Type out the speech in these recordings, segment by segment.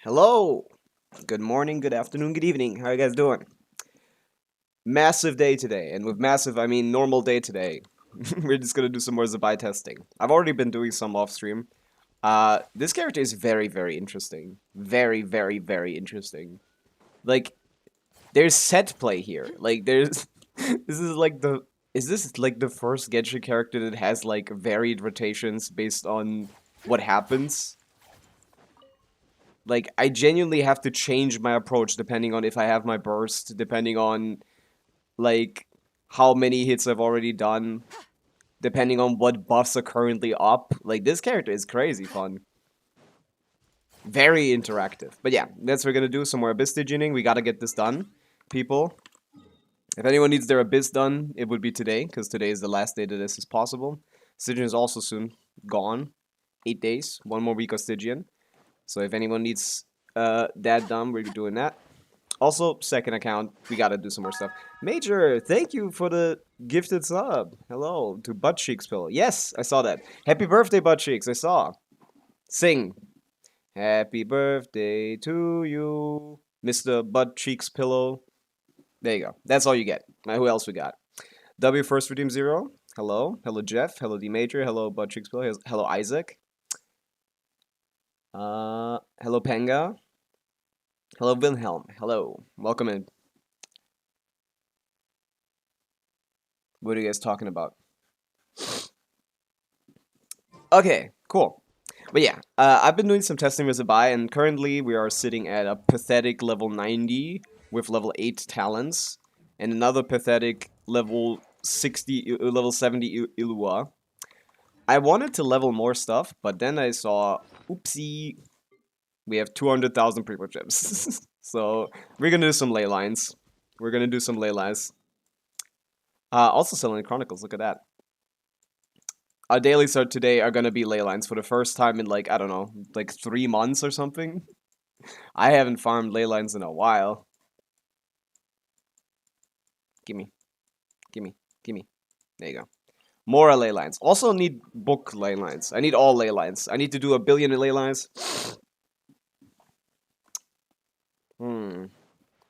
Hello. Good morning, good afternoon, good evening. How you guys doing? Massive day today, and with massive I mean normal day today. We're just gonna do some more Zibai testing. I've already been doing some off stream. This character is very interesting. Very interesting. Like, there's set play here. Like, there's this is like the is this like the first Genshin character that has like varied rotations based on what happens? Like, I genuinely have to change my approach depending on if I have my burst, depending on, like, how many hits I've already done, depending on what buffs are currently up. Like, this character is crazy fun. Very interactive. But yeah, that's what we're gonna do, some more Abysstygianing. We gotta get this done, people. If anyone needs their Abyss done, it would be today, because today is the last day that this is possible. Stygian is also soon gone. 8 days. 1 more week of Stygian. So if anyone needs that done, we're doing that. Also, second account, we gotta do some more stuff. Major, thank you for the gifted sub. Hello to Butt Cheeks Pillow. Yes, I saw that. Happy birthday, Butt Cheeks. I saw. Sing. Happy birthday to you, Mr. Butt Cheeks Pillow. There you go. That's all you get. Now, who else we got? W First Redeem Zero. Hello. Hello, Jeff. Hello, D Major. Hello, Butt Cheeks Pillow. Hello, Isaac. Hello, Penga. Hello, Wilhelm. Hello. Welcome in. What are you guys talking about? Okay, cool. But yeah, I've been doing some testing with Zibai, and currently we are sitting at a pathetic level 90 with level 8 talents, and another pathetic level 60, level 70 Ilua. I wanted to level more stuff, but then I saw, oopsie, we have 200,000 Primo Gems. So we're gonna do some ley lines. We're gonna do some ley lines. Also selling Chronicles, look at that. Our daily start today are gonna be ley lines for the first time in like, I don't know, like 3 months or something. I haven't farmed ley lines in a while. Gimme. Gimme. Gimme. There you go. More ley lines. Also need book ley lines. I need all ley lines. I need to do 1 billion ley lines.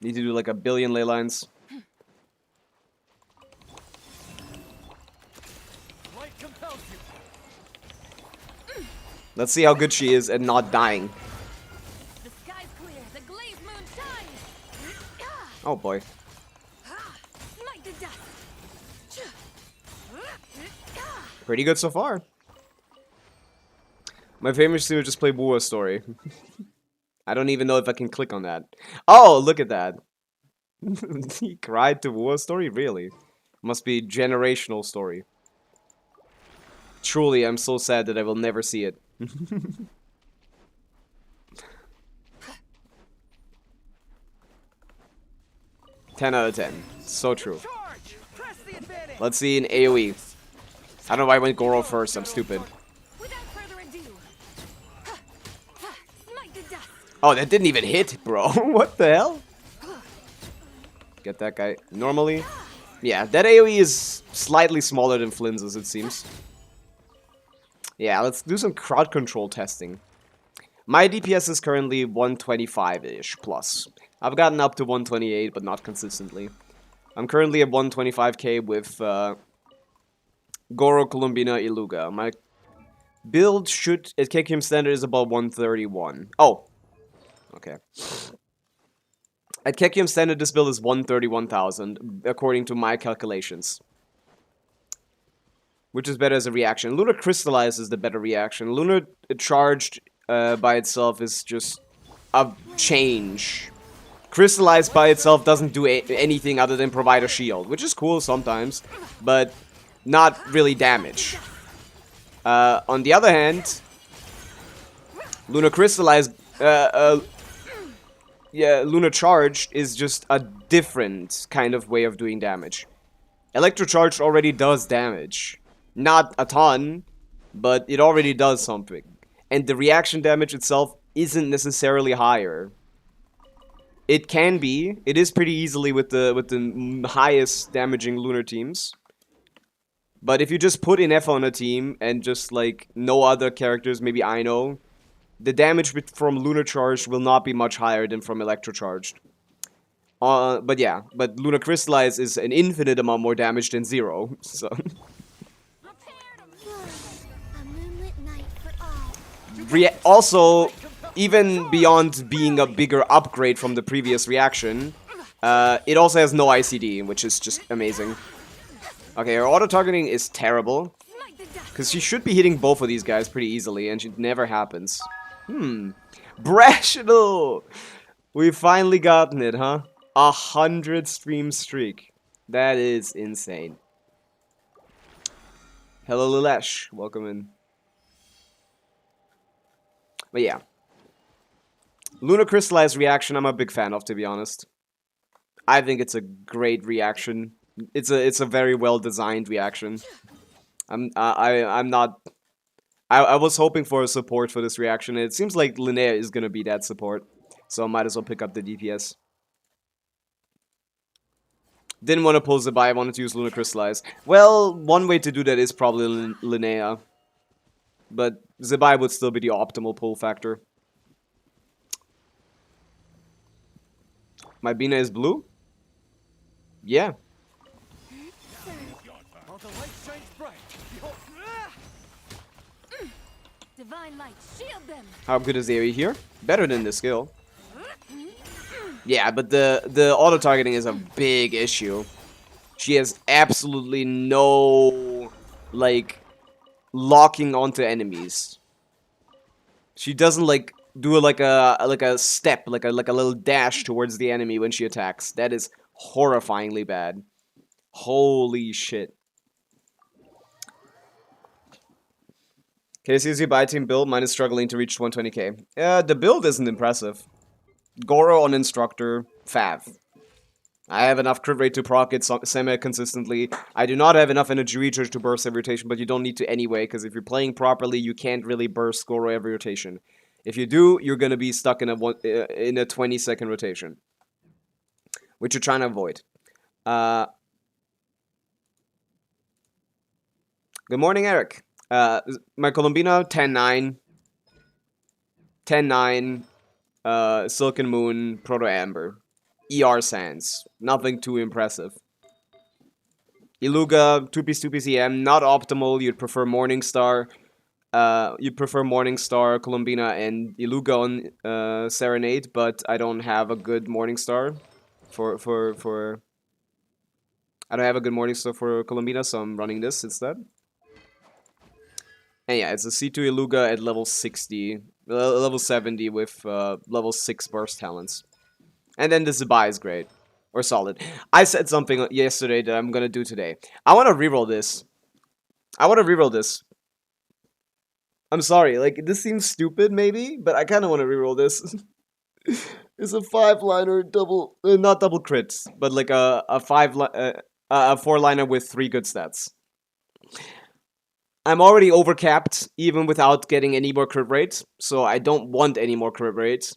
Need to do like 1 billion ley lines. Let's see how good she is at not dying. The sky's clear, the glazed moon shines. Oh boy. Smite the dust. Pretty good so far. My favorite streamer just played War Story. I don't even know if I can click on that. Oh, look at that. He cried to War Story? Really? Must be generational story. Truly, I'm so sad that I will never see it. 10 out of 10. So true. Let's see an AoE. I don't know why I went Goro first, I'm stupid. Without further ado. Smite the dust. Oh, that didn't even hit, bro. What the hell? Get that guy normally. Yeah, that AoE is slightly smaller than Flynn's, it seems. Yeah, let's do some crowd control testing. My DPS is currently 125-ish plus. I've gotten up to 128, but not consistently. I'm currently at 125k with Goro, Columbina, Iluga. My build should, at KQM standard, is about 131. Oh. Okay. At KQM standard, this build is 131,000, according to my calculations. Which is better as a reaction. Lunar Crystallize is the better reaction. Lunar Charged by itself is just a change. Crystallized by itself doesn't do anything other than provide a shield, which is cool sometimes, but not really damage. On the other hand, Lunar Crystallized, yeah, Lunar Charged is just a different kind of way of doing damage. Electrocharged already does damage. Not a ton, but it already does something. And the reaction damage itself isn't necessarily higher. It can be. It is pretty easily with the highest damaging lunar teams. But if you just put in F on a team and just like no other characters, maybe I know, the damage from Lunar Charged will not be much higher than from Electro Charged. But yeah, but Lunar Crystallize is an infinite amount more damage than 0, so... A moonlit night for all. Also, even beyond being a bigger upgrade from the previous reaction, it also has no ICD, which is just amazing. Okay, her auto-targeting is terrible, because she should be hitting both of these guys pretty easily, and it never happens. Brashional! We've finally gotten it, huh? 100 stream streak. That is insane. Hello, Lilesh. Welcome in. But yeah. Lunar Crystallized reaction I'm a big fan of, to be honest. I think it's a great reaction. It's a very well designed reaction. I was hoping for a support for this reaction. It seems like Linnea is gonna be that support, so I might as well pick up the DPS. Didn't want to pull Zibai, I wanted to use Lunar Crystallize. Well, one way to do that is probably Linnea. But Zibai would still be the optimal pull factor. My Bina is blue? Yeah. Divine light, shield them. How good is Aerie here? Better than the skill. Yeah, but the auto-targeting is a big issue. She has absolutely no, like, locking onto enemies. She doesn't, like, do like a step, like a little dash towards the enemy when she attacks. That is horrifyingly bad. Holy shit. KC's Zibai team build, mine is struggling to reach 120k. The build isn't impressive. Goro on Instructor, Fav. I have enough crit rate to proc it semi-consistently. I do not have enough energy recharge to burst every rotation, but you don't need to anyway, because if you're playing properly, you can't really burst Goro every rotation. If you do, you're going to be stuck in a 20-second rotation, which you're trying to avoid. Good morning, Eric. My Colombina, 10-9. 10-9. Silken Moon, Proto Amber. ER Sands. Nothing too impressive. Iluga, 2-piece EM. Not optimal. You'd prefer Morningstar. You'd prefer Morningstar, Colombina, and Iluga on Serenade, but I don't have a good Morningstar for I don't have a good Morningstar for Colombina, so I'm running this instead. And yeah, it's a C2 Iluga at level 60, level 70 with level 6 burst talents. And then the Zibai is great. Or solid. I said something yesterday that I'm gonna do today. I wanna reroll this. I'm sorry, like, this seems stupid, maybe, but I kinda wanna reroll this. It's a 5-liner double, not double crits, but like a 4-liner with 3 good stats. I'm already overcapped, even without getting any more crit rate, so I don't want any more crit rate.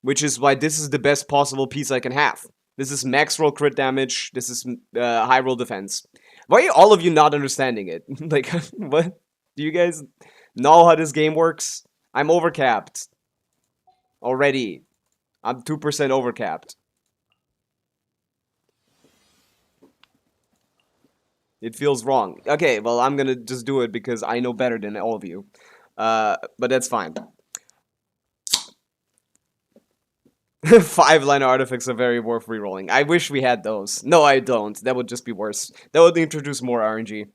Which is why this is the best possible piece I can have. This is max roll crit damage, this is high roll defense. Why are all of you not understanding it? Like, what? Do you guys know how this game works? I'm overcapped. Already. I'm 2% overcapped. It feels wrong. Okay, well, I'm gonna just do it because I know better than all of you. But that's fine. 5-liner artifacts are very worth rerolling. I wish we had those. No, I don't. That would just be worse. That would introduce more RNG.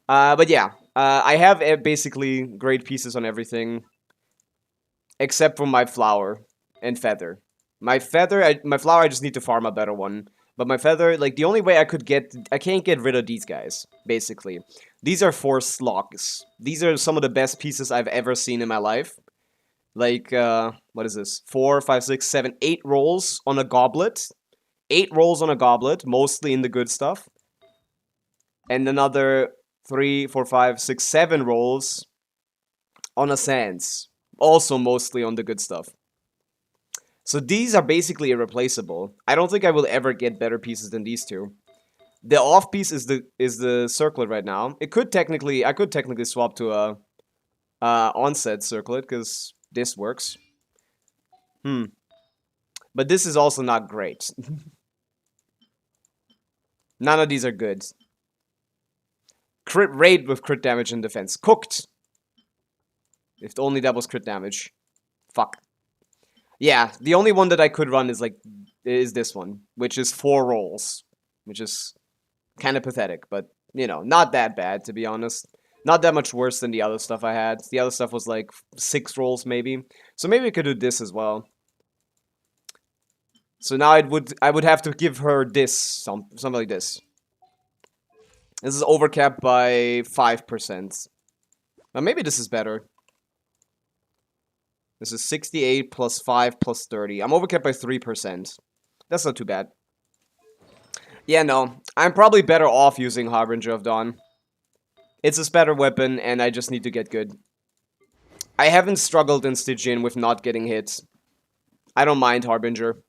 But yeah. I have basically great pieces on everything. Except for my flower and feather. My flower, I just need to farm a better one. But my feather, like, the only way I can't get rid of these guys, basically. These are 4 slogs. These are some of the best pieces I've ever seen in my life. Like, what is this? 4, 5, 6, 7, 8 rolls on a goblet. 8 rolls on a goblet, mostly in the good stuff. And another 3, 4, 5, 6, 7 rolls on a sands. Also mostly on the good stuff. So these are basically irreplaceable. I don't think I will ever get better pieces than these two. The off piece is the circlet right now. I could technically swap to a onset circlet, because This works. But this is also not great. None of these are good. Crit rate with crit damage and defense. Cooked. If only that was crit damage. Fuck. Yeah, the only one that I could run is this one, which is 4 rolls, which is kind of pathetic, but you know, not that bad to be honest. Not that much worse than the other stuff I had. The other stuff was like 6 rolls maybe. So maybe I could do this as well. So now I would have to give her this something like this. This is overcapped by 5%. Now maybe this is better. This is 68 plus 5 plus 30. I'm overcapped by 3%. That's not too bad. Yeah, no. I'm probably better off using Harbinger of Dawn. It's a better weapon, and I just need to get good. I haven't struggled in Stygian with not getting hit. I don't mind Harbinger.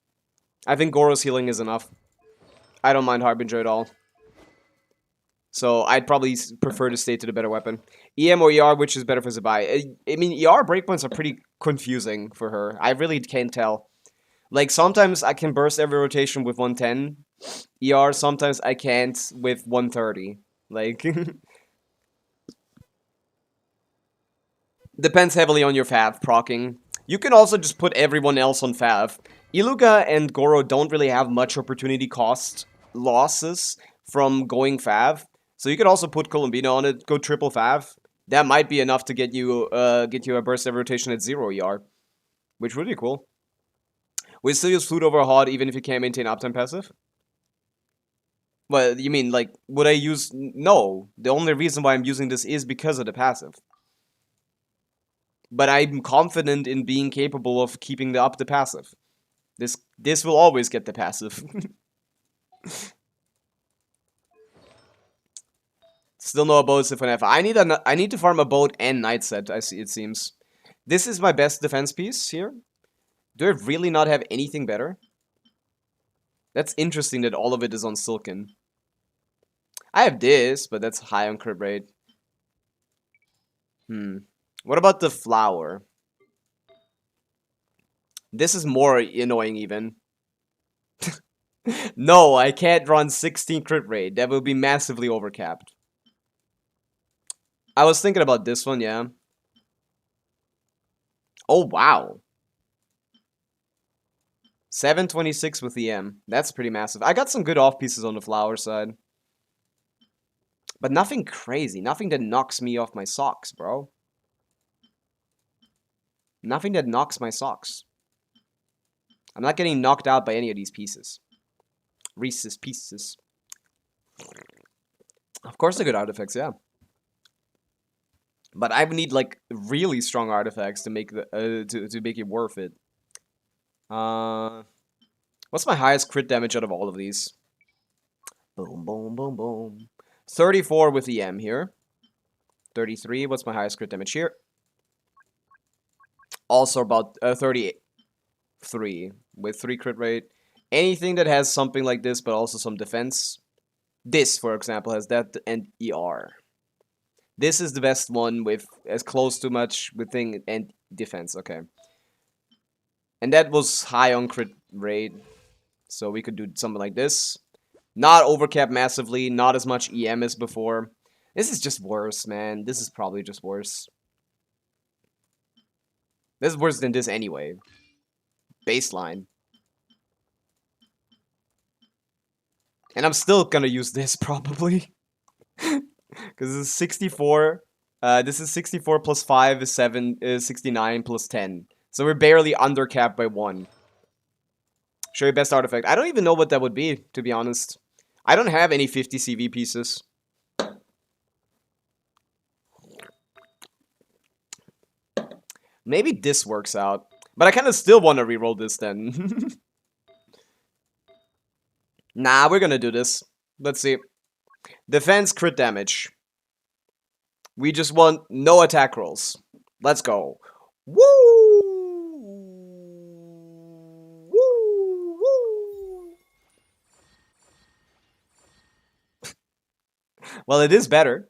I think Goro's healing is enough. I don't mind Harbinger at all. So I'd probably prefer to stay to the better weapon. EM or ER, which is better for Zibai? I mean, ER breakpoints are pretty confusing for her. I really can't tell. Like, sometimes I can burst every rotation with 110. ER, sometimes I can't with 130. Like, depends heavily on your Fav proccing. You can also just put everyone else on Fav. Iluka and Goro don't really have much opportunity cost losses from going Fav. So you could also put Columbina on it, go triple Fav. That might be enough to get you a burst every rotation at 0 ER. Which would be cool. We still use Flute over Hot even if you can't maintain uptime passive? Well, you mean, like, would I use... No. The only reason why I'm using this is because of the passive. But I'm confident in being capable of keeping up the passive. This will always get the passive. Still no boats if I I need to farm a boat and night set, it seems. This is my best defense piece here. Do I really not have anything better? That's interesting that all of it is on Silken. I have this, but that's high on crit rate. What about the flower? This is more annoying even. No, I can't run 16 crit rate. That will be massively overcapped. I was thinking about this one, yeah. Oh, wow. 726 with EM. That's pretty massive. I got some good off pieces on the flower side. But nothing crazy. Nothing that knocks me off my socks, bro. Nothing that knocks my socks. I'm not getting knocked out by any of these pieces. Reese's Pieces. Of course they're good artifacts, yeah. But I would need, like, really strong artifacts to make the to make it worth it. What's my highest crit damage out of all of these? Boom, boom, boom, boom. 34 with EM here. 33. What's my highest crit damage here? Also about 33 with 3 crit rate. Anything that has something like this, but also some defense. This, for example, has that and ER. This is the best one with as close to much with thing and defense. Okay. And that was high on crit rate. So we could do something like this. Not overcap massively, not as much EM as before. This is just worse, man. This is probably just worse. This is worse than this anyway. Baseline. And I'm still gonna use this probably. Because this is 64. This is 64 plus 5 is 69 plus 10. So we're barely undercapped by 1. Show your best artifact. I don't even know what that would be, to be honest. I don't have any 50 CV pieces. Maybe this works out. But I kind of still want to reroll this then. Nah, we're gonna do this. Let's see. Defense crit damage. We just want no attack rolls. Let's go. Woo! Woo! Woo! Well, it is better.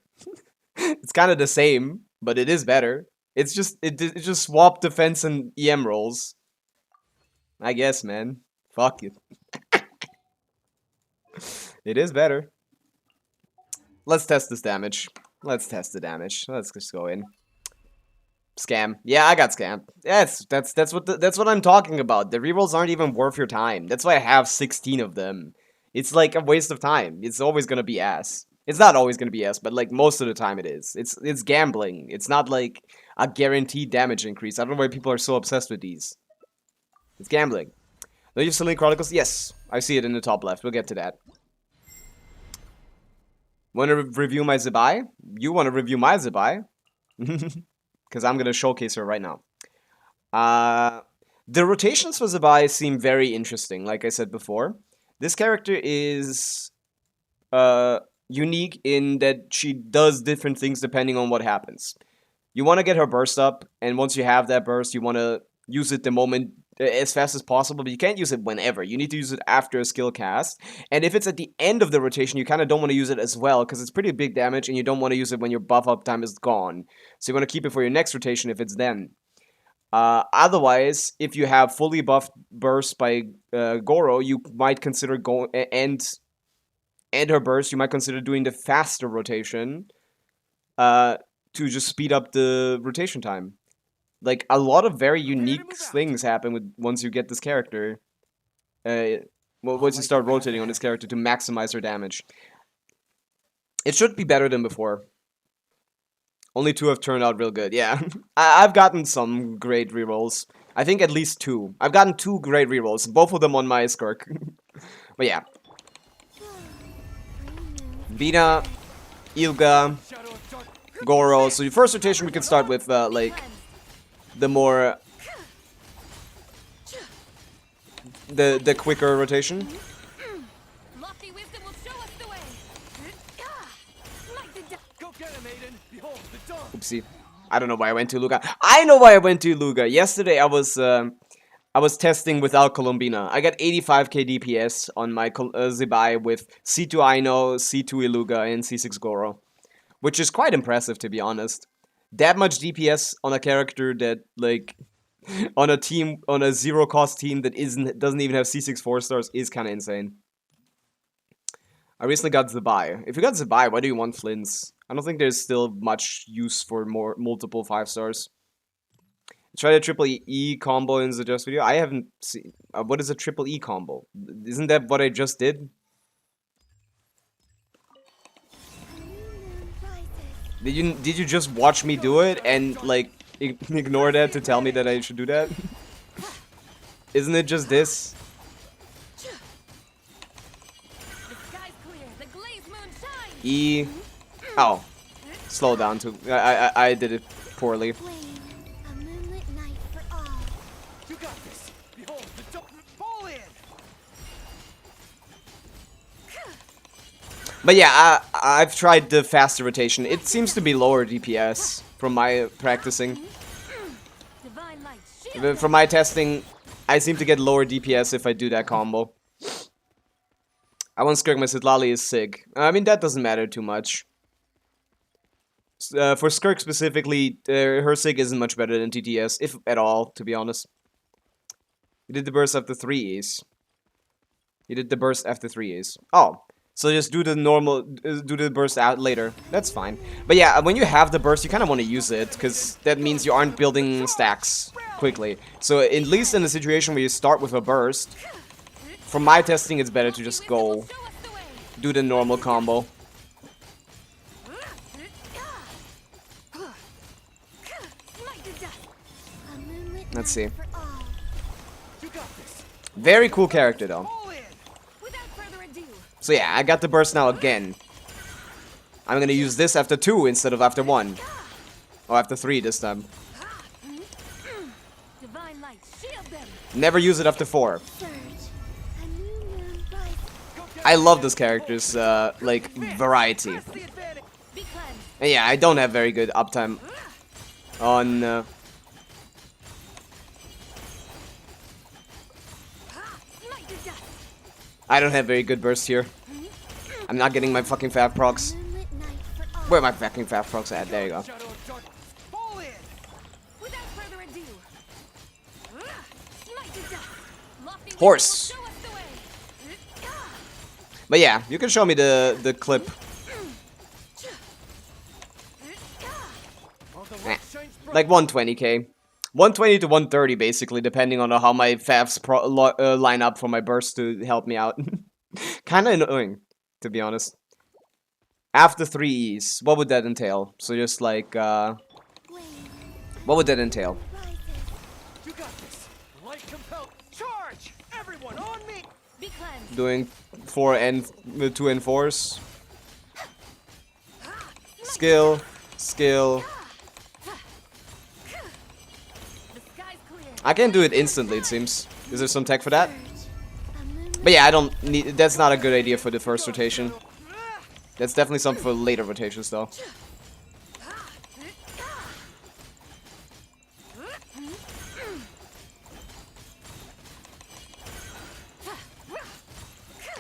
It's kind of the same, but it is better. It's just it just swap defense and EM rolls. I guess, man. Fuck it. It is better. Let's test this damage. Let's test the damage. Let's just go in. Scam. Yeah, I got scammed. Yes, that's what I'm talking about. The rerolls aren't even worth your time. That's why I have 16 of them. It's like a waste of time. It's always gonna be ass. It's not always gonna be ass, but like most of the time it is. It's gambling. It's not like a guaranteed damage increase. I don't know why people are so obsessed with these. It's gambling. No use Selene Chronicles? Yes, I see it in the top left. We'll get to that. Want to review my Zibai? You want to review my Zibai? Because I'm going to showcase her right now. The rotations for Zibai seem very interesting, like I said before. This character is unique in that she does different things depending on what happens. You want to get her burst up, and once you have that burst, you want to use it the moment as fast as possible, but you can't use it whenever. You need to use it after a skill cast. And if it's at the end of the rotation, you kind of don't want to use it as well, because it's pretty big damage, and you don't want to use it when your buff up time is gone. So you want to keep it for your next rotation if it's then. Otherwise, if you have fully buffed burst by Goro, you might consider and her burst, you might consider doing the faster rotation to just speed up the rotation time. Like, a lot of very unique things happen once you get this character. Once you start rotating on this character to maximize her damage. It should be better than before. Only 2 have turned out real good, yeah. I've gotten some great rerolls. I think at least 2. I've gotten 2 great rerolls, both of them on my Skirk. But yeah. Bina, Ilga, Goro. So your first rotation we can start with, like, the more... The quicker rotation. Oopsie. I don't know why I went to Luga. I know why I went to Luga. Yesterday I was testing without Colombina. I got 85k DPS on my Zibai with C2 Aino, C2 Iluga, and C6 Goro. Which is quite impressive, to be honest. That much DPS on a character that, like, on a team, on a zero-cost team that doesn't even have C6 4-stars is kind of insane. I recently got Zibai. If you got Zibai, why do you want Flints? I don't think there's still much use for multiple 5-stars. Try the triple E combo in the just video. I haven't seen. What is a triple E combo? Isn't that what I just did? Did you just watch me do it and like ignore that to tell me that I should do that? Isn't it just this? E. Oh, slow down too. I did it poorly. But yeah, I've tried the faster rotation. It seems to be lower DPS from my practicing. From my testing, I seem to get lower DPS if I do that combo. I want Skirk, my Sitlali is sick. I mean, that doesn't matter too much. For Skirk specifically, her sig isn't much better than TTS, if at all, to be honest. You did the burst after 3 E's. You did the burst after 3 E's. Oh. So just do the normal, do the burst out later. That's fine. But yeah, when you have the burst, you kind of want to use it, because that means you aren't building stacks quickly. So at least in a situation where you start with a burst, from my testing, it's better to just go do the normal combo. Let's see. Very cool character, though. So yeah, I got the burst now again. I'm gonna use this after 2 instead of after 1. Or after 3 this time. Never use it after 4. I love this character's, like, variety. And yeah, I don't have very good uptime on, I don't have very good burst here. I'm not getting my fucking fab procs. Where are my fucking fab procs at? There you go. Horse. Show us the way. But yeah, you can show me the clip. Eh, like 120k. 120 to 130 basically, depending on how my favs line up for my burst to help me out. Kinda annoying, to be honest. After 3 E's, what would that entail? So just like, what would that entail? You got this. Light compelled. Charge! Everyone on me! Be cleansed. Doing 2 and 4s. Skill, skill. The sky's clear. I can do it instantly, it seems. Is there some tech for that? But yeah, I don't need. That's not a good idea for the first rotation. That's definitely something for later rotations, though.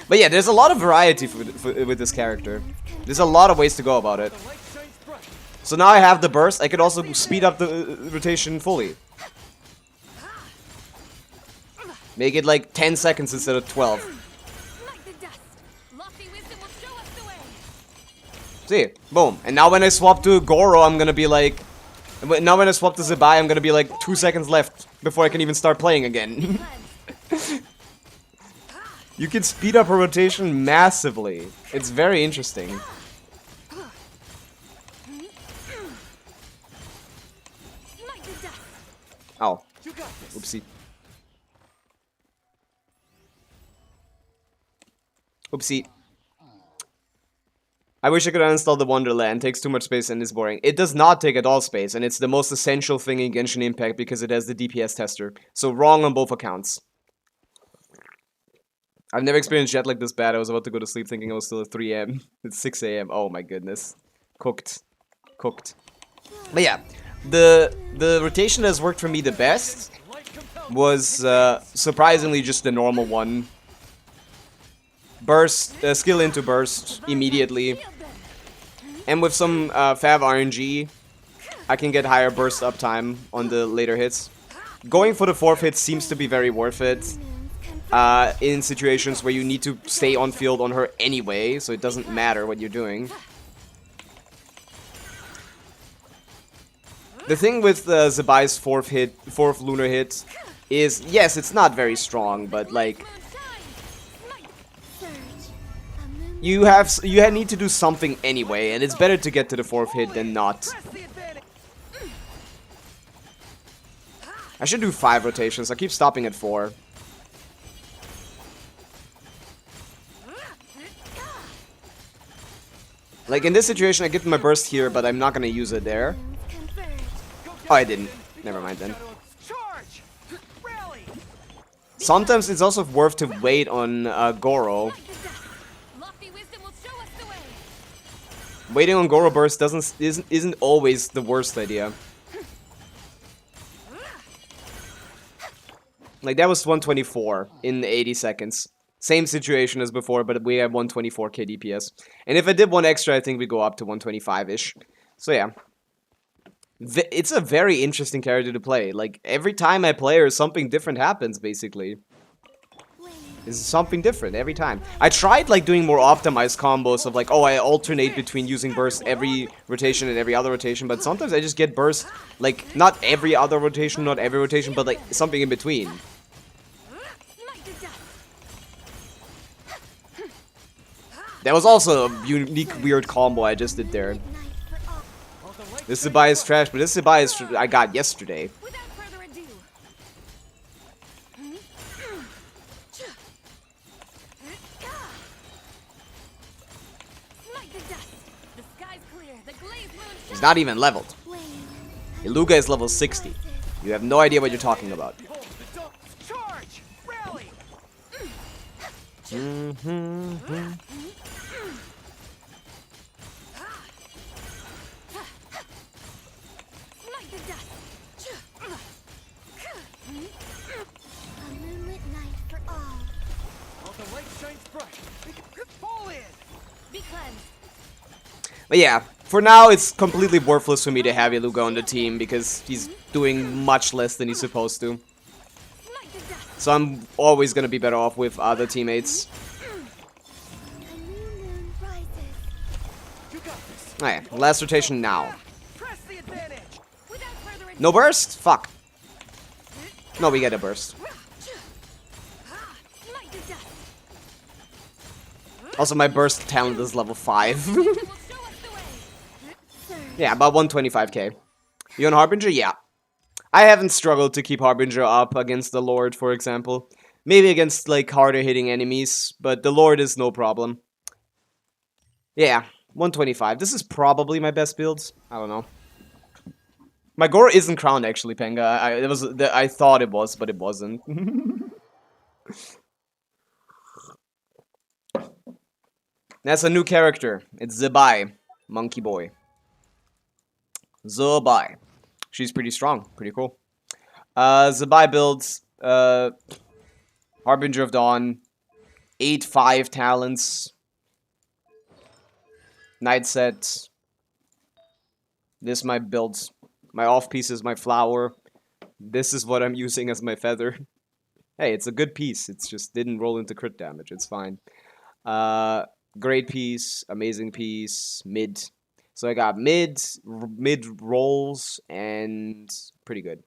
But yeah, there's a lot of variety with this character. There's a lot of ways to go about it. So now I have the burst. I could also speed up the rotation fully. Make it like 10 seconds instead of 12. Smite the dust. Lofty wisdom will show us the way. See, boom. And now when I swap to Goro, I'm gonna be like... Now when I swap to Zibai, I'm gonna be like 2 seconds left before I can even start playing again. Cleansed. You can speed up a rotation massively. It's very interesting. Smite the dust. Oh, You got this. oopsie. Oopsie. I wish I could uninstall the Wonderland. Takes too much space and is boring. It does not take at all space, and it's the most essential thing in Genshin Impact because it has the DPS tester. So wrong on both accounts. I've never experienced jet like this bad. I was about to go to sleep thinking I was still at 3 AM. It's 6 AM. Oh my goodness. Cooked. Cooked. But yeah, the rotation that has worked for me the best was surprisingly just the normal one. Burst, skill into burst immediately. And with some Fav RNG, I can get higher burst uptime on the later hits. Going for the 4th hit seems to be very worth it. In situations where you need to stay on field on her anyway, so it doesn't matter what you're doing. The thing with Zibai's 4th lunar hit is, yes, it's not very strong, but like, you need to do something anyway, and it's better to get to the 4th hit than not. Press the advantage. I should do 5 rotations. I keep stopping at 4. Like, in this situation, I get my burst here, but I'm not gonna use it there. Oh, I didn't. Never mind then. Charge! Rally! Sometimes it's also worth to wait on Goro. Lofty wisdom will show us the way. Waiting on Goro burst isn't always the worst idea. Like, that was 124 in 80 seconds. Same situation as before, but we have 124k DPS. And if I did one extra, I think we go up to 125-ish. So yeah. It's a very interesting character to play. Like, every time I play her, something different happens, basically. It's something different every time. I tried, like, doing more optimized combos of, like, oh, I alternate between using burst every rotation and every other rotation, but sometimes I just get burst, like, not every other rotation, not every rotation, but, like, something in between. Smite the dust. That was also a unique, weird combo I just did there. This Zibai is trash, but this Zibai is I got yesterday. Without further ado. Smite the dust. The sky's clear. The glazed moon He's shines. not even leveled. Iluga is level 60. You have no idea what you're talking about. Behold the dome. Charge! Rally! Smite the dust. A moonlit night for all. While the light shines bright, we can fall in! Be cleansed. But yeah, for now it's completely worthless for me to have Iluga on the team because he's doing much less than he's supposed to. Smite the dust. So I'm always gonna be better off with other teammates. A new moon rises. You got this. Alright, last rotation now. Press the advantage. Without further ado, No burst? Fuck. No, we get a burst. smite the dust. Also, my burst talent is level 5. It will show us the way. Surge. Yeah, about 125k. You on Harbinger? Yeah. I haven't struggled to keep Harbinger up against the Lord, for example. Maybe against, like, harder hitting enemies, but the Lord is no problem. Yeah, 125. This is probably my best build. I don't know. My Goro isn't crowned, actually, Penga. I thought it was, but it wasn't. That's a new character. It's Zibai, Monkey Boy. Zibai. She's pretty strong. Pretty cool. Zibai builds Harbinger of Dawn. 8-5 talents. Night set. This my build. My off piece is my flower. This is what I'm using as my feather. Hey, it's a good piece. It's just didn't roll into crit damage. It's fine. Great piece. Amazing piece. Mid. So I got mid rolls, and pretty good.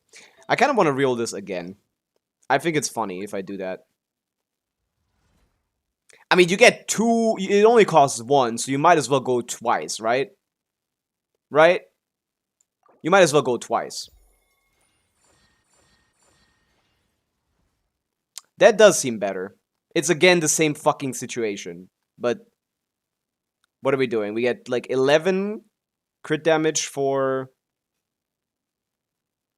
I kind of want to reel this again. I think it's funny if I do that. I mean, you get 2, it only costs 1, so you might as well go twice, right? Right? You might as well go twice. That does seem better. It's again the same fucking situation, but... What are we doing? We get like 11 crit damage for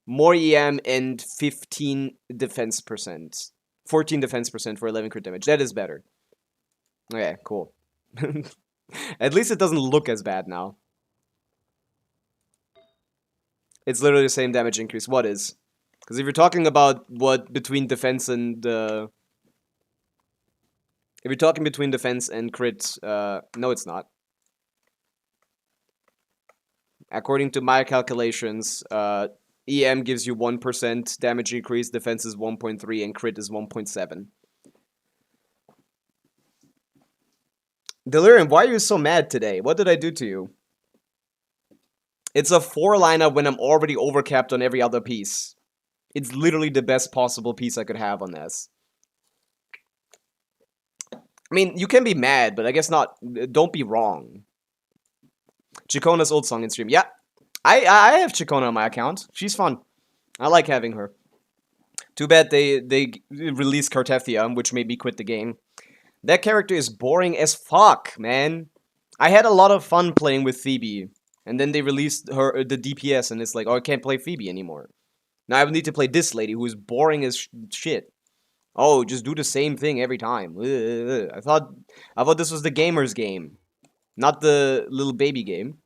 more EM and 15 defense percent. 14 defense percent for 11 crit damage. That is better. Okay, cool. At least it doesn't look as bad now. It's literally the same damage increase. What is? Because if you're talking about what between defense and... if you're talking between defense and crit, no it's not. According to my calculations, EM gives you 1% damage increase, defense is 1.3, and crit is 1.7. Delirium, why are you so mad today? What did I do to you? It's a 4-liner when I'm already overcapped on every other piece. It's literally the best possible piece I could have on this. I mean, you can be mad, but I guess not. Don't be wrong. Chicona's old song in stream. Yeah, I have Chicona on my account. She's fun. I like having her. Too bad they released Cartethia, which made me quit the game. That character is boring as fuck, man. I had a lot of fun playing with Phoebe, and then they released the DPS, and it's like, oh, I can't play Phoebe anymore. Now I need to play this lady who is boring as shit. Oh, just do the same thing every time. Ugh. I thought this was the gamer's game, not the little baby game.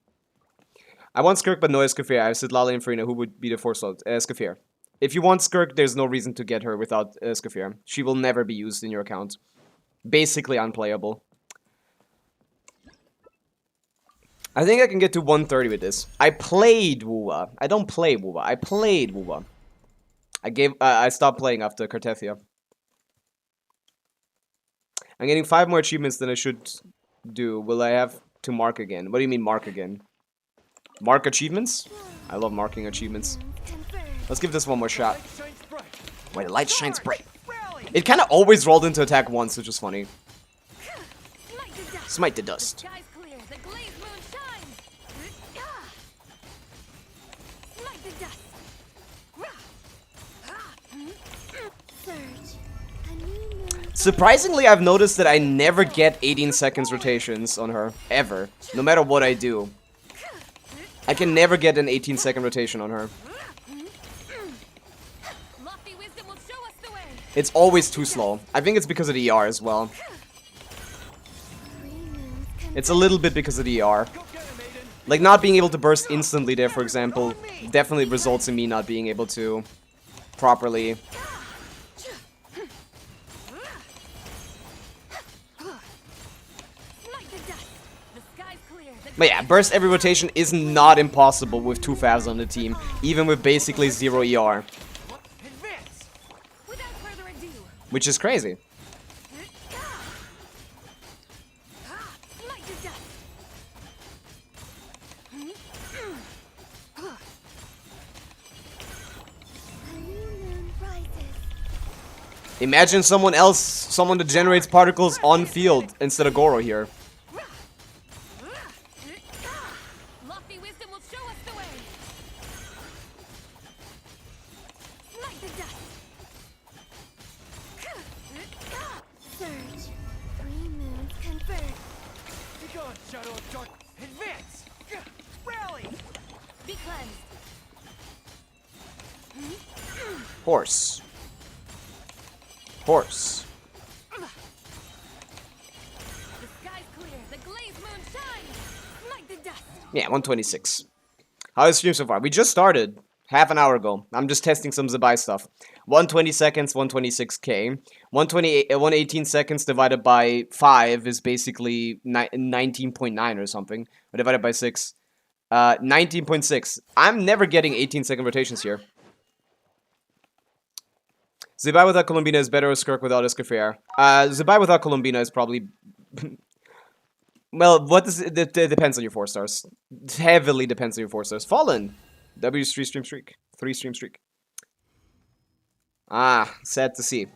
I want Skirk, but no Escoffier. I said Lala and Farina, who would be the 4th slot? Escoffier. If you want Skirk, there's no reason to get her without Escoffier. She will never be used in your account. Basically unplayable. I think I can get to 130 with this. I played Wuwa. I don't play Wuwa. I played Wuwa. I stopped playing after Cartethia. I'm getting 5 more achievements than I should do. Will I have to mark again? What do you mean mark again? Mark achievements? I love marking achievements. Let's give this one more shot. Wait, light shines bright. It kind of always rolled into attack once, which is funny. Smite the dust. Sky's clear. The glazed moon shines. Smite the dust. Surge. A new moon. Surprisingly, I've noticed that I never get 18 seconds rotations on her. Ever. No matter what I do. I can never get an 18-second rotation on her. Lofty wisdom will show us the way. It's always too slow. I think it's because of the ER as well. 3 moons can It's a little bit because of the ER. Like, not being able to burst instantly there, for example, definitely results in me not being able to properly... Smite the dust. The sky's clear. The But yeah, burst every rotation is not impossible with 2 Favs on the team, even with basically 0 ER. Advance. Without further ado, which is crazy. Smite to death. A new moon rises. Imagine someone that generates particles on field instead of Goro here. Lofty wisdom will show us the way. Smite to death. Surge. 3 moons converge. Be gone, Shadow of Dark. Advance! Rally! Be cleansed. Horse. Horse. The sky's clear. The glazed moon shines. Smite to dust. Yeah, 126. How is the stream so far? We just started half an hour ago. I'm just testing some Zibai stuff. 120 seconds, 126k. 118 seconds divided by 5 is basically 19.9 or something. Or divided by 6. 19.6. I'm never getting 18-second rotations here. Zibai without Columbina is better, or Skirk without Escaffier? Zibai without Columbina is probably... Well, what does it depends on your 4 stars. It heavily depends on your 4 stars. Fallen. W's 3-stream streak. 3-stream streak. Ah, sad to see.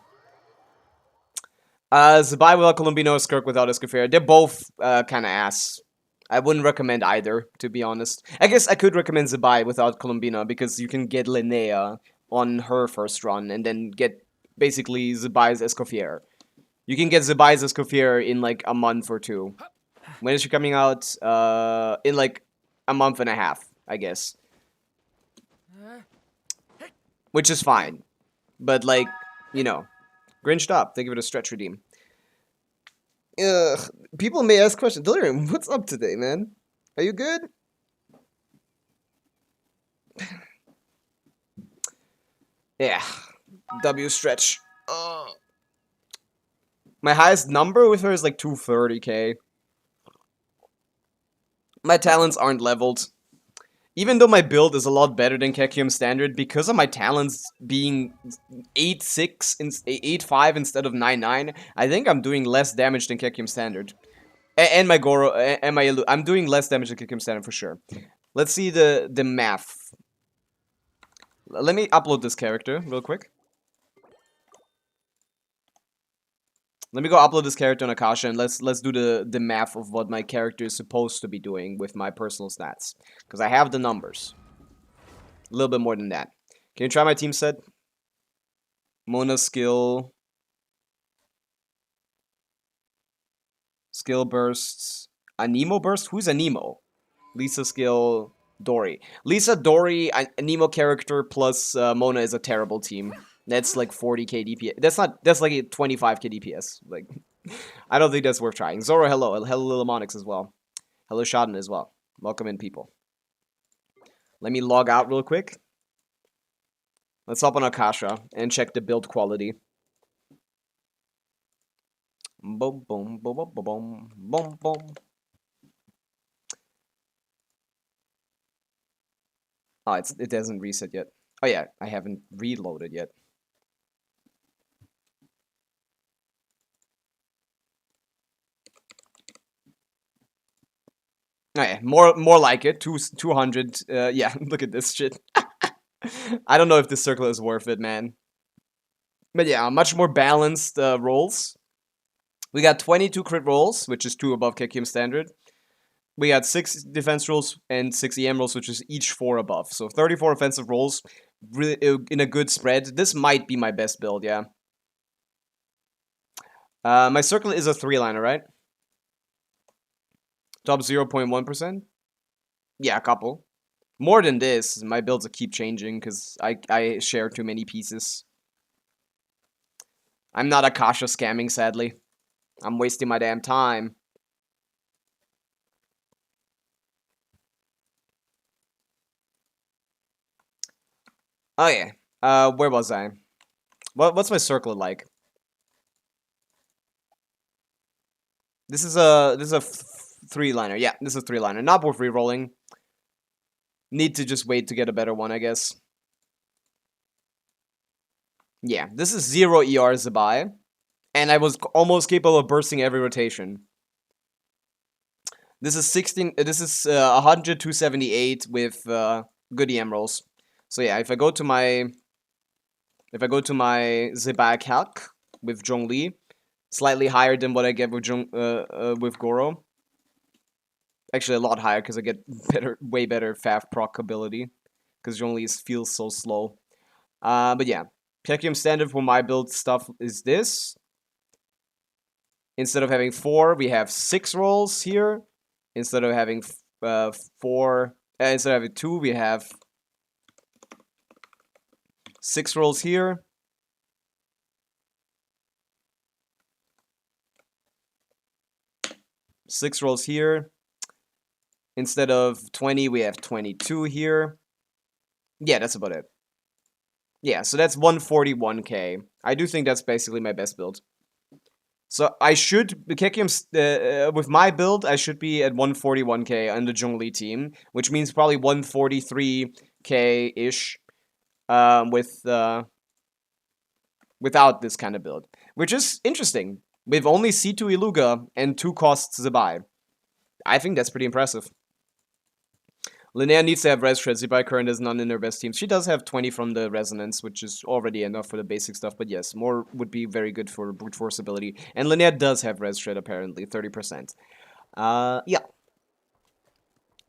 Zibai without Columbino or Skirk without Escaffier. They're both kind of ass. I wouldn't recommend either, to be honest. I guess I could recommend Zibai without Columbina because you can get Linnea on her first run and then get basically Zibai's Escoffier. You can get Zibai's Escoffier in like a month or 2. When is she coming out? In like a month and a half, I guess. Which is fine. But like, you know. Grinched up. They give it a stretch redeem. Ugh. People may ask questions. Delirium, what's up today, man? Are you good? Yeah. W stretch. My highest number with her is like 230k. My talents aren't leveled. Even though my build is a lot better than Kekium Standard, because of my talents being 8-6, 8-5 instead of 9-9, I think I'm doing less damage than Kekium Standard. And my Goro, and my Elu, I'm doing less damage than Kekium Standard for sure. Let's see the math. Let me upload this character real quick. Let me go upload this character on Akasha and let's do the math of what my character is supposed to be doing with my personal stats. Because I have the numbers. A little bit more than that. Can you try my team set? Mona skill. Skill bursts. Anemo burst? Who's Anemo? Lisa skill. Dory. Lisa, Dory, Anemo character plus Mona is a terrible team. That's like 40k DPS. That's like 25k DPS. Like, I don't think that's worth trying. Zoro, hello. Hello, Limonix as well. Hello, Shaden as well. Welcome in, people. Let me log out real quick. Let's hop on Akasha and check the build quality. Boom, boom, boom, boom, boom, boom, boom. Oh, it hasn't reset yet. Oh yeah, I haven't reloaded yet. Oh yeah, more like it. 200. Yeah, look at this shit. I don't know if this circle is worth it, man. But yeah, much more balanced rolls. We got 22 crit rolls, which is 2 above Kekium Standard. We got 6 defense rolls and 6 EM rolls, which is each 4 above. So 34 offensive rolls, really in a good spread. This might be my best build, yeah. My circle is a 3-liner, right? Top 0.1%? Yeah, a couple. More than this, my builds keep changing because I share too many pieces. I'm not Akasha scamming, sadly. I'm wasting my damn time. Oh yeah. Where was I? What's my circle like? This is a 3-liner. Yeah, this is a 3-liner. Not worth re-rolling. Need to just wait to get a better one, I guess. Yeah, this is 0 ER Zibai. And I was almost capable of bursting every rotation. This is 16. This is 100 278 with good EM rolls. So yeah, if I go to my Zibai calc with Zhongli, slightly higher than what I get with Goro. Actually, a lot higher because I get way better Faf proc ability because Zhongli feels so slow. But yeah, Pekium standard for my build stuff is this. Instead of having 4, we have 6 rolls here. Instead of having instead of having 2, we have 6 rolls here. Six rolls here. Instead of 20, we have 22 here. Yeah, that's about it. Yeah, so that's 141k. I do think that's basically my best build. So I should, with my build, I should be at 141k on the Zhongli team, which means probably 143k-ish without this kind of build. Which is interesting. With only C2 Iluga and 2 costs Zibai. I think that's pretty impressive. Linnea needs to have res shred. Zibai current is none in her best teams. She does have 20 from the resonance, which is already enough for the basic stuff. But yes, more would be very good for brute force ability. And Linnea does have res shred apparently, 30%. Yeah.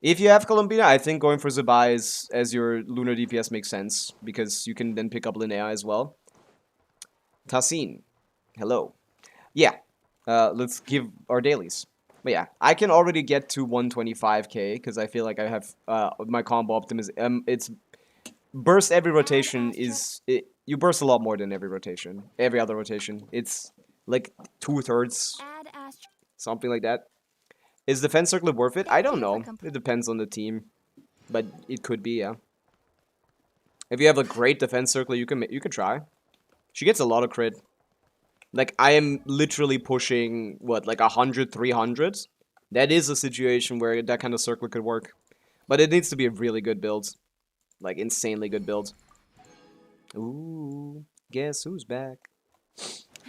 If you have Columbina, I think going for Zibai as your lunar DPS makes sense because you can then pick up Linnea as well. Tassin, hello. Yeah, let's give our dailies. But yeah, I can already get to 125k because I feel like I have my combo optimism. It's burst every rotation you burst a lot more than every rotation, every other rotation. It's like 2/3, something like that. Is Defense Circle worth it? I don't know. It depends on the team, but it could be, yeah. If you have a great Defense Circle, you can try. She gets a lot of crit. Like, I am literally pushing, what, like 100, 300? That is a situation where that kind of circle could work. But it needs to be a really good build. Like, insanely good build. Ooh, guess who's back?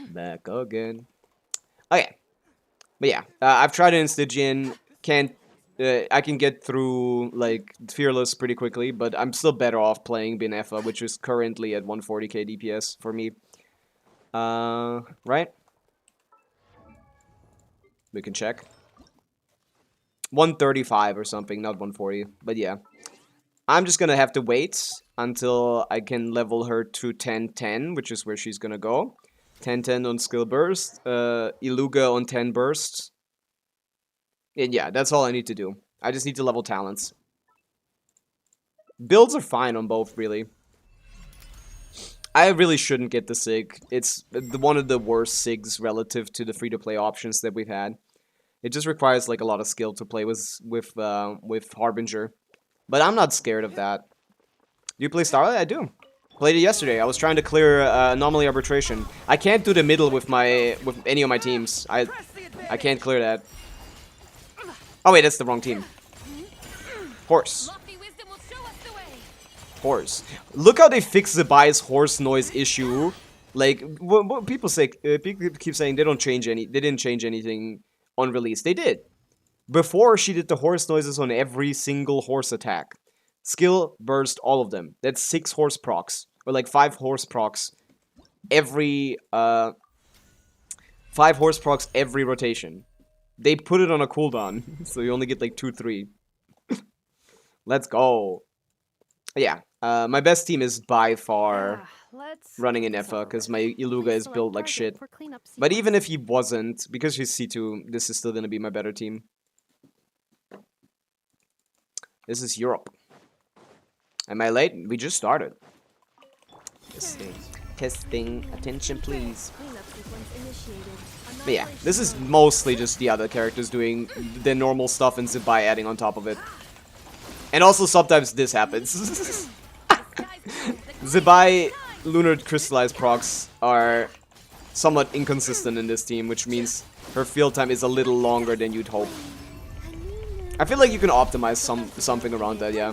Back again. Okay. But yeah, I've tried it in Stygian. I can get through, like, Fearless pretty quickly, but I'm still better off playing Binefa, which is currently at 140k DPS for me. Right? We can check. 135 or something, not 140. But yeah. I'm just gonna have to wait until I can level her to 10-10, which is where she's gonna go. 10-10 on skill burst. Iluga on 10 bursts. And yeah, that's all I need to do. I just need to level talents. Builds are fine on both, really. I really shouldn't get the SIG. It's one of the worst SIGs relative to the free-to-play options that we've had. It just requires like a lot of skill to play with Harbinger. But I'm not scared of that. Do you play Starlight? I do. Played it yesterday. I was trying to clear Anomaly Arbitration. I can't do the middle with any of my teams. I can't clear that. Oh wait, that's the wrong team. Horse. Horse. Look how they fixed Zibai's horse noise issue. Like, what people say, people keep saying they didn't change anything on release. They did. Before, she did the horse noises on every single horse attack. Skill, burst, all of them. That's 6 horse procs. Or like 5 horse procs every, 5 horse procs every rotation. They put it on a cooldown, so you only get like 2-3. Let's go. Yeah, my best team is by far running in Efa, because my Iluga is built like shit. But even if he wasn't, because he's C2, this is still gonna be my better team. This is Europe. Am I late? We just started. Testing. Testing. Attention, please. But yeah, this is mostly just the other characters doing the normal stuff and Zibai adding on top of it. And also sometimes this happens. Zibai Lunar Crystallized procs are somewhat inconsistent in this team, which means her field time is a little longer than you'd hope. I feel like you can optimize something around that, yeah.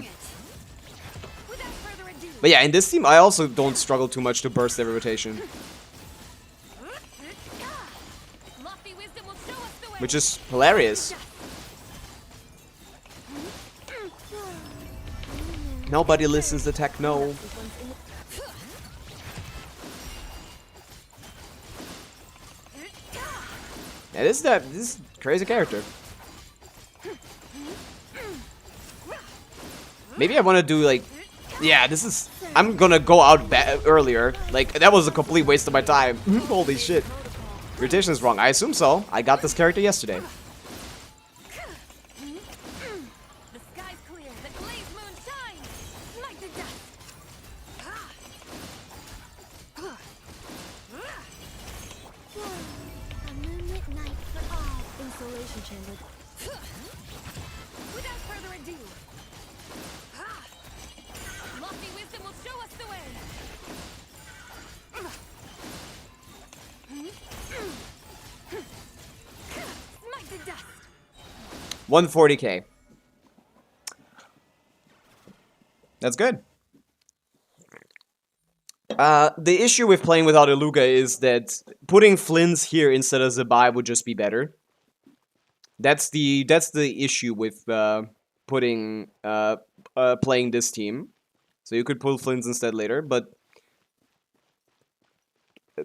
But yeah, in this team, I also don't struggle too much to burst every rotation. Lofty wisdom will show us the way. Which is hilarious. Nobody listens to techno. Yeah, this is crazy character. Maybe I want to do like, yeah, this is. I'm gonna go out earlier. Like that was a complete waste of my time. Holy shit. Rotation is wrong. I assume so. I got this character yesterday. The sky's clear. The glazed moon shines. Smite the dust. A moonlit night for all. Insulation chamber. Without further ado. Lofty wisdom will show us the way. Smite the dust. 140k. That's good. The issue with playing without Iluga is that putting Flynn's here instead of Zibai would just be better. That's the issue with putting playing this team. So you could pull Flynn's instead later, but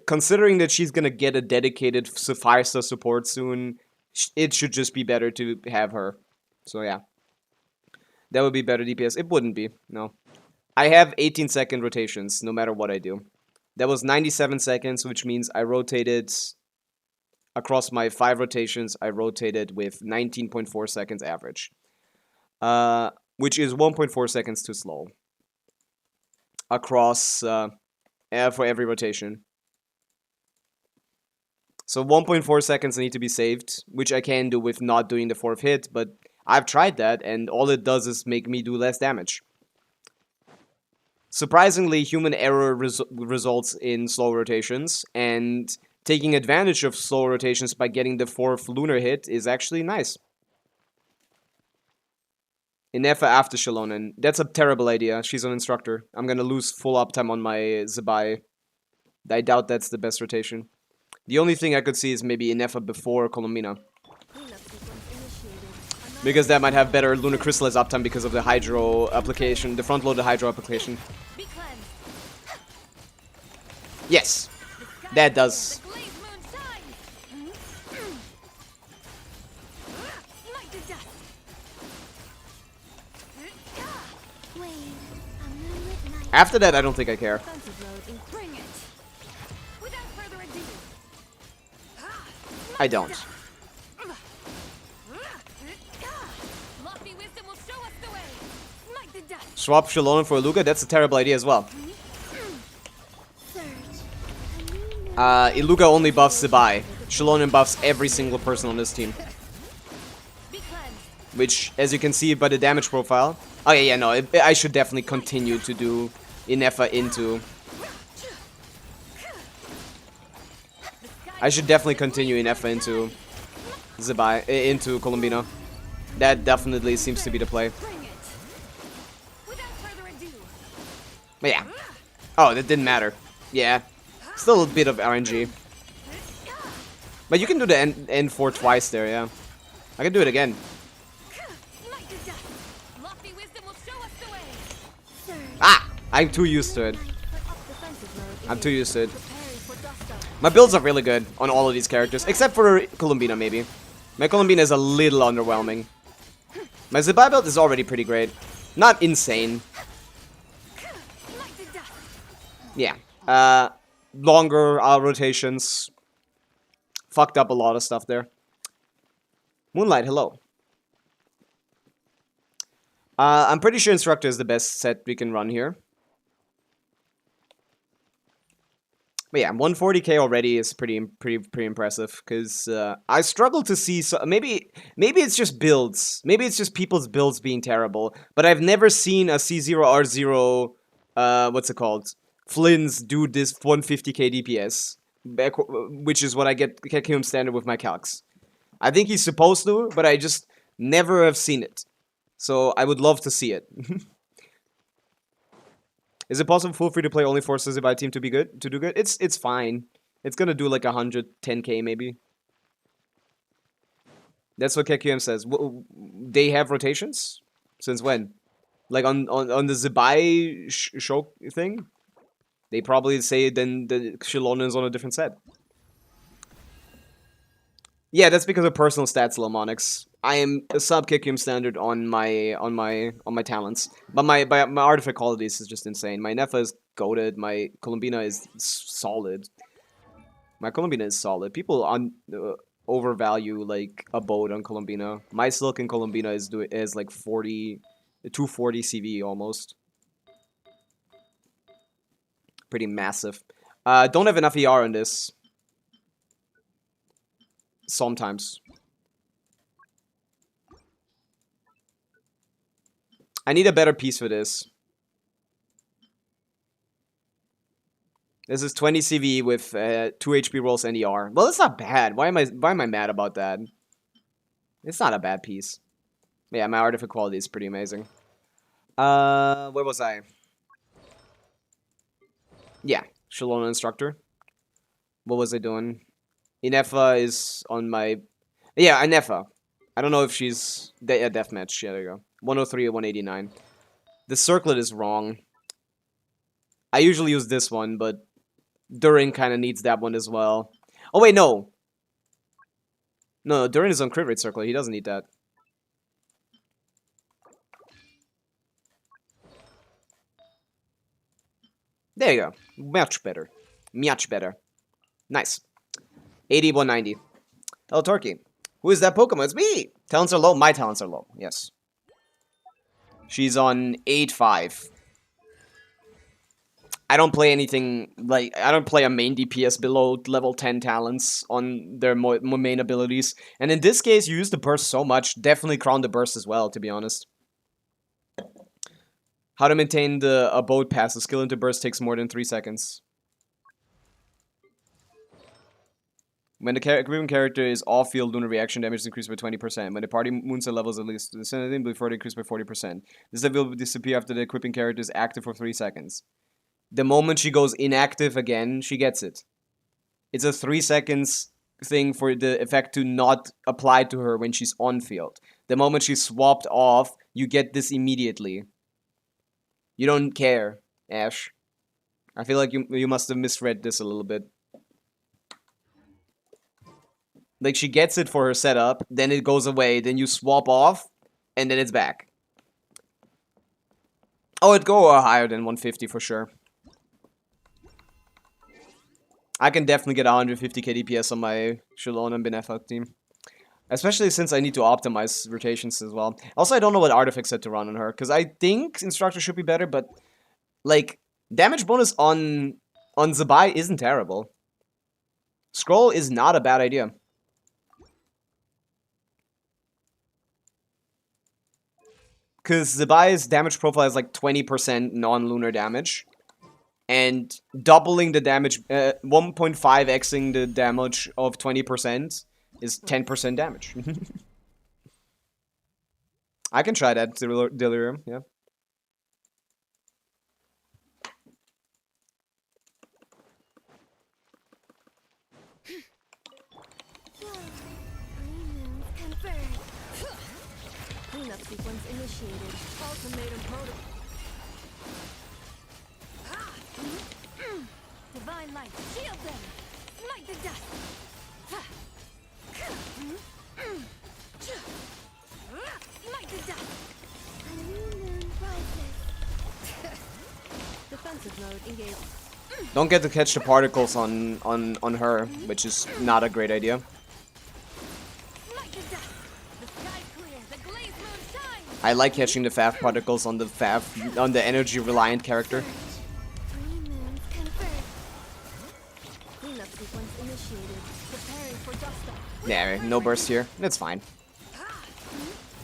considering that she's gonna get a dedicated Firestar support soon, it should just be better to have her. So yeah. That would be better DPS. It wouldn't be, no. I have 18-second rotations, no matter what I do. That was 97 seconds, which means I rotated... Across my 5 rotations, I rotated with 19.4 seconds average. Which is 1.4 seconds too slow. Across... for every rotation. So 1.4 seconds need to be saved, which I can do with not doing the 4th hit, but I've tried that, and all it does is make me do less damage. Surprisingly, human error results in slow rotations, and taking advantage of slow rotations by getting the 4th lunar hit is actually nice. Inefa after Shalonen. That's a terrible idea. She's an instructor. I'm gonna lose full uptime on my Zibai. I doubt that's the best rotation. The only thing I could see is maybe Inefa before Colombina. Because that might have better Lunar Crystallize uptime because of the Hydro application, the front-loaded Hydro application. Be cleansed. Yes, that does. The glazed moon shines. Smite the dust. Wait, a moonlit night. After that, I don't think I care. Defensive mode in Bring it. Without further ado. I don't. Lofty wisdom will show us the way. Smite the dust. Swap Shalonen for Iluga, that's a terrible idea as well. surge. A new Iluga only buffs Zibai. Shalonen buffs every single person on this team. Be cleansed. Which, as you can see by the damage profile... Oh yeah, no, I should definitely continue to do Inefa into... I should definitely continue Inefa into Zibai, into Colombina. That definitely seems to be the play. Bring it. Without further ado. But yeah. Oh, that didn't matter. Yeah. Still a bit of RNG. But you can do the N4 twice there, yeah. I can do it again. Smite the dust. Lofty wisdom will show us the way. surge. Ah! I'm too used to it. Defensive mode. I'm too used to it. Preparing for dust up. My builds are really good on all of these characters, except for Colombina, maybe. My Colombina is a little underwhelming. My Zibai build is already pretty great. Not insane. Smite the dust. Yeah. Longer rotations. Fucked up a lot of stuff there. Moonlight, hello. I'm pretty sure Instructor is the best set we can run here. But yeah, 140k already is pretty impressive, because I struggle to see... maybe it's just builds. Maybe it's just people's builds being terrible. But I've never seen a C0R0... what's it called? Flynn's do this 150k DPS. Which is what I get him standard with my calcs. I think he's supposed to, but I just never have seen it. So I would love to see it. Is it possible full free to play only forces Zibai team to be good? To do good? It's fine. It's gonna do like 110k maybe. That's what KQM says. They have rotations? Since when? Like on the Zibai show thing? They probably say then the Shilona is on a different set. Yeah, that's because of personal stats, Lomonix. I am a sub KQM standard on my talents, but my artifact qualities is just insane. My Nefa is goated. My Columbina is solid. My Columbina is solid. People overvalue like a boat on Columbina. My Silk in Columbina is like 240 CV almost. Pretty massive. Don't have enough ER on this. Sometimes. I need a better piece for this. This is 20 CV with 2 HP rolls and ER. Well, it's not bad. Why am I mad about that? It's not a bad piece. Yeah, my artifact quality is pretty amazing. Where was I? Yeah, Shalona instructor. What was I doing? Inefa is on my... Yeah, Inefa. I don't know if she's... Yeah, deathmatch. Yeah, there you go. 103 or 189. The circlet is wrong. I usually use this one, but Durin kind of needs that one as well. Oh, wait, no. No, Durin is on crit rate circlet. He doesn't need that. There you go. Much better. Much better. Nice. 80, 190. Hello, Turkey. Who is that Pokemon? It's me! Talents are low? My talents are low. Yes. She's on 8-5. I don't play anything, like, I don't play a main DPS below level 10 talents on their main abilities. And in this case, you use the burst so much, definitely crown the burst as well, to be honest. How to maintain a boat pass. The skill into burst takes more than 3 seconds. When the equipping character is off-field, lunar reaction damage is increased by 20%. When the party moonset levels at least the same before they increase by 40%. This level will disappear after the equipping character is active for 3 seconds. The moment she goes inactive again, she gets it. It's a 3 seconds thing for the effect to not apply to her when she's on field. The moment she's swapped off, you get this immediately. You don't care, Ash. I feel like you must have misread this a little bit. Like, she gets it for her setup, then it goes away, then you swap off, and then it's back. Oh, it'd go higher than 150 for sure. I can definitely get 150k DPS on my Shalon and Benefa team. Especially since I need to optimize rotations as well. Also, I don't know what artifact set to run on her, because I think Instructor should be better, but, like, damage bonus on Zibai isn't terrible. Scroll is not a bad idea. Because Zibai's damage profile is like 20% non-lunar damage. And doubling the damage, 1.5xing the damage of 20% is 10% damage. I can try that, Delirium, yeah. Cleanup sequence initiated. Ultimatum protocol. Divine light, shield them! Smite the dust! Smite the dust! A new moon rises. Defensive mode engaged. Don't get to catch the particles on her, which is not a great idea. Smite the dust! The sky's clear, the glazed moon shines! I like catching the FAF particles on the energy reliant character. 3 moons confirmed. Cleanup sequence initiated. Preparing for dust up. Yeah, no burst here. That's fine.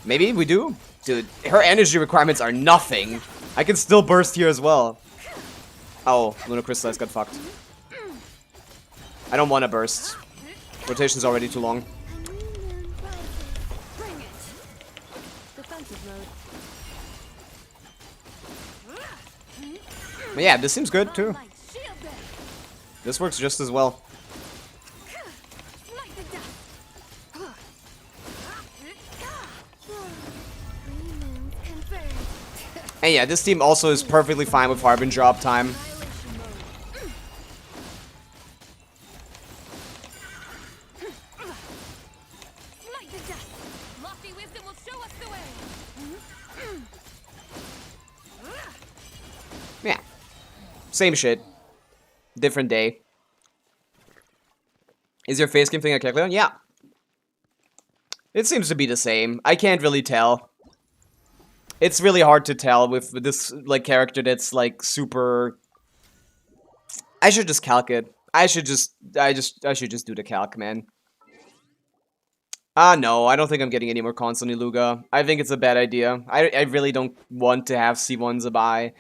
Maybe we do? Dude, her energy requirements are nothing. I can still burst here as well. Oh, Lunar Crystallize got fucked. I don't want to burst. Rotation's already too long. A new moon rises. Bring it! Defensive mode. But yeah, this seems good too. Light, shield them. This works just as well. Smite the dust. Three moons confirmed. And yeah, this team also is perfectly fine with Harbinger drop time. Annihilation mode. Smite the dust. Lofty wisdom will show us the way. Yeah. Same shit. Different day. Is your face game thing a calculator? Yeah. It seems to be the same. I can't really tell. It's really hard to tell with this like character that's like super. I should just calc it. I should just do the calc, man. No, I don't think I'm getting any more constantly Luga. I think it's a bad idea. I really don't want to have C1 Zibai.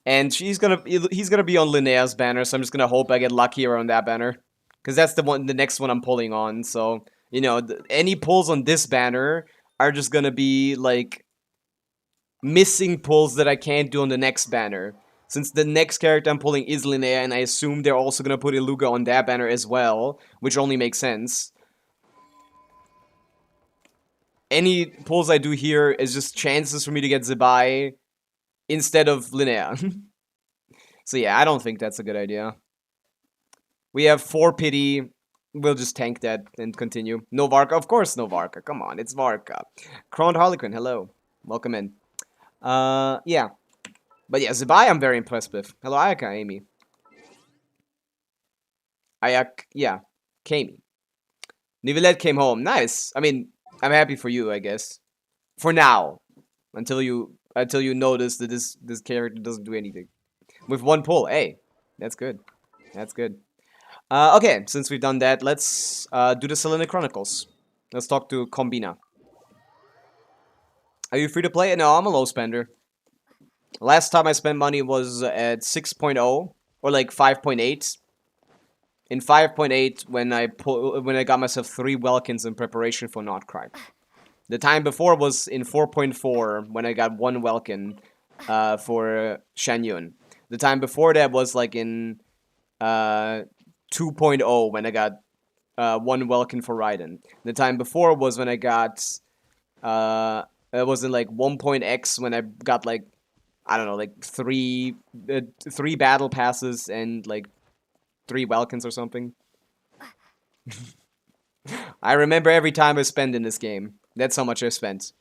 And he's gonna be on Linnea's banner, so I'm just gonna hope I get luckier on that banner. Because that's the next one I'm pulling on, so, you know, any pulls on this banner are just gonna be, like, missing pulls that I can't do on the next banner. Since the next character I'm pulling is Linnea, and I assume they're also gonna put Iluga on that banner as well, which only makes sense. Any pulls I do here is just chances for me to get Zibai instead of Linnea. So yeah, I don't think that's a good idea. We have 4 pity. We'll just tank that and continue. No Varka? Of course no Varka. Come on, it's Varka. Crowned Harlequin, hello. Welcome in. Yeah. But yeah, Zibai I'm very impressed with. Hello, Ayaka, Amy. Ayak, yeah. Kami. Nivelette came home. Nice. I mean, I'm happy for you, I guess. For now. Until you notice that this character doesn't do anything. With 1 pull. Hey. That's good. That's good. Okay, since we've done that, let's do the Selenic Chronicles. Let's talk to Combina. Are you free to play? No, I'm a low spender. Last time I spent money was at 6.0 or like 5.8. In 5.8, when I got myself 3 Welkins in preparation for Notcry. The time before was in 4.4 when I got 1 Welkin for Shanyun. The time before that was like in 2.0 when I got 1 Welkin for Raiden. The time before was when I got it was in like 1.x when I got like, I don't know, like 3 battle passes and like 3 Welkins or something. I remember every time I spend in this game. That's how much I spent.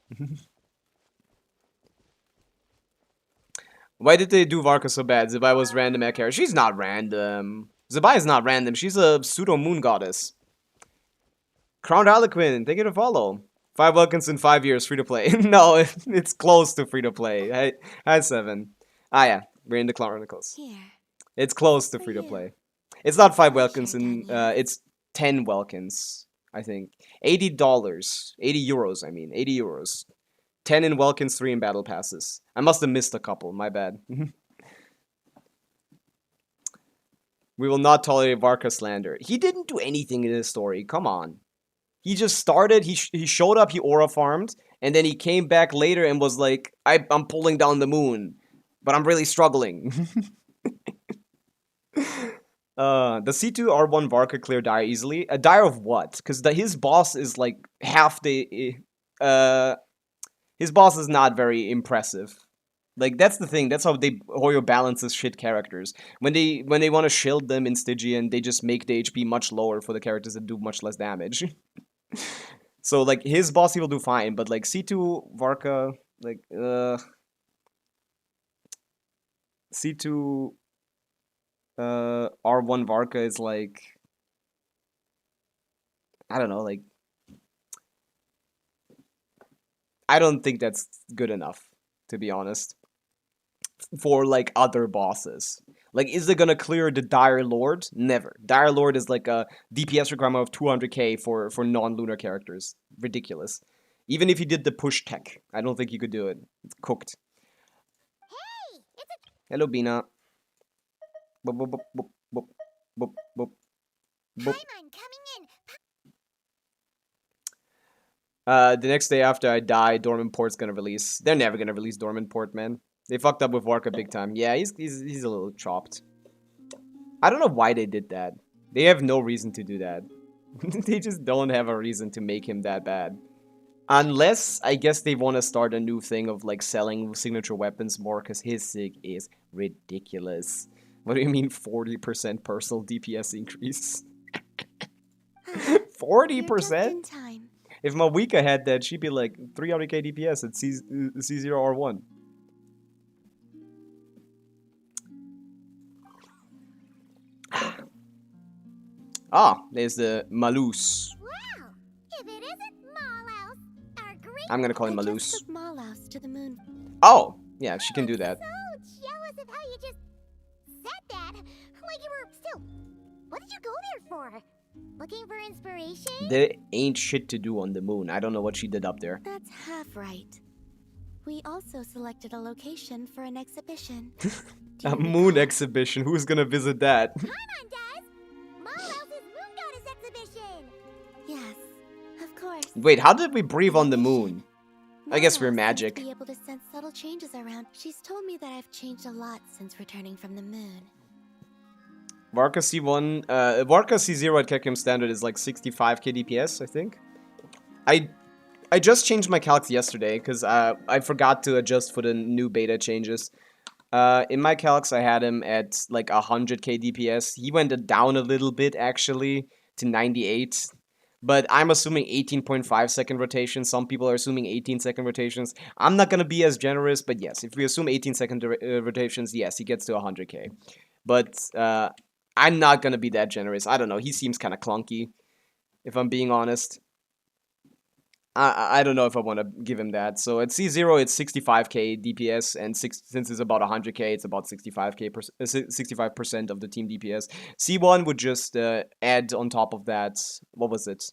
Why did they do Varka so bad? Zibai was random at character. She's not random. Zibai is not random. She's a pseudo moon goddess. Crowned Harlequin, thank you to follow. 5 Welkins in 5 years, free to play. No, it's close to free to play. Hi 7. Ah yeah, we're in the Chronicles. Here. It's close to free to play. It's not 5 Welkins in it's 10 Welkins, I think. $80. 80 euros, I mean. 80 euros. 10 in Welkins, 3 in battle passes. I must have missed a couple, my bad. We will not tolerate Varka slander. He didn't do anything in this story, come on. He just started, he showed up, he aura farmed, and then he came back later and was like, I'm pulling down the moon, but I'm really struggling. The C2 R1 Varka clear Dire easily. A Dire of what? Because his boss is like half the... his boss is not very impressive. Like, that's the thing. That's how Hoyo balances shit characters. When they want to shield them in Stygian, they just make the HP much lower for the characters that do much less damage. So, like, his boss he will do fine, but, like, C2 Varka, like, C2 R1 Varka is, like, I don't know, like, I don't think that's good enough, to be honest. For, like, other bosses. Like, is it gonna clear the Dire Lord? Never. Dire Lord is, like, a DPS requirement of 200k for non-lunar characters. Ridiculous. Even if he did the push tech, I don't think he could do it. It's cooked. Hey! It's a Hello, Bina. Boop, boop, boop, boop, boop, boop, boop, boop. Paimon coming in. The next day after I die, Dormant Port's gonna release. They're never gonna release Dormant Port, man. They fucked up with Warka big time. Yeah, he's a little chopped. I don't know why they did that. They have no reason to do that. They just don't have a reason to make him that bad. Unless, I guess they want to start a new thing of like selling signature weapons more, because his sig is ridiculous. What do you mean 40% personal DPS increase? You're just 40%? in time. If Mawika had that, she'd be like 300k DPS at C0R1. Ah, there's the Malus. Wow! If it isn't Malaus, our great. I'm gonna call I him just Malus. took Malaus to the moon. Oh, yeah, she can do that. So jealous of how you just said that. Like you were still. What did you go there for? Looking for inspiration? There ain't shit to do on the moon. I don't know what she did up there. That's half right. We also selected a location for an exhibition. A moon exhibition. Who's gonna visit that? Come on, Des! Malaus' Moon Goddess exhibition! Yes, of course. Wait, how did we breathe on the moon? I guess we're Malaus seems magic. to be able to sense subtle changes around. She's told me that I've changed a lot since returning from the moon. Varka C1, Varka C0 at Kekim standard is like 65k DPS, I think. I just changed my calcs yesterday, because I forgot to adjust for the new beta changes. In my calcs, I had him at like 100k DPS. He went down a little bit, actually, to 98. But I'm assuming 18.5 second rotations. Some people are assuming 18 second rotations. I'm not going to be as generous, but yes, if we assume 18 second rotations, yes, he gets to 100k. But I'm not going to be that generous. I don't know. He seems kind of clunky, if I'm being honest. I don't know if I want to give him that. So at C0, it's 65k DPS, and since it's about 100k, it's about 65k 65% of the team DPS. C1 would just add on top of that. What was it?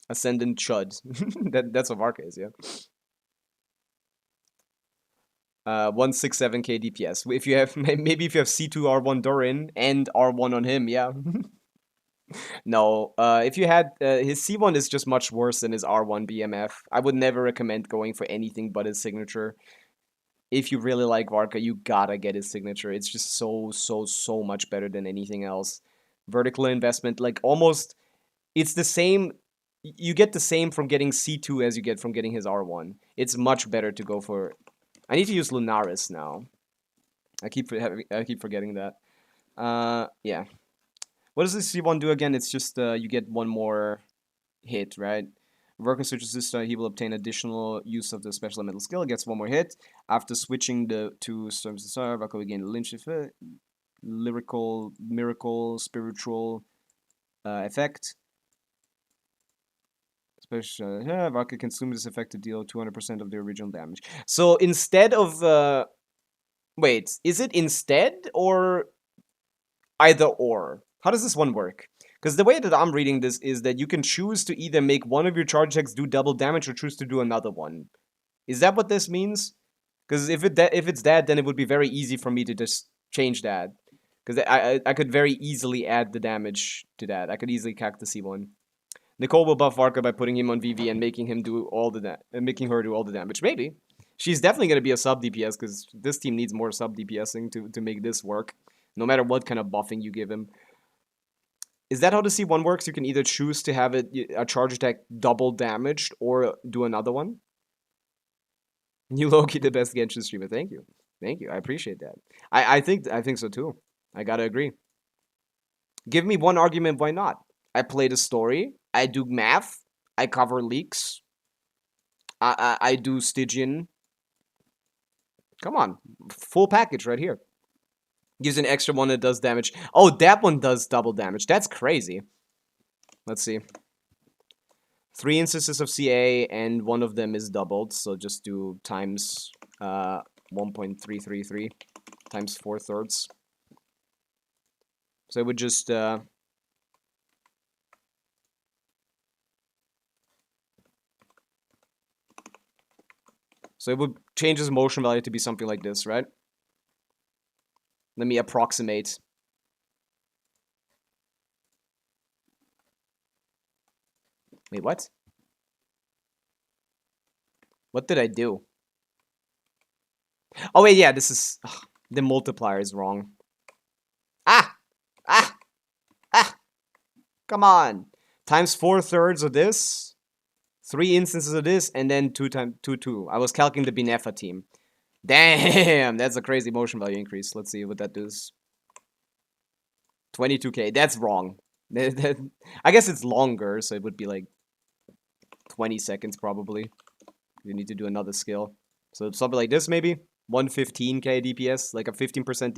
Ascendant Chud. That's what Varka is, yeah. 167k DPS. If you have maybe if you have C2 R1 Dorin and R1 on him, yeah. No, if you had his C1 is just much worse than his R1 BMF. I would never recommend going for anything but his signature. If you really like Varka, you gotta get his signature. It's just so much better than anything else. Vertical investment, like almost, it's the same. You get the same from getting C2 as you get from getting his R1. It's much better to go for. I need to use Lunaris now. I keep forgetting that. Yeah. What does this C1 do again? It's just you get one more hit, right? Working switches this, he will obtain additional use of the special elemental skill. Gets one more hit after switching the two storms. Varka will gain lynch effect, lyrical, miracle, spiritual effect. Special Varka can consume this effect to deal 200% of the original damage. So instead of wait, is it instead or either or? How does this one work? Because the way that I'm reading this is that you can choose to either make one of your charge attacks do double damage or choose to do another one. Is that what this means? Because if it's that, then it would be very easy for me to just change that. Because I could very easily add the damage to that. I could easily cack the C1. Nicole will buff Varka by putting him on VV and making him do all the making her do all the damage. Maybe. She's definitely gonna be a sub DPS because this team needs more sub DPSing to make this work. No matter what kind of buffing you give him. Is that how the C1 works? You can either choose to have a charge attack double damaged or do another one? You Loki, the best Genshin streamer. Thank you. Thank you. I appreciate that. I think so too. I gotta agree. Give me one argument why not. I play the story. I do math. I cover leaks. I do Stygian. Come on. Full package right here. Gives an extra one that does damage. Oh, that one does double damage. That's crazy. Let's see. 3 instances of CA, and one of them is doubled. So just do times 1.333 times 4/3. So it would just... so it would change his motion value to be something like this, right? Let me approximate. Wait, what? What did I do? Oh wait, yeah, this is the multiplier is wrong. Ah, ah, ah! Come on, times 4/3 of this, 3 instances of this, and then 2 times 2. I was calculating the Binefa team. Damn, that's a crazy motion value increase. Let's see what that does. 22k. That's wrong. I guess it's longer, so it would be like 20 seconds probably. You need to do another skill. So something like this maybe. 115k DPS, like a 15%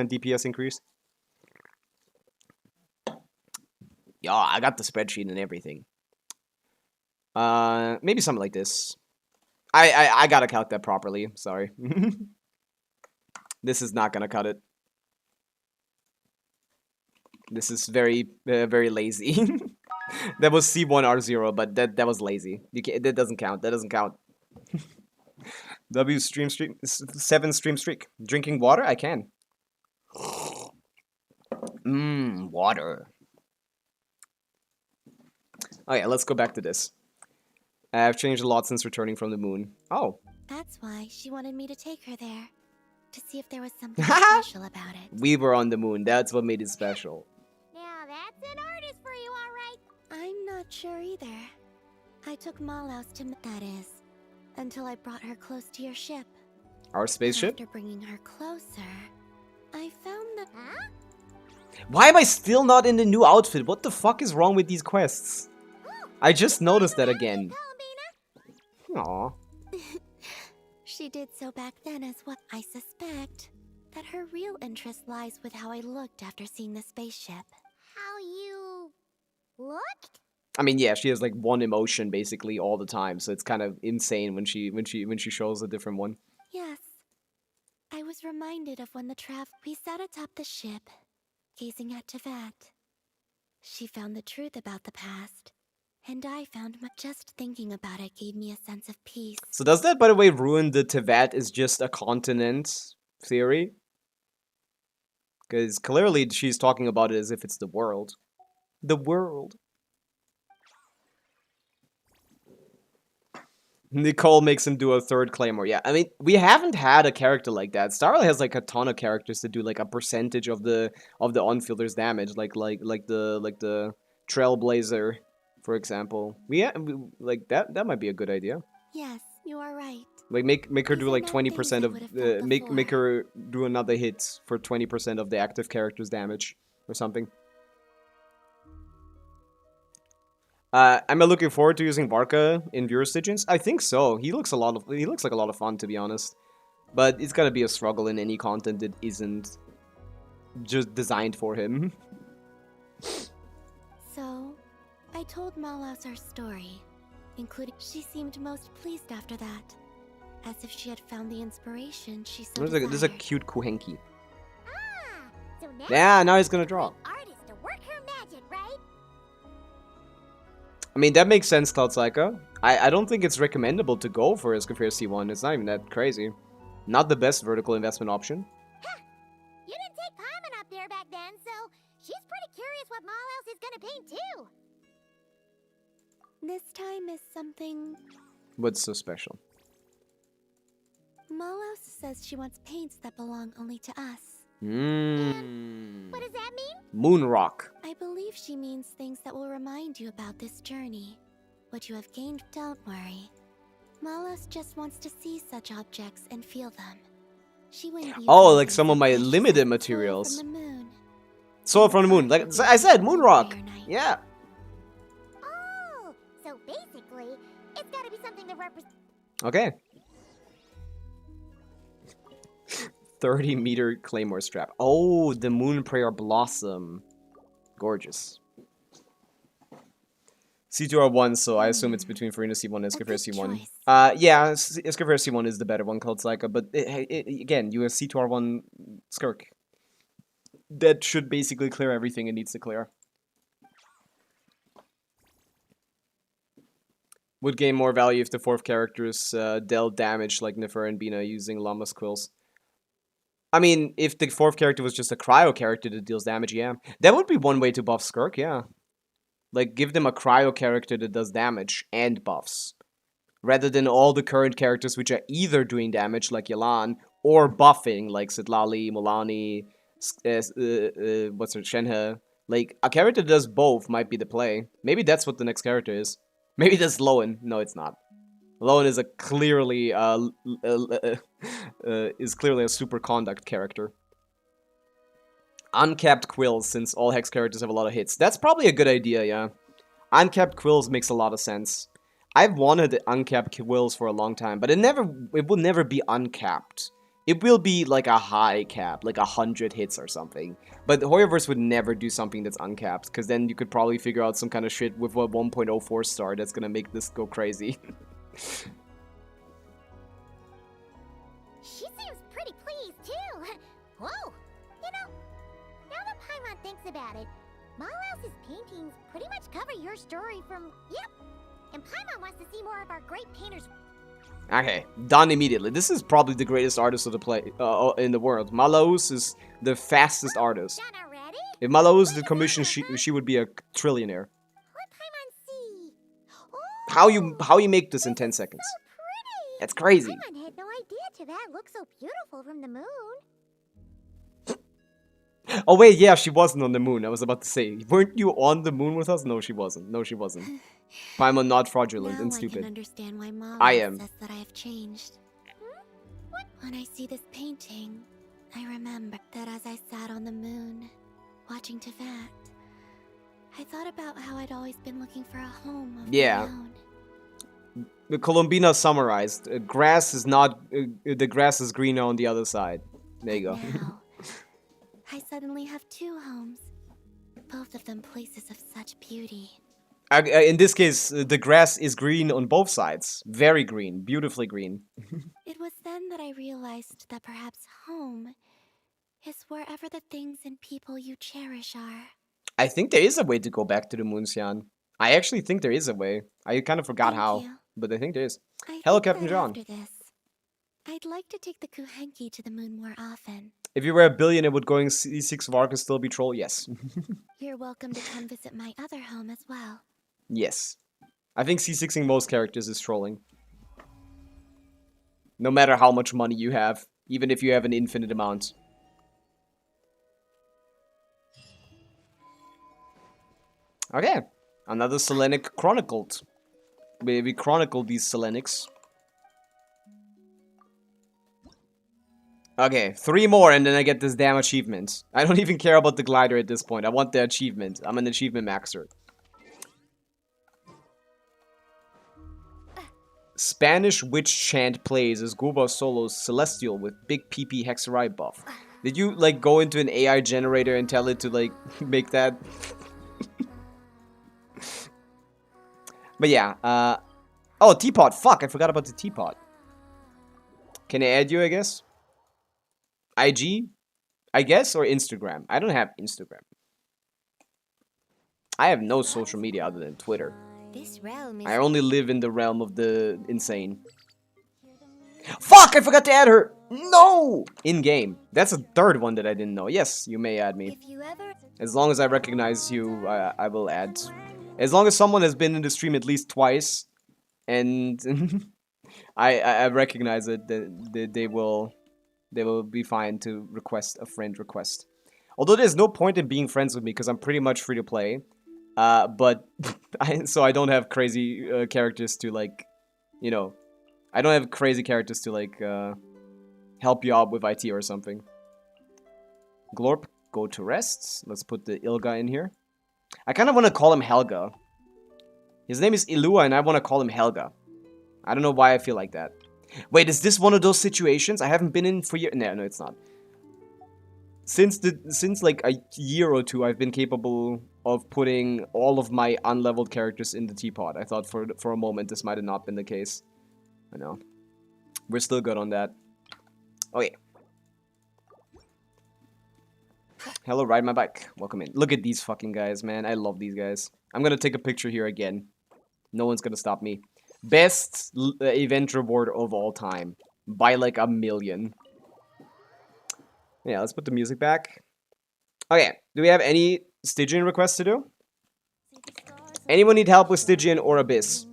DPS increase. Yeah, I got the spreadsheet and everything. Maybe something like this. I gotta calc that properly. Sorry. This is not gonna cut it. This is very very lazy. That was C1R0, but that was lazy. That doesn't count. That doesn't count. W stream 7 stream streak. Drinking water? I can. Water. Oh yeah, let's go back to this. I've changed a lot since returning from the moon. Oh. That's why she wanted me to take her there. To see if there was something special about it. We were on the moon. That's what made it special. Now that's an artist for you, alright. I'm not sure either. I took Malaus to that is. Until I brought her close to your ship. Our spaceship? After bringing her closer, I found that... Huh? Why am I still not in the new outfit? What the fuck is wrong with these quests? I just noticed that again. Aww. She did so back then as what I suspect that her real interest lies with how I looked after seeing the spaceship. How you looked? I mean, yeah, she has like one emotion basically all the time, so it's kind of insane when she shows a different one. Yes. I was reminded of when we sat atop the ship, gazing at Tevat. She found the truth about the past, and I found just thinking about it gave me a sense of peace. So does that, by the way, ruin the Tevat is just a continent theory? Because clearly she's talking about it as if it's the world. The world. Nicole makes him do a 3rd Claymore. Yeah, I mean, we haven't had a character like that. Starlight has like a ton of characters to do like a percentage of the on-fielders damage, like the Trailblazer, for example. Like that might be a good idea. Yes, you are right. Like make her do like 20% of make her do another hit for 20% of the active character's damage or something. Am I looking forward to using Varka in Viewer Stygians? I think so. He looks like a lot of fun, to be honest. But it's gotta be a struggle in any content that isn't just designed for him. So, I told Malaus our story, including she seemed most pleased after that, as if she had found the inspiration she so desired. There's a cute Kuhenki. Ah, so now yeah, now he's gonna draw. Artist to work her magic, right? I mean, that makes sense, Cloud Psycho. I don't think it's recommendable to go for Escafir C1. It's not even that crazy. Not the best vertical investment option. Huh. You didn't take Paimon up there back then, so she's pretty curious what Malaus is gonna paint too. This time is something... What's so special? Malaus says she wants paints that belong only to us. What does that mean? Moon rock. I believe she means things that will remind you about this journey. What you have gained, don't worry. Malaus just wants to see such objects and feel them. She wouldn't use like some of my limited materials. From the moon. Soil from the moon. Like I said, moon rock. Yeah. Oh, so basically, it's gotta be something that represents... Okay. 30-meter Claymore strap. Oh, the Moon Prayer Blossom. Gorgeous. C2R1, so I assume it's between Farina C1 and Escafir C1. Yeah, Escafir C1 is the better one called Psycho, but again, you have C2R1 Skirk. That should basically clear everything it needs to clear. Would gain more value if the 4th characters dealt damage like Nefer and Bina using Llama's Quills. I mean, if the 4th character was just a cryo character that deals damage, yeah. That would be one way to buff Skirk, yeah. Like, give them a cryo character that does damage and buffs. rather than all the current characters which are either doing damage, like Yelan, or buffing, like Sitlali, Mulani, what's her, Shenhe. Like, a character that does both might be the play. Maybe that's what the next character is. Maybe that's Lowen. No, it's not. Lowen is a clearly, is clearly a super conduct character. Uncapped quills, since all hex characters have a lot of hits. That's probably a good idea, yeah. Uncapped quills makes a lot of sense. I've wanted uncapped quills for a long time, but it will never be uncapped. It will be like a high cap, like 100 hits or something. But Hoyoverse would never do something that's uncapped, because then you could probably figure out some kind of shit with a 1.04 star that's gonna make this go crazy. She seems pretty pleased, too. Whoa! You know, now that Paimon thinks about it, Malhouse's paintings pretty much cover your story from... Yep! And Paimon wants to see more of our great painters. Okay, done immediately. This is probably the greatest artist of the play in the world. Malous is the fastest artist. Done already? If Malous did commission, she would be a trillionaire. Let Paimon see. How you make this in 10 seconds? So pretty! That's crazy. Paimon had no idea Teyvat looked so beautiful from the moon. Oh wait, yeah, she wasn't on the moon. I was about to say, weren't you on the moon with us? No, she wasn't. No, she wasn't. Paimon not fraudulent and stupid. I can understand why Mom I am. says that I have changed. When I see this painting, I remember that as I sat on the moon, watching Teyvat, I thought about how I'd always been looking for a home of my own. The Colombina summarized. Grass is not. The grass is greener on the other side. There you go. Now, I suddenly have two homes, both of them places of such beauty. In this case, the grass is green on both sides. Very green. Beautifully green. It was then that I realized that perhaps home is wherever the things and people you cherish are. I think there is a way to go back to the moon, Xian. I actually think there is a way. I kind of forgot how, but I think there is. Hello, Captain John. After this, I'd like to take the Kuhenki to the moon more often. If you were a billionaire, would going C6 Varka still be troll? Yes. You're welcome to come visit my other home as well. Yes. I think C6ing most characters is trolling. No matter how much money you have, even if you have an infinite amount. Okay. Another Selenic chronicled. We chronicled these Selenics. Okay, 3 more and then I get this damn achievement. I don't even care about the glider at this point. I want the achievement. I'm an achievement maxer. Spanish witch chant plays as Guba Solo's Celestial with big PP Hexerai buff. Did you, like, go into an AI generator and tell it to, like, make that? But yeah, oh, teapot. Fuck, I forgot about the teapot. Can I add you, I guess? IG? I guess, or Instagram? I don't have Instagram. I have no social media other than Twitter. This realm is... I only live in the realm of the insane. Fuck! I forgot to add her! No! In-game. That's a third one that I didn't know. Yes, you may add me. If you ever... As long as I recognize you, I will add. As long as someone has been in the stream at least twice, and I recognize it, they will be fine to request a friend request. Although there's no point in being friends with me because I'm pretty much free to play. But so I don't have crazy characters to, like, you know, I don't have crazy characters to, like, help you out with IT or something. Glorp, go to rest. Let's put the Ilga in here. I kind of want to call him Helga. His name is Ilua and I want to call him Helga. I don't know why I feel like that. Wait, is this one of those situations I haven't been in for years? No, it's not. Since like a year or two, I've been capable of putting all of my unleveled characters in the teapot. I thought for a moment this might have not been the case. I know. We're still good on that. Okay. Hello, ride my bike. Welcome in. Look at these fucking guys, man. I love these guys. I'm gonna take a picture here again. No one's gonna stop me. Best event reward of all time. By like 1,000,000. Yeah, let's put the music back. Okay, do we have any Stygian requests to do? Anyone need help with Stygian or Abyss?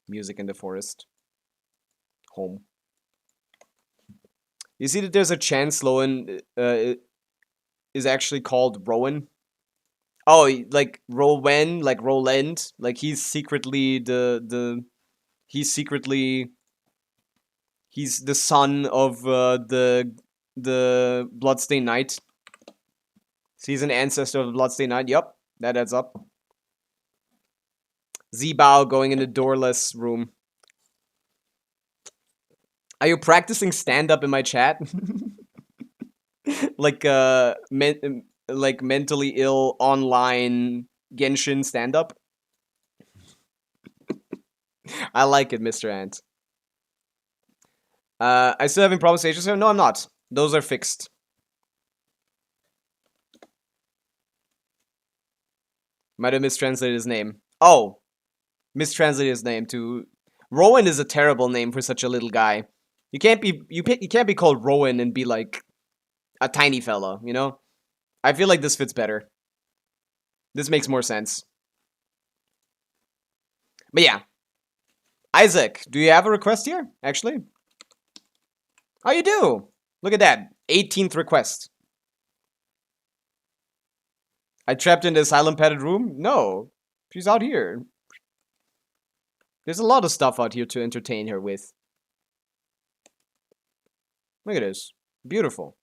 Music in the forest. Home. You see that there's a chance Lowen is actually called Rowan? Oh, like Rowan, like Roland, like he's secretly he's secretly he's the son of the Bloodstained Knight. So he's an ancestor of the Bloodstained Knight. Yup, that adds up. Zibai going in the doorless room. Are you practicing stand-up in my chat? Like like mentally ill online Genshin stand-up? I like it, Mr. Ant. I still having problem stages here? No, I'm not. Those are fixed. Might have mistranslated his name. Oh! Mistranslated his name to... Rowan is a terrible name for such a little guy. You can't be called Rowan and be like a tiny fella, you know? I feel like this fits better. This makes more sense. But yeah. Isaac, do you have a request here, actually? Oh, you do! Look at that. 18th request. I trapped in the asylum padded room? No. She's out here. There's a lot of stuff out here to entertain her with. Look at this. Beautiful.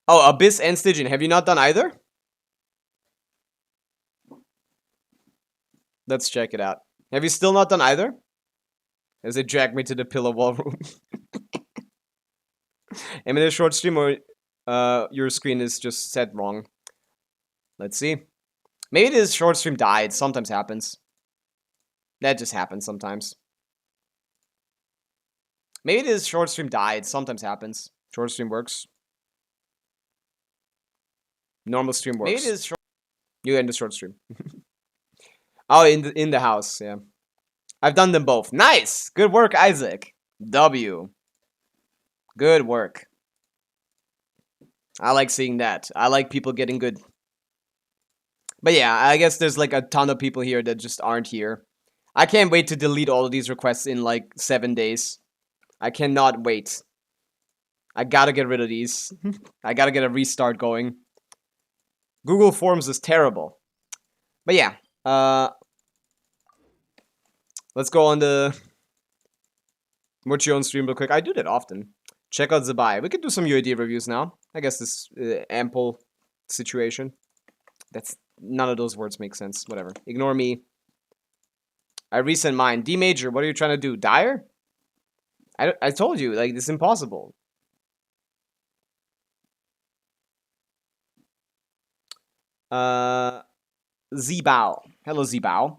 Oh, Abyss and Stygian. Have you not done either? Let's check it out. Have you still not done either? As they drag me to the pillow wall room. Am I in a short stream or your screen is just set wrong? Let's see. Maybe this short stream died. Sometimes happens. That just happens sometimes. Maybe this short stream died. Sometimes happens. Short stream works. Normal stream works. Maybe it is short. You end the short stream. Oh, in the house, yeah. I've done them both. Nice! Good work, Isaac. W. Good work. I like seeing that. I like people getting good. But yeah, I guess there's like a ton of people here that just aren't here. I can't wait to delete all of these requests in like 7 days. I cannot wait. I gotta get rid of these. I gotta get a restart going. Google Forms is terrible. But yeah, let's go on the Watch Your Own stream real quick. I do that often. Check out Zibai. We could do some UID reviews now. I guess this ample situation. That's none of those words make sense. Whatever. Ignore me. I resent mine. D major. What are you trying to do? Dire? I told you, like, this is impossible. Zibai. Hello, Zibai.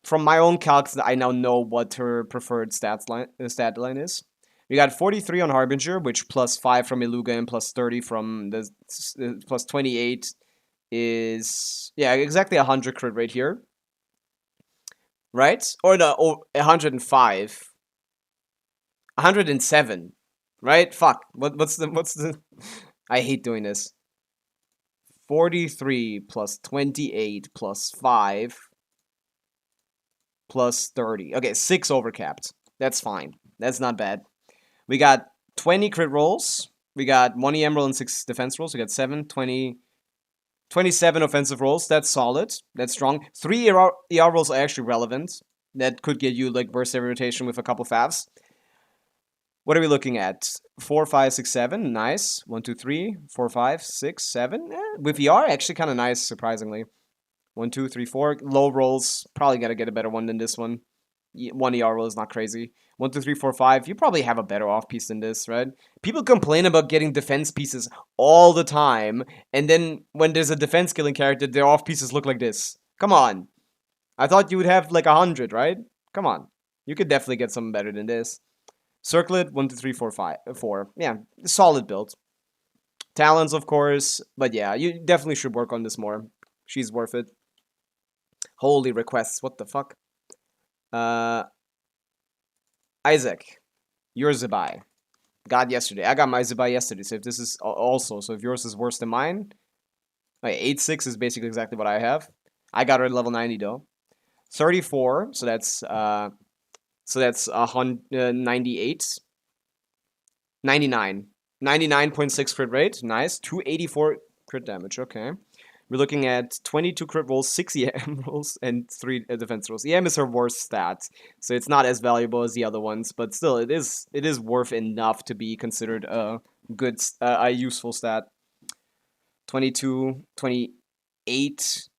From my own calcs, I now know what her preferred stat line is. We got 43 on Harbinger, which plus 5 from Iluga and plus 30 from the plus 28 is, yeah, exactly 100 crit rate here. Right? Or no, 105. 107. Right? Fuck. What's the I hate doing this. 43 plus 28 plus 5 plus 30. Okay, 6 overcapped. That's fine. That's not bad. We got 20 crit rolls. We got 1 Emerald and 6 defense rolls. We got 7, 20, 27 offensive rolls. That's solid. That's strong. 3 ER rolls are actually relevant. That could get you like burst every rotation with a couple favs. What are we looking at? 4, 5, 6, 7. Nice. 1, 2, 3, 4, 5, 6, 7. With ER, actually kind of nice, surprisingly. 1, 2, 3, 4. Low rolls. Probably gotta get a better one than this one. 1 ER roll is not crazy. 1, 2, 3, 4, 5. You probably have a better off piece than this, right? People complain about getting defense pieces all the time, and then when there's a defense killing character, their off pieces look like this. Come on. I thought you would have like 100, right? Come on. You could definitely get something better than this. Circlet, 1, 2, 3, 4, 5, 4. Yeah, solid build. Talents, of course. But yeah, you definitely should work on this more. She's worth it. Holy requests. What the fuck? Isaac, your Zibai. Got yesterday. I got my Zibai yesterday. So if this is also, so if yours is worse than mine, 8-6 is basically exactly what I have. I got her at level 90 though. 34. So that's 98. 99. 99.6 crit rate. Nice. 284 crit damage. Okay. We're looking at 22 crit rolls, 6 EM rolls, and 3 defense rolls. EM is her worst stat, so it's not as valuable as the other ones, but still, it is worth enough to be considered a good, a useful stat. 22, 28.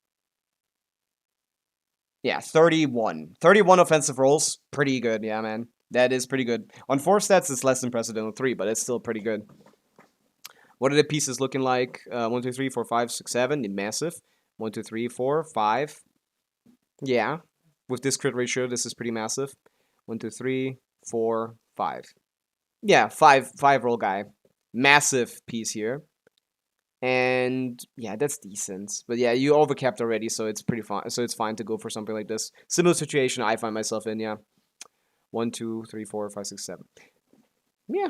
Yeah, 31. 31 offensive rolls. Pretty good, yeah, man. That is pretty good. On 4 stats, it's less impressive than on 3, but it's still pretty good. What are the pieces looking like? 1, 2, 3, 4, 5, 6, 7. Massive. 1, 2, 3, 4, 5. Yeah. With this crit ratio, this is pretty massive. 1, 2, 3, 4, 5. Yeah, 5 roll guy. Massive piece here. And yeah, that's decent. But yeah, you overcapped already, so it's pretty fine. So it's fine to go for something like this. Similar situation I find myself in, yeah. 1, 2, 3, 4, 5, 6, 7. Yeah.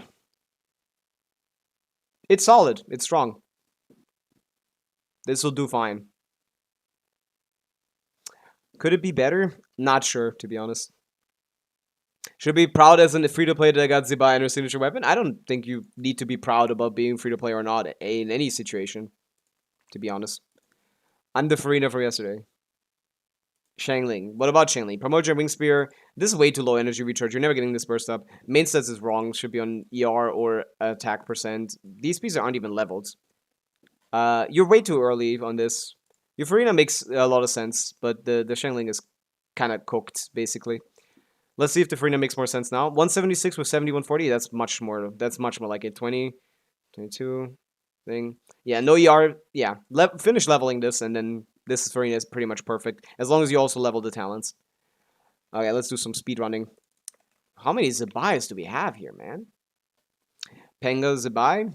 It's solid. It's strong. This will do fine. Could it be better? Not sure, to be honest. Should be proud as a free-to-play that I got Zibai and her signature weapon? I don't think you need to be proud about being free-to-play or not in any situation, to be honest. I'm the Farina for yesterday. Shangling. What about Shangling? Promote your Wing Spear. This is way too low energy recharge. You're never getting this burst up. Main stats is wrong. Should be on ER or attack percent. These pieces aren't even leveled. You're way too early on this. Your Farina makes a lot of sense, but the Shangling is kind of cooked, basically. Let's see if the Farina makes more sense now. 176 with 7140. That's much more like it. 20, 22 thing. Yeah, no ER. Yeah, finish leveling this, and then this Farina is pretty much perfect. As long as you also level the talents. Okay, let's do some speed running. How many Zibais do we have here, man? Penga Zibai.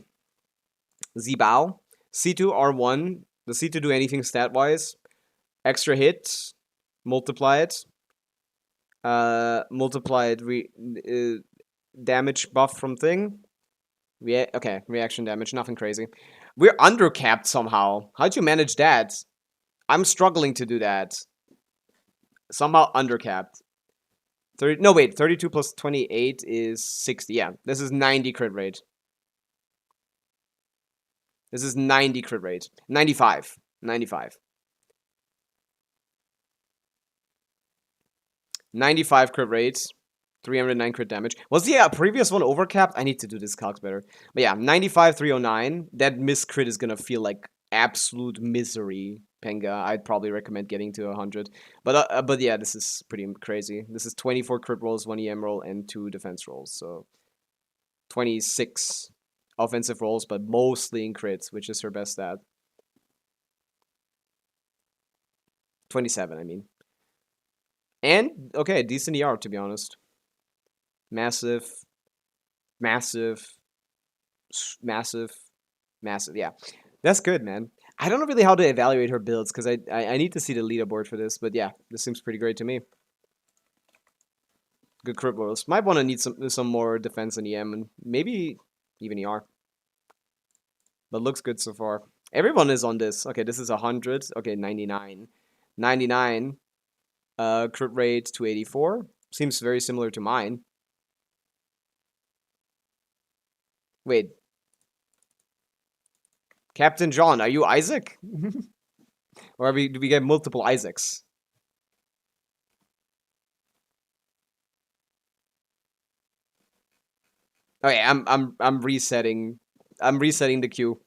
Zibao. C2 R1. Does C2 do anything stat-wise? Extra hit. Multiply it. Multiplied damage buff from thing. Okay, reaction damage, nothing crazy. We're undercapped somehow. How'd you manage that? I'm struggling to do that. Somehow undercapped. 32 plus 28 is 60. Yeah, this is 90 crit rate. This is 90 crit rate. 95. 95. 95 crit rate, 309 crit damage. Was the previous one overcapped? I need to do this calcs better. But yeah, 95, 309. That miss crit is gonna feel like absolute misery, Penga. I'd probably recommend getting to 100. But yeah, this is pretty crazy. This is 24 crit rolls, 1 EM roll, and 2 defense rolls. So 26 offensive rolls, but mostly in crits, which is her best stat. 27, I mean. And, okay, decent ER, to be honest. Massive. Massive. Massive. Massive, yeah. That's good, man. I don't know really how to evaluate her builds, because I need to see the leaderboard for this, but yeah, this seems pretty great to me. Good crit rolls. Might want to need some more defense in EM, and maybe even ER. But looks good so far. Everyone is on this. Okay, this is 100. Okay, 99. 99. Crit rate 284. Seems very similar to mine. Wait. Captain John, are you Isaac? Or do we get multiple Isaacs? Okay, I'm resetting. I'm resetting the queue.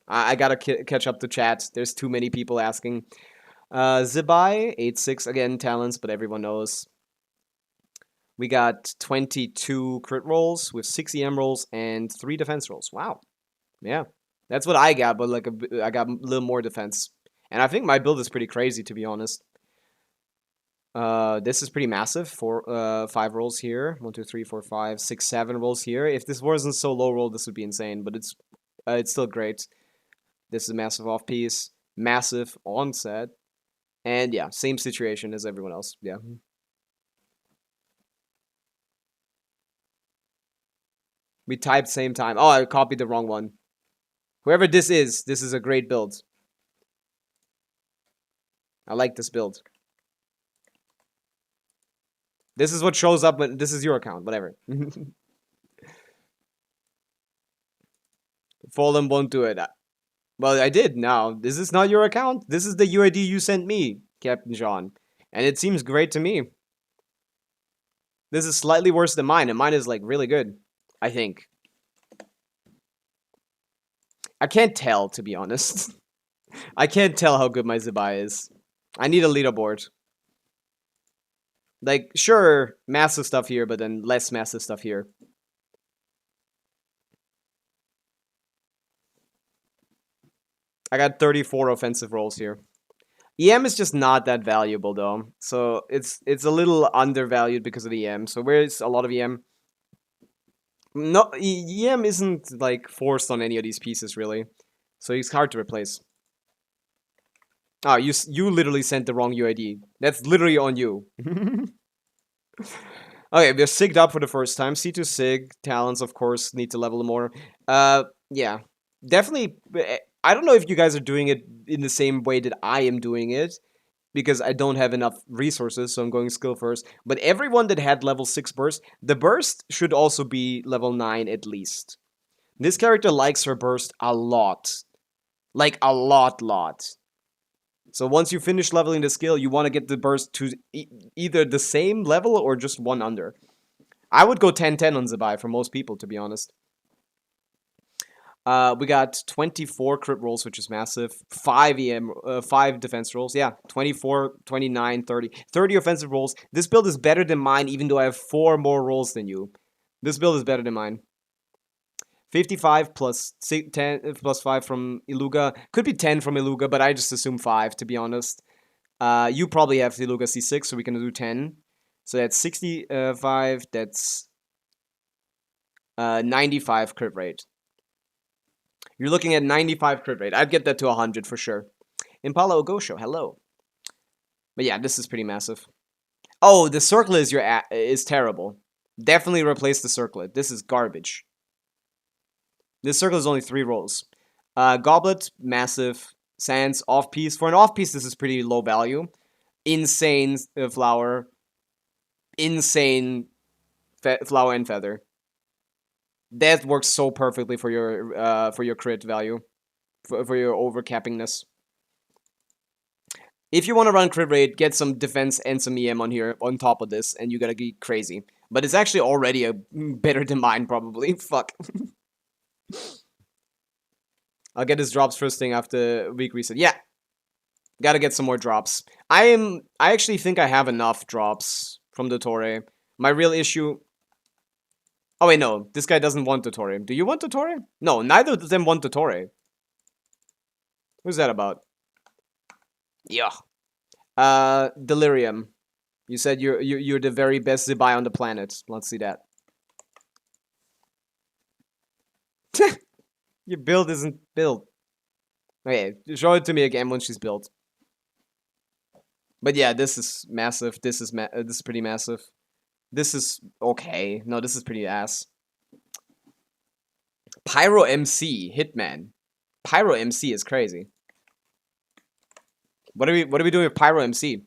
I gotta catch up to chat. There's too many people asking. Zibai, 8-6, again, talents, but everyone knows. We got 22 crit rolls with 6 EM rolls and 3 defense rolls. Wow. Yeah. That's what I got, but like I got a little more defense. And I think my build is pretty crazy, to be honest. This is pretty massive. 5 rolls here. 1, 2, 3, 4, 5, 6, 7 rolls here. If this wasn't so low roll, this would be insane, but it's still great. This is a massive off piece. Massive onset. And yeah, same situation as everyone else. Yeah. We typed same time. Oh, I copied the wrong one. Whoever this is a great build. I like this build. This is what shows up when this is your account, whatever. Fallen won't do it. Well, I did now. This is not your account. This is the UID you sent me, Captain John. And it seems great to me. This is slightly worse than mine, and mine is like really good, I think. I can't tell, to be honest. I can't tell how good my Zibai is. I need a leaderboard. Like, sure, massive stuff here, but then less massive stuff here. I got 34 offensive rolls here. EM is just not that valuable though, so it's a little undervalued because of the EM. So where's a lot of EM? No, EM isn't like forced on any of these pieces really, so it's hard to replace. Oh, you literally sent the wrong UID. That's literally on you. Okay, we're sigged up for the first time. C2 sig talents, of course, need to level more. Yeah, definitely. I don't know if you guys are doing it in the same way that I am doing it, because I don't have enough resources, so I'm going skill first. But everyone that had level 6 burst, the burst should also be level 9 at least. This character likes her burst a lot. Like, a lot. So once you finish leveling the skill, you want to get the burst to either the same level or just one under. I would go 10-10 on Zibai for most people, to be honest. We got 24 crit rolls, which is massive. 5 EM, 5 defense rolls. Yeah, 24, 29, 30. 30 offensive rolls. This build is better than mine, even though I have 4 more rolls than you. This build is better than mine. 55 plus 10 plus 5 from Iluga. Could be 10 from Iluga, but I just assume 5, to be honest. You probably have Iluga C6, so we can do 10. So that's 65. That's 95 crit rate. You're looking at 95 crit rate. I'd get that to 100 for sure. Impala Ogosho, hello. But yeah, this is pretty massive. Oh, the circlet is terrible. Definitely replace the circlet. This is garbage. This circle is only 3 rolls. Goblet, massive. Sands, off-piece. For an off-piece, this is pretty low value. Insane flower. Insane flower and feather. That works so perfectly for your crit value. For your overcappingness. If you want to run crit rate, get some defense and some EM on here, on top of this, and you gotta get crazy. But it's actually already better than mine, probably. Fuck. I'll get his drops first thing after week reset. Yeah. Gotta get some more drops. I actually think I have enough drops from the Torre. My real issue... Oh wait, no. This guy doesn't want the Torre. Do you want the Torre? No, neither of them want the Torre. Who's that about? Yeah. Delirium. You said you're the very best Zibai on the planet. Let's see that. Your build isn't built. Okay, show it to me again when she's built. But yeah, this is massive. This is pretty massive. This is okay. No, this is pretty ass. Pyro MC Hitman. Pyro MC is crazy. What are we doing with Pyro MC?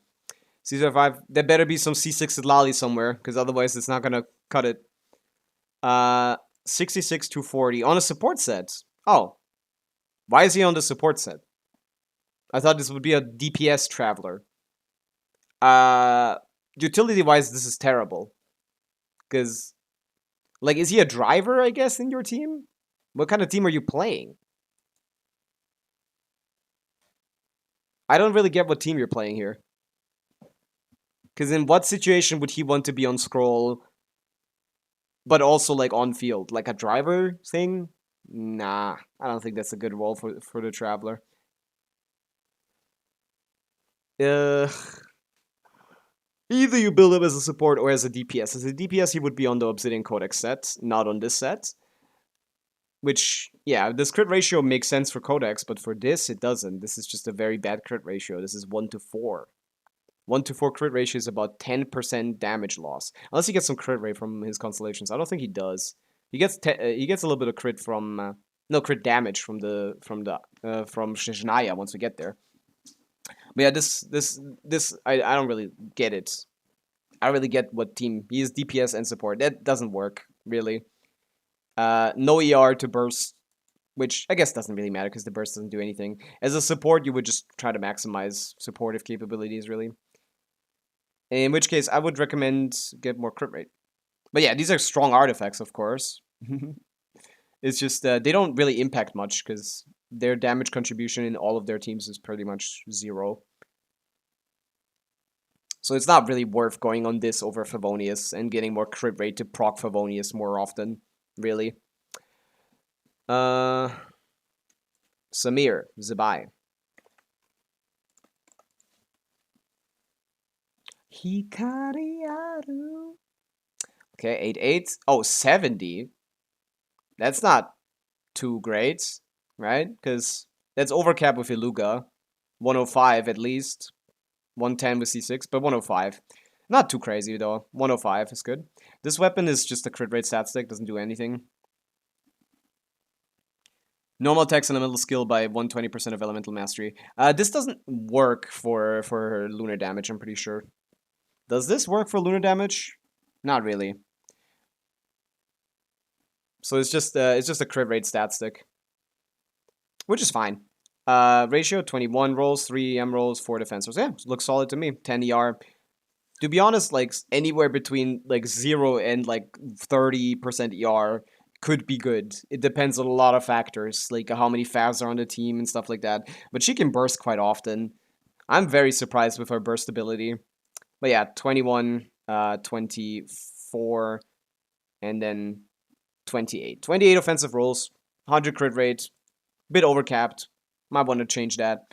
C05. There better be some C6 Lali somewhere, because otherwise it's not gonna cut it. 66 240 on a support set. Oh, why is he on the support set? I thought this would be a DPS traveler. Utility wise, this is terrible. Because, like, is he a driver, I guess, in your team? What kind of team are you playing? I don't really get what team you're playing here. Because in what situation would he want to be on scroll, but also, like, on field? Like a driver thing? Nah, I don't think that's a good role for the traveler. Either you build him as a support or as a DPS. As a DPS, he would be on the Obsidian Codex set, not on this set. Which, yeah, this crit ratio makes sense for Codex, but for this, it doesn't. This is just a very bad crit ratio. This is 1-4. 1-4 crit ratio is about 10% damage loss. Unless he gets some crit rate from his constellations. I don't think he does. He gets a little bit of crit from... no, crit damage from Shizhnaya once we get there. But yeah, this I don't really get it. I don't really get what team. He is DPS and support. That doesn't work, really. No ER to burst, which I guess doesn't really matter because the burst doesn't do anything. As a support, you would just try to maximize supportive capabilities, really. In which case, I would recommend get more crit rate. But yeah, these are strong artifacts, of course. It's just they don't really impact much because their damage contribution in all of their teams is pretty much 0. So it's not really worth going on this over Favonius and getting more crit rate to proc Favonius more often, really. Samir, Zibai. Hikariaru. Okay, 8-8. Oh, 70. That's not too great, right? Because that's overcap with Iluga. 105 at least. 110 with C6, but 105. Not too crazy though. 105 is good. This weapon is just a crit rate stat stick, doesn't do anything. Normal attacks elemental skill by 120% of elemental mastery. This doesn't work for lunar damage, I'm pretty sure. Does this work for lunar damage? Not really. So it's just a crit rate stat stick, which is fine. Ratio 21 rolls, 3 EM rolls, 4 defensors. Yeah, looks solid to me. 10 ER. To be honest, like anywhere between like 0 and like 30% ER could be good. It depends on a lot of factors, like how many favs are on the team and stuff like that. But she can burst quite often. I'm very surprised with her burst ability. But yeah, 21, 24, and then 28. 28 offensive rolls, 100 crit rate, bit overcapped. Might want to change that.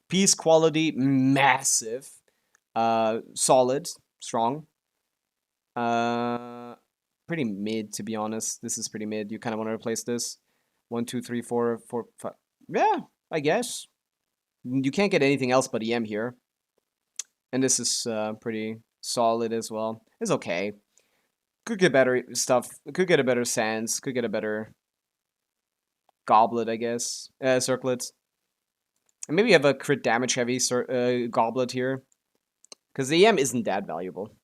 Piece quality, massive. Solid, strong. Pretty mid, to be honest. This is pretty mid. You kind of want to replace this. 1, 2, 3, 4, 4, 5. Yeah, I guess. You can't get anything else but EM here. And this is pretty solid as well. It's okay. Could get better stuff. Could get a better Sands. Could get a better Goblet, I guess. Circlet. And maybe have a crit damage heavy Goblet here. Because the EM isn't that valuable.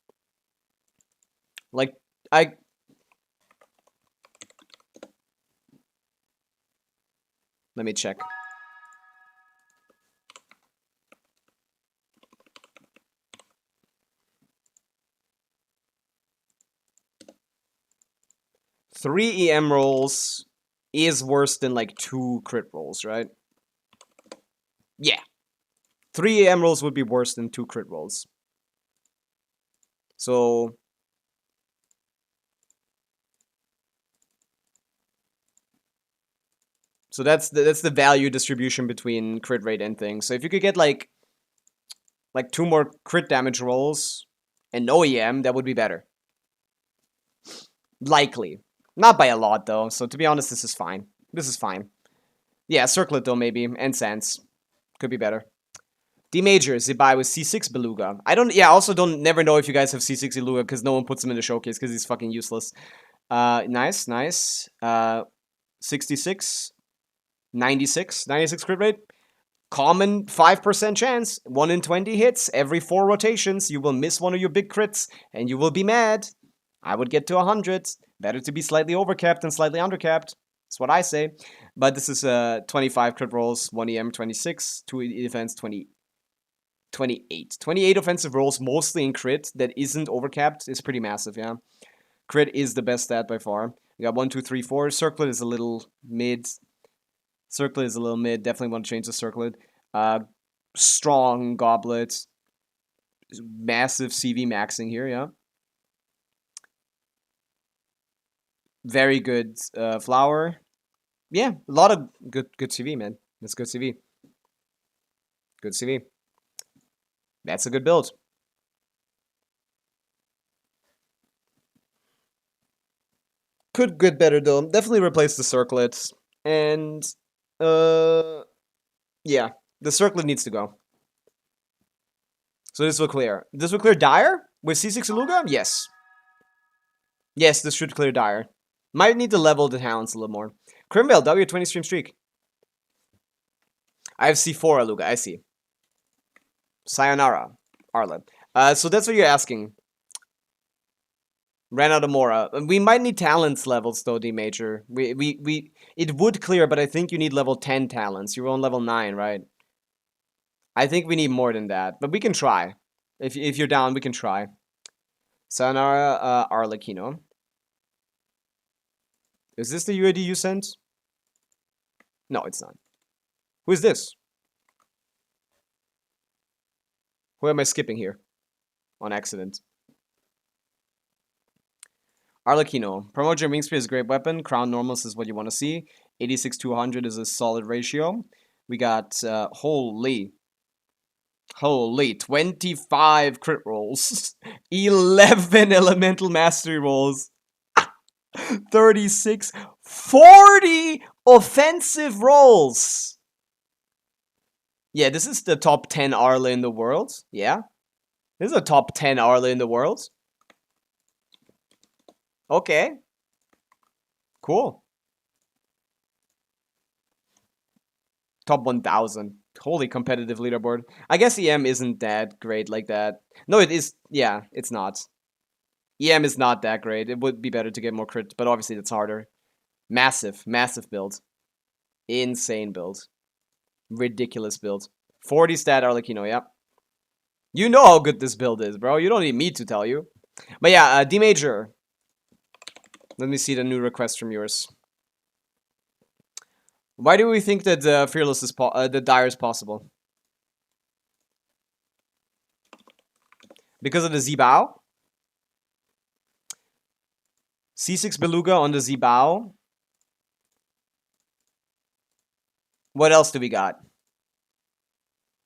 Like, let me check. Three EM rolls is worse than like 2 crit rolls, right? Yeah. 3 EM rolls would be worse than 2 crit rolls. So that's the value distribution between crit rate and things. So if you could get like 2 more crit damage rolls and no EM, that would be better. Likely. Not by a lot though. So to be honest, this is fine. This is fine. Yeah, Circlet though maybe, and Sands. Could be better. D major, Zibai with C6 Beluga. Also never know if you guys have C6 Beluga because no one puts him in the showcase because he's fucking useless. Nice. 66, 96 crit rate. Common 5% chance. 1 in 20 hits. Every 4 rotations, you will miss one of your big crits and you will be mad. I would get to 100. Better to be slightly overcapped than slightly undercapped. That's what I say. But this is 25 crit rolls, 1 EM, 26, 2 defense, 20. 28. 28 offensive rolls, mostly in crit, that isn't overcapped, is pretty massive, yeah. Crit is the best stat by far. We got 1, 2, 3, 4. Circlet is a little mid. Definitely want to change the Circlet. Strong Goblet. Massive CV maxing here, yeah. Very good Flower. Yeah, a lot of good CV, man. That's good CV. Good CV. That's a good build. Could get better though. Definitely replace the Circlet. And yeah, the Circlet needs to go. So this will clear. This will clear Dire with C6 Iluga? Yes. Yes, this should clear Dire. Might need to level the Hounds a little more. Crimvale, W20 stream streak. I have C4 Iluga, I see. Sayonara, Arlen. So that's what you're asking. Ran out of Mora. We might need talents levels though, D Major. It would clear, but I think you need level 10 talents. You're on level 9, right? I think we need more than that, but we can try. If you're down, we can try. Sayonara, Arlecchino. Is this the UID you sent? No, it's not. Who is this? Who am I skipping here? On accident. Arlecchino. Promote your wing speed is a great weapon. Crown normals is what you want to see. 86 to 100 is a solid ratio. We got, holy 25 crit rolls. 11 elemental mastery rolls. 36, 40 offensive rolls. Yeah, this is the top 10 Arla in the world. Yeah. This is a top 10 Arla in the world. Okay. Cool. Top 1000. Holy competitive leaderboard. I guess EM isn't that great like that. No, it is. Yeah, it's not. EM is not that great. It would be better to get more crit, but obviously that's harder. Massive build. Insane build. Ridiculous build. 40 stat Arlecchino, yeah. You know how good this build is, bro. You don't need me to tell you. But yeah, D Major. Let me see the new request from yours. Why do we think that Fearless is the Dire is possible? Because of the Zibai? C6 Beluga on the Zibai. What else do we got?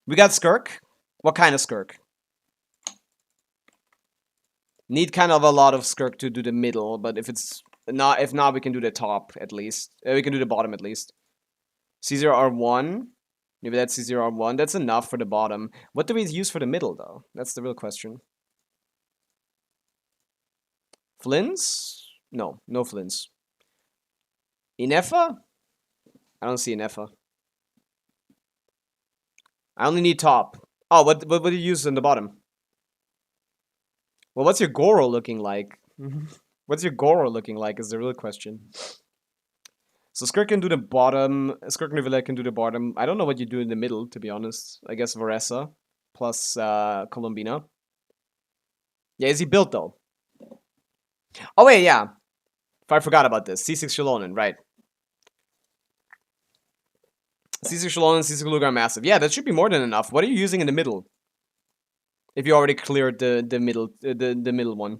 We got Skirk. What kind of Skirk? Need kind of a lot of Skirk to do the middle, but if not, we can do the top at least. We can do the bottom at least. C0R1. Maybe that's C0R1. That's enough for the bottom. What do we use for the middle, though? That's the real question. Flins? No, no Flins. Inefa? I don't see Inefa. I only need top. Oh, what do you use in the bottom? Well, what's your Goro looking like? What's your Goro looking like is the real question. So Skirk can do the bottom. Skirk Nivelle can do the bottom. I don't know what you do in the middle, to be honest. I guess Varessa plus Colombina. Yeah, is he built though? Oh wait, yeah. I forgot about this. C6 Shalonen, right. C6 Shalonen, C6 Lugar are massive. Yeah, that should be more than enough. What are you using in the middle? If you already cleared the middle one.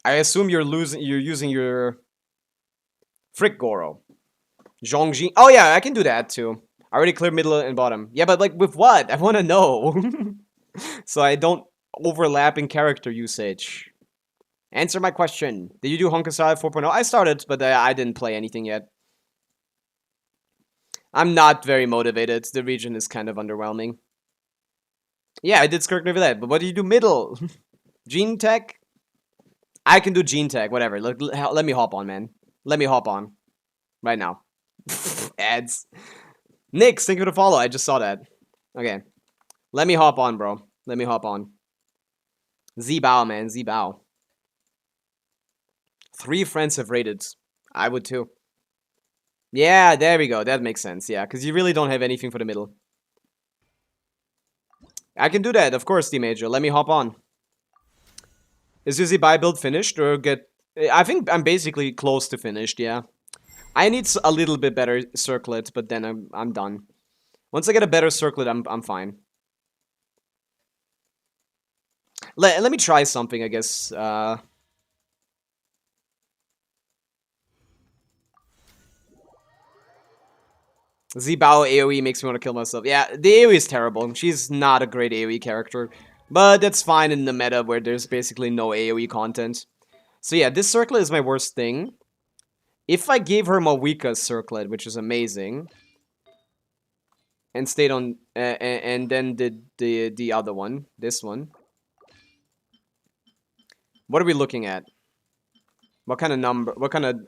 I assume you're using your Frick Goro. Zhongji. Oh yeah, I can do that too. I already cleared middle and bottom. Yeah, but like with what? I want to know. So I don't overlap in character usage. Answer my question. Did you do Honkasai 4.0? I started, but I didn't play anything yet. I'm not very motivated. The region is kind of underwhelming. Yeah, I did Skirk Nivelle, but what do you do middle? Gene Tech? I can do Gene Tech, whatever. Let me hop on, man. Let me hop on. Right now. Ads. Nix, thank you for the follow. I just saw that. Okay. Let me hop on, bro. Let me hop on. Zibai, man. Zibai. 3 friends have rated. I would too. Yeah, there we go. That makes sense. Yeah, because you really don't have anything for the middle. I can do that, of course, D Major. Let me hop on. Is your Zibai build finished or get... I think I'm basically close to finished, yeah. I need a little bit better circlet, but then I'm done. Once I get a better circlet, I'm fine. Let me try something, I guess. Zibai AoE makes me want to kill myself. Yeah, the AoE is terrible. She's not a great AoE character. But that's fine in the meta where there's basically no AoE content. So yeah, this circlet is my worst thing. If I gave her Mawika's circlet, which is amazing, and stayed on, and then did the other one, this one. What are we looking at? What kind of number? What kind of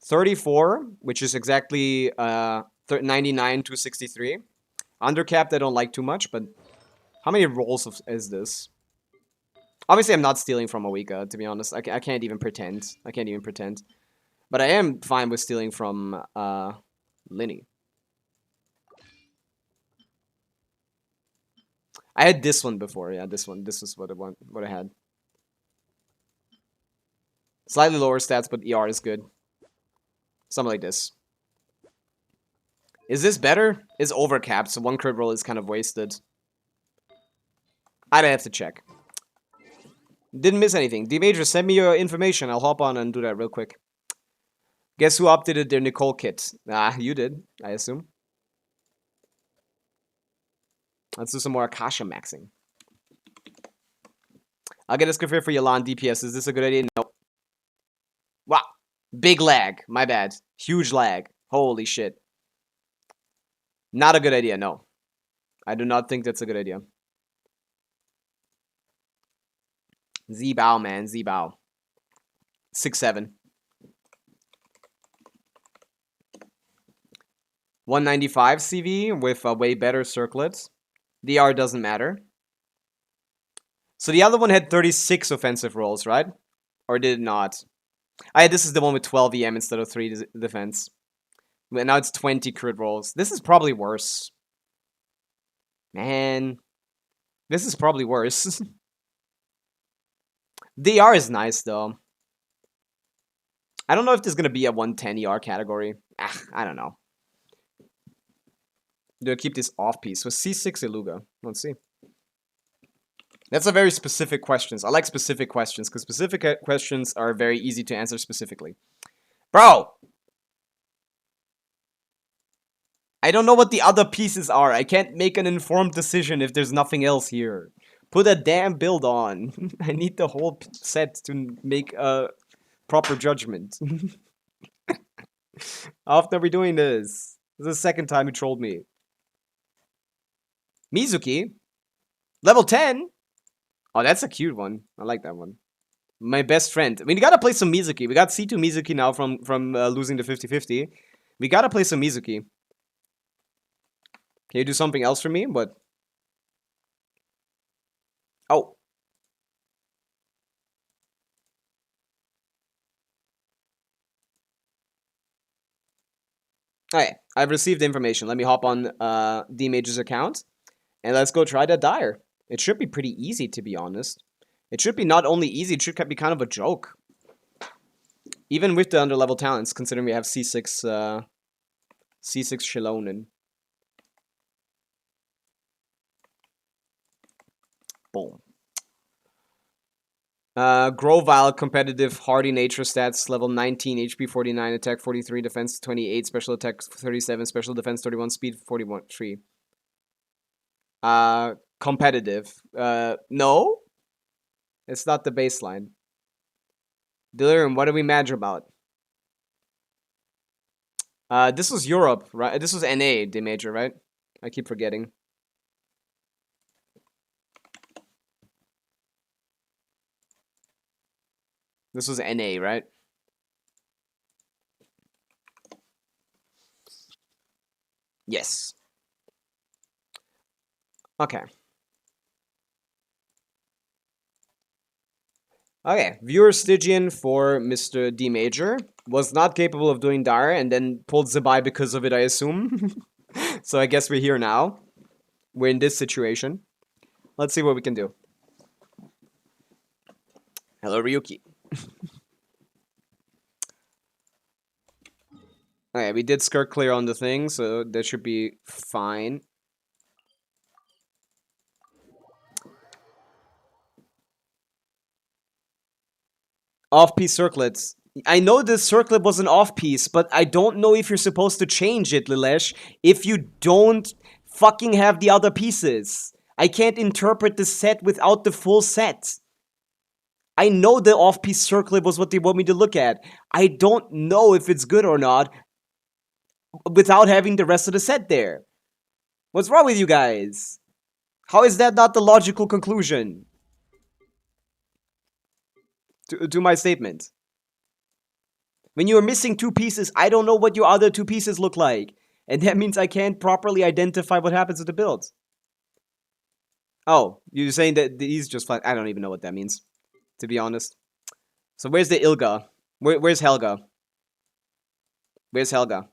34, which is exactly 99 to 63. Undercapped, I don't like too much, but how many rolls is this? Obviously, I'm not stealing from Pavica, to be honest. I can't even pretend. I can't even pretend. But I am fine with stealing from Linny. I had this one before. Yeah, this one. This is what I had. Slightly lower stats, but ER is good. Something like this. Is this better? It's overcapped, so one crit roll is kind of wasted. I'd have to check. Didn't miss anything. D-Major, send me your information. I'll hop on and do that real quick. Guess who updated their Nicole kit? Ah, you did, I assume. Let's do some more Akasha maxing. I'll get a Scafair for Yalan DPS. Is this a good idea? No. Wow. Big lag. My bad. Huge lag. Holy shit. Not a good idea, no. I do not think that's a good idea. Zibai, man. Zibai. 6-7. 195 CV with a way better circlet. DR doesn't matter. So the other one had 36 offensive rolls, right? Or did it not? This is the one with 12 EM instead of 3 defense. But now it's 20 crit rolls. This is probably worse. Man. This is probably worse. DR is nice, though. I don't know if there's going to be a 110 ER category. I don't know. Do I keep this off piece? So C6 Iluga. Let's see. That's a very specific questions. I like specific questions, because specific questions are very easy to answer specifically. Bro! I don't know what the other pieces are. I can't make an informed decision if there's nothing else here. Put a damn build on. I need the whole set to make a proper judgment. How often are we doing this? This is the second time you trolled me. Mizuki? Level 10? Oh, that's a cute one. I like that one. My best friend. I mean, we gotta play some Mizuki. We got C2 Mizuki now from losing the 50-50. We gotta play some Mizuki. Can you do something else for me? What? Oh. Alright, I've received information. Let me hop on D-Mage's account. And let's go try that dire. It should be pretty easy, to be honest. It should be not only easy, it should be kind of a joke. Even with the underlevel talents, considering we have C6 Shilonen. Boom. Grovile, competitive, hardy nature stats, level 19, HP 49, attack 43, defense 28, special attack 37, special defense 31, speed 41, 3. Competitive. No? It's not the baseline. Delirium, what are we mad about? This was Europe, right? This was NA, the major, right? I keep forgetting. This was NA, right? Yes. Okay. Okay, viewer Stygian for Mr. D Major was not capable of doing dire and then pulled Zibai because of it, I assume. So I guess we're here now. We're in this situation. Let's see what we can do. Hello, Ryuki. Okay, we did skirt clear on the thing, so that should be fine. Off-piece circlets. I know this circlet was an off-piece, but I don't know if you're supposed to change it, Lilesh, if you don't fucking have the other pieces. I can't interpret the set without the full set. I know the off-piece circlet was what they want me to look at. I don't know if it's good or not without having the rest of the set there. What's wrong with you guys? How is that not the logical conclusion to my statement? When you are missing two pieces, I don't know what your other two pieces look like. And that means I can't properly identify what happens with the build. Oh, you're saying that he's just fine. I don't even know what that means, to be honest. So where's the Ilga? Where's Helga? Where's Helga?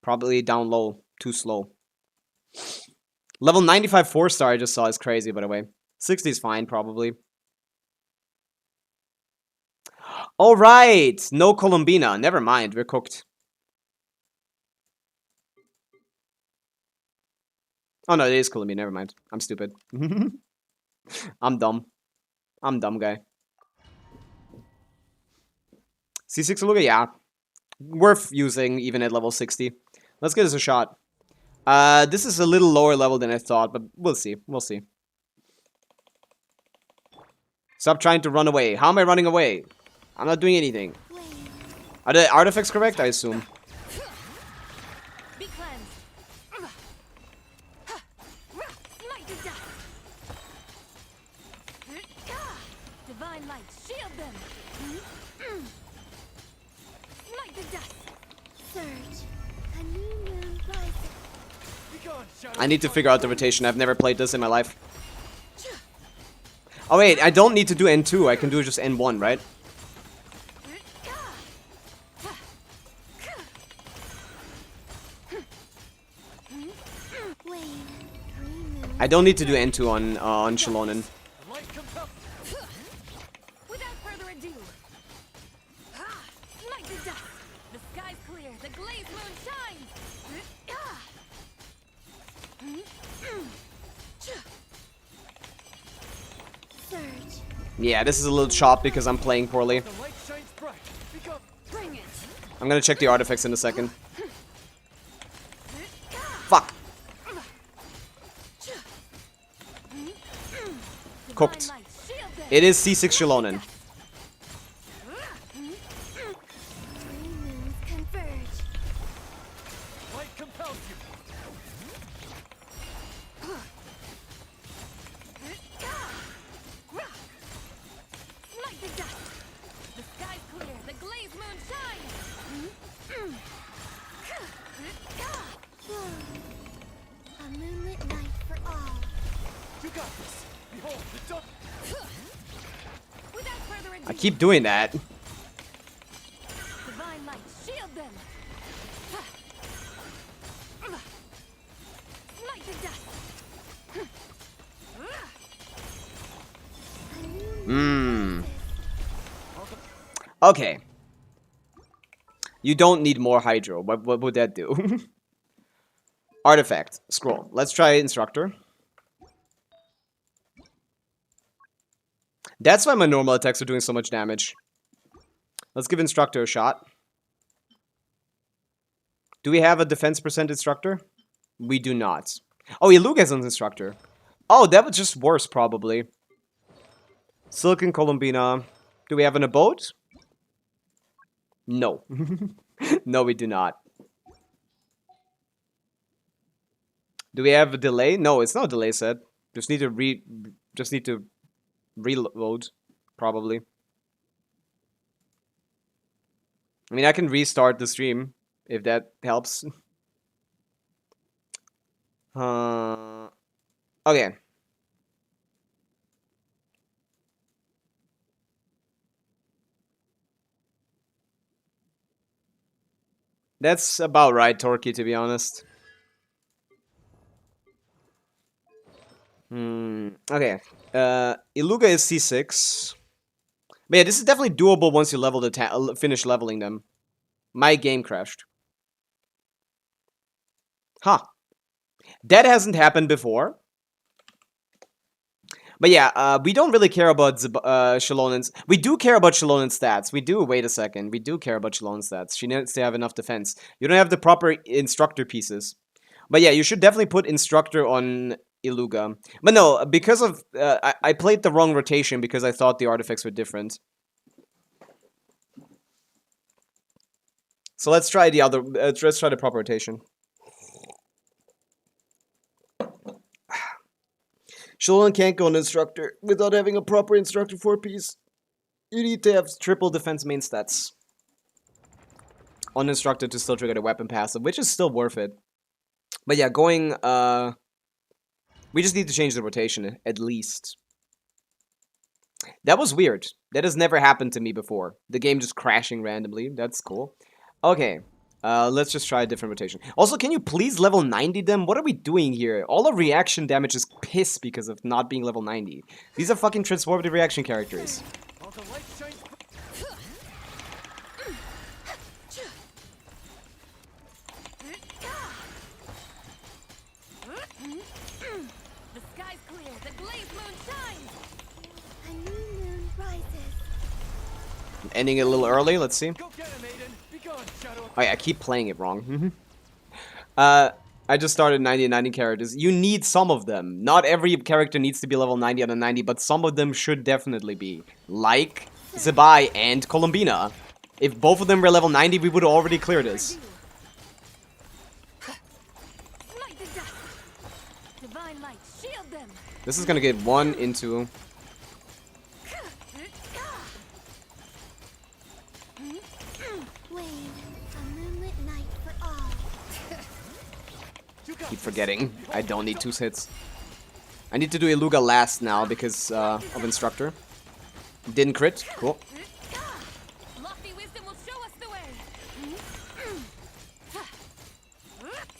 Probably down low. Too slow. Level 95 4-star I just saw is crazy, by the way. 60 is fine, probably. Alright! No Columbina. Never mind, we're cooked. Oh no, it is Columbina. Never mind. I'm stupid. I'm dumb. I'm dumb guy. C6 Luga, yeah. Worth using even at level 60. Let's give this a shot. This is a little lower level than I thought, but we'll see. We'll see. Stop trying to run away. How am I running away? I'm not doing anything. Are the artifacts correct? I assume. Be cleansed. Smite to death. Divine light, shield them. Smite to death. Surge. A new moon rises. Be gone, shadow. I need to figure out the rotation. I've never played this in my life. Oh wait, I don't need to do N2. I can do just N1, right? I don't need to do N2 on Shalonen. The light compels. Without further ado. Smite to death. The sky's clear. The glazed moon shines. Surge. Yeah, this is a little chopped because I'm playing poorly. The light shines bright. Become. Bring it. I'm gonna check the artifacts in a second. Fuck. Cooked. Divine light, shield them. It is C6 Shalonen. Three moons converge. Light compels you. Smite to death. The sky's clear. The glazed moon shines. A moonlit night for all. You got this. Behold the double. Without further ado. I keep doing that. Divine light, shield them. Smite to death. A new Hmm. moon Okay. You don't need more Hydro. What would that do? Artifact. Scroll. Let's try Instructor. That's why my normal attacks are doing so much damage. Let's give Instructor a shot. Do we have a defense percent Instructor? We do not. Oh, Iluga has an Instructor. Oh, that was just worse, probably. Silken Columbina. Do we have an abode? No. No, we do not. Do we have a delay? No, it's not a delay set. Just need to reload, probably. I mean, I can restart the stream if that helps. Okay. That's about right, Torquay, to be honest. Okay. Iluga is C6. But yeah, this is definitely doable once you level the finish leveling them. My game crashed. Huh. That hasn't happened before. But yeah, we don't really care about Shalonen's. We do care about Shalonen's stats. We do. Wait a second. We do care about Shalonen's stats. She needs to have enough defense. You don't have the proper instructor pieces. But yeah, you should definitely put instructor on Iluga. But no, because of... I played the wrong rotation because I thought the artifacts were different. So let's try the other... let's try the proper rotation. Shalonen can't go on instructor without having a proper instructor 4-piece. You need to have triple defense main stats on instructor to still trigger the weapon passive, which is still worth it. But yeah, going We just need to change the rotation, at least. That was weird. That has never happened to me before. The game just crashing randomly. That's cool. Okay. Let's just try a different rotation. Also, can you please level 90 them? What are we doing here? All of reaction damage is piss because of not being level 90. These are fucking transformative reaction characters. All the light shines. The sky's clear. The glaze moon shines. A new moon rises. Ending it a little early. Let's see. Go get him, Aiden. Be gone, Shadow. Oh yeah, I keep playing it wrong. I just started 90 and 90 characters. You need some of them. Not every character needs to be level 90 out of 90, but some of them should definitely be. Like Zibai and Columbina. If both of them were level 90, we would have already cleared this. Smite the dust. Divine light, shield them. This is gonna get 1 into... Wayne, a moonlit night for all. You got Keep this. forgetting. I don't need 2 hits. I need to do Iluga last now because of Instructor. Didn't crit. Cool. Lofty wisdom will show us the way.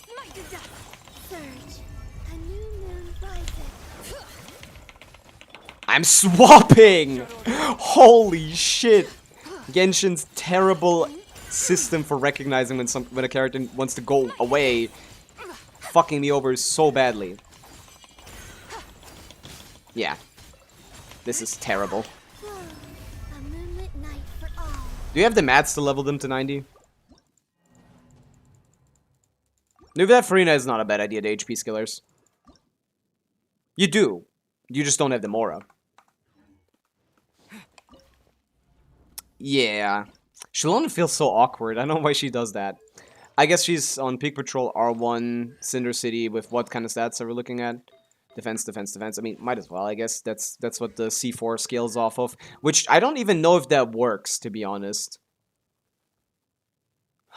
Smite the dust. Surge, a new moon rises. I'm swapping! Holy shit! Genshin's terrible system for recognizing when a character wants to go away fucking me over so badly. Yeah. This is terrible. Whoa, a moonlit night for all. Do you have the mats to level them to 90? Maybe that Farina is not a bad idea, the HP skillers. You do. You just don't have the Mora. Yeah. Shalona feels so awkward. I don't know why she does that. I guess she's on Peak Patrol R1, Cinder City, with what kind of stats are we looking at? Defense, defense, defense. I mean, might as well, I guess. That's what the C4 scales off of. Which, I don't even know if that works, to be honest.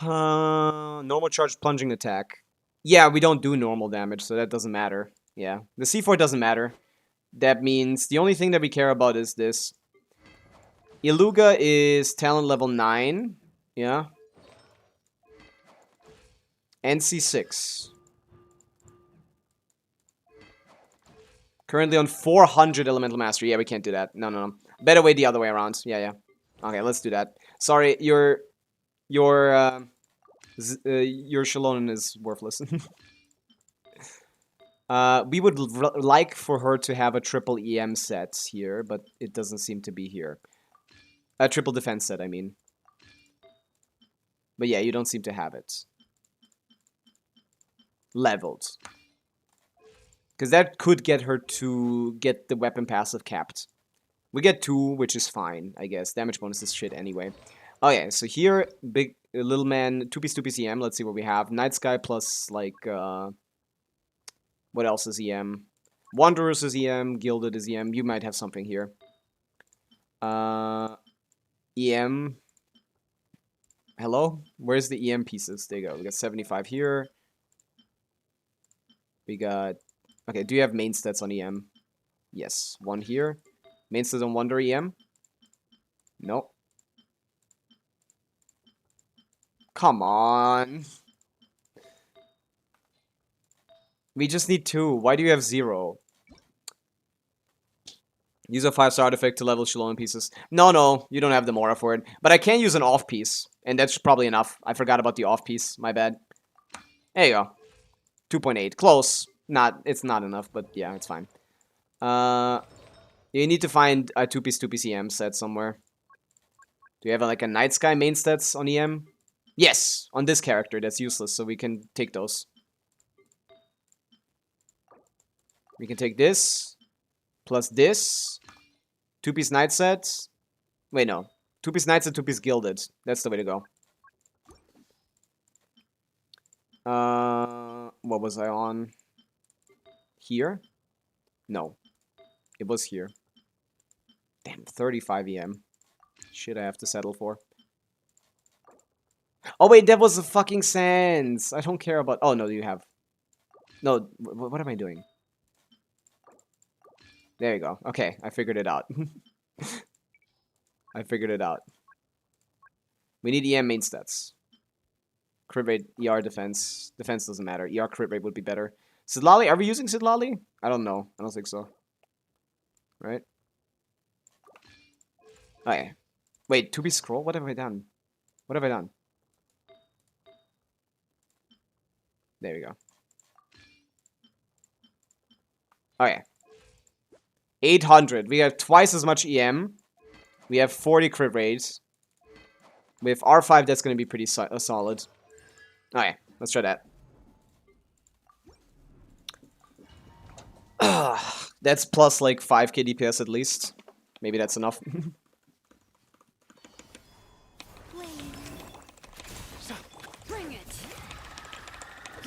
Normal charge plunging attack. Yeah, we don't do normal damage, so that doesn't matter. Yeah, the C4 doesn't matter. That means the only thing that we care about is this. Iluga is talent level 9. Yeah. NC6. Currently on 400 Elemental Mastery. Yeah, we can't do that. No, no, no. Better way the other way around. Yeah, yeah. Okay, let's do that. Sorry, your Shallonen is worthless. We would like for her to have a triple EM set here, but it doesn't seem to be here. A triple defense set, I mean. But yeah, you don't seem to have it. Leveled. Because that could get her to get the weapon passive capped. We get 2, which is fine, I guess. Damage bonus is shit anyway. Oh yeah, so here, big little man, 2-piece EM. Let's see what we have. Night Sky plus, like, what else is EM? Wanderers is EM, Gilded is EM. You might have something here. EM. Hello? Where's the EM pieces? There you go. We got 75 here. We got... Okay, do you have main stats on EM? Yes. 1 here. Main stats on Wonder EM? Nope. Come on. We just need 2. Why do you have 0? Use a 5-star artifact to level Shalom pieces. No, no, you don't have the Mora for it. But I can use an off piece. And that's probably enough. I forgot about the off piece. My bad. There you go. 2.8. Close. It's not enough, but yeah, it's fine. You need to find a 2-piece EM set somewhere. Do you have like a Night Sky main stats on EM? Yes! On this character, that's useless, so we can take those. We can take this. Plus this. 2-piece Night set. Wait, no. 2-piece Night set, 2-piece Gilded. That's the way to go. What was I on? Here? No. It was here. Damn, 35 EM. Shit I have to settle for. Oh wait, that was a fucking Sans. I don't care about... Oh no, you have... No, what am I doing? There you go. Okay, I figured it out. I figured it out. We need EM main stats. Crit rate, ER defense. Defense doesn't matter. ER crit rate would be better. Sidlali, are we using Sidlali? I don't know. I don't think so. Right? Okay. Wait, to be scroll? What have I done? What have I done? There we go. Okay. 800. We have twice as much EM. We have 40 crit rates. With R5, that's going to be pretty solid. Okay, let's try that. That's plus like 5k DPS at least. Maybe that's enough. Bring it.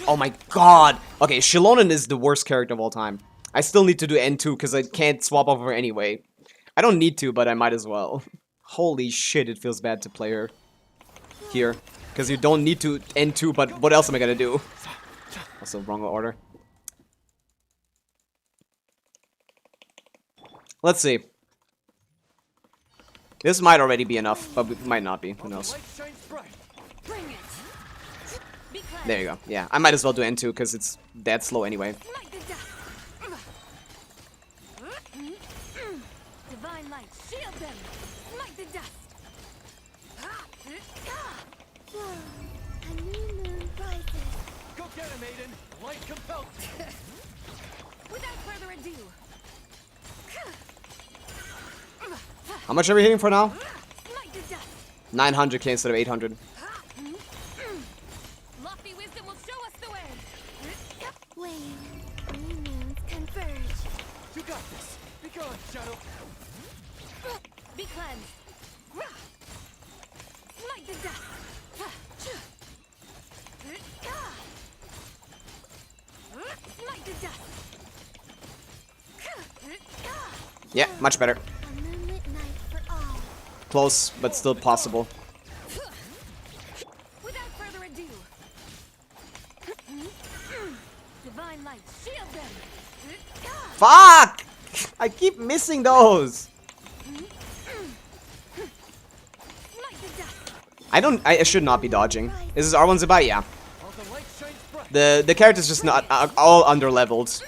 Oh my god! Okay, Shilonen is the worst character of all time. I still need to do N2 because I can't swap over anyway. I don't need to, but I might as well. Holy shit, it feels bad to play her here. Because you don't need to N2, but what else am I gonna do? Also, wrong order. Let's see. This might already be enough, but it might not be. Who knows? Bring it. Be cleansed. There you go. Yeah, I might as well do N2 because it's that slow anyway. Smite the dust. Divine light, shield them. Smite the dust. A new moon rises. Go get him, Aiden. Light compelled. Without further ado. How much are we hitting for now? Smite the dust. 900k instead of 800. Lofty wisdom will show us the way. Wayne, new moons converge. You got this. Be gone, Shadow. Be cleansed. Smite the dust. Smite the dust. Yeah, much better. A moonlit night for all. Close, but still possible. Without further ado. Divine light, shield them. Fuck! I keep missing those. Smite the dust. I should not be dodging. This is R1 Zibai, yeah. All the light shines bright. The character's just not all under leveled,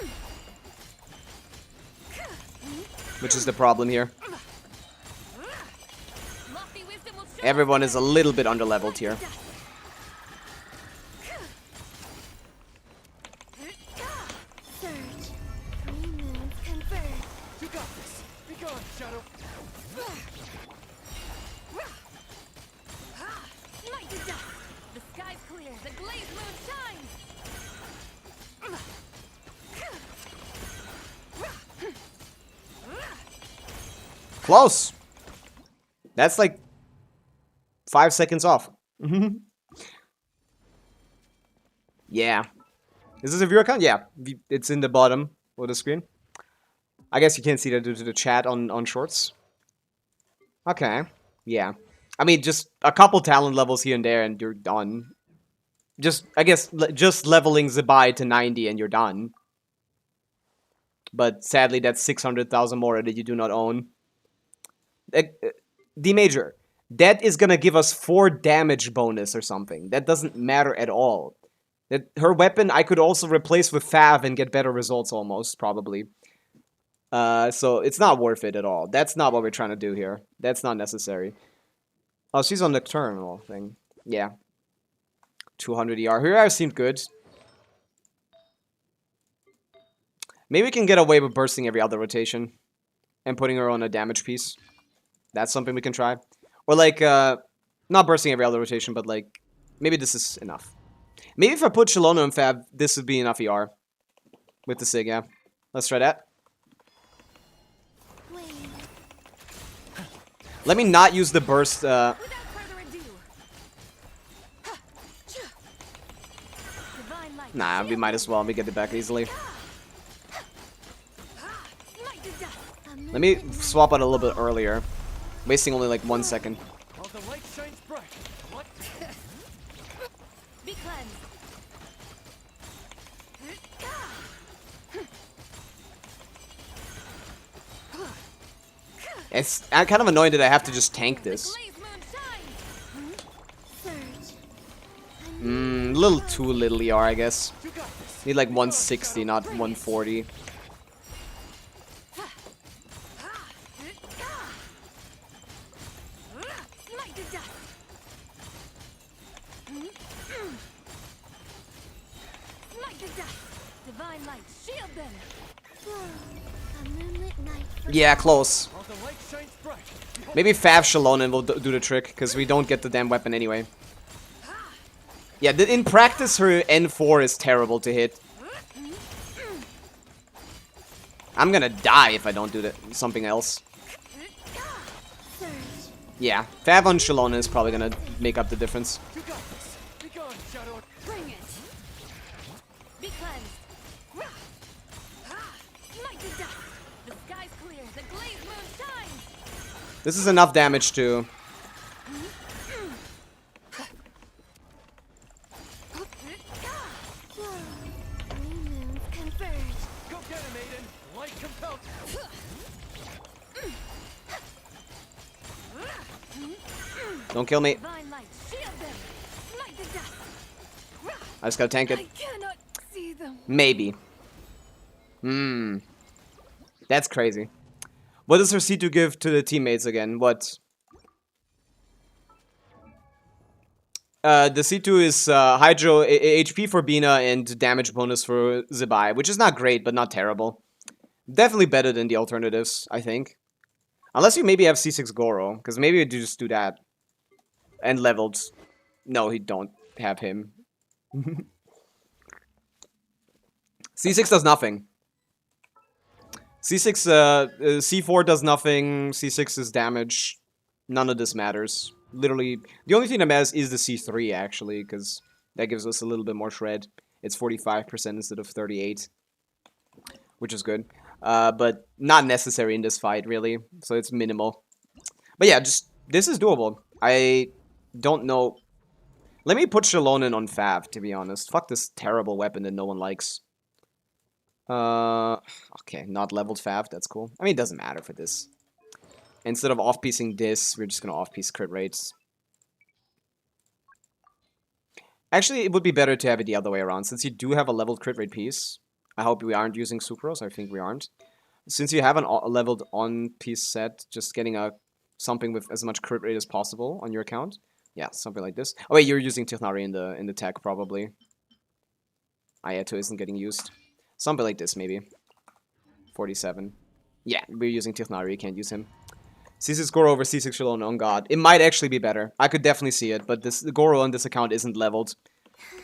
which is the problem here. Lofty wisdom will show Everyone is a little bit under leveled here. Surge. New moons converge. You got this. Be gone, Shadow. Smite the dust. The sky's clear. The glazed moon shines. Close. That's like 5 seconds off. Yeah. Is this a viewer count? Yeah. It's in the bottom of the screen. I guess you can't see that due to the chat on shorts. Okay. Yeah. I mean, just a couple talent levels here and there and you're done. Just, I guess, just leveling Zibai to 90 and you're done. But sadly, that's 600,000 more that you do not own. D Major, that is gonna give us 4 damage bonus or something. That doesn't matter at all. That her weapon I could also replace with Fav and get better results almost, probably. So it's not worth it at all. That's not what we're trying to do here. That's not necessary. Oh, she's on nocturnal thing. Yeah. 200 ER. Her seemed good. Maybe we can get away with bursting every other rotation and putting her on a damage piece. That's something we can try. Or like, not bursting every other rotation, but like, maybe this is enough. Maybe if I put Shilono and Fab, this would be enough ER. With the Sig, yeah. Let's try that. Wayne. Let me not use the burst, Without further ado. Divine light. Nah, we might as well. We get it back easily. Smite the dust. A Let me moonlit night swap out a for little bit all. earlier. Wasting only like 1 second. All the light shines bright. What? Be cleansed. It's I'm kind of annoyed that I have to just tank this. Glaze moon shines. Surge. A little too little ER, I guess. You got this. Need like 160, not 140. Smite to dust. Smite to dust. Divine light, shield them. A moonlit night for Yeah, close. While the light shines bright, behold Maybe Fav Shalonen will do the trick, because we don't get the damn weapon anyway. Yeah, in practice, her N4 is terrible to hit. I'm gonna die if I don't do something else. surge. Yeah, Fav on Shalonen is probably gonna make up the difference. you got this. Be gone, Shadow. Bring it. Be cleansed. Smite to dust. The sky's clear. The glaze moon shines. This is enough damage to... New moons converge. Go get him, Aiden. Light compelled. Don't kill me. Divine light, shield them. Smite to dust. I just gotta tank I it. cannot see them. Maybe. That's crazy. What does her C2 give to the teammates again? What? The C2 is Hydro HP for Bina and damage bonus for Zibai, which is not great, but not terrible. Definitely better than the alternatives, I think. Unless you maybe have C6 Goro, because maybe you just do that. And leveled. No, he don't have him. C6 does nothing. C6, C4 does nothing. C6 is damage. None of this matters. Literally, the only thing that matters is the C3, actually, because that gives us a little bit more shred. It's 45% instead of 38, which is good. But not necessary in this fight, really, so it's minimal. But yeah, just, this is doable. I don't know. Let me put Shalonen on Fav, to be honest. Fuck this terrible weapon that no one likes. Okay, not leveled Fav, that's cool. I mean, it doesn't matter for this. Instead of off-piecing this, we're just gonna off-piece crit rates. Actually, it would be better to have it the other way around. Since you do have a leveled crit rate piece, I hope we aren't using Sucrose, I think we aren't. Since you have a leveled on-piece set, just getting something with as much crit rate as possible on your account. Yeah, something like this. Oh wait, you're using Tichnari in the tech, probably. Ayato isn't getting used. Something like this, maybe. 47. Yeah, we're using Tichnari, you can't use him. C6 Goro over C6 Shalonen, on God. It might actually be better. I could definitely see it, but the Goro on this account isn't leveled.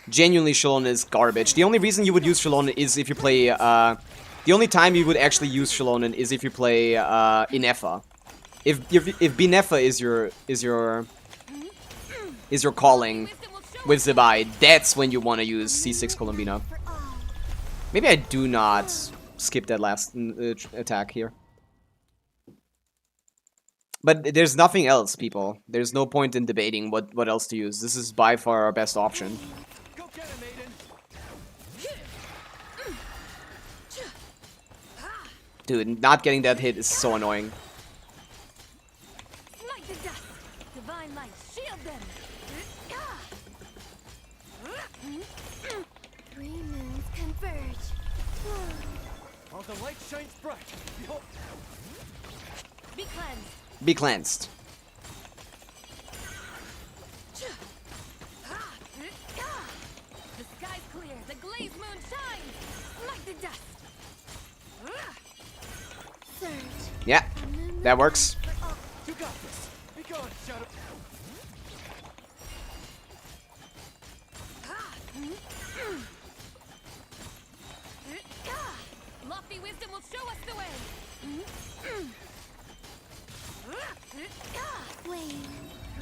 Genuinely, Shalonen is garbage. The only reason you would use Shalonen is if you play, the only time you would actually use Shalonen is if you play, Inefa. If Binefa is your calling with Zibai, that's when you want to use C6 Columbina. Maybe I do not skip that last attack here. But there's nothing else, people. There's no point in debating what else to use. This is by far our best option. Go get him, Aiden. Dude, not getting that hit is so annoying. Smite to dust. Divine light, shield them. Three moons converge. While the light shines bright, behold. Be cleansed. Be cleansed. The sky's clear. The glaze moon shines. Smite to dust. Surge. Yeah, that works. You got this. Be gone, Shadow. Lofty wisdom will show us the way. Wane.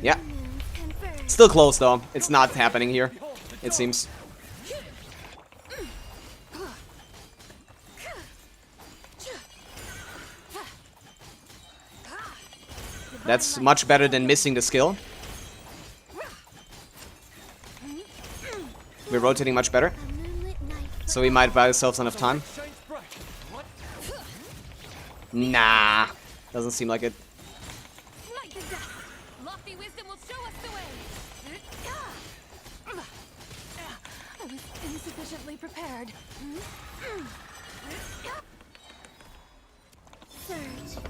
Yeah. Moons converge. Still close, though. It's not happening here, it seems. That's much better than missing the skill. We're rotating much better, A moonlit night for so we might buy ourselves enough time. Shines bright. What? Nah, doesn't seem like it. sufficiently prepared. Surge.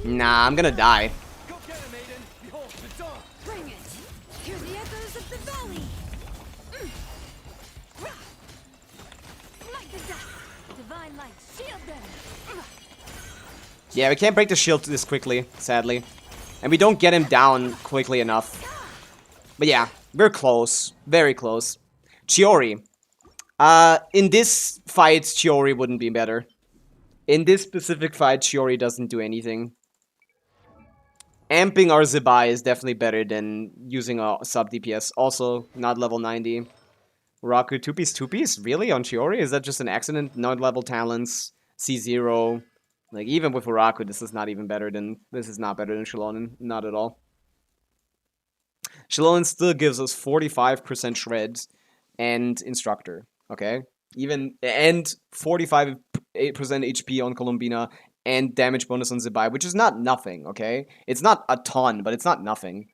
Nah, I'm gonna die. Go get him, Aiden. Behold, the dawn. Bring it! Hear the echoes of the valley! Light the dust! Divine light, shield them! Yeah, we can't break the shield this quickly, sadly. And we don't get him down quickly enough. But yeah, we're close. Very close. Chiori. In this fight, Chiori wouldn't be better. In this specific fight, Chiori doesn't do anything. Amping our Zibai is definitely better than using a sub DPS. Also, not level 90. Raku 2-piece? Really? On Chiori? Is that just an accident? Not level talents. C0. Like, even with Raku, this is not even better than... This is not better than Shilonen. Not at all. Shilonen still gives us 45% shreds and Instructor. Okay? Even... And 45% HP on Columbina and damage bonus on Zibai, which is not nothing, okay? It's not a ton, but it's not nothing.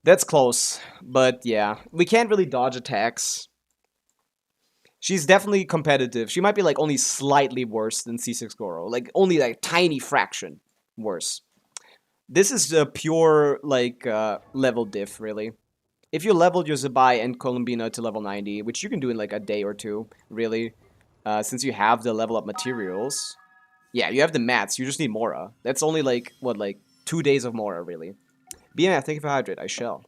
That's close, but yeah. We can't really dodge attacks. She's definitely competitive. She might be like only slightly worse than C6 Goro. Like only like tiny fraction worse. This is a pure like level diff, really. If you leveled your Zibai and Columbina to level 90, which you can do in like a day or two, really, since you have the level up materials. Yeah, you have the mats. You just need Mora. That's only like, what, like 2 days of Mora, really. BMF, thank you for hydrate. I shall.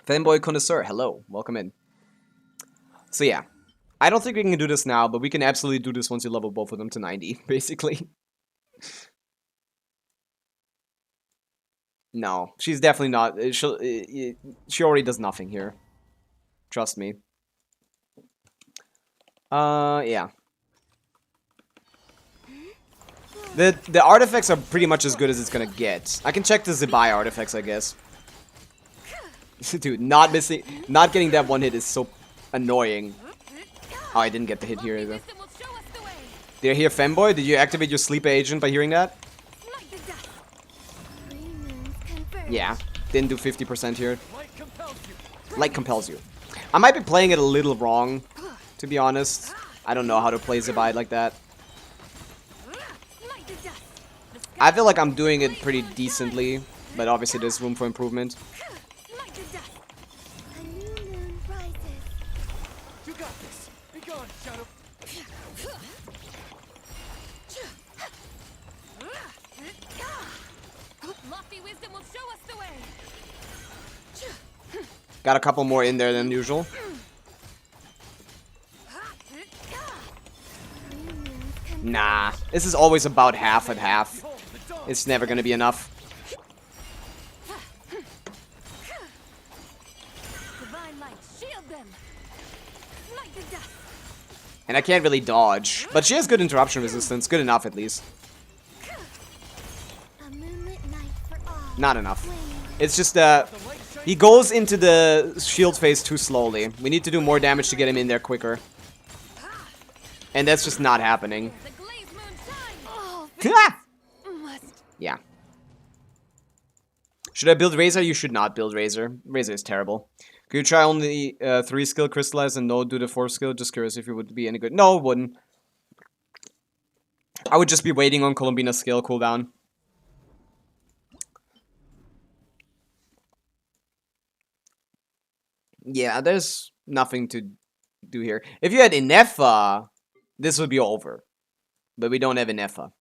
Fanboy Connoisseur, hello. Welcome in. So yeah. I don't think we can do this now, but we can absolutely do this once you level both of them to 90, basically. No, she's definitely not. She already does nothing here. Trust me. Yeah. The artifacts are pretty much as good as it's gonna get. I can check the Zibai artifacts, I guess. Dude, not getting that one hit is so annoying. Oh, I didn't get the hit here either. Did I hear Femboy? Did you activate your sleeper agent by hearing that? Yeah, didn't do 50% here. Light compels you. I might be playing it a little wrong, to be honest. I don't know how to play Zibai like that. I feel like I'm doing it pretty decently, but obviously there's room for improvement. You got this. Be gone, Shadow. Lofty wisdom will show us the way. Got a couple more in there than usual. Nah, this is always about half and half. It's never gonna be enough. Divine light, shield them. Light the dust. And I can't really dodge. But she has good interruption resistance. Good enough, at least. A moonlit night for all. Not enough. It's just he goes into the shield phase too slowly. We need to do more damage to get him in there quicker. And that's just not happening. The glaze moon shines. Oh, must. Yeah. Should I build Razor? You should not build Razor. Razor is terrible. Could you try only 3 skill crystallize and no do the 4 skill? Just curious if it would be any good. No, it wouldn't. I would just be waiting on Columbina's skill cooldown. Yeah, there's nothing to do here. If you had Inefa, this would be over. But we don't have Inefa.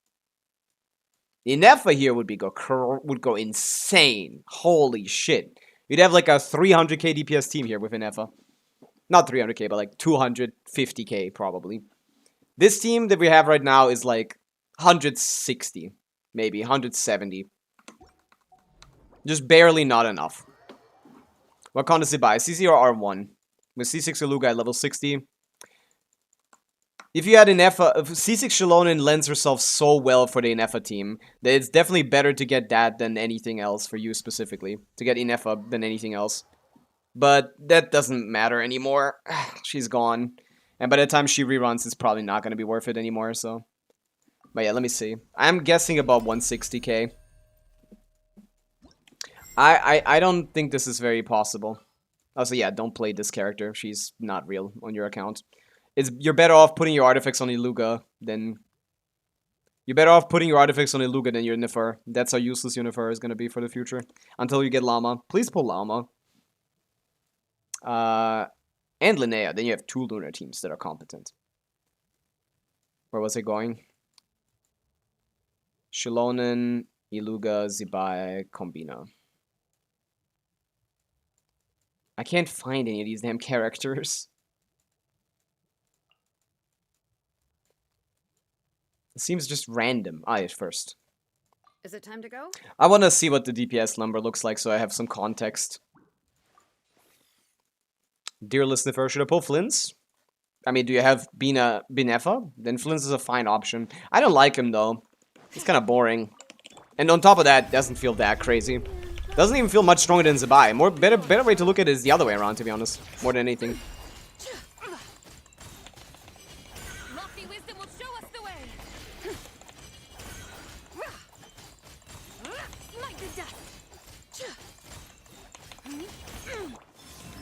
Inefa here would go insane. Holy shit. You'd have like a 300k DPS team here with Inefa. Not 300k, but like 250k probably. This team that we have right now is like 160. Maybe 170. Just barely not enough. What con does it buy? CC or R1? With C6 Aluga at level 60. If you had Inefa, C6 Shilonen lends herself so well for the Inefa team that it's definitely better to get that than anything else for you specifically. To get Inefa than anything else. But that doesn't matter anymore. She's gone. And by the time she reruns, it's probably not going to be worth it anymore, so. But yeah, let me see. I'm guessing about 160k. I don't think this is very possible. Also, yeah, don't play this character. She's not real on your account. You're better off putting your artifacts on Iluga than... You're better off putting your artifacts on Iluga than your Nifur. That's how useless your Nifur is going to be for the future. Until you get Llama. Please pull Llama. And Linnea. Then you have 2 lunar teams that are competent. Where was I going? Shilonen, Iluga, Zibai, Combina. I can't find any of these damn characters. It seems just random. At first. Is it time to go? I want to see what the DPS number looks like so I have some context. Dear listener, should I pull Flynn's? I mean, do you have Binefa? Then Flynn's is a fine option. I don't like him though. He's kind of boring. And on top of that, doesn't feel that crazy. Doesn't even feel much stronger than Zibai. Better way to look at it is the other way around, to be honest. More than anything. Lofty wisdom will show us the way. Smite the dust.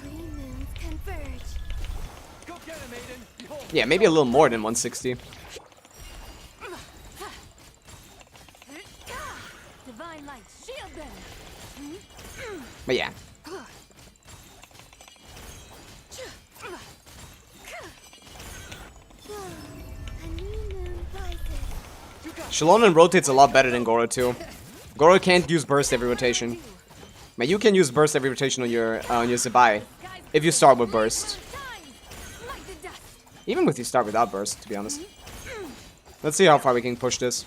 Three moons converge. Go get him, Aiden. Behold. Yeah, maybe a little more than 160. Divine light, shield them. But yeah. A new moon rises. Shilonen rotates a lot better than Goro too. Goro can't use burst every rotation. But you can use burst every rotation on your Zibai. If you start with burst. Even if you start without burst, to be honest. Let's see how far we can push this.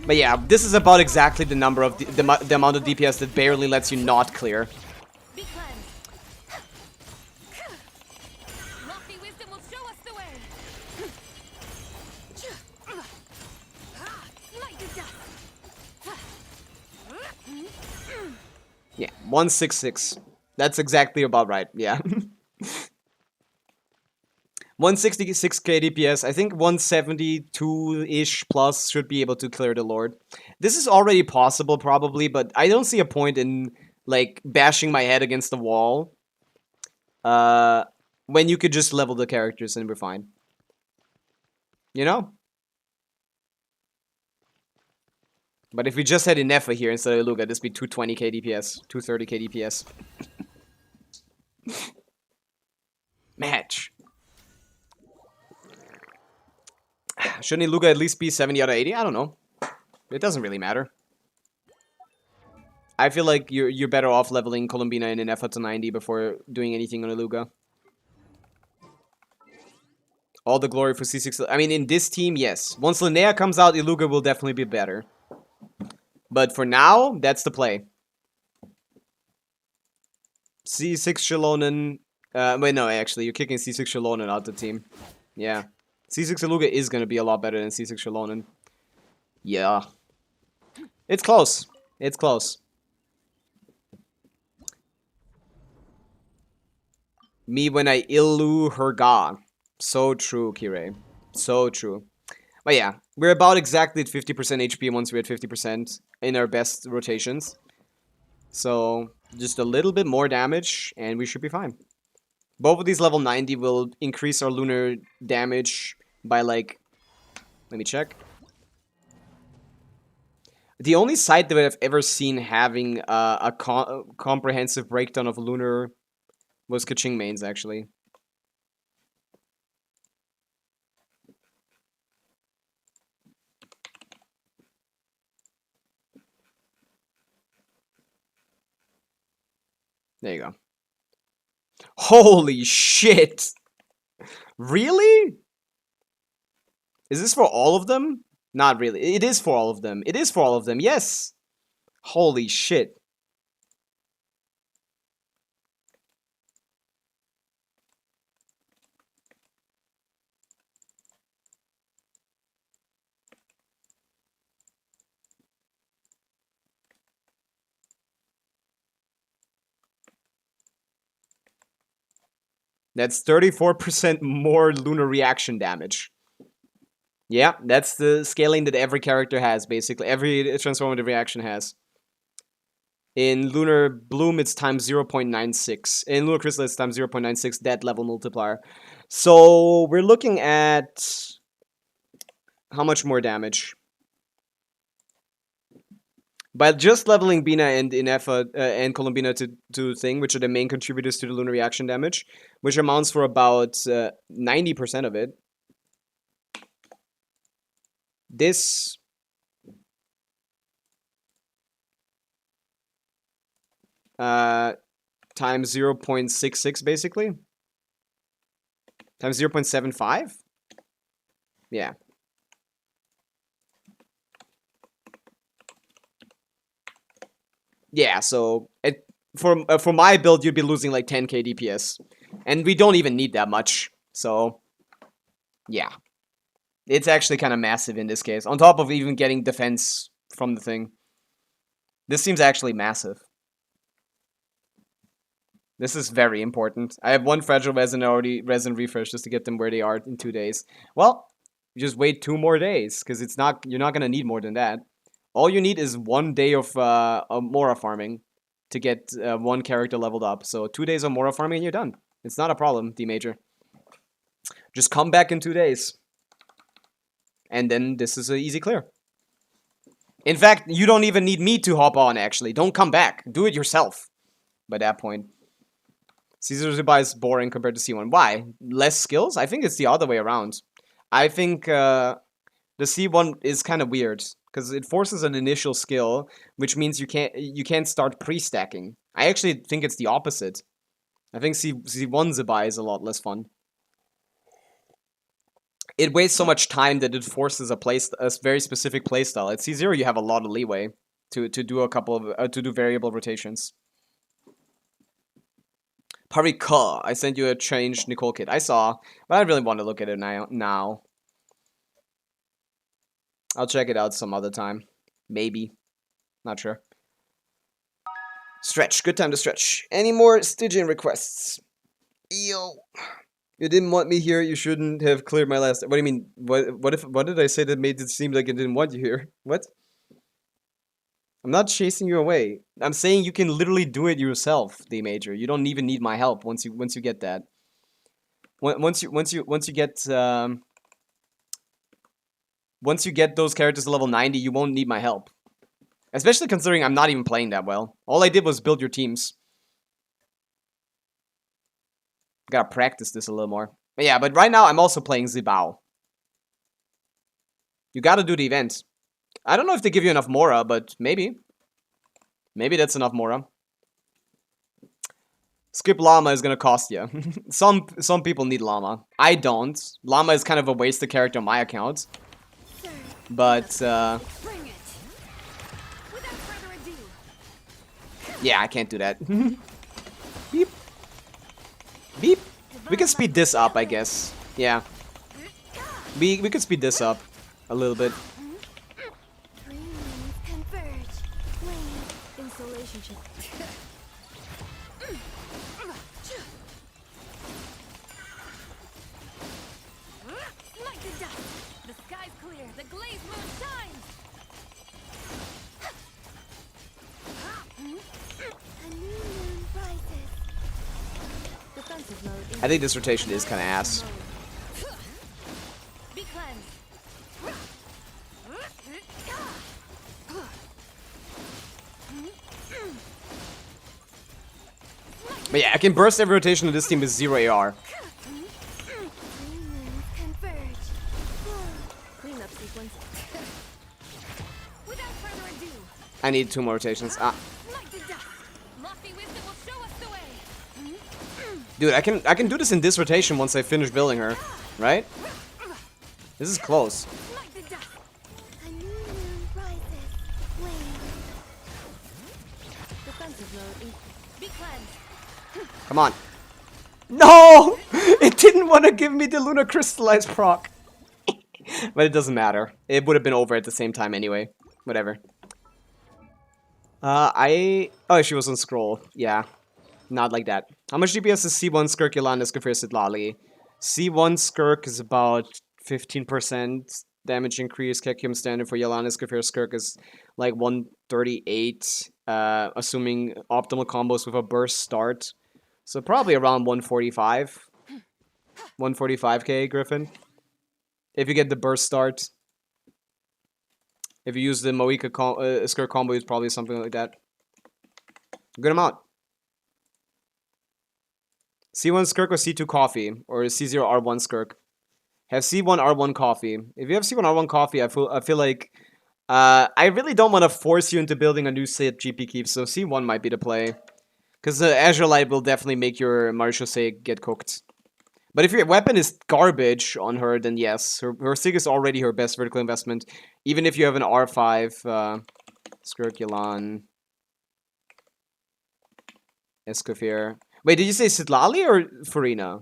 But yeah, this is about exactly the number of the amount of DPS that barely lets you not clear. Be cleansed. Lofty wisdom will show us the way. Smite the dust. Yeah, 166. That's exactly about right, yeah. 166k DPS, I think 172-ish plus should be able to clear the Lord. This is already possible, probably, but I don't see a point in, like, bashing my head against the wall. When you could just level the characters and we're fine. You know? But if we just had Inefa here instead of Iluga, this would be 220k DPS, 230k DPS. Match. Shouldn't Iluga at least be 70 out of 80? I don't know. It doesn't really matter. I feel like you're better off leveling Columbina and Inefa to 90 before doing anything on Iluga. All the glory for C6. I mean, in this team, yes. Once Linnea comes out, Iluga will definitely be better. But for now, that's the play. C6 Shilonen. Wait, no, actually, you're kicking C6 Shilonen out the team. Yeah. C6 Iluga is going to be a lot better than C6 Shilonen. Yeah. It's close. It's close. Me when I illu her ga. So true, Kirei. So true. But yeah, we're about exactly at 50% HP once we're at 50% in our best rotations. So, just a little bit more damage, and we should be fine. Both of these level 90 will increase our lunar damage by, like... Let me check. The only site that I've ever seen having a comprehensive breakdown of lunar was Kaching Mains, actually. There you go. Holy shit! Really? Is this for all of them? Not really. It is for all of them. It is for all of them, yes! Holy shit. That's 34% more lunar reaction damage. Yeah, that's the scaling that every character has, basically. Every transformative reaction has. In Lunar Bloom, it's times 0.96. In Lunar Crystal, it's times 0.96 dead level multiplier. So we're looking at how much more damage? By just leveling Bina and Inefa and Columbina to thing, which are the main contributors to the lunar reaction damage, which amounts for about 90% of it. This times 0.66 basically. Times 0.75? Yeah. Yeah, so for my build, you'd be losing like 10k DPS. And we don't even need that much. So, yeah. It's actually kind of massive in this case. On top of even getting defense from the thing. This seems actually massive. This is very important. I have one fragile resin already, resin refresh just to get them where they are in 2 days. Well, you just wait 2 more days, because you're not gonna need more than that. All you need is 1 day of Mora farming to get 1 character leveled up. So 2 days of Mora farming and you're done. It's not a problem, D Major. Just come back in 2 days. And then this is an easy clear. In fact, you don't even need me to hop on, actually. Don't come back. Do it yourself by that point. Caesar Zibai is boring compared to C1. Why? Less skills? I think it's the other way around. I think the C1 is kind of weird because it forces an initial skill, which means you can't start pre-stacking. I actually think it's the opposite. I think C1 Zibai is a lot less fun. It wastes so much time that it forces a very specific playstyle. At C0 you have a lot of leeway to do a couple of to do variable rotations. Pavica, I sent you a changed Nicole kit. I saw, but I really want to look at it now. I'll check it out some other time. Maybe. Not sure. Stretch. Good time to stretch. Any more Stygian requests? Yo. You didn't want me here. You shouldn't have cleared my last... What do you mean? What did I say that made it seem like I didn't want you here? What? I'm not chasing you away. I'm saying you can literally do it yourself, D Major. You don't even need my help once you get that. Once you get those characters to level 90, you won't need my help. Especially considering I'm not even playing that well. All I did was build your teams. Gotta practice this a little more. But yeah, but right now I'm also playing Zibai. You gotta do the event. I don't know if they give you enough Mora, but maybe. Maybe that's enough Mora. Skip Llama is gonna cost you. Some people need Llama. I don't. Llama is kind of a wasted character on my account. But, yeah, I can't do that. Beep. Beep. We can speed this up, I guess. Yeah. We could speed this up a little bit. I think this rotation is kind of ass. But yeah, I can burst every rotation of this team with 0 AR. I need 2 more rotations. Dude, I can do this in this rotation once I finish building her, right? This is close. Come on. No! It didn't want to give me the Lunar Crystallized proc. But it doesn't matter. It would have been over at the same time anyway. Whatever. Oh, she was on scroll. Yeah. Not like that. How much DPS is C1 Skirk Yolanis compared to Lali? C1 Skirk is about 15% damage increase. Kekium standard for Yolanis compared to Skirk is like 138. assuming optimal combos with a burst start. So probably around 145. 145k, Griffin. If you get the burst start. If you use the Moika skirt combo, it's probably something like that. Good amount. C1 Skirk or C2 Coffee, or C0 R1 Skirk. Have C1 R1 Coffee. If you have C1 R1 Coffee, I feel like I really don't want to force you into building a new set GP keep, so C1 might be the play. Because the Azure Light will definitely make your Marechaussee get cooked. But if your weapon is garbage on her, then yes. Her Sig is already her best vertical investment. Even if you have an R5, Skirk, Yelan, Escoffier. Wait, did you say Sitlali or Farina?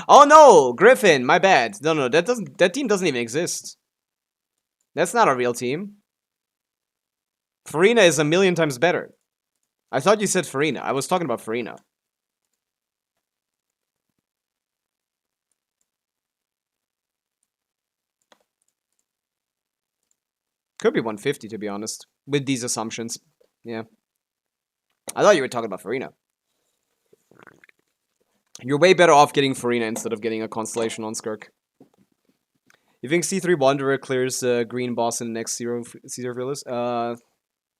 Oh no, Griffin, my bad. No, that team doesn't even exist. That's not a real team. Farina is a million times better. I thought you said Farina. I was talking about Farina. Could be 150 to be honest. With these assumptions. Yeah. I thought you were talking about Farina. You're way better off getting Farina instead of getting a Constellation on Skirk. You think C3 Wanderer clears green boss in the next C0 Fearless?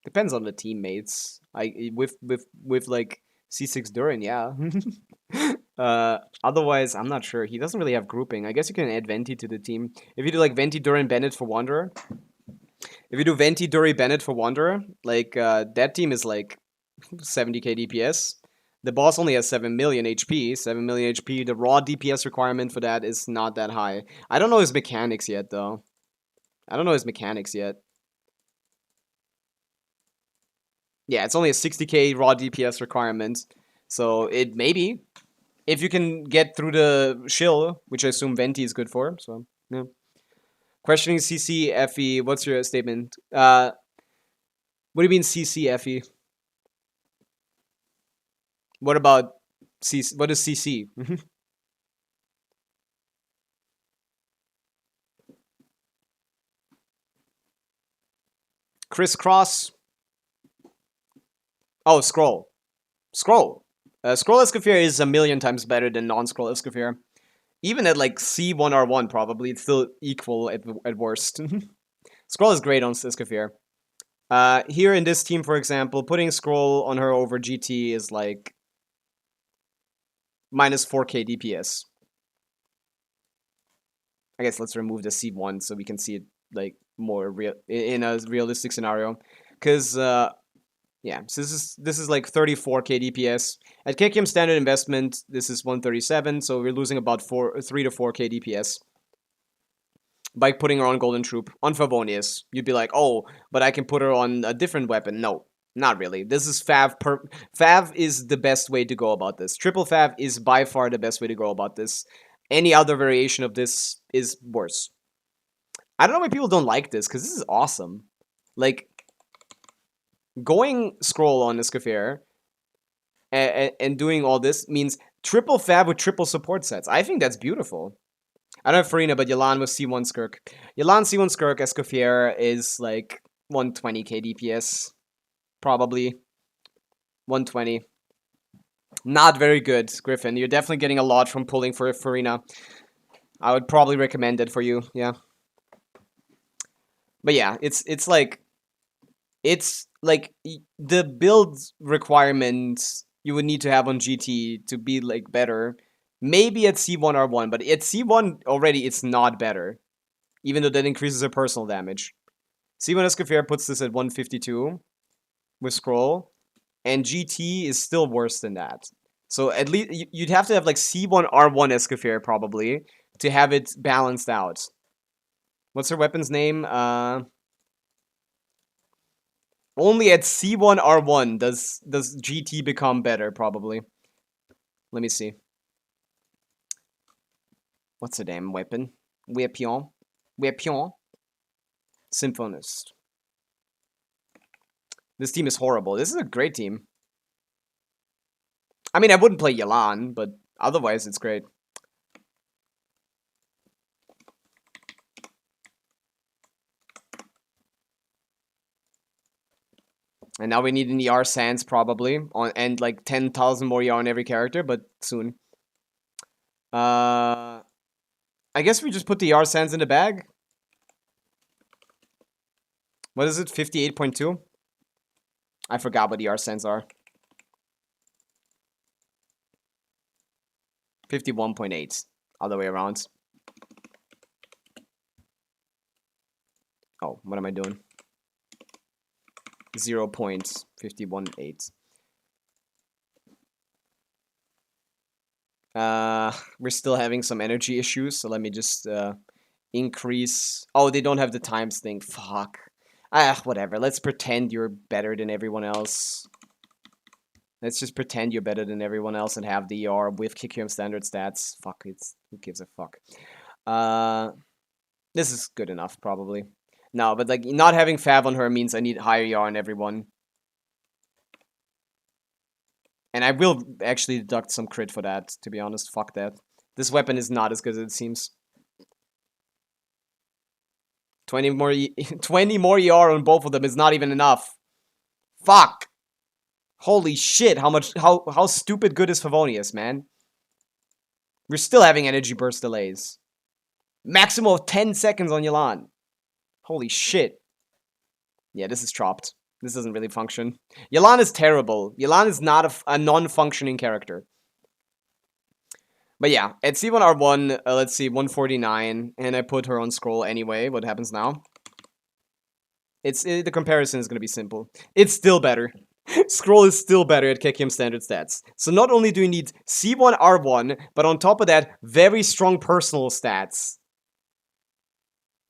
Depends on the teammates. With like C6 Durin, yeah. Otherwise, I'm not sure. He doesn't really have grouping. I guess you can add Venti to the team. If you do like Venti, Durin, Bennett for Wanderer. If you do Venti, Durin, Bennett for Wanderer, like that team is like 70k DPS. The boss only has 7 million HP. 7 million HP. The raw DPS requirement for that is not that high. I don't know his mechanics yet, though. Yeah, it's only a 60k raw DPS requirement. So it maybe. If you can get through the shill, which I assume Venti is good for. So, yeah. Questioning CC, FE. What's your statement? What do you mean CC, FE? What about CC? What is CC? Crisscross. Oh, Scroll. Scroll. Scroll Escoffier is a million times better than non-Scroll Escoffier. Even at like C1R1 probably, it's still equal at worst. Scroll is great on Escoffier. Here in this team, for example, putting Scroll on her over GT is like minus 4k DPS. I guess let's remove the C1 so we can see it like more real in a realistic scenario. Because yeah, so this is like 34k DPS. At KKM standard investment, this is 137, so we're losing about 3 to 4k DPS. By putting her on Golden Troop. On Favonius. You'd be like, oh, but I can put her on a different weapon. No, not really. This is Fav. Fav is the best way to go about this. Triple Fav is by far the best way to go about this. Any other variation of this is worse. I don't know why people don't like this, because this is awesome. Like, going Scroll on Escoffier and doing all this means triple Fab with triple support sets. I think that's beautiful. I don't have Farina, but Yelan with C1 Skirk. Yelan C1 Skirk Escoffier is like 120k DPS. Probably. 120. Not very good, Griffin. You're definitely getting a lot from pulling for Farina. I would probably recommend it for you, yeah. But yeah, it's like the build requirements you would need to have on GT to be like better. Maybe at C1R1, but at C1 already it's not better. Even though that increases her personal damage. C1 Escoffier puts this at 152 with Scroll, and GT is still worse than that. So at least you'd have to have like C1R1 Escoffier probably to have it balanced out. What's her weapon's name? Only at C1R1 does GT become better, probably. Let me see. What's the damn weapon? Weapon. Symphonist. This team is horrible. This is a great team. I mean, I wouldn't play Yelan, but otherwise it's great. And now we need an ER Sans probably, and like 10,000 more ER on every character, but soon. I guess we just put the ER Sans in the bag. What is it? 58.2? I forgot what ER Sans are. 51.8. Other way around. Oh, what am I doing? 0.518. We're still having some energy issues, so let me just increase. Oh, they don't have the times thing. Fuck. Whatever. Let's pretend you're better than everyone else. Let's just pretend you're better than everyone else and have the ER with KQM standard stats. Fuck, who gives a fuck. This is good enough, probably. No, but like not having Fav on her means I need higher ER on everyone. And I will actually deduct some crit for that, to be honest. Fuck that. This weapon is not as good as it seems. 20 more ER on both of them is not even enough. Fuck! Holy shit, how stupid good is Favonius, man? We're still having energy burst delays. Maximum of 10 seconds on Yelan. Holy shit. Yeah, this is chopped. This doesn't really function. Yelan is terrible. Yelan is not a non-functioning character. But yeah, at C1R1, let's see, 149, and I put her on scroll anyway. What happens now? The comparison is going to be simple. It's still better. Scroll is still better at KQM standard stats. So not only do you need C1R1, but on top of that, very strong personal stats.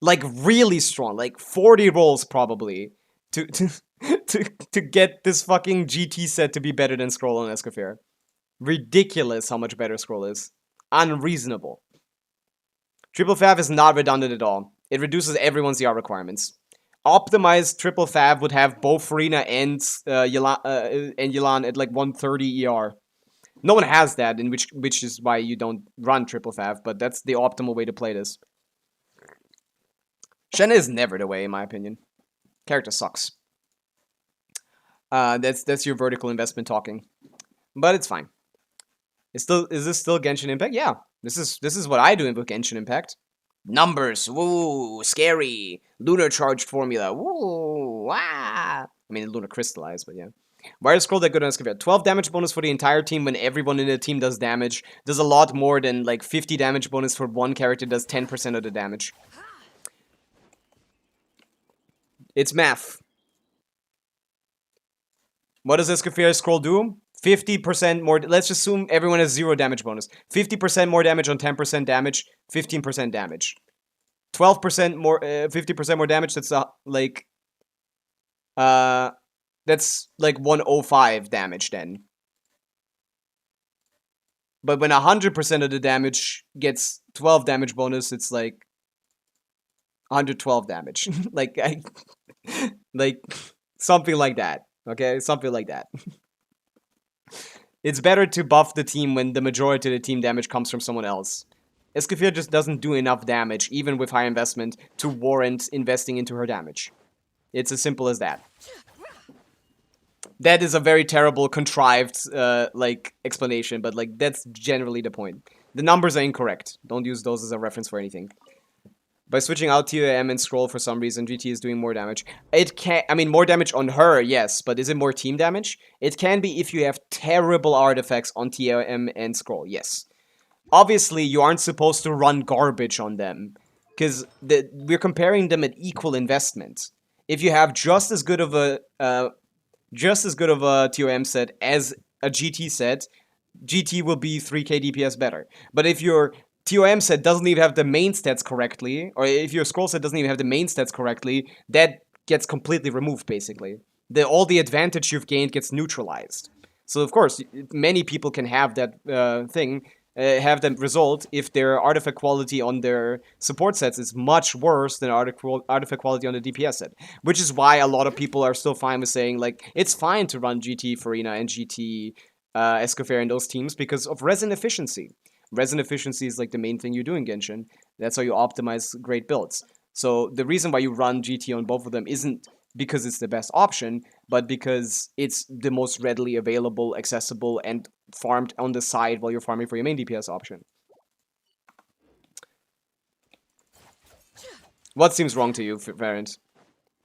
Like, really strong. Like, 40 rolls, probably. To get this fucking GT set to be better than Scroll and Escoffier. Ridiculous how much better Scroll is. Unreasonable. Triple Fav is not redundant at all. It reduces everyone's ER requirements. Optimized Triple Fav would have both Farina and Yelan at like 130 ER. No one has that, in which is why you don't run Triple Fav, but that's the optimal way to play this. Shenna is never the way, in my opinion. Character sucks. That's your vertical investment talking. But it's fine. Is this still Genshin Impact? Yeah. This is what I do with Genshin Impact. Numbers, woo, scary. Lunar charged formula, woo, ah. I mean, lunar crystallized, but yeah. Why is Scroll that good on Escoffier? 12 damage bonus for the entire team when everyone in the team does damage. Does a lot more than like 50 damage bonus for one character does 10% of the damage. It's math. What does Escoffier Scroll do? 50% more. Let's just assume everyone has 0 damage bonus. 50% more damage on 10% damage. 15% damage. 12% more. 50% more damage. That's like. That's like 105 damage then. But when 100% of the damage gets 12 damage bonus, it's like 112 damage. like something like that. Okay, something like that. It's better to buff the team when the majority of the team damage comes from someone else. Escoffier just doesn't do enough damage, even with high investment, to warrant investing into her damage. It's as simple as that. That is a very terrible, contrived, explanation, but, like, that's generally the point. The numbers are incorrect. Don't use those as a reference for anything. By switching out TOM and Scroll for some reason, GT is doing more damage. It can, I mean, more damage on her, yes, but is it more team damage? It can be if you have terrible artifacts on TOM and Scroll, yes. Obviously, you aren't supposed to run garbage on them, because we're comparing them at equal investment. If you have just as good of a TOM set as a GT set, GT will be 3k DPS better. But if your TOM set doesn't even have the main stats correctly, or if your Scroll set doesn't even have the main stats correctly, that gets completely removed, basically. All the advantage you've gained gets neutralized. So, of course, many people can have that have that result if their artifact quality on their support sets is much worse than artifact quality on the DPS set. Which is why a lot of people are still fine with saying, like, it's fine to run GT Farina and GT Escoffier in those teams because of resin efficiency. Resin efficiency is like the main thing you do in Genshin. That's how you optimize great builds. So the reason why you run GT on both of them isn't because it's the best option, but because it's the most readily available, accessible, and farmed on the side while you're farming for your main DPS option. What seems wrong to you, Variant?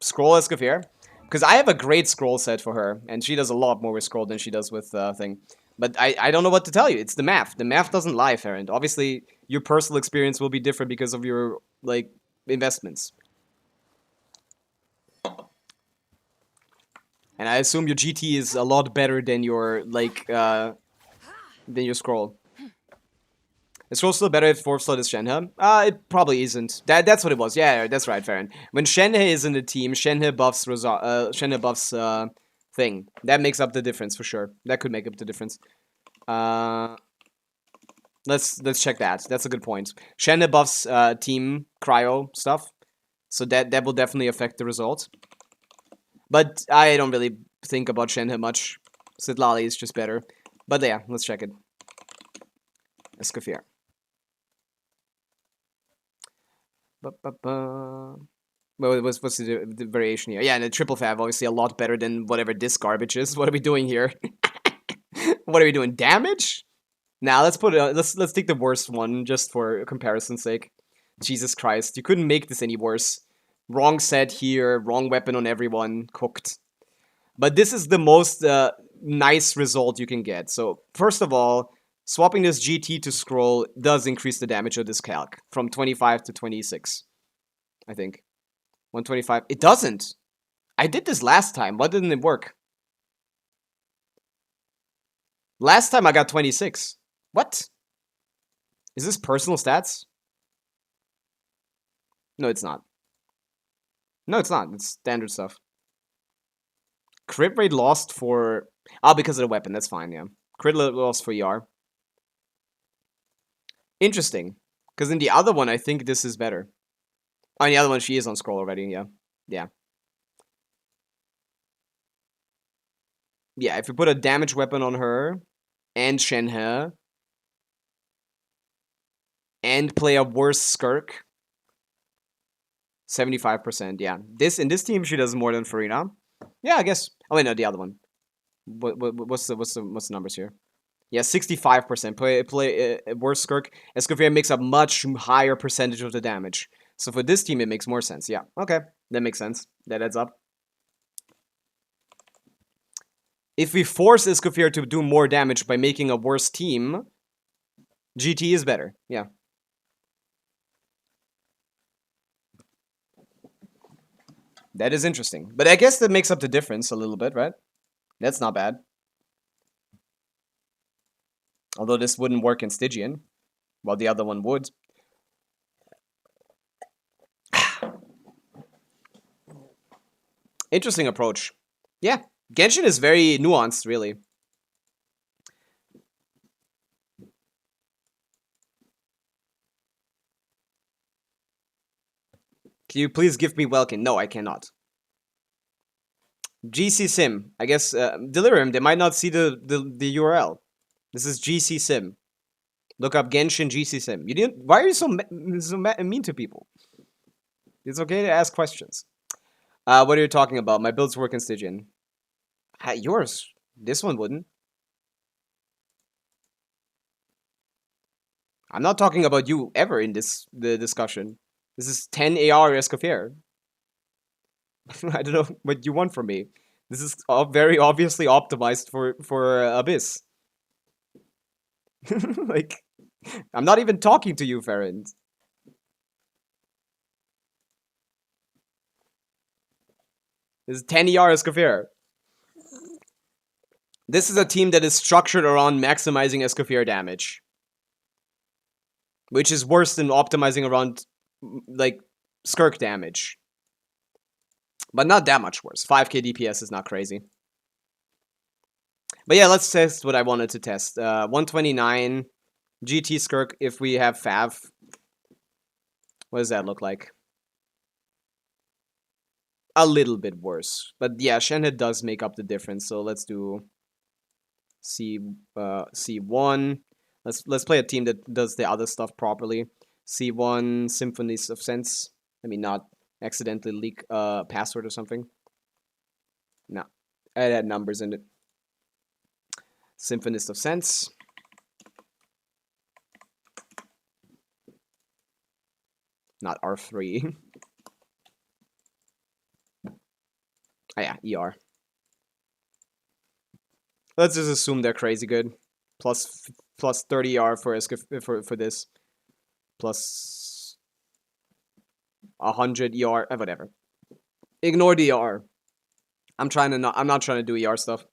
Scroll Escoffier? Because I have a great scroll set for her, and she does a lot more with scroll than she does with thing. But I don't know what to tell you. It's the math. The math doesn't lie, Ferrand. Obviously, your personal experience will be different because of your, like, investments. And I assume your GT is a lot better than your, like, than your scroll. Is scroll still better if 4th slot is Shenhe? It probably isn't. That's what it was. Yeah, that's right, Farron. When Shenhe is in the team, Shenhe buffs thing. That makes up the difference for sure. That could make up the difference. Let's check that. That's a good point. Shenhe buffs team cryo stuff, so that will definitely affect the result. But I don't really think about Shenhe much. Sitlali is just better. But yeah, let's check it. Escoffier. Well, what's the variation here? Yeah, and the triple fav obviously a lot better than whatever this garbage is. What are we doing here? What are we doing? Damage? Now let's put let's take the worst one just for comparison's sake. Jesus Christ, you couldn't make this any worse. Wrong set here, wrong weapon on everyone, cooked. But this is the most nice result you can get. So first of all, swapping this GT to scroll does increase the damage of this calc from 25 to 26. I think 125. It doesn't. I did this last time. Why didn't it work? Last time I got 26. What? Is this personal stats? No, it's not. No, it's not. It's standard stuff. Crit rate lost for... Oh, because of the weapon. That's fine, yeah. Crit lost for ER. Interesting. Because in the other one, I think this is better. Oh, in the other one, she is on scroll already, yeah. Yeah. Yeah, if you put a damage weapon on her, and Shenhe, and play a worse Skirk, 75%, yeah. In this team, she does more than Farina. Yeah, I guess. Oh, wait, no, the other one. What's the numbers here? Yeah, 65%. Play worse Skirk. Escoffier makes a much higher percentage of the damage. So for this team, it makes more sense. Yeah, okay. That makes sense. That adds up. If we force Escoffier to do more damage by making a worse team, GT is better. Yeah. That is interesting. But I guess that makes up the difference a little bit, right? That's not bad. Although this wouldn't work in Stygian, while the other one would. Interesting approach. Yeah, Genshin is very nuanced, really. Can you please give me Welkin? No, I cannot. GC Sim. I guess Delirium, they might not see the URL. This is GC Sim. Look up Genshin GC Sim. You didn't. Why are you so mean to people? It's okay to ask questions. What are you talking about? My builds work in Stygian. Yours. This one wouldn't. I'm not talking about you ever in the discussion. This is 10 AR Escoffier. I don't know what you want from me. This is very obviously optimized for Abyss. Like, I'm not even talking to you, Farron. This is 10 ER Escoffier. This is a team that is structured around maximizing Escoffier damage. Which is worse than optimizing around, like, Skirk damage. But not that much worse. 5k DPS is not crazy. But yeah, let's test what I wanted to test. 129 GT Skirk if we have Fav. What does that look like? A little bit worse. But yeah, Shenhe does make up the difference. So let's do C1. Let's play a team that does the other stuff properly. C1 Symphonies of Sense. I mean, not accidentally leak a password or something. No. It had numbers in it. Symphonist of Sense. Not R3. Oh yeah, ER. Let's just assume they're crazy good. Plus 30 ER for this. Plus 100 ER. Whatever. Ignore the ER. I'm not trying to do ER stuff.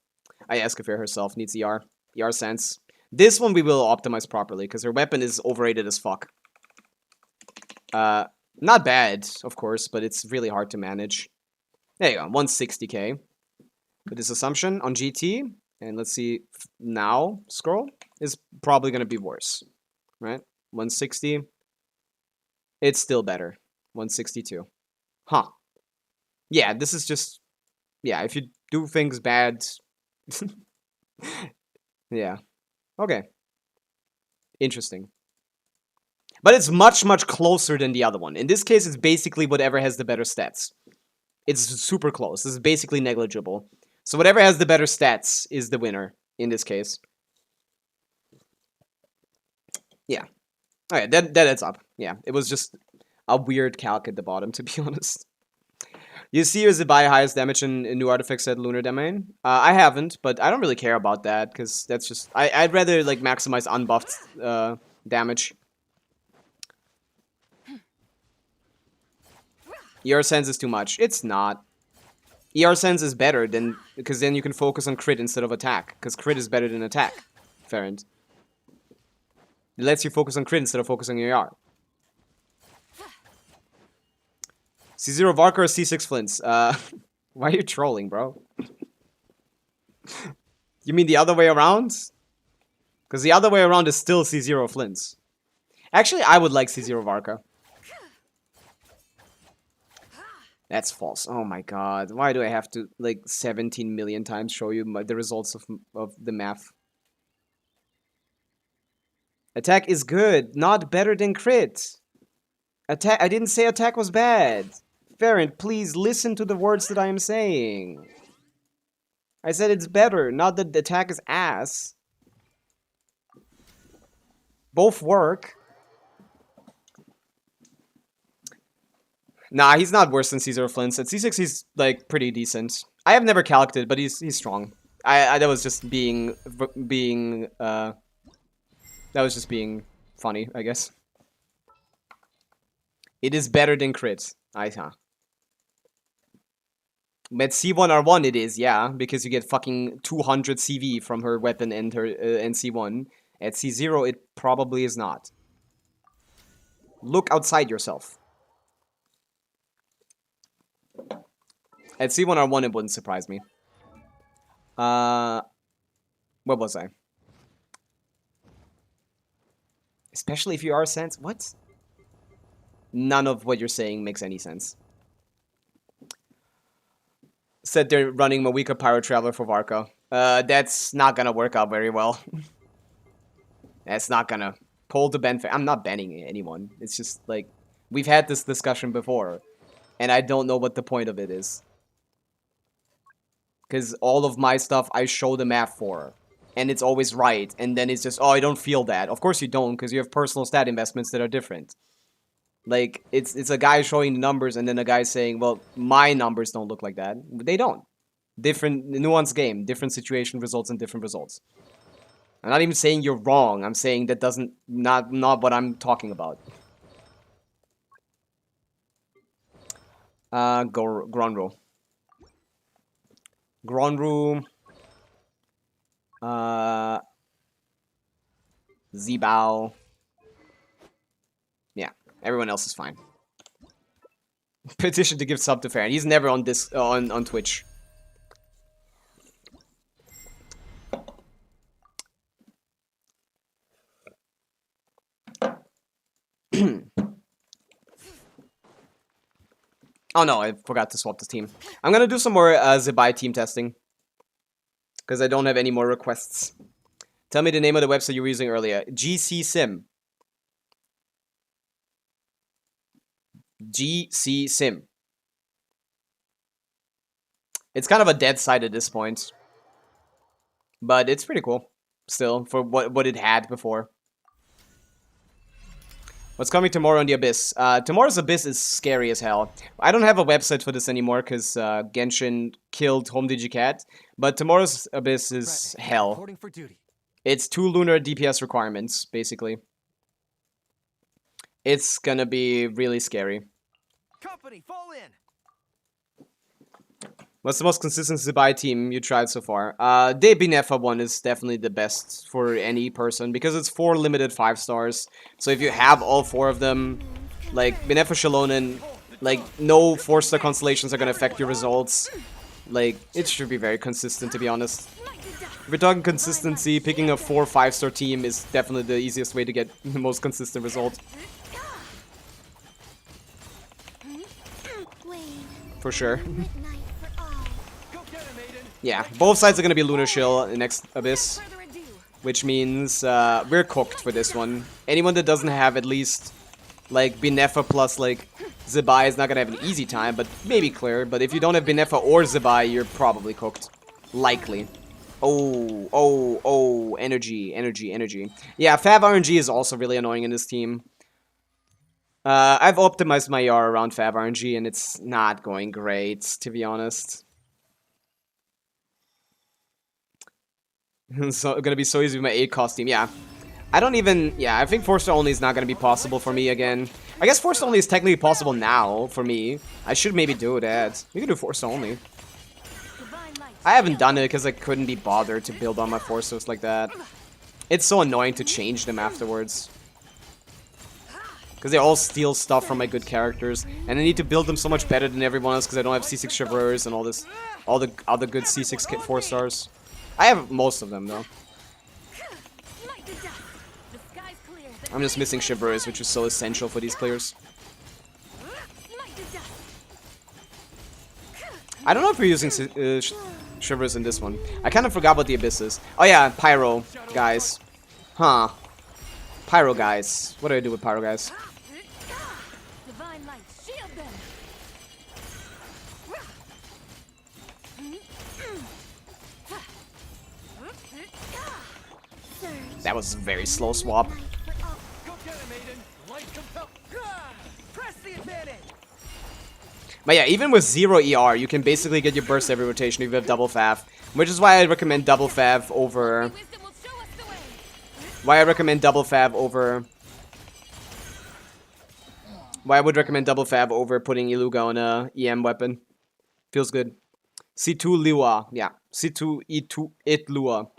Escafir herself needs ER. ER sense. This one we will optimize properly because her weapon is overrated as fuck. Not bad, of course, but it's really hard to manage. There you go, 160k. With this assumption on GT, and let's see now, scroll, is probably going to be worse, right? 160. It's still better. 162. Huh. Yeah, this is just, yeah, if you do things bad, yeah. Okay. Interesting. But it's much, much closer than the other one. In this case, it's basically whatever has the better stats. It's super close. This is basically negligible. So whatever has the better stats is the winner in this case. Yeah. Okay, that adds up. Yeah, it was just a weird calc at the bottom, to be honest. You see your Zibai highest damage in new artifact set Lunar Domain? I haven't, but I don't really care about that, because that's just... I'd rather, like, maximize unbuffed damage. ER Sense is too much. It's not. ER Sense is better than... because then you can focus on crit instead of attack, because crit is better than attack. Ferrand. It lets you focus on crit instead of focusing on ER. C0 Varka or C6 Flints? Why are you trolling, bro? You mean the other way around? Because the other way around is still C0 Flints. Actually, I would like C0 Varka. That's false. Oh my god. Why do I have to, like, 17 million times show you the results of the math? Attack is good, not better than crit. Attack. I didn't say attack was bad. Ferrand, please listen to the words that I am saying. I said it's better, not that the attack is ass. Both work. Nah, he's not worse than Caesar Flint's. At C6, he's, like, pretty decent. I have never calced it, but he's strong. That was just being that was just being funny, I guess. It is better than crit. At C1R1 it is, yeah, because you get fucking 200 CV from her weapon and her and C1. At C0 it probably is not. Look outside yourself. At C1R1 it wouldn't surprise me. Where was I? Especially if you are sense. What? None of what you're saying makes any sense. Said they're running Mawika Pyro Traveler for Varka. That's not gonna work out very well. That's not gonna pull the Ben. I'm not banning anyone. It's just like we've had this discussion before, and I don't know what the point of it is. Because all of my stuff I show the math for, and it's always right, and then it's just, oh, I don't feel that. Of course you don't, because you have personal stat investments that are different. Like, it's a guy showing the numbers, and then a guy saying, well, my numbers don't look like that. They don't. Different, nuanced game. Different situation results in different results. I'm not even saying you're wrong. I'm saying that doesn't, not what I'm talking about. Gronro. Gronru. Zibao. Yeah, everyone else is fine. Petition to give sub to Farron. He's never on this on Twitch. Oh no, I forgot to swap the team. I'm gonna do some more Zibai team testing. Because I don't have any more requests. Tell me the name of the website you were using earlier. GC Sim. GC Sim. It's kind of a dead side at this point. But it's pretty cool. Still, for what it had before. What's coming tomorrow in the Abyss? Tomorrow's Abyss is scary as hell. I don't have a website for this anymore because Genshin killed Home DigiCat. But tomorrow's Abyss is hell. Reporting for duty. It's 2 lunar DPS requirements, basically. It's gonna be really scary. Company, fall in. What's the most consistent Zibai team you tried so far? The Binefa one is definitely the best for any person because it's 4 limited 5 stars. So if you have all 4 of them, like Binefa Shalonen, like no 4-star constellations are gonna affect your results. Like it should be very consistent, to be honest. If we're talking consistency, picking a 4 5-star team is definitely the easiest way to get the most consistent result. For sure. Yeah, both sides are gonna be Lunar Shill in next Abyss, which means we're cooked for this one. Anyone that doesn't have at least like Binefa plus like Zibai is not gonna have an easy time, but maybe clear. But if you don't have Binefa or Zibai, you're probably cooked. Likely. Oh, energy. Yeah, Fav RNG is also really annoying in this team. I've optimized my ER around Fav RNG and it's not going great, to be honest. It's gonna be so easy with my 8 cost team, yeah. I don't even, yeah, I think 4-star only is not gonna be possible for me again. I guess 4-star only is technically possible now for me. I should maybe do that. We can do 4-star only. I haven't done it because I couldn't be bothered to build on my 4-stars like that. It's so annoying to change them afterwards. Because they all steal stuff from my good characters. And I need to build them so much better than everyone else because I don't have C6 Chivalrers and all the other good C6 4-stars. I have most of them, though. I'm just missing Chivalrous, which is so essential for these clears. I don't know if we're using Chivalrous in this one. I kind of forgot what the Abyss is. Oh yeah, Pyro, guys. Huh. Pyro, guys. What do I do with Pyro, guys? That was a very slow swap. But yeah, even with 0 ER, you can basically get your burst every rotation if you have double fav. Which is why I recommend double fav over... Why I would recommend double fav over putting Iluga on a EM weapon. Feels good. C2 Liwa. Yeah. C2 E2 It Lua.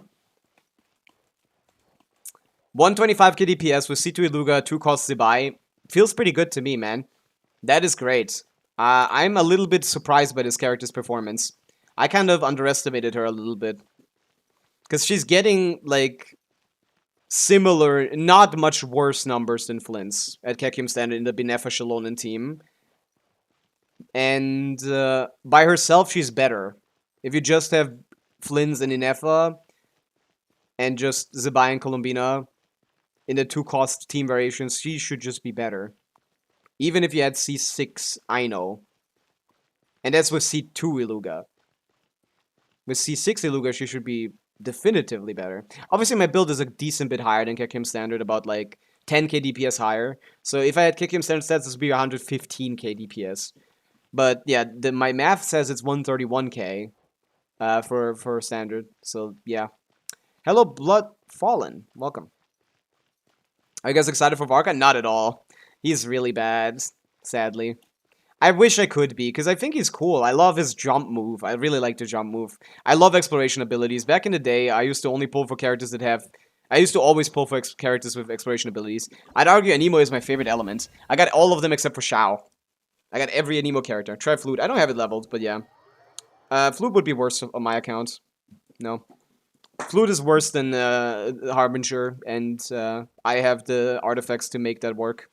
125 KDPS with C2 Iluga, 2 cost Zibai. Feels pretty good to me, man. That is great. I'm a little bit surprised by this character's performance. I kind of underestimated her a little bit. Because she's getting, like, similar, not much worse numbers than Flint's at Kekim Standard in the Binefa Shalonen team. And by herself, she's better. If you just have Flint's and Inefa, and just Zibai and Columbina in the 2-cost team variations, she should just be better. Even if you had C6 Aino. And that's with C2 Iluga. With C6 Iluga, she should be definitively better. Obviously, my build is a decent bit higher than Kekim Standard, about like 10k DPS higher. So if I had Kekim Standard stats, this would be 115k DPS. But yeah, my math says it's 131k for Standard. So yeah. Hello, Blood Fallen. Welcome. Are you guys excited for Varka? Not at all. He's really bad, sadly. I wish I could be, because I think he's cool. I love his jump move. I really like the jump move. I love exploration abilities. Back in the day, I used to only pull for characters that have... I used to always pull for characters with exploration abilities. I'd argue Anemo is my favorite element. I got all of them except for Shao. I got every Anemo character. Try Flute. I don't have it leveled, but yeah. Flute would be worse on my account. No. Flute is worse than Harbinger, and I have the artifacts to make that work.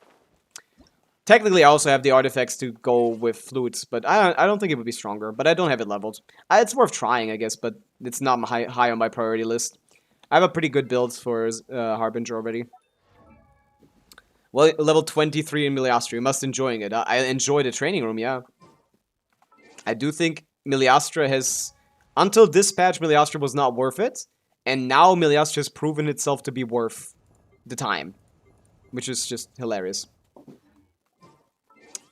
Technically, I also have the artifacts to go with Flutes, but I don't think it would be stronger. But I don't have it leveled. It's worth trying, I guess, but it's not high on my priority list. I have a pretty good build for Harbinger already. Well, level 23 in Miliastri. You must enjoying it. I enjoy the training room, yeah. I do think Miliastra has... Until this patch, Miliastra was not worth it. And now Miliastra has proven itself to be worth the time. Which is just hilarious.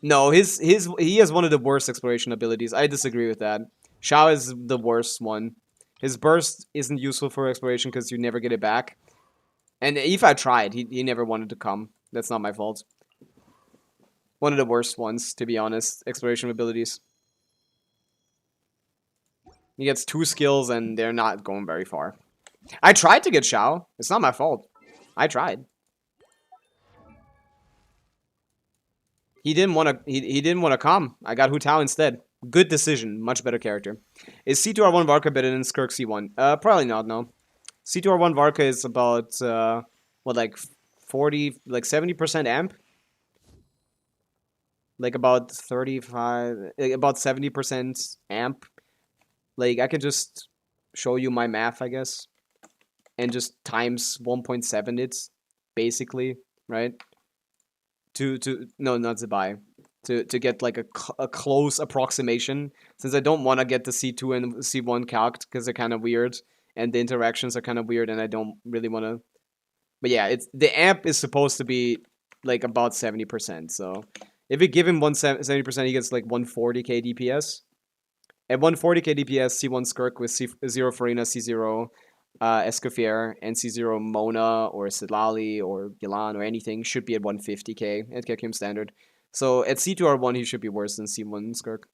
No, he has one of the worst exploration abilities. I disagree with that. Shao is the worst one. His burst isn't useful for exploration because you never get it back. And if I tried, he never wanted to come. That's not my fault. One of the worst ones, to be honest. Exploration abilities. He gets 2 skills and they're not going very far. I tried to get Shao. It's not my fault. I tried. He didn't want to. He didn't want to come. I got Hu Tao instead. Good decision. Much better character. Is C2R1 Varka better than Skirk C1? Probably not. No. C2R1 Varka is about what, like 40, like 70% amp. Like about 35, about 70% amp. Like I could just show you my math, I guess, and just times 1.7 it, basically, right? No, not Zibai. To get like a close approximation, since I don't want to get the C2 and C1 calced because they're kind of weird and the interactions are kind of weird and I don't really want to. But yeah, it's the amp is supposed to be like about 70%. So if you give him 70%, he gets like 140k DPS. At 140k DPS, C1 Skirk with C0 Farina, C0 Escoffier, and C0 Mona or Sidlali or Gilan or anything should be at 150k at Kekim standard. So at C2R1 he should be worse than C1 Skirk.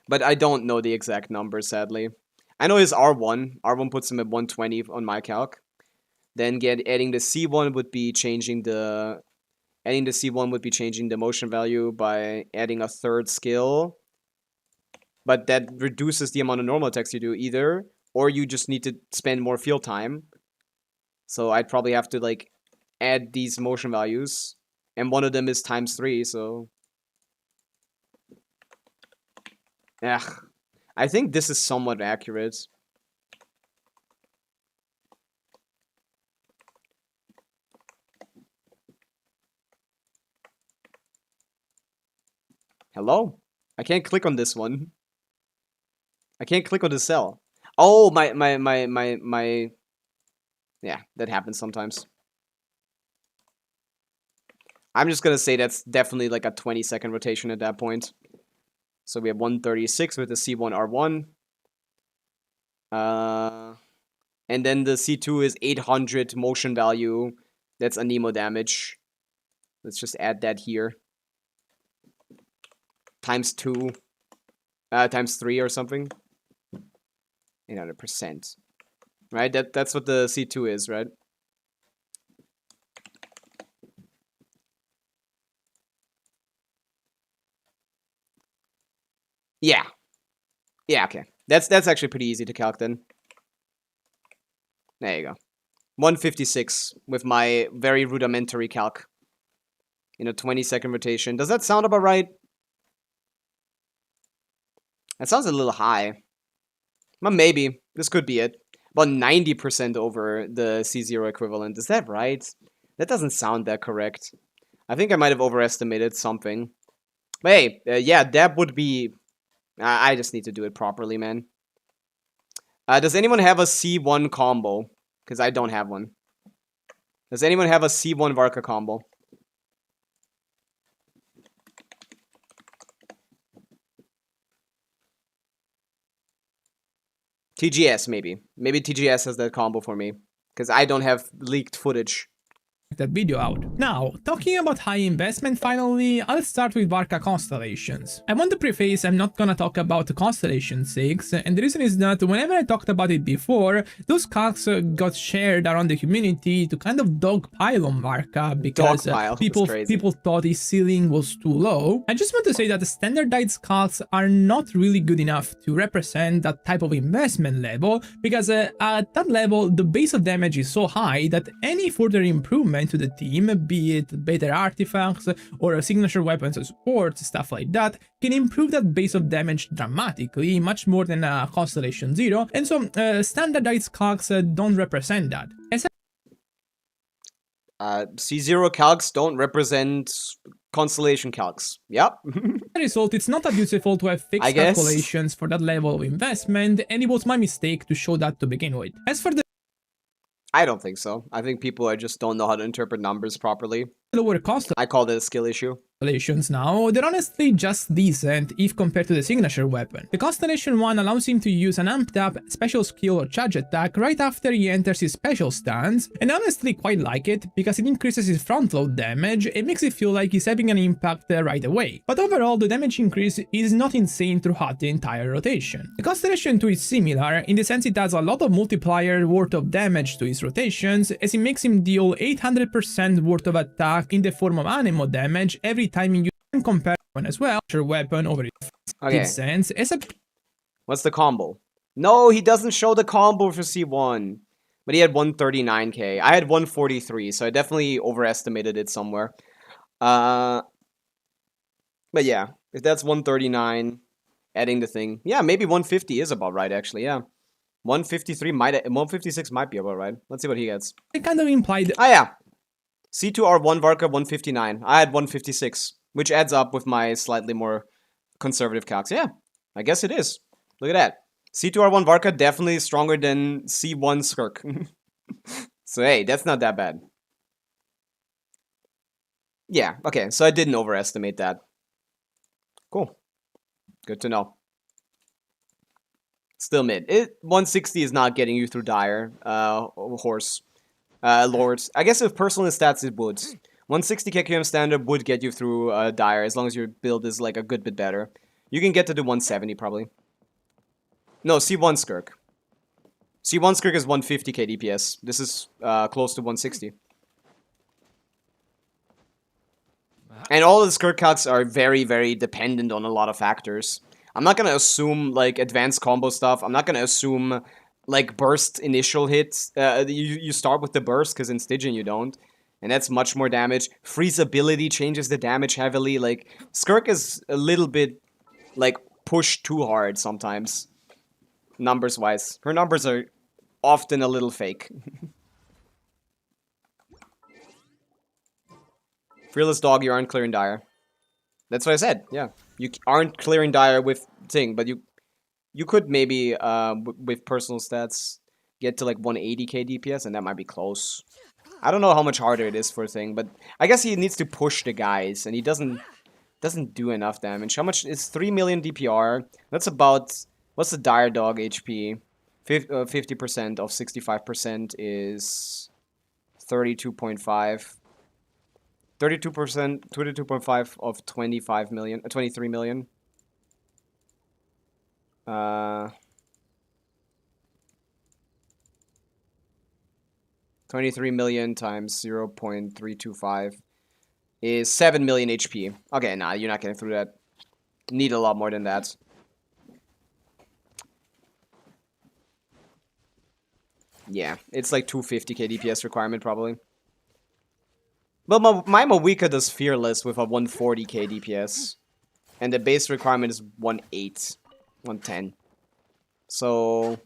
But I don't know the exact number, sadly. I know his R1. R1 puts him at 120 on my calc. Then adding the C1 would be changing the motion value by adding a 3rd skill. But that reduces the amount of normal attacks you do either, or you just need to spend more field time. So I'd probably have to like add these motion values, and one of them is ×3, so yeah, I think this is somewhat accurate. Hello? I can't click on this one. I can't click on the cell. Oh, my. Yeah, that happens sometimes. I'm just gonna say that's definitely like a 20-second rotation at that point. So we have 136 with the C1 R1. And then the C2 is 800 motion value. That's Anemo damage. Let's just add that here. ×2. ×3 or something. 800%. Right? That's what the C2 is, right? Yeah. Yeah, okay. That's actually pretty easy to calc then. There you go. 156 with my very rudimentary calc. In a 20-second rotation. Does that sound about right? That sounds a little high. Well, maybe. This could be it. About 90% over the C0 equivalent. Is that right? That doesn't sound that correct. I think I might have overestimated something. But hey, yeah, that would be... I just need to do it properly, man. Does anyone have a C1 combo? Because I don't have one. Does anyone have a C1 Varka combo? TGS, maybe. Maybe TGS has that combo for me. Because I don't have leaked footage. That video out. Now, talking about high investment finally, I'll start with Varka Constellations. I want to preface I'm not gonna talk about the Constellation 6, and the reason is that whenever I talked about it before, those calcs got shared around the community to kind of dogpile on Varka because people thought his ceiling was too low. I just want to say that the standardized calcs are not really good enough to represent that type of investment level, because at that level the base of damage is so high that any further improvement to the team, be it better artifacts or signature weapons or support, stuff like that, can improve that base of damage dramatically, much more than a Constellation 0, and so standardized calcs don't represent that. C0 calcs don't represent constellation calcs. Yep. The result, it's not that useful to have I fixed guess. calculations for that level of investment, and it was my mistake to show that to begin with. As for the I don't think so. I think people just don't know how to interpret numbers properly. lower cost I call that a skill issue. constellations now, they're honestly just decent if compared to the signature weapon. The Constellation one allows him to use an amped up special skill or charge attack right after he enters his special stance, and I honestly quite like it because it increases his front load damage and makes it feel like he's having an impact right away. But overall, the damage increase is not insane throughout the entire rotation. The Constellation 2 is similar in the sense it has a lot of multiplier worth of damage to his rotations, as it makes him deal 800% worth of attack in the form of anemo damage every time you can compare one as well, your weapon over Okay. its sense as a What's the combo? No, he doesn't show the combo for C1. But he had 139k. I had 143, so I definitely overestimated it somewhere. But yeah, if that's 139, adding the thing. Yeah, maybe 150 is about right, actually, yeah. 156 might be about right. Let's see what he gets. kind of implied Oh yeah. C2R1 Varka 159. I had 156, which adds up with my slightly more conservative calcs. Yeah, I guess it is. Look at that. C2R1 Varka definitely stronger than C1 Skirk. So hey, that's not that bad. Yeah, okay, so I didn't overestimate that. Cool. Good to know. Still mid. 160 is not getting you through Dire, horse. Lords. I guess with personal stats it would. 160 KQM standard would get you through Dire as long as your build is like a good bit better. You can get to the 170 probably. No, C1 Skirk. C1 Skirk is 150k DPS. This is close to 160. And all the Skirk calcs are very, very dependent on a lot of factors. I'm not gonna assume like advanced combo stuff. I'm not gonna assume like burst initial hits. You start with the burst because in Stygian you don't, and that's much more damage. Freeze ability changes the damage heavily. Like Skirk is a little bit like pushed too hard sometimes, numbers wise. Her numbers are often a little fake. Fearless dog, you aren't clearing Dire. That's what I said. Yeah, you aren't clearing Dire with thing, but you could maybe, with personal stats, get to like 180k DPS, and that might be close. I don't know how much harder it is for a thing, but I guess he needs to push the guys, and he doesn't do enough damage. How much is 3 million DPR? That's about, what's the Dire Dog HP? 50% of 65% is 32.5. 32%, 22.5 of 25 million, 23 million. 23 million times 0.325 is 7 million HP. Okay, nah, you're not getting through that. Need a lot more than that. Yeah, it's like 250k DPS requirement probably. But my Mawika does Fearless with a 140k DPS. And the base requirement is 1.8, 110. So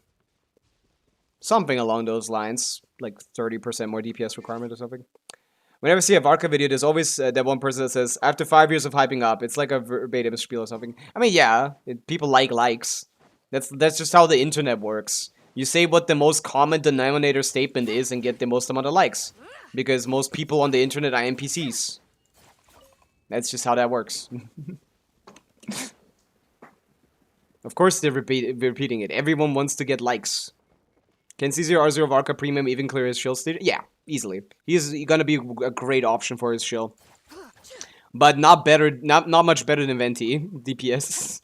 something along those lines. Like 30% more DPS requirement or something. Whenever I see a Varka video, there's always that one person that says, after 5 years of hyping up, it's like a verbatim spiel or something. I mean, yeah, people like likes. That's just how the internet works. You say what the most common denominator statement is and get the most amount of likes. Because most people on the internet are NPCs. That's just how that works. Of course they're repeating it. Everyone wants to get likes. Can C0 R0 Varka Premium even clear his shield stage? Yeah, easily. He's gonna be a great option for his shield. But not much better than Venti DPS.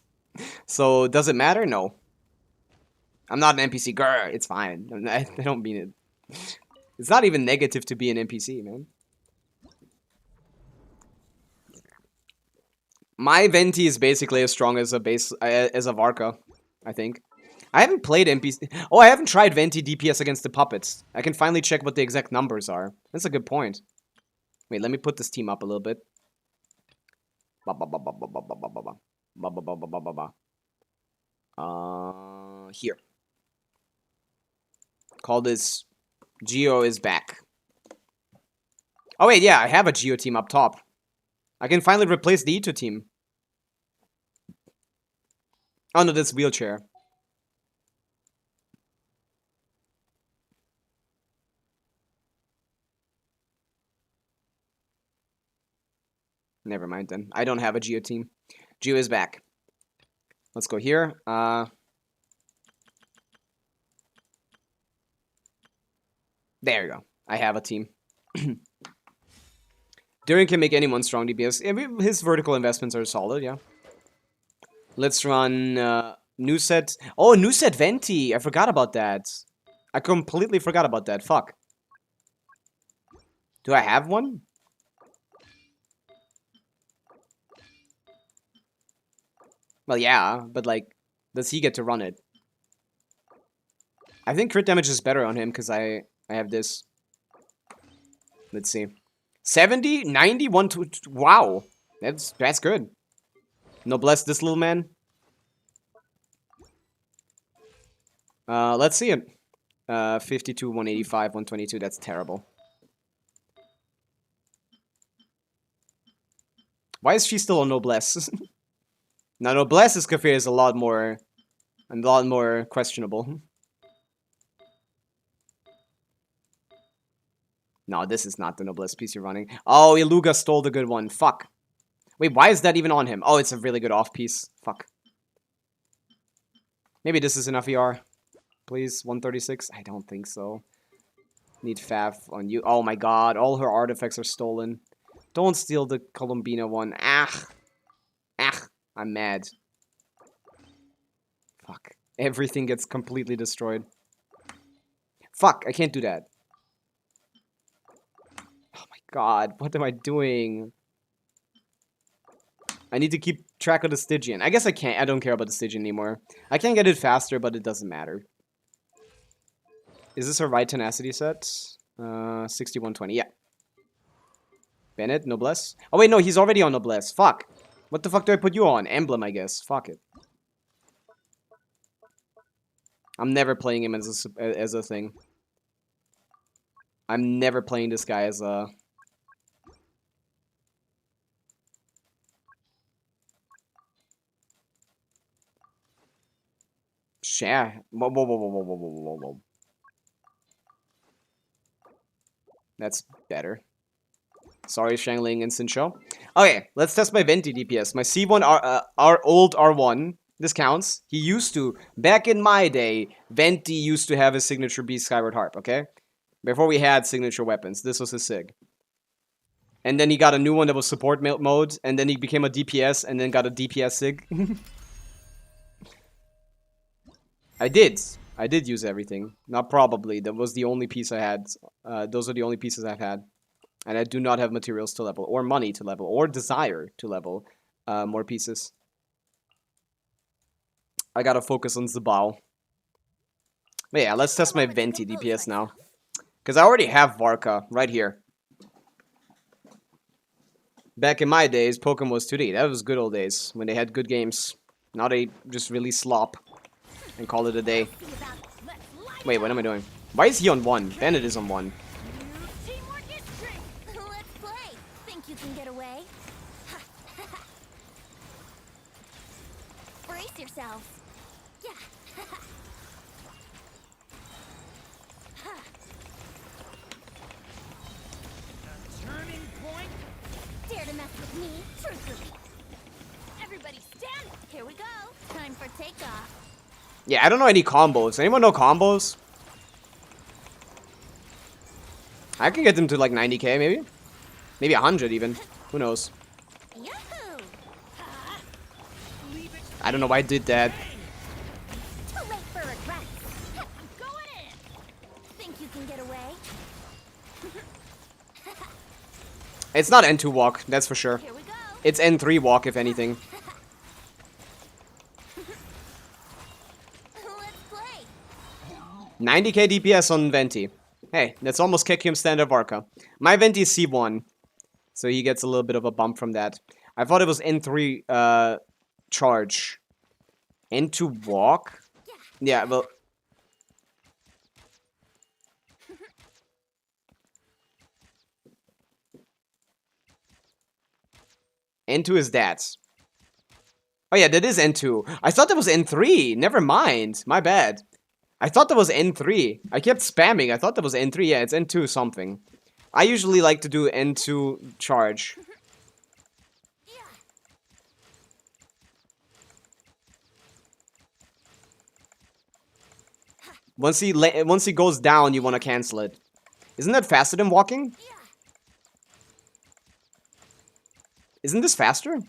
So does it matter? No. I'm not an NPC. Grr, it's fine. I don't mean it. It's not even negative to be an NPC, man. My Venti is basically as strong as a Varka, I think. I haven't played NPC. Oh, I haven't tried Venti DPS against the puppets. I can finally check what the exact numbers are. That's a good point. Wait, let me put this team up a little bit. Here. Call this Geo is back. Oh wait, yeah, I have a Geo team up top. I can finally replace the Ito team. Oh no, that's wheelchair. Never mind then. I don't have a Geo team. Geo is back. Let's go here. There you go. I have a team. Darren can make anyone strong DPS. His vertical investments are solid, yeah. Let's run new set. Oh, new set Venti. I forgot about that. I completely forgot about that. Fuck. Do I have one? Well, yeah, but like, does he get to run it? I think crit damage is better on him because I have this. Let's see. 70, 90, 1, 2, wow. That's good. Noblesse this little man. Let's see it. 52, 185, 122. That's terrible. Why is she still on Noblesse? Now Noblesse's cafe is a lot more questionable. No, this is not the Noblesse piece you're running. Oh, Iluga stole the good one. Fuck. Wait, why is that even on him? Oh, it's a really good off piece. Fuck. Maybe this is enough ER. Please, 136? I don't think so. Need Fav on you. Oh my god, all her artifacts are stolen. Don't steal the Columbina one. Ah. Ah. I'm mad. Fuck. Everything gets completely destroyed. Fuck, I can't do that. Oh my god, what am I doing? I need to keep track of the Stygian. I guess I can't. I don't care about the Stygian anymore. I can get it faster, but it doesn't matter. Is this a right tenacity set? 6120, yeah. Bennett, Noblesse. Oh wait, no, he's already on Noblesse. Fuck. What the fuck do I put you on? Emblem, I guess. Fuck it. I'm never playing him as a thing. I'm never playing this guy as a... Share. Whoa, whoa, whoa, whoa, whoa, whoa, whoa, whoa, whoa. That's better. Sorry, Shangling and Sincho. Okay, let's test my Venti DPS. My C1 our old R1. This counts. He used to, back in my day, Venti used to have his signature beast Skyward Harp, okay? Before we had signature weapons. This was his sig. And then he got a new one that was support mode, and then he became a DPS, and then got a DPS sig. I did use everything. Not probably. That was the only piece I had. Those are the only pieces I've had. And I do not have materials to level, or money to level, or desire to level more pieces. I gotta focus on Zibai. But yeah, let's test my Venti DPS now. Because I already have Varka right here. Back in my days, Pokemon was 2D. That was good old days, when they had good games. Now they just release slop and call it a day. Wait, what am I doing? Why is he on 1? Bennett is on 1. Let's play. Think you can get away? Brace yourselves. Yeah. Turning point. Dare to mess with me? Truthfully. Everybody stand. Here we go. Time for takeoff. Yeah, I don't know any combos. Anyone know combos? I can get them to like 90k, maybe? Maybe 100 even. Who knows? Yahoo! I don't know why I did that. Too late for regrets. I'm going in. Think you can get away? It's not N2 walk, that's for sure. Here we go. It's N3 walk, if anything. Let's play. 90k DPS on Venti. Hey, that's almost Kekium standard Varka. My Venti is C1, so he gets a little bit of a bump from that. I thought it was N3 charge. N2 walk? Yeah, well... N2 is that. Oh yeah, that is N2. I thought that was N3. Never mind. My bad. I thought that was N3. I kept spamming. I thought that was N3. Yeah, it's N2 something. I usually like to do N2 charge. Once he goes down, you want to cancel it. Isn't that faster than walking? Isn't this faster?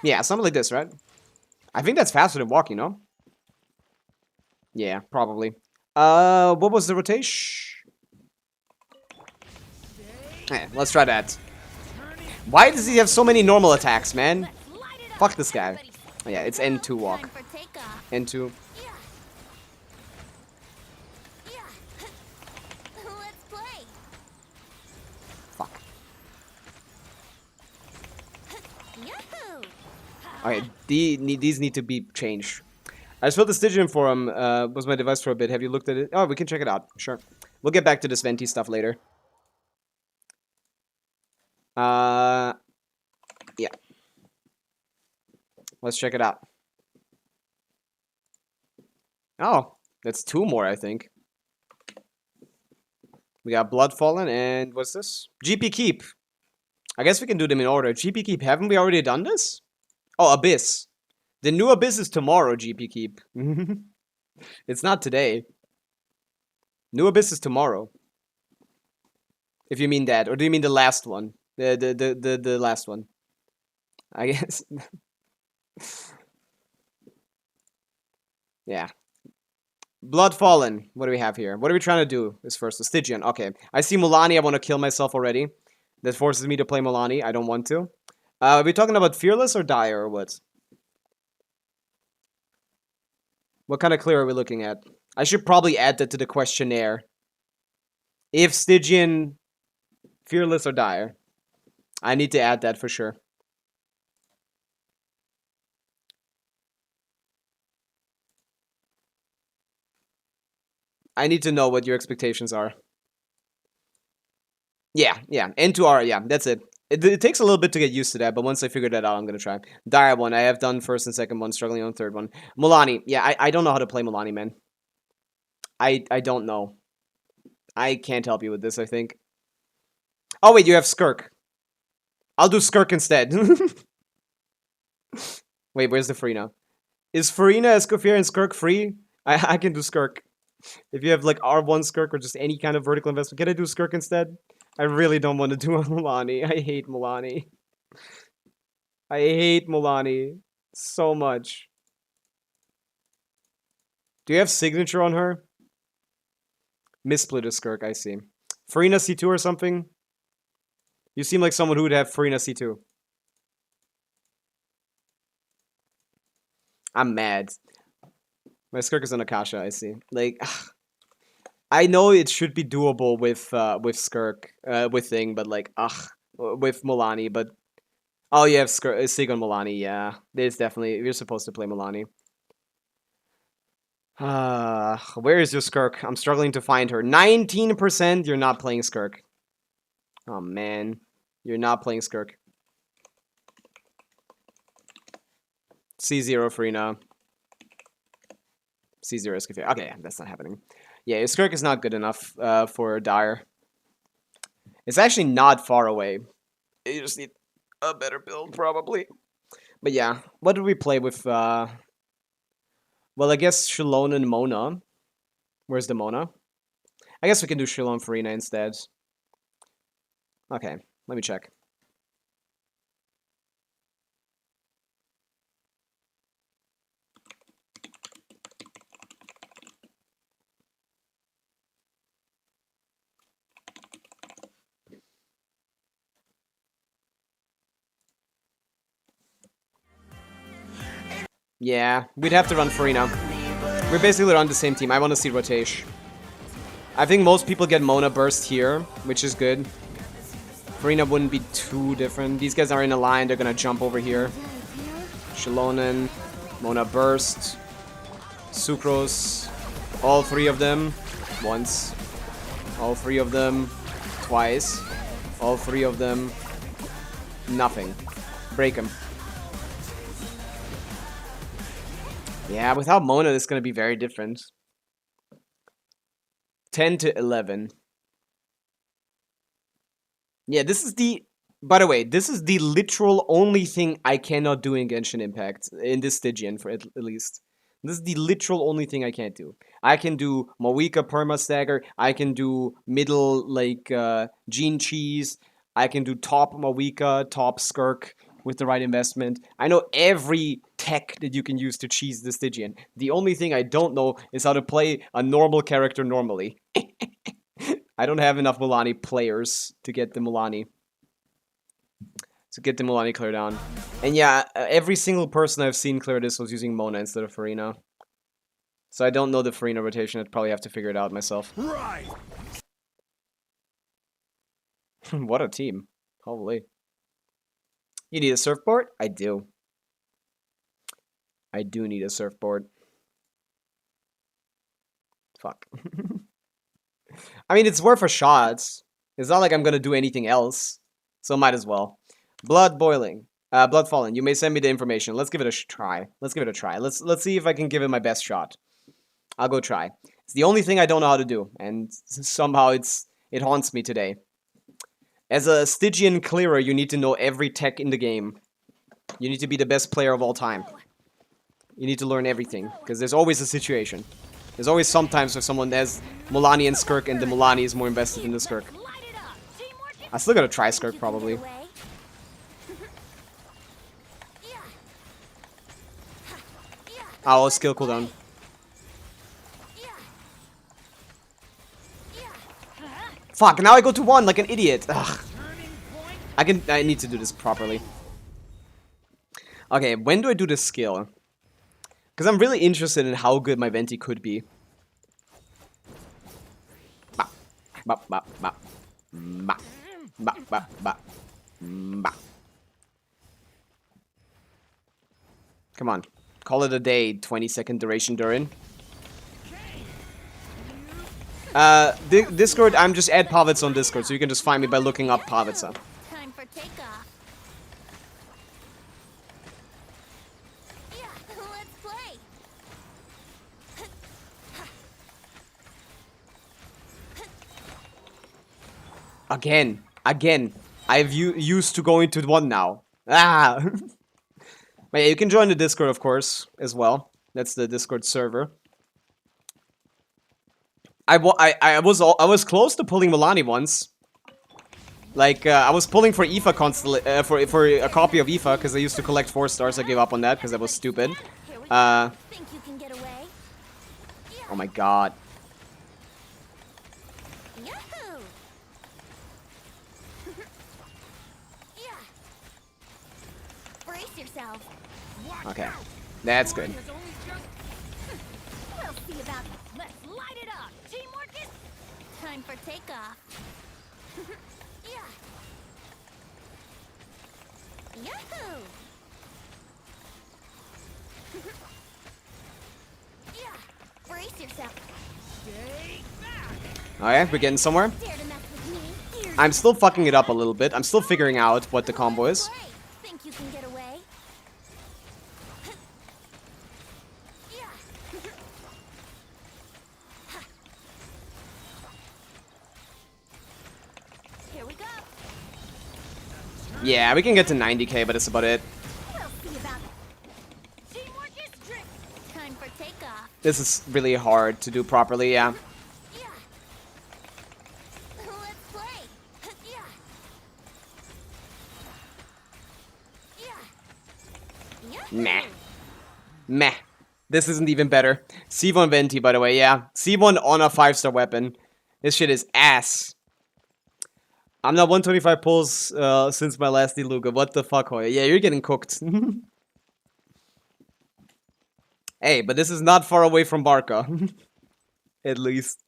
Yeah, something like this, right? I think that's faster than walking, no? Yeah, probably. What was the rotation? Eh, let's try that. Why does he have so many normal attacks, man? Fuck this guy. Oh, yeah, it's N2 walk. N2. Fuck. Okay, these need to be changed. I just filled the Stygian forum. Was my device for a bit. Have you looked at it? Oh, we can check it out. Sure. We'll get back to this Venti stuff later. Yeah. Let's check it out. Oh, that's 2 more, I think. We got Blood Fallen and what's this? GP Keep. I guess we can do them in order. GP Keep, haven't we already done this? Oh, Abyss. The new Abyss is tomorrow, GP Keep. It's not today. New Abyss is tomorrow. If you mean that. Or do you mean the last one? The last one. I guess. Yeah. Blood Fallen. What do we have here? What are we trying to do? Is first the Stygian. Okay. I see Mulani. I want to kill myself already. That forces me to play Mulani. I don't want to. Are we talking about Fearless or Dire or what? What kind of clear are we looking at? I should probably add that to the questionnaire. If Stygian, Fearless or Dire. I need to add that for sure. I need to know what your expectations are. Yeah, N2R, yeah, that's it. It takes a little bit to get used to that, but once I figure that out, I'm gonna try. Dire one, I have done first and second one, struggling on third one. Mulani, yeah, I don't know how to play Mulani, man. I don't know. I can't help you with this, I think. Oh wait, you have Skirk. I'll do Skirk instead. Wait, where's the Farina? Is Farina, Escoffier, and Skirk free? I can do Skirk. If you have like R1 Skirk or just any kind of vertical investment, can I do Skirk instead? I really don't want to do a Mulani. I hate Mulani. I hate Mulani so much. Do you have signature on her? Missplitter Skirk, I see. Farina C2 or something? You seem like someone who would have Farina C2. I'm mad. My Skirk is on Akasha, I see. Like, I know it should be doable with Skirk, with Thing, but like, with Mulani, but... Oh, you have Sig on Mulani, yeah. There's definitely... You're supposed to play Mulani. Where is your Skirk? I'm struggling to find her. 19%, you're not playing Skirk. Oh, man. You're not playing Skirk. C0 Farina. C0 Escoffier. Okay, yeah, that's not happening. Yeah, Skirk is not good enough for Dire. It's actually not far away. You just need a better build, probably. But yeah, what did we play with? Well, I guess Shalon and Mona. Where's the Mona? I guess we can do Shalon Farina instead. Okay, let me check. Yeah, we'd have to run Farina. We're basically on the same team. I want to see rotation. I think most people get Mona burst here, which is good. Farina wouldn't be too different. These guys are in a line. They're going to jump over here. Shalonen, Mona burst, Sucrose, all 3 of them once. All 3 of them twice. All three of them. Nothing. Break him. Yeah, without Mona, it's gonna be very different. 10 to 11. Yeah, this is the... By the way, this is the literal only thing I cannot do in Genshin Impact. In this Stygian, for at least. This is the literal only thing I can't do. I can do Pavica perma stagger. I can do middle, like, Gene Cheese. I can do top Pavica, top Skirk with the right investment. I know every tech that you can use to cheese the Stygian. The only thing I don't know is how to play a normal character normally. I don't have enough Milani players to get the Milani. To get the Milani clear down. And yeah, every single person I've seen clear this was using Mona instead of Farina. So I don't know the Farina rotation. I'd probably have to figure it out myself. Right. What a team. Holy. You need a surfboard? I do. I do need a surfboard. Fuck. I mean, it's worth a shot. It's not like I'm gonna do anything else. So might as well. Blood boiling. Blood falling. You may send me the information. Let's give it a try. Let's give it a try. Let's see if I can give it my best shot. I'll go try. It's the only thing I don't know how to do, and somehow it haunts me today. As a Stygian clearer, you need to know every tech in the game. You need to be the best player of all time. You need to learn everything, because there's always a situation. There's always sometimes where someone has Milani and Skirk, and the Milani is more invested in the Skirk. I still gotta try Skirk, probably. Oh, skill cooldown. Fuck, now I go to 1 like an idiot. Ugh. I need to do this properly. Okay, when do I do this skill? Because I'm really interested in how good my Venti could be. Bop, bop, bop, bop. Bop, bop, bop, bop. Bop. Come on. Call it a day, 20-second duration Durin. Discord, I'm just add Pavica on Discord, so you can just find me by looking up Pavica. Time for takeoff. Yeah, let's play. Again. I've used to going to 1 now. Ah! But yeah, you can join the Discord, of course, as well. That's the Discord server. I was close to pulling Milani once. Like, I was pulling for Aoife for a copy of Aoife, because I used to collect 4 stars. I gave up on that, because that was stupid. Think you can get away? Oh my god. Yahoo! Yeah. Brace yourself. Okay. That's good. We'll see about it. Let's light it up. Teamwork is time for takeoff. Yeah. Yahoo! Yeah. Brace yourself. Okay, we're getting somewhere. Dare to mess with me? I'm still fucking it up a little bit. I'm still figuring out what the combo is. Think you can get away? Yeah. Here we go. Yeah, we can get to 90k, but that's about it. We'll see about it. Teamwork is strict. Time for takeoff. This is really hard to do properly, yeah. Yeah. Let's play. Yeah. Yeah. Meh. Meh. This isn't even better. C1 Venti, by the way, yeah. C1 on a 5-star weapon. This shit is ass. I'm not 125 pulls since my last Deluga. What the fuck, Hoya? Yeah, you're getting cooked. Hey, but this is not far away from Barca. At least.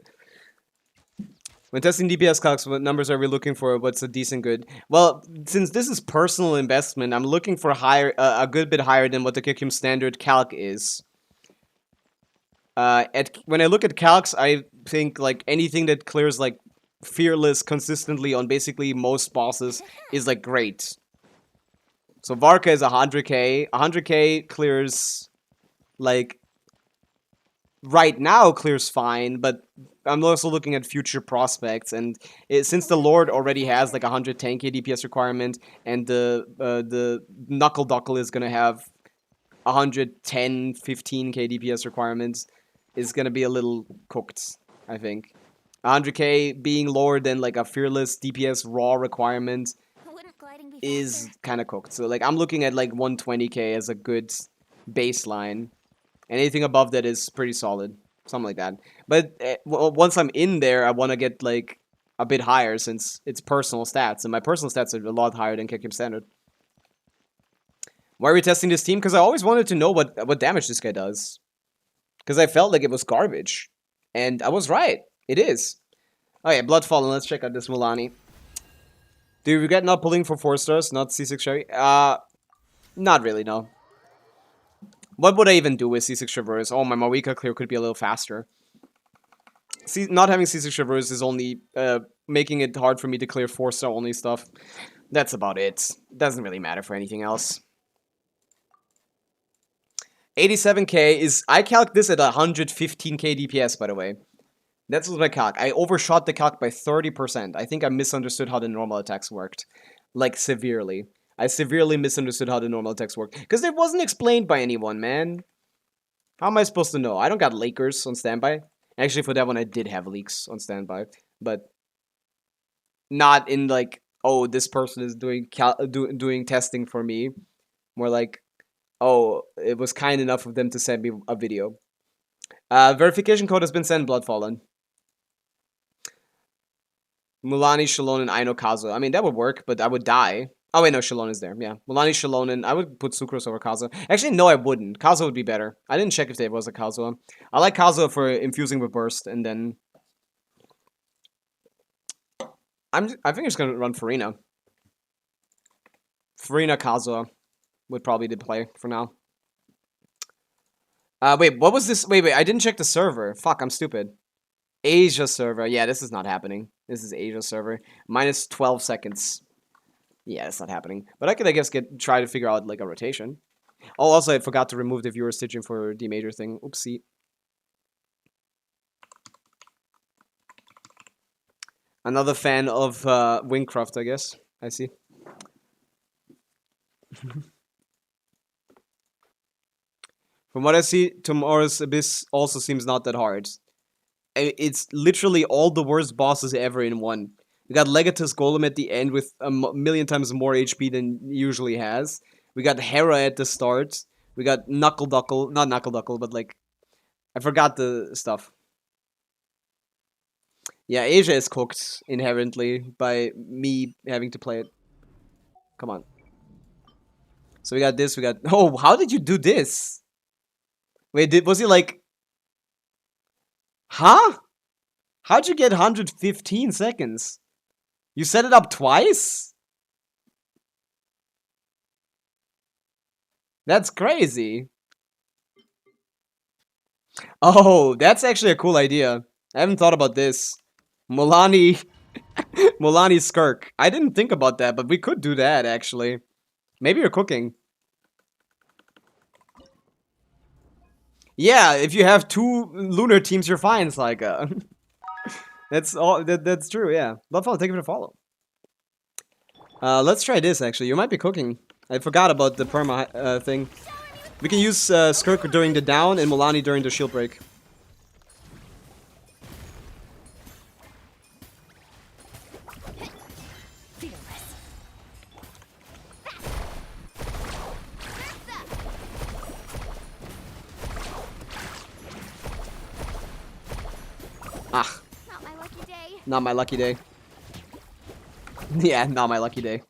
When testing DPS calcs, what numbers are we looking for? What's a decent good? Well, since this is personal investment, I'm looking for higher, a good bit higher than what the Kikim standard calc is. When I look at calcs, I think like anything that clears like fearless consistently on basically most bosses is like great. So Varka is 100k. 100k clears like right now clears fine, but I'm also looking at future prospects, and since the Lord already has like 110k DPS requirement, and the Knuckle Duckle is gonna have 110, 15k DPS requirements, is gonna be a little cooked, I think. 100k being lower than like a fearless DPS raw requirement Wouldn't gliding be is faster? kind of cooked. So like I'm looking at like 120k as a good baseline. Anything above that is pretty solid. Something like that. But once I'm in there, I want to get like a bit higher since it's personal stats. And my personal stats are a lot higher than Kekim Standard. Why are we testing this team? Because I always wanted to know what damage this guy does. Because I felt like it was garbage. And I was right. It is. Oh yeah, Bloodfallen. Let's check out this Mulani. Do you regret not pulling for 4 stars? Not C6 Sherry? Not really, no. What would I even do with C6 Traverse? Oh, my Pavica clear could be a little faster. See, not having C6 Traverse is only making it hard for me to clear 4-star only stuff. That's about it. Doesn't really matter for anything else. 87k is... I calc this at 115k DPS, by the way. That's what my calc. I overshot the calc by 30%. I think I misunderstood how the normal attacks worked. Like, severely. I severely misunderstood how the normal attacks work. Because it wasn't explained by anyone, man. How am I supposed to know? I don't got leakers on standby. Actually, for that one, I did have leaks on standby. But not in like, oh, this person is doing doing testing for me. More like, oh, it was kind enough of them to send me a video. Verification code has been sent, Bloodfallen. Mulani, Shalon, and Aino Kazuha. I mean, that would work, but I would die. Oh, wait, no, Shalon is there. Yeah. Mulani, Shalon, I would put Sucrose over Kazuha. Actually, no, I wouldn't. Kazuha would be better. I didn't check if there was a Kazuha. I like Kazuha for infusing with Burst, and then... I think I'm just gonna run Farina. Farina, Kazuha would probably be the play for now. Wait, what was this? Wait, I didn't check the server. Fuck, I'm stupid. Asia server. Yeah, this is not happening. This is Asia server. Minus 12 seconds. Yeah, that's not happening. But I could, I guess, try to figure out, like, a rotation. Oh, also, I forgot to remove the viewer Stygian for the major thing. Oopsie. Another fan of Wingcraft, I guess. I see. From what I see, tomorrow's Abyss also seems not that hard. It's literally all the worst bosses ever in one. We got Legatus Golem at the end with a million times more HP than he usually has. We got Hera at the start. We got Knuckle Duckle. Not Knuckle Duckle, but like... I forgot the stuff. Yeah, Asia is cooked inherently by me having to play it. Come on. So we got this, we got... Oh, how did you do this? Wait, was he like... Huh? How'd you get 115 seconds? You set it up twice? That's crazy. Oh, that's actually a cool idea. I haven't thought about this. Mulani... Mulani Skirk. I didn't think about that, but we could do that, actually. Maybe you're cooking. Yeah, if you have 2 lunar teams, you're fine, Saika. That's all. That's true. Yeah. Bloodfall, thank you for the follow. Let's try this. Actually, you might be cooking. I forgot about the perma thing. We can use Skirk during the down and Mulani during the shield break. Ah. Not my lucky day. Not my lucky day. Yeah, not my lucky day.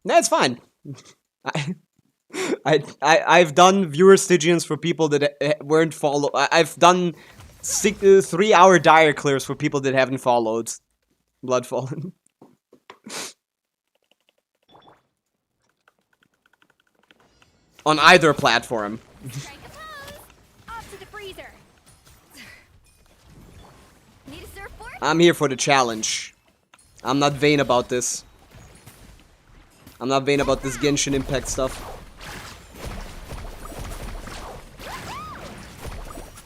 Nah, it's fine. I've done viewer Stygians for people that weren't follow. I've done 3-hour dire clears for people that haven't followed Bloodfallen. On either platform. Strike a pose. Off to the freezer. Need I'm here for the challenge. I'm not vain about this. I'm not vain about this Genshin Impact stuff.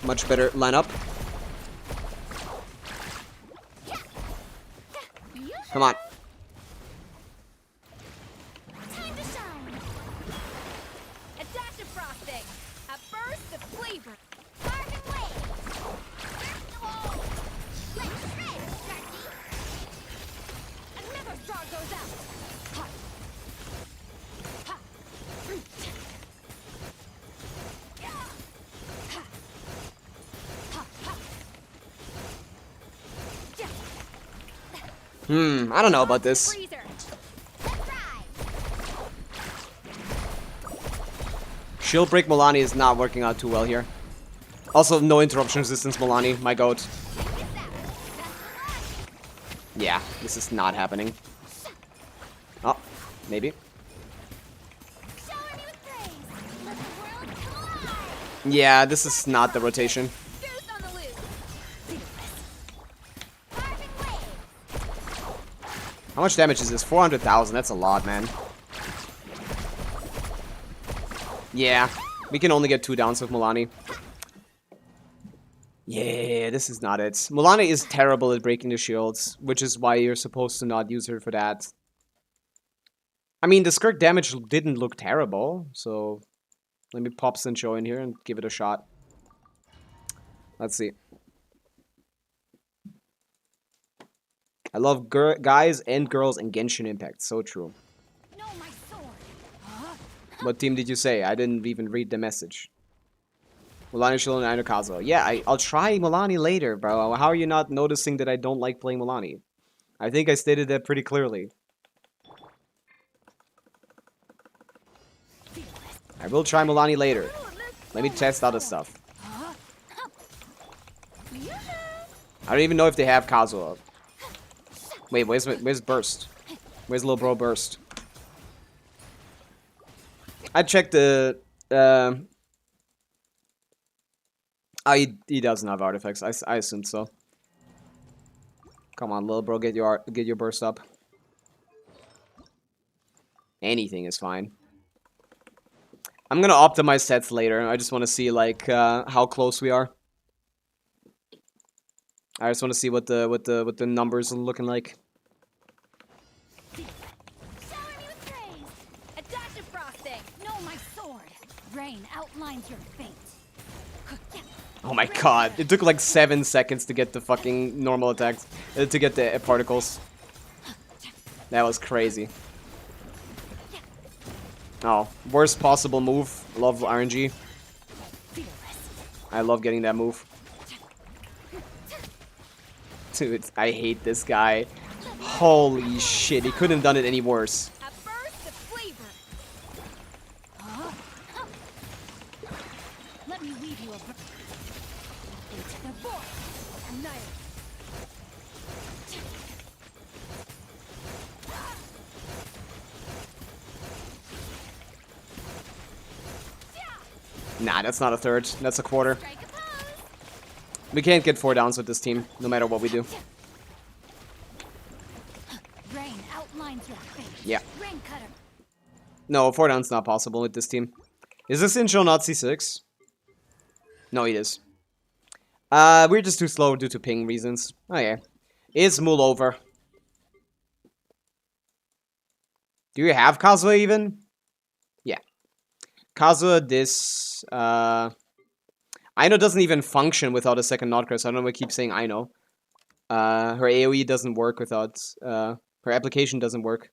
Much better lineup. Come on. Time to shine. A dash of frosting. A burst of flavor. Carving waves. Whoa. Let's shred, Sharky. Another star goes out. Ha. Ha. Yeah. Ha. Ha. Ha. Yeah. I don't know about this. Freezer. Let's ride. Shield break Milani is not working out too well here. Also, no interruption resistance Milani, my goat. Yeah, this is not happening. Oh, maybe. Shower me with praise. Let the world come alive. Yeah, this is not the rotation. Goose on the loose. Carving waves. How much damage is this? 400,000. That's a lot, man. Yeah, we can only get 2 downs with Milani. Yeah, this is not it. Milani is terrible at breaking the shields, which is why you're supposed to not use her for that. I mean, the Skirk damage didn't look terrible, so let me pop Sincho in here and give it a shot. Let's see. I love guys and girls in Genshin Impact. So true. No, my sword. Huh? What team did you say? I didn't even read the message. Milani, Shilin, and Kazuo. Yeah, I'll try Milani later, bro. How are you not noticing that I don't like playing Milani? I think I stated that pretty clearly. I will try Milani later. Let me test other stuff. I don't even know if they have Kazuo. Wait, where's Burst? Where's little bro Burst? I checked the... Oh, he doesn't have artifacts. I assumed so. Come on, little bro, get your burst up. Anything is fine. I'm gonna optimize sets later. I just want to see like how close we are. I just want to see what the numbers are looking like. Shower me with praise. A dash of frosting. No, my sword. Rain outlines your fate. Oh my god, it took like 7 seconds to get the fucking normal attacks, to get the particles. That was crazy. Oh, worst possible move. Love RNG. I love getting that move. Dude, I hate this guy. Holy shit, he couldn't have done it any worse. A burst of flavor. Let me weave you a burst. Into the void. Annihilate. Nah, that's not a third. That's a quarter. Strike a pose. We can't get 4 downs with this team, no matter what we do. Rain outlines your fate. Yeah. Rain cutter. No, 4 downs not possible with this team. Is this Incho not C6? No, it is. We're just too slow due to ping reasons. Oh yeah. Is Mul over? Do you have Kazuha even? Yeah. Kazuha, this, Aino doesn't even function without a second Notcrest. I don't know why I keep saying Aino. Her AoE doesn't work without, her application doesn't work.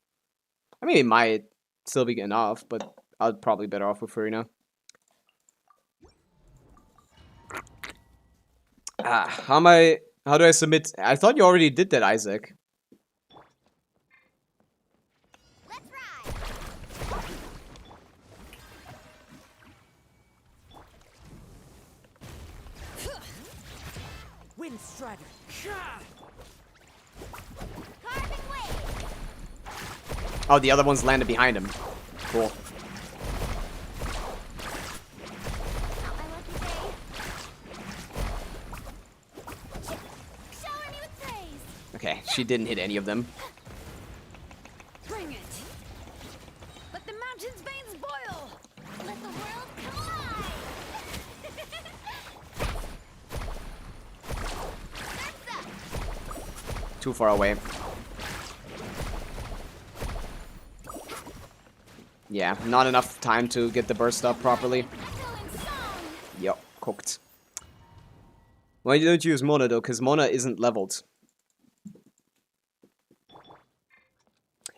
I mean, it might still be enough, but I'll probably better off with Furina. How do I submit? I thought you already did that, Isaac. Let's ride. Wind Strider. Carving waves. Oh, the other ones landed behind him. Cool. Not my lucky day. Shower me with praise. She didn't hit any of them. Bring it. Let the mountain's veins boil. Let the world collide. Too far away. Yeah, not enough time to get the burst up properly. Yup, cooked. Why don't you use Mona though? Because Mona isn't leveled.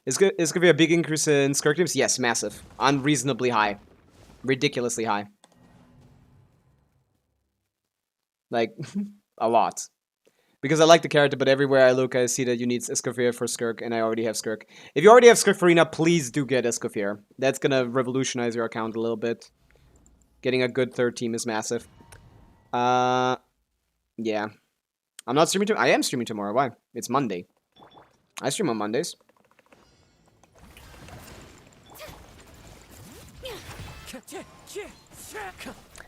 Is going to be a big increase in Skirk teams? Yes, massive. Unreasonably high. Ridiculously high. Like, a lot. Because I like the character, but everywhere I look, I see that you need Escoffier for Skirk, and I already have Skirk. If you already have Skirk Farina, please do get Escoffier. That's gonna revolutionize your account a little bit. Getting a good third team is massive. Yeah. I'm not streaming tomorrow. I am streaming tomorrow. Why? It's Monday. I stream on Mondays.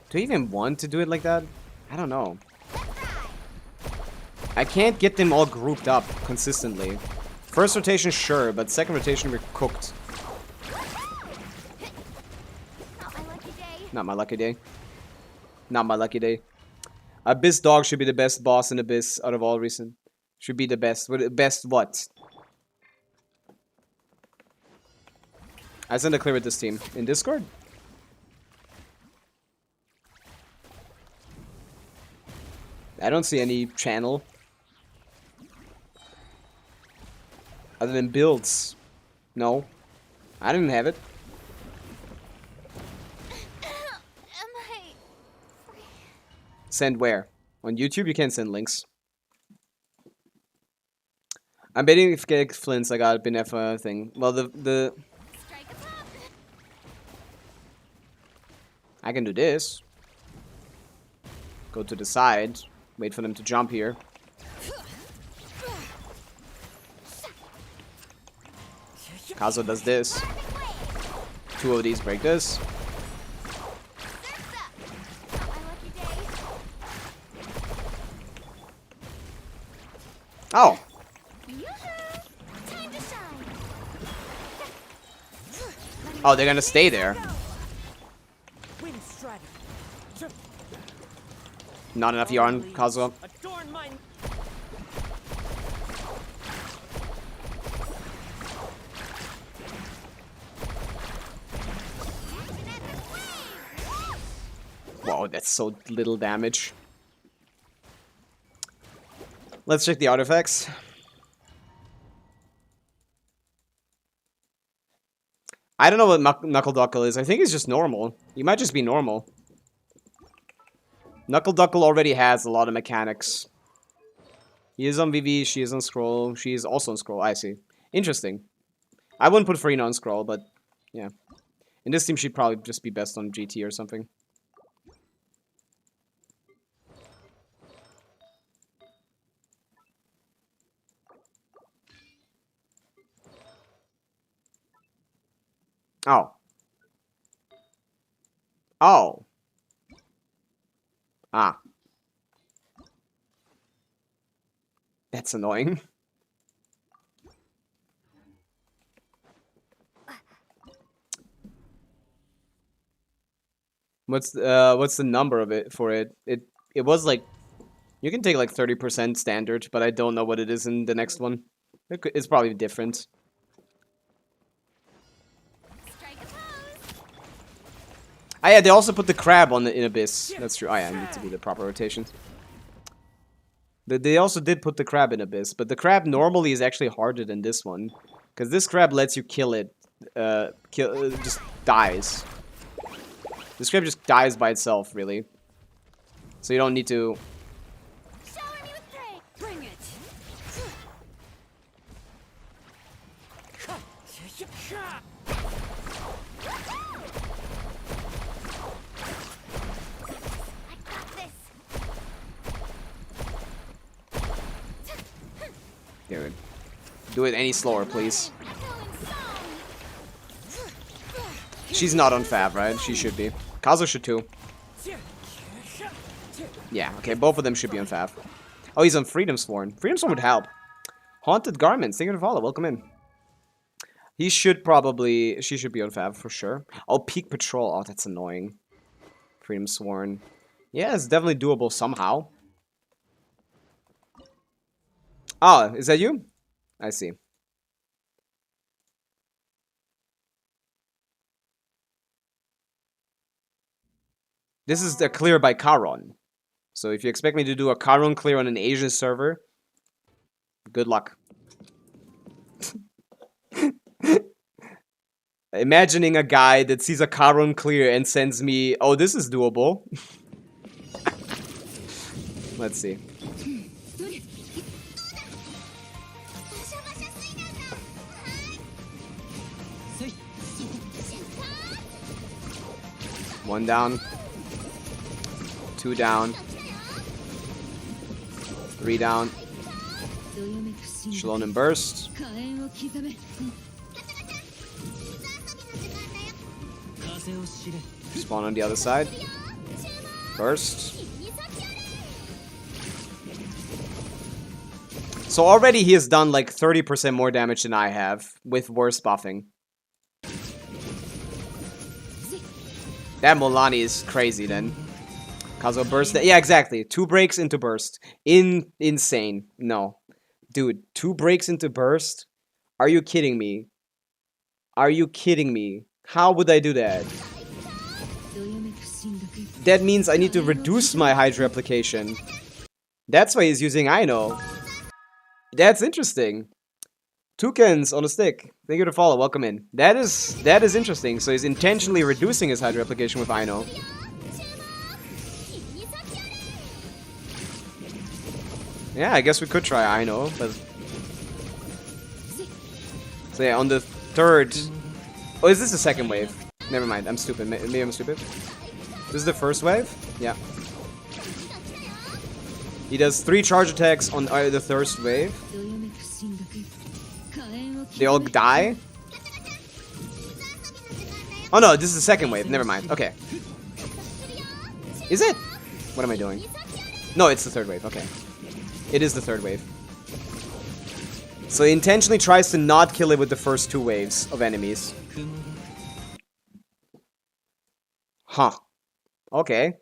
Do I even want to do it like that? I don't know. I can't get them all grouped up consistently. First rotation, sure, but second rotation, we're cooked. Not my lucky day. Not my lucky day. Abyss Dog should be the best boss in Abyss out of all recent. Should be the best. Best what? I sent a clear with this team. In Discord? I don't see any channel. Other than builds. No. I didn't have it. Send where? On YouTube you can't send links. I'm betting if get Flints I got a Benefa thing. Well the I can do this. Go to the side. Wait for them to jump here. Kazo does this. Two of these break this. Oh! Oh, they're gonna stay there. Not enough yarn, Kazuo. Whoa, that's so little damage. Let's check the artifacts. I don't know what Knuckle Duckle is. I think it's just normal. He might just be normal. Knuckle Duckle already has a lot of mechanics. He is on VV, she is on Scroll. She is also on Scroll, I see. Interesting. I wouldn't put Farina on Scroll, but yeah. In this team, she'd probably just be best on GT or something. Oh. Oh. Ah. That's annoying. What's the number of it for it? It was like you can take like 30% standard, but I don't know what it is in the next one. It's probably different. Ah, yeah, they also put the crab on in Abyss. That's true. Oh, yeah, I need to do the proper rotation. They also did put the crab in Abyss, but the crab normally is actually harder than this one. Because this crab lets you kill it. Just dies. This crab just dies by itself, really. So you don't need to... Bring it. Dude. Do it any slower, please. She's not on Fab, right? She should be. Kazo should too. Yeah, okay, both of them should be on Fab. Oh, he's on Freedom Sworn. Freedom Sworn would help. Haunted Garments, thank you for the follow. Welcome in. She should be on Fab for sure. Oh, Peak Patrol. Oh, that's annoying. Freedom Sworn. Yeah, it's definitely doable somehow. Oh, is that you? I see. This is the clear by Charon. So if you expect me to do a Charon clear on an Asian server, good luck. Imagining a guy that sees a Charon clear and sends me, oh, this is doable. Let's see. One down. Two down. Three down. Shalom and burst. Spawn on the other side. Burst. So already he has done like 30% more damage than I have with worse buffing. That Molani is crazy then. Kazuo burst. Yeah, exactly. 2 breaks into burst. Insane. No. Dude, 2 breaks into burst? Are you kidding me? Are you kidding me? How would I do that? That means I need to reduce my Hydra application. That's why he's using Aino. That's interesting. Toucans on a stick. Thank you to follow. Welcome in. That is interesting. So he's intentionally reducing his Hydra application with Aino. Yeah, I guess we could try Aino, but... So yeah, on the 3rd... Oh, is this the 2nd wave? Never mind, I'm stupid. Maybe I'm stupid. This is the 1st wave? Yeah. He does 3 charge attacks on the 1st wave. They all die? Oh no, this is the 2nd wave. Never mind. Okay. Is it? What am I doing? No, it's the 3rd wave. Okay. It is the 3rd wave. So he intentionally tries to not kill it with the first 2 waves of enemies. Huh. Okay.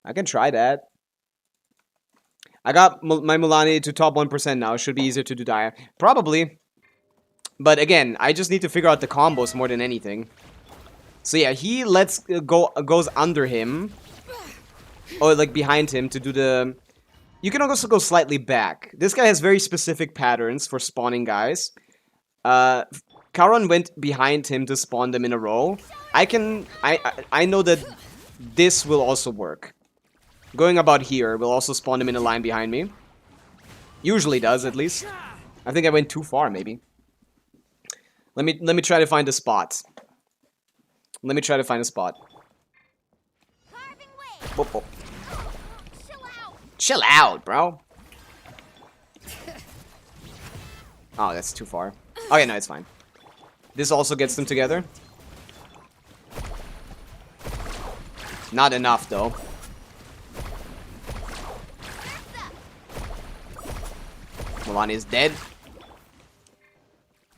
I can try that. I got my Mulani to top 1% now. Should be easier to do Dia. Probably. But again, I just need to figure out the combos more than anything. So yeah, he goes under him. Or like behind him to do the... You can also go slightly back. This guy has very specific patterns for spawning guys. Charon went behind him to spawn them in a row. I know that this will also work. Going about here will also spawn them in a line behind me. Usually does, at least. I think I went too far, maybe. Let me try to find a spot. Let me try to find a spot. Whoop, whoop. Chill out, bro. Oh, that's too far. Okay, no, it's fine. This also gets them together. Not enough, though. Milani is dead.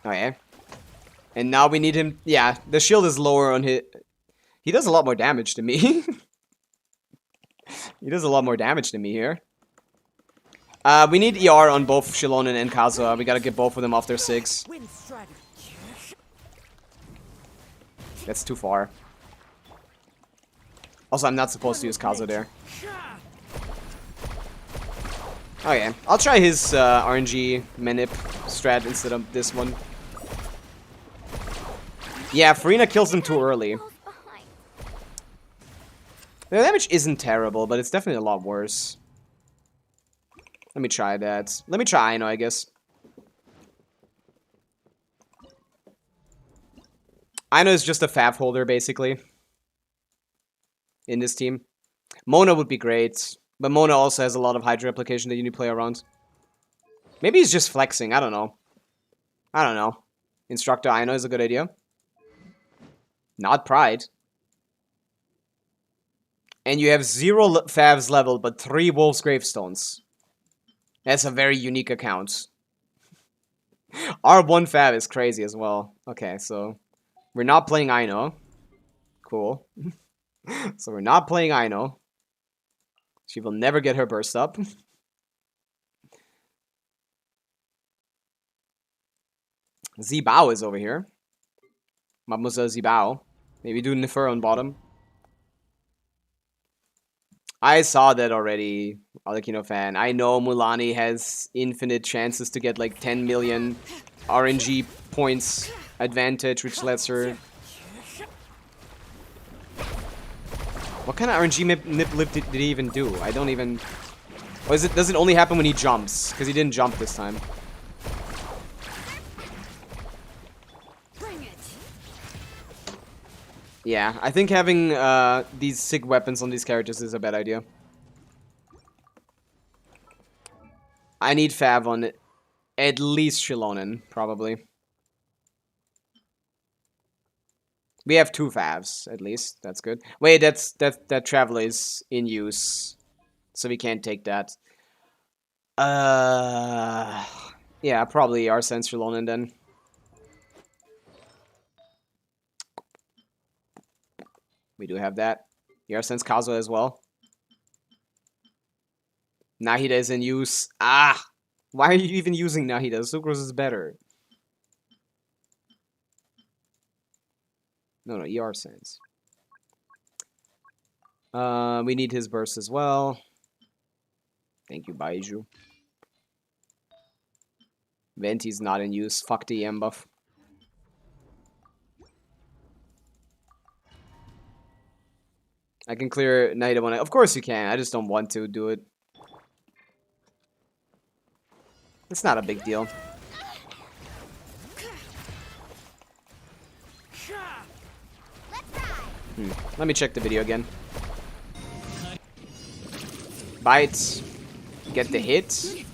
Okay. And now we need him... Yeah, the shield is lower on his... He does a lot more damage to me. He does a lot more damage than me here. We need ER on both Shilonen and Kazuha. We gotta get both of them off their 6. That's too far. Also, I'm not supposed to use Kazuha there. Okay, I'll try his RNG Menip strat instead of this one. Yeah, Farina kills him too early. The damage isn't terrible, but it's definitely a lot worse. Let me try that. Let me try Aino, I guess. Aino is just a Fav holder, basically. In this team. Mona would be great. But Mona also has a lot of Hydra application that you need to play around. Maybe he's just flexing. I don't know. I don't know. Instructor Aino is a good idea. Not Pride. And you have 0 Favs level, but 3 Wolf's Gravestones. That's a very unique account. Our one fab is crazy as well. Okay, so we're not playing Aino. Cool. So we're not playing Aino. She will never get her burst up. Zibao is over here. Mademoiselle Zibao. Maybe do Nefer on bottom. I saw that already, Alekino fan. I know Mulani has infinite chances to get like 10 million RNG points advantage, which lets her... What kind of RNG nip lip did he even do? I don't even... Or is it, does it only happen when he jumps? Because he didn't jump this time. Yeah, I think having these sick weapons on these characters is a bad idea. I need Fav on at least Shilonen, probably. We have 2 Favs, at least. That's good. Wait, that Traveler is in use. So we can't take that. Yeah, probably Arsene Shilonen then. We do have that. Yarsen's Kazuha as well. Nahida is in use. Ah! Why are you even using Nahida? Sucrose is better. No, Yarsen's. We need his burst as well. Thank you, Baiju. Venti's not in use. Fuck the EM buff. I can clear Nahida when I... Of course you can. I just don't want to do it. It's not a big deal. Let me check the video again. Bites. Get the hit.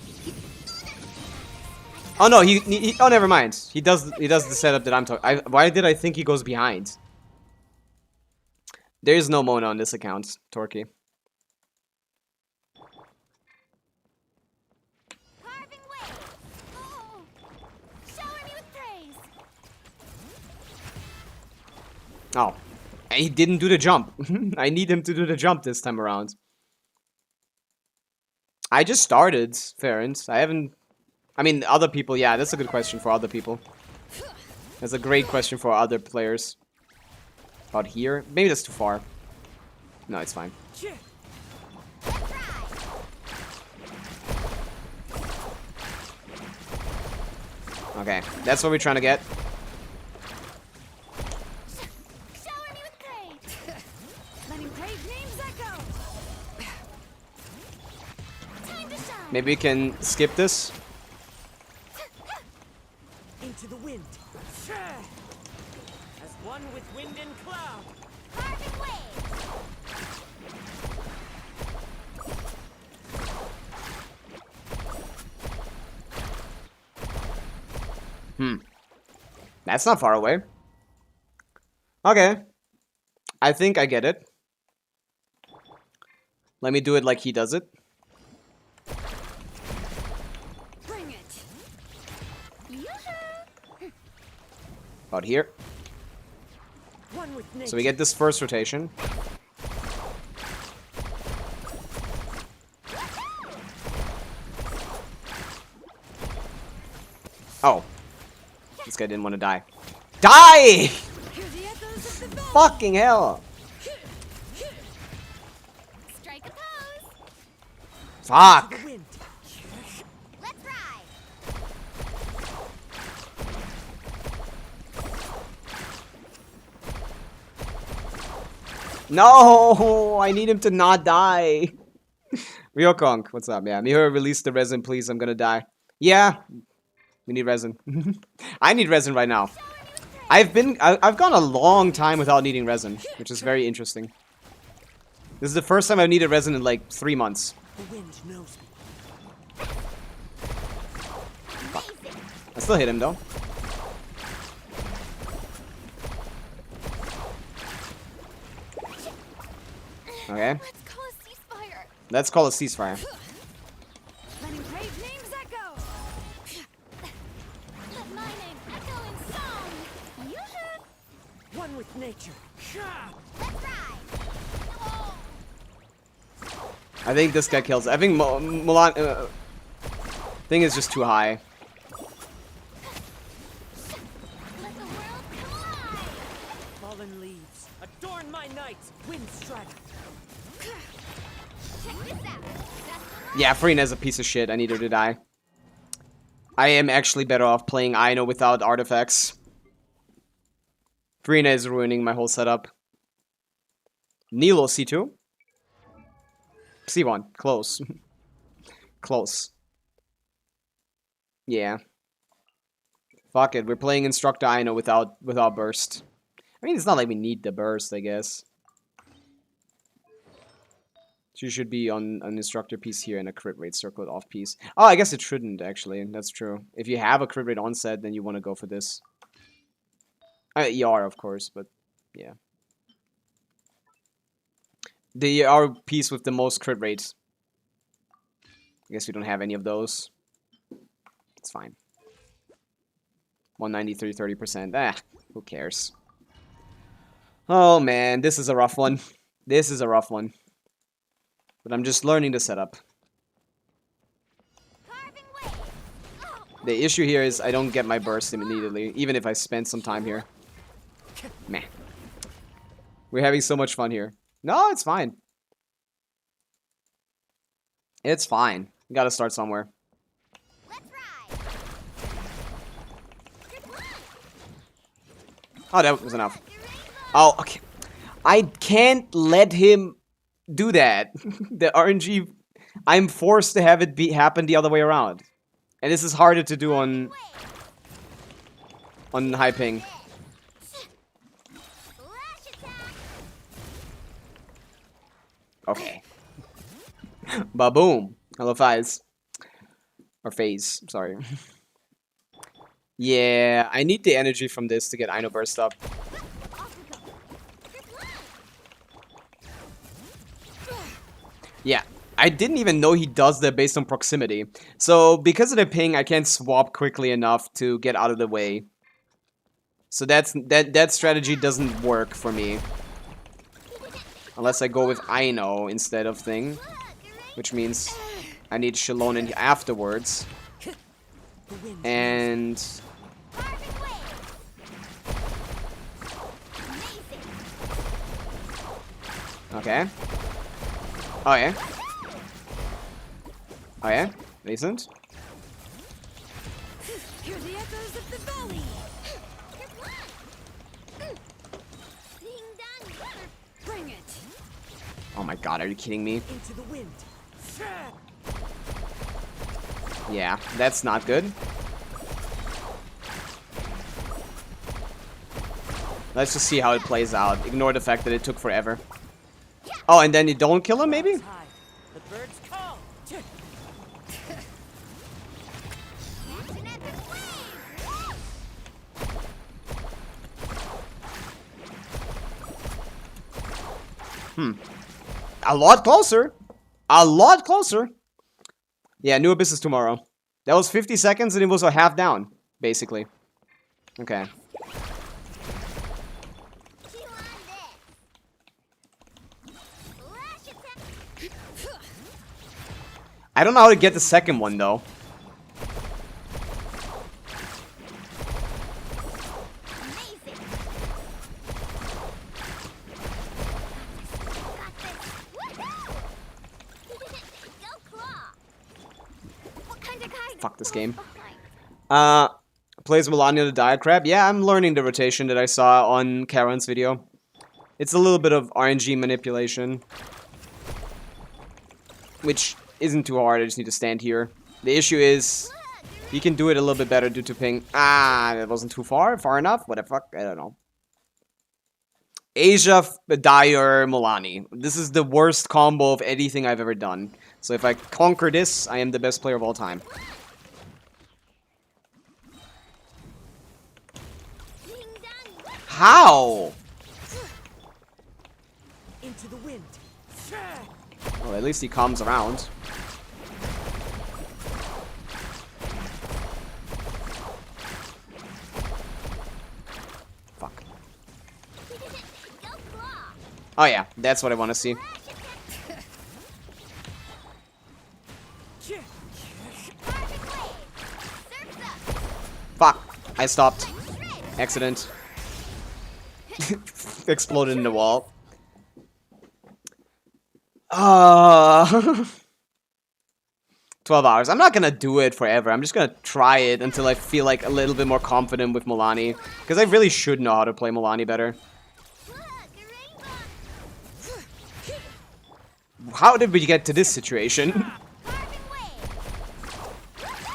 Oh no, he oh never mind. He does the setup that I'm talking. Why did I think he goes behind? There is no Mona on this account, Torquay. Oh, and he didn't do the jump. I need him to do the jump this time around. I just started, Ferens. I haven't... I mean, other people, yeah, that's a good question for other people. That's a great question for other players. About here? Maybe that's too far. No, it's fine. Okay, that's what we're trying to get. Maybe we can skip this. Into the wind. As one with wind and cloud. That's not far away. Okay. I think I get it. Let me do it like he does it. Bring it. About here. One with nature. So we get this first rotation. Oh. This guy didn't want to die. Die! Fucking hell! Strike a pose. Fuck! Let's ride. No! I need him to not die. Ryokong, what's up? Yeah, Mihura, release the resin, please. I'm gonna die. Yeah, we need resin. I need resin right now. I've gone a long time without needing resin, which is very interesting. This is the first time I've needed resin in like 3 months. The wind knows me. Fuck. I still hit him though. Okay. Let's call a ceasefire. Let's call a ceasefire. Letting brave names echo. My name echoing song. You should. One with nature. Let's ride. Oh. I think this guy kills. I think Mulan thing is just too high. Let the world collide. Fallen leaves. Adorn my night. Wind strider. Check this out. That's the Yeah, Farina's a piece of shit. I need her to die. I am actually better off playing Aino without artifacts. Farina is ruining my whole setup. Nilo C2. C1. Close. Close. Yeah. Fuck it. We're playing Instructor Aino without burst. I mean, it's not like we need the burst, I guess. She should be on an instructor piece here and a crit rate circlet off piece. Oh, I guess it shouldn't, actually. That's true. If you have a crit rate onset, then you want to go for this. ER, of course, but yeah. The ER piece with the most crit rate. I guess we don't have any of those. It's fine. 193, 30%. Ah, who cares? Oh, man. This is a rough one. This is a rough one. But I'm just learning the setup. carving waves. Oh. The issue here is I don't get my burst immediately, even if I spend some time here. Meh. We're having so much fun here. No, it's fine. It's fine. We gotta start somewhere. Let's ride. Oh, that was enough. Oh, okay. I can't let him do that. The RNG, I'm forced to have it happen the other way around. And this is harder to do on high ping. Flash attack. Okay. Ba-boom. Hello, Phase. Or Phase, sorry. Yeah, I need the energy from this to get Aino burst up. Yeah, I didn't even know he does that based on proximity. So, because of the ping, I can't swap quickly enough to get out of the way. So that strategy doesn't work for me. Unless I go with Aino instead of thing. Which means I need Shallonen afterwards. And... Carving waves. Amazing. okay. Oh yeah. Oh yeah? Decent. Hear the echoes of the valley. Ding dong. Bring it. Oh my god, are you kidding me? Into the wind. Yeah, that's not good. Let's just see how it plays out. Ignore the fact that it took forever. Oh, and then you don't kill him, maybe? High. The birds call. Catch an epic wave. A lot closer. A lot closer. Yeah, New Abyss is tomorrow. That was 50 seconds and it was a half down, basically. Okay. Chew on this. Flash attack. I don't know how to get the second one, though. Amazing. Got this. Woohoo! Go claw. What kind of card? Fuck this game. Oh, fine. Plays Melania the Dire Crab. Yeah, I'm learning the rotation that I saw on Karen's video. It's a little bit of RNG manipulation. Which isn't too hard, I just need to stand here. The issue is, you can do it a little bit better due to ping. Ah, that wasn't too far. Far enough? What the fuck? I don't know. Asia, Dire, Milani. This is the worst combo of anything I've ever done. So if I conquer this, I am the best player of all time. Ding dong. How? Into the wind. Well, at least he comes around. Oh yeah, that's what I want to see. Fuck, I stopped. Accident. Exploded in the wall. 12 hours. I'm not gonna do it forever. I'm just gonna try it until I feel like a little bit more confident with Milani. Because I really should know how to play Milani better. How did we get to this situation? How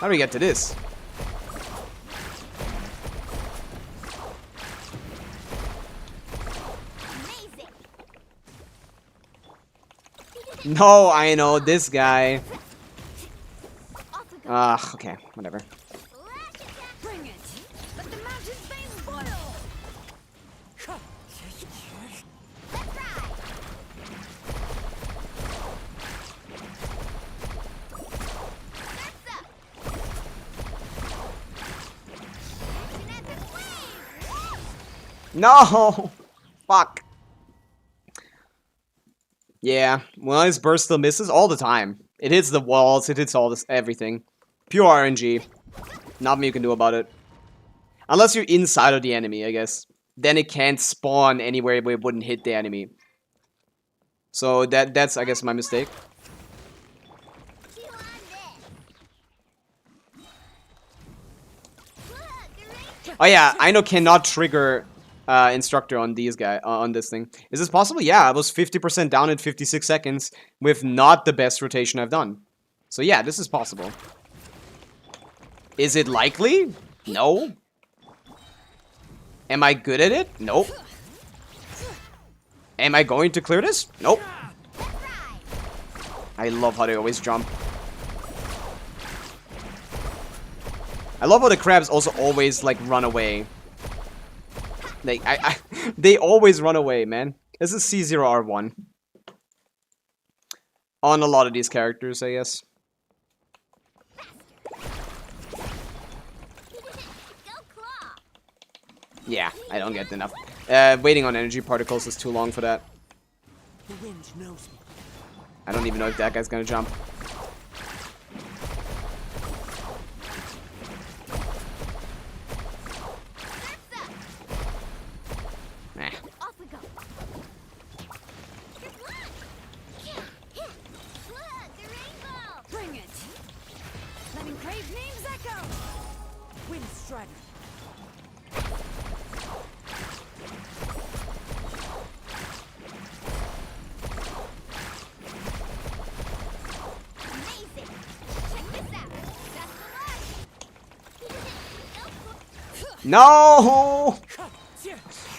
did we get to this? No, I know, this guy. Okay, whatever. Bring it. Let the mountains be spoiled. Let's ride. Surf's up. Action at the wave. No! Fuck. Yeah, well, his burst still misses all the time. It hits the walls, it hits all this, everything. Pure RNG. Nothing you can do about it. Unless you're inside of the enemy, I guess. Then it can't spawn anywhere where it wouldn't hit the enemy. So that's, I guess, my mistake. Chew on this. Oh yeah, Aino cannot trigger instructor on these guy on this thing. Is this possible? Yeah, I was 50% down in 56 seconds with not the best rotation I've done. So yeah, this is possible. Is it likely? No. Am I good at it? Nope. Am I going to clear this? Nope. I love how they always jump. I love how the crabs also always like run away. Like they always run away, man. This is C0R1 on a lot of these characters, I guess. Yeah, I don't get enough. Waiting on energy particles is too long for that. The wind knows me. I don't even know if that guy's gonna jump. Nah. Off we go. Good luck. Look, the rainbow. Bring it. Letting crave names echo. Wind strider. Amazing. Check this out. That's the one. No!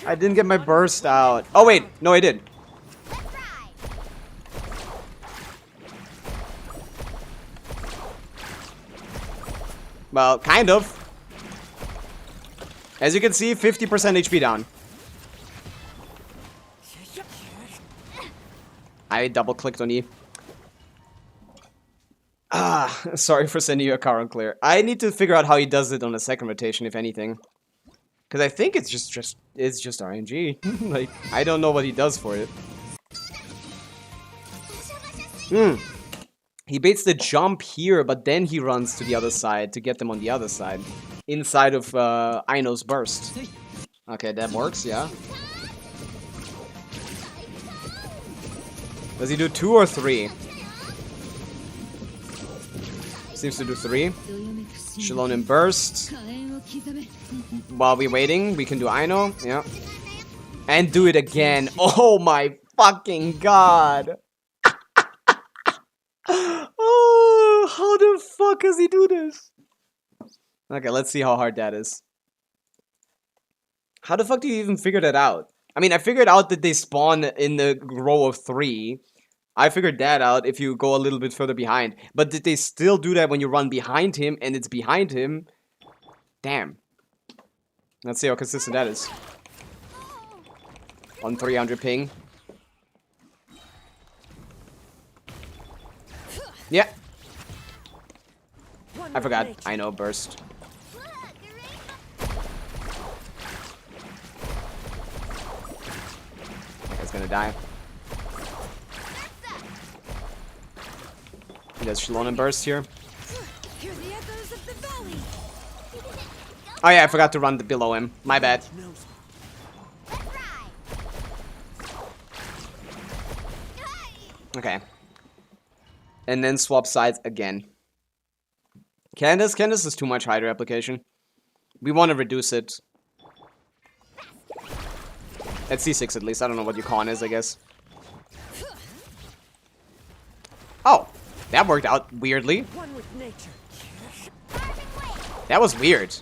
I didn't get my burst out. Oh wait, no I did. Let's ride. Well, kind of. As you can see, 50% HP down. I double clicked on E. Sorry for sending you a car on clear. I need to figure out how he does it on the second rotation, if anything. Because I think it's just RNG. Like, I don't know what he does for it. He baits the jump here, but then he runs to the other side to get them on the other side. Inside of Aino's burst. Okay, that works, yeah. Does he do 2 or 3? Seems to do 3. Shalom and burst. While we're waiting, we can do Aino, yeah. And do it again. Oh my fucking god. Oh, how the fuck does he do this? Okay, let's see how hard that is. How the fuck do you even figure that out? I mean, I figured out that they spawn in the row of 3. I figured that out if you go a little bit further behind. But did they still do that when you run behind him and it's behind him? Damn. Let's see how consistent that is. On 300 ping. Yeah. I forgot. I know, burst. That guy's gonna die. There's Shalom and Burst here. Hear the echoes of the valley. Oh yeah, I forgot to run below him. My bad. Let's ride. Okay. And then swap sides again. Candace is too much Hydra application. We want to reduce it. At C6 at least. I don't know what your con is, I guess. Oh, that worked out weirdly. One with nature. That was weird.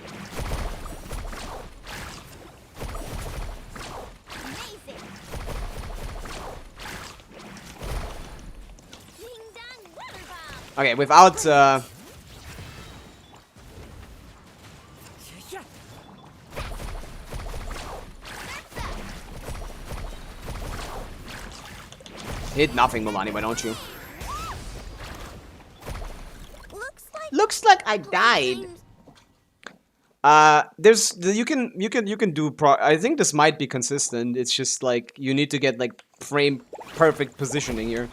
Amazing. Ding dong water bomb. Okay, without hit nothing, Milani, why don't you? Looks like I died. There's you can do I think this might be consistent. It's just like you need to get like frame perfect positioning here.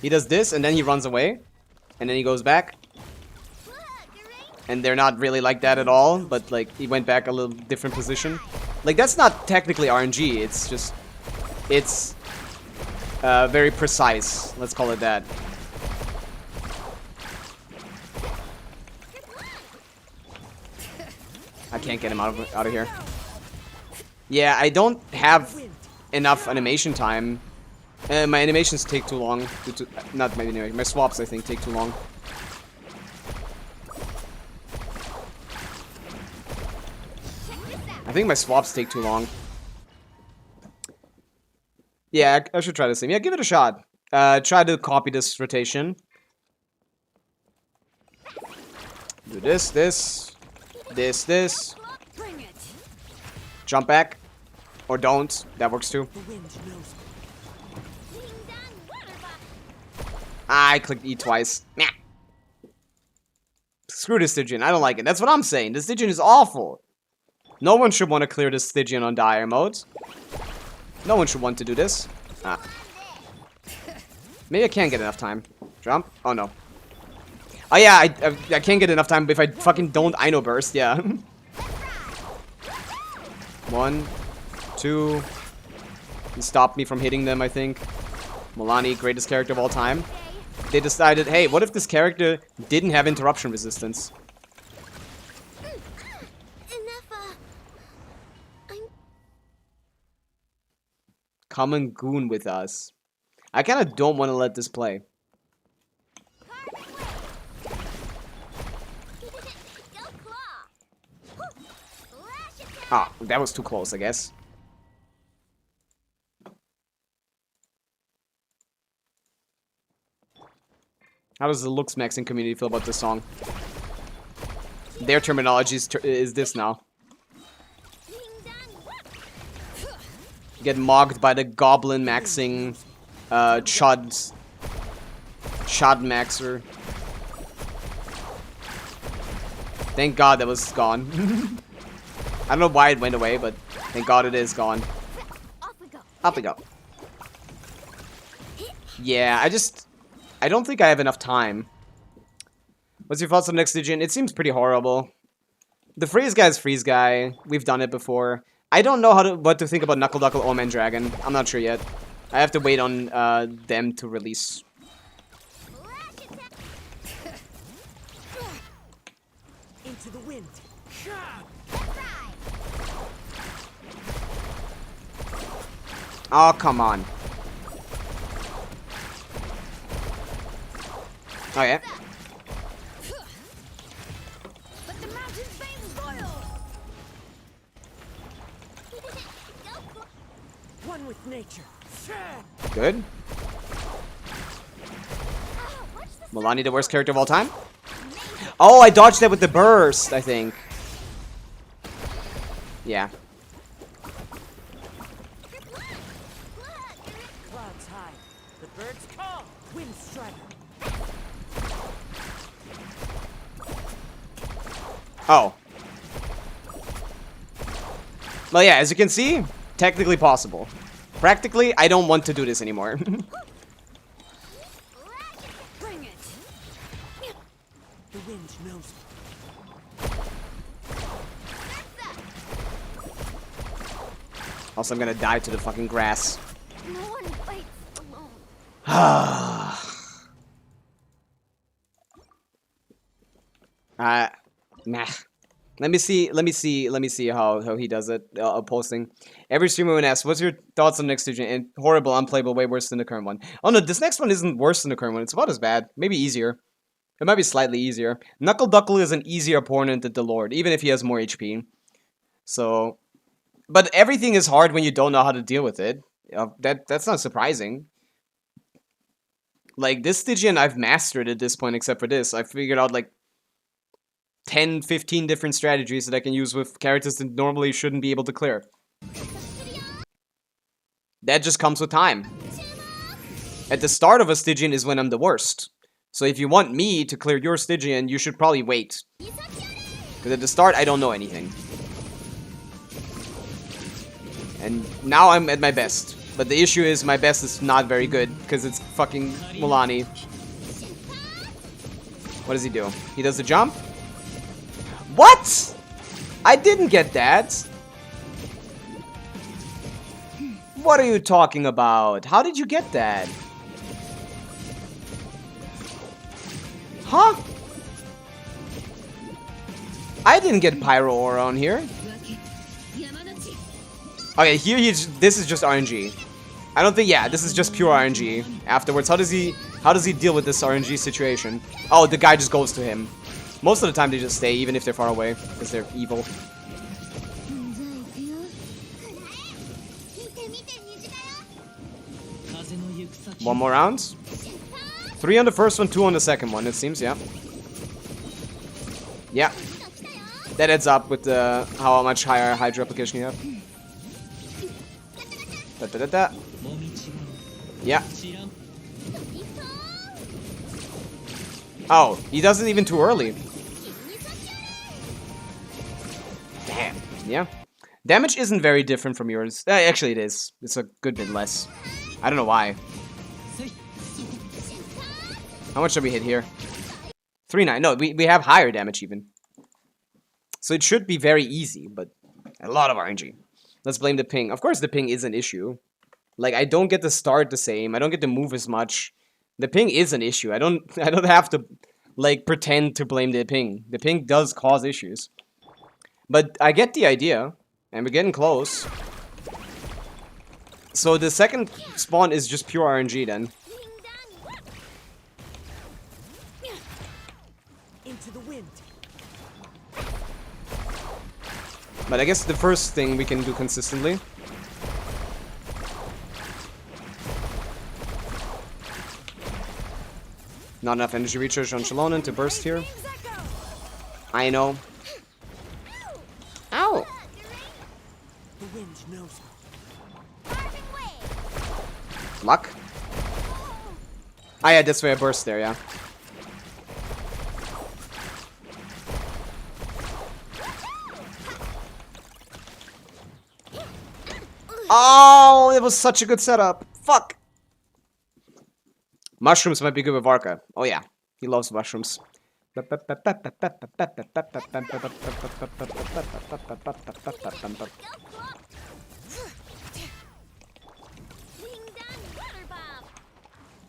He does this and then he runs away and then he goes back. And they're not really like that at all, but like he went back a little different position. Like that's not technically RNG, it's just it's very precise. Let's call it that. I can't get him out of here. Yeah, I don't have enough animation time. My animations take too long. Not my animation, my swaps I think take too long. I think my swaps take too long. Yeah, I should try the same. Yeah, give it a shot. Try to copy this rotation. Do this, this. This. Bring it. Jump back. Or don't. That works too. Ding dong water bomb. I clicked E twice. Nah. Screw this Stygian. I don't like it. That's what I'm saying. This Stygian is awful. No one should want to clear this Stygian on dire mode. No one should want to do this. Ah. Maybe I can't get enough time. Jump? Oh no. Oh yeah, I can't get enough time if I fucking don't Ino burst, yeah. 1, 2. He stopped me from hitting them, I think. Milani, greatest character of all time. They decided, hey, what if this character didn't have interruption resistance? Come and goon with us. I kind of don't want to let this play. Ah, that was too close, I guess. How does the looks maxing community feel about this song? Their terminology is this now. Get mocked by the goblin maxing chud maxer. Thank God that was gone. I don't know why it went away, but thank God it is gone. Off we go. Yeah, I don't think I have enough time. What's your thoughts on the next Stygian? It seems pretty horrible. The freeze guy is freeze guy. We've done it before. I don't know what to think about Knuckle Duckle or Man Dragon. I'm not sure yet. I have to wait on them to release. Into the wind. Oh, come on. Oh, yeah. Let the mountain's veins boil. One with nature. Good. Milani, the worst character of all time? Oh, I dodged that with the burst, I think. Yeah. Clouds high. The birds call. Wind strider. Oh. Well, yeah, as you can see, technically possible. Practically, I don't want to do this anymore. The wind knows. Also, I'm gonna die to the fucking grass. No one fights alone. Nah. Let me see how he does it. Posting. Every streamer when asked, "What's your thoughts on next Stygian?" And horrible, unplayable, way worse than the current one. Oh no, this next one isn't worse than the current one. It's about as bad, maybe easier. It might be slightly easier. Knuckle Duckle is an easier opponent than the Lord, even if he has more HP. So, but everything is hard when you don't know how to deal with it. That's not surprising. Like this Stygian, I've mastered at this point, except for this. I figured out like 10, 15 different strategies that I can use with characters that normally shouldn't be able to clear. That just comes with time. At the start of a Stygian is when I'm the worst. So if you want me to clear your Stygian, you should probably wait. Because at the start, I don't know anything. And now I'm at my best. But the issue is my best is not very good, because it's fucking Mulani. What does he do? He does the jump? What? I didn't get that. What are you talking about? How did you get that? Huh? I didn't get Pyro Aura on here. Okay, here this is just RNG. I don't think, yeah, this is just pure RNG. Afterwards, how does he deal with this RNG situation? Oh, the guy just goes to him. Most of the time they just stay, even if they're far away, because they're evil. One more round. 3 on the first one, 2 on the second one, it seems, yeah. Yeah. That adds up with the how much higher Hydra application you have. Da. Yeah. Oh, he does it even too early. Damn. Yeah. Damage isn't very different from yours. Actually, it is. It's a good bit less. I don't know why. How much did we hit here? 3-9. No, we have higher damage even. So it should be very easy, but a lot of RNG. Let's blame the ping. Of course the ping is an issue. Like, I don't get to start the same. I don't get to move as much. The ping is an issue. I don't have to, like, pretend to blame the ping. The ping does cause issues. But I get the idea. And we're getting close. So the second spawn is just pure RNG then. Into the wind. But I guess the first thing we can do consistently. Not enough energy recharge on Shalonen to burst here. I know. Ow! The wind knows. Luck? Ah, yeah, this way I burst there, yeah. Oh, it was such a good setup. Fuck. Mushrooms might be good with Varka. Oh yeah, he loves mushrooms.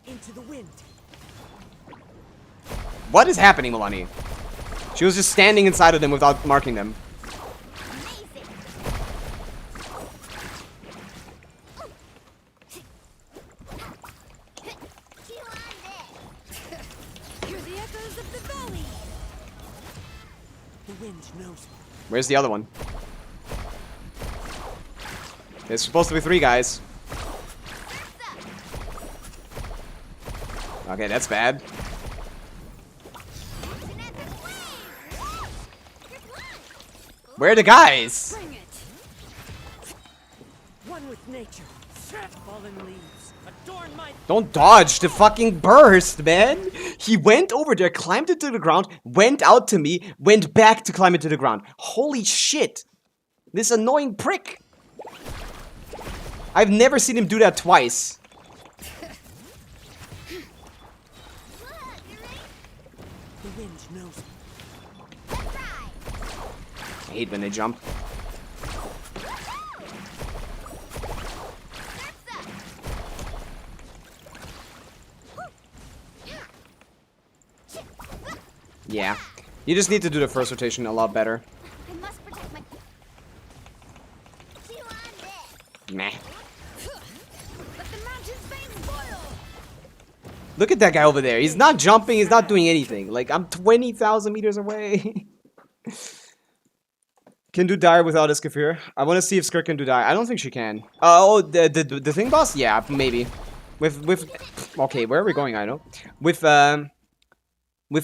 Into the wind. What is happening, Milani? She was just standing inside of them without marking them. Where's the other one? There's supposed to be 3 guys. Okay, that's bad. Where are the guys? One with nature. Fallen leaves. Adorn my. Don't dodge the fucking burst, man. He went over there, climbed into the ground, went out to me, went back to climb into the ground. Holy shit. This annoying prick. I've never seen him do that twice. The the wind knows. Let's ride. I hate when they jump. Yeah. You just need to do the first rotation a lot better. I must protect my. Chew on this. Meh. Let the mountain's veins boil. Look at that guy over there. He's not jumping. He's not doing anything. Like, I'm 20,000 meters away. Can do dire without Iskafir. I want to see if Skirk can do dire. I don't think she can. Oh, the thing boss? Yeah, maybe. With okay, where are we going? I know. With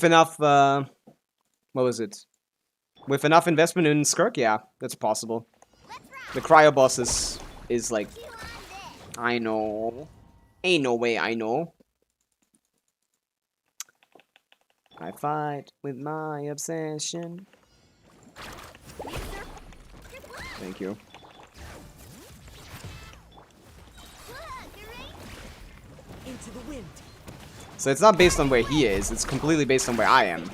enough what was it? With enough investment in Skirk, yeah, that's possible. The cryo boss is like, I know. Ain't no way I know. I fight with my obsession. Thank you. Into the wind. So it's not based on where he is, it's completely based on where I am.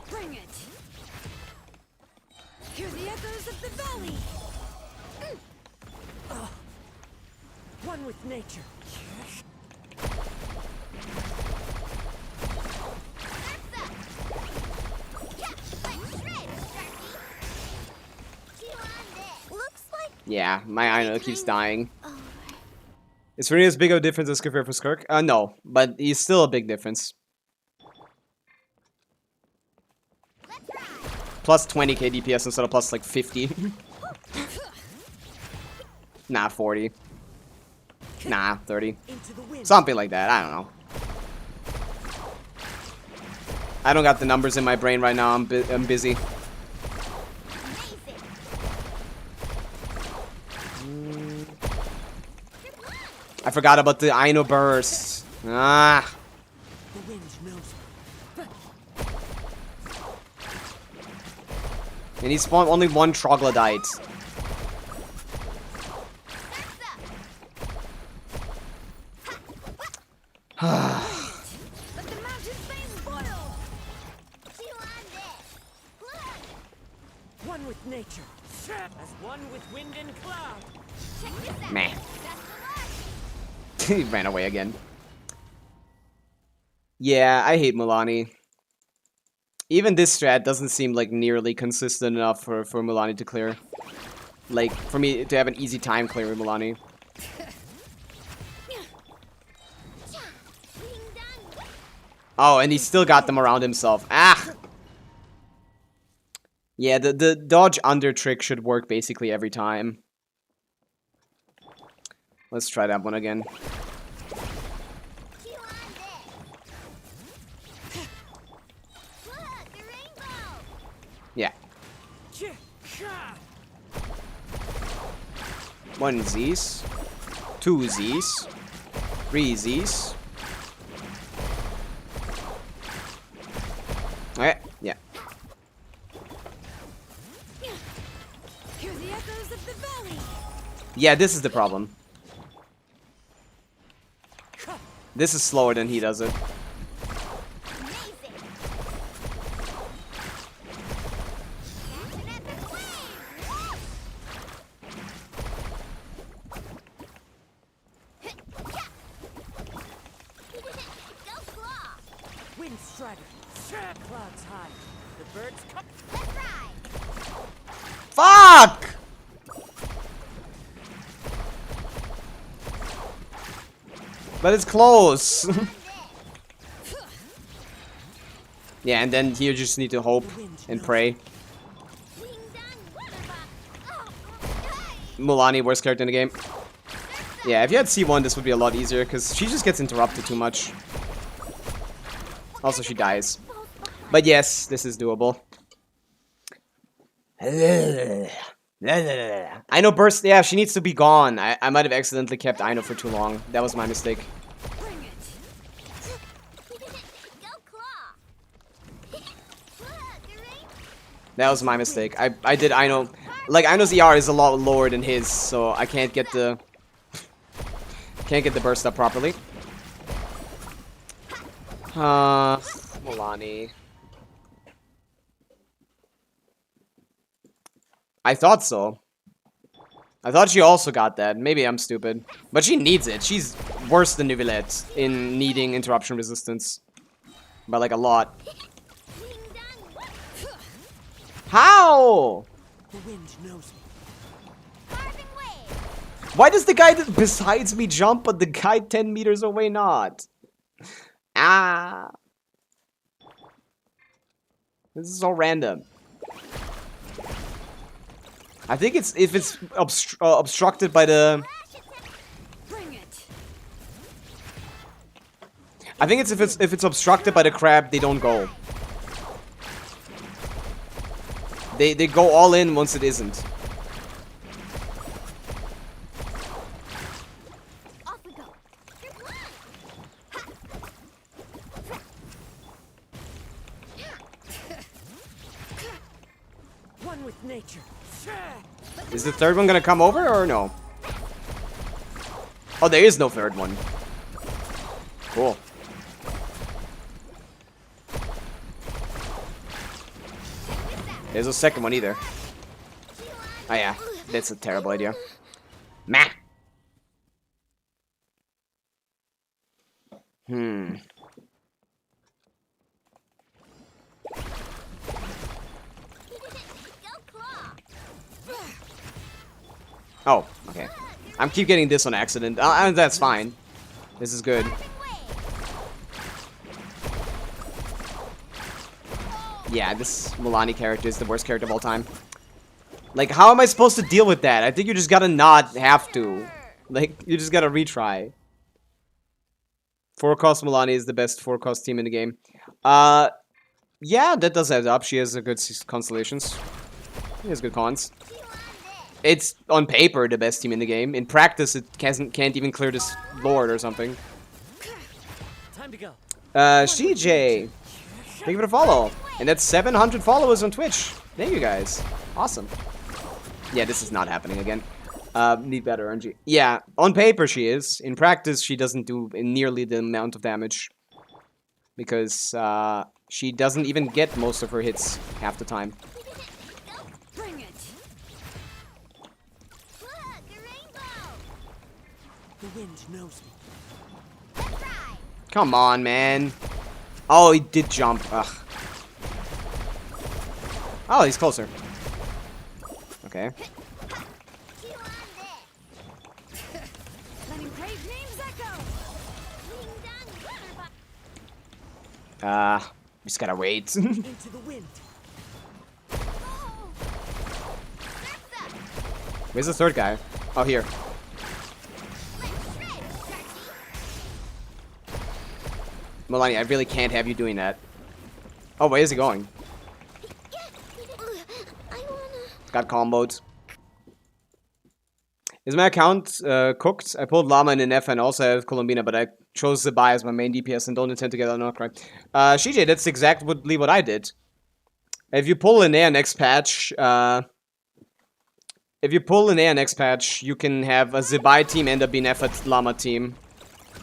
Bring it. Hear the echoes of the valley. One with nature. Looks like Yeah, my Aino keeps dying. over. Is really as big of a difference as Skirk for Skirk? No, but he's still a big difference. Plus 20k DPS instead of plus like 50. Nah, 40. Nah, 30. Into the wind. Something like that, I don't know. I don't got the numbers in my brain right now, I'm busy. I forgot about the Aino burst. Ah. The wind knows. And he spawned only one troglodyte. Let the mountain's veins boil. Chew on this. One with nature. As one with wind and cloud. Check this out. Meh. Best of luck. He ran away again. Yeah, I hate Mulanni. Even this strat doesn't seem like nearly consistent enough for Mulanni to clear. Like, for me to have an easy time clearing Mulanni. Oh, and he still got them around himself. Ah! Yeah, the dodge under trick should work basically every time. Let's try that one again. Chew on this. Look, the rainbow. Yeah. Cha! One Z's. Two Z's. Three Z's. Okay, yeah. Hear the echoes of the valley. Yeah, this is the problem. This is slower than he does it. Amazing. Catching at the flames. Go claw. Wind strider. Clouds high. The birds come. Let's ride. Fuck! But it's close. Yeah, and then you just need to hope and pray. Wing done. Oh, hey. Mulanni, worst character in the game. Yeah, if you had C1, this would be a lot easier, because she just gets interrupted too much. Also, she dies. But yes, this is doable. Aino burst. Yeah, she needs to be gone. I might have accidentally kept Aino for too long. That was my mistake. Bring it. Go claw. Look, the rainbow. That was my mistake. I did Aino Like, Ino's ER is a lot lower than his, so I can't get the burst up properly. Milani. I thought so. I thought she also got that. Maybe I'm stupid. But she needs it. She's worse than Neuvillette in needing interruption resistance. By like a lot. How? The wind knows me. Why does the guy besides me jump, but the guy 10 meters away not? Ah. This is so random. I think it's if it's obstructed by the. I think it's if it's obstructed by the crab, they don't go. They go all in once it isn't. Off we go. One with nature. Is the third one gonna come over or no? Oh, there is no third one. Cool. There's a second one either. Oh yeah, that's a terrible idea. Meh. Oh, okay. I'm keep getting this on accident. That's fine. This is good. Yeah, this Milani character is the worst character of all time. Like, how am I supposed to deal with that? I think you just gotta not have to. Like, you just gotta retry. 4-cost Milani is the best 4-cost team in the game. Yeah, that does add up. She has a good constellations. She has good cons. It's, on paper, the best team in the game. In practice, it can't even clear this Lord or something. Time to go. CJ. Thank you for the follow. And that's 700 followers on Twitch. Thank you, guys. Awesome. Yeah, this is not happening again. Need better RNG. Yeah, on paper she is. In practice, she doesn't do nearly the amount of damage. Because, she doesn't even get most of her hits half the time. Bring it. Look, a rainbow. The wind knows me. Let's ride. Come on, man. Oh, he did jump. Ugh. Oh, he's closer. Okay. Chew on this. Letting brave names echo. Ding dong, Just gotta wait. Into the wind. Where's the third guy? Oh, here. Milani, I really can't have you doing that. Oh, where is he going? Got comboed. Is my account cooked? I pulled Llama in an F and also have Colombina, but I chose Zibai as my main DPS and don't intend to get an outcry. CJ, that's exactly what I did. If you pull an A next patch, you can have a Zibai team end up being F at Llama team.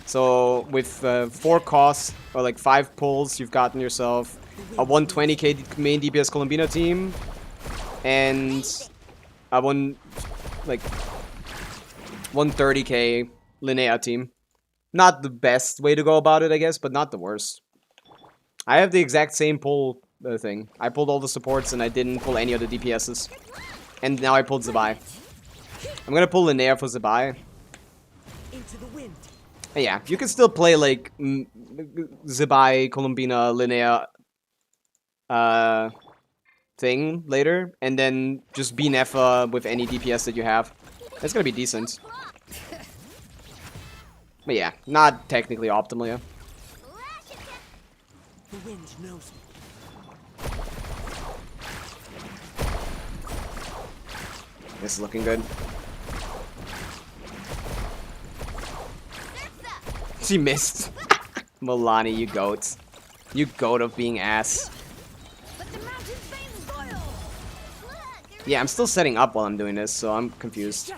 So with 4 costs or like 5 pulls, you've gotten yourself a 120k main DPS Colombina team and a 130k Linnea team. Not the best way to go about it, I guess, but not the worst. I have the exact same pull thing. I pulled all the supports and I didn't pull any of the DPSs. And now I pulled Zibai. I'm gonna pull Linnea for Zibai. Into the wind. Yeah, you can still play like Zibai, Colombina, Linnea thing later, and then just be Nefa with any DPS that you have. That's gonna be decent. But yeah, not technically optimal, yeah. The wind knows me. This is looking good. She missed. Milani, you goat. You goat of being ass. Let the mountain flames boil. Look, a Yeah, I'm still setting up while I'm doing this, so I'm confused.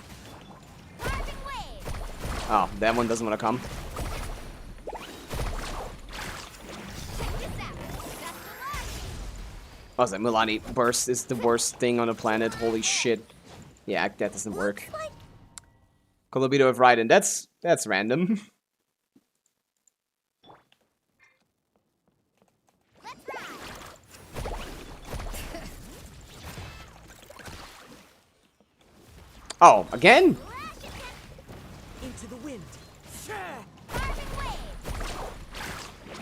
Carving wave. Oh, that one doesn't want to come. Check this out. That's Milani. Oh, that Milani burst is the worst thing on the planet. Holy shit. Yeah, that doesn't work. Looks like Colobito of Raiden. That's random. Let's ride. Oh, again? Into the wind. Carving wave. Make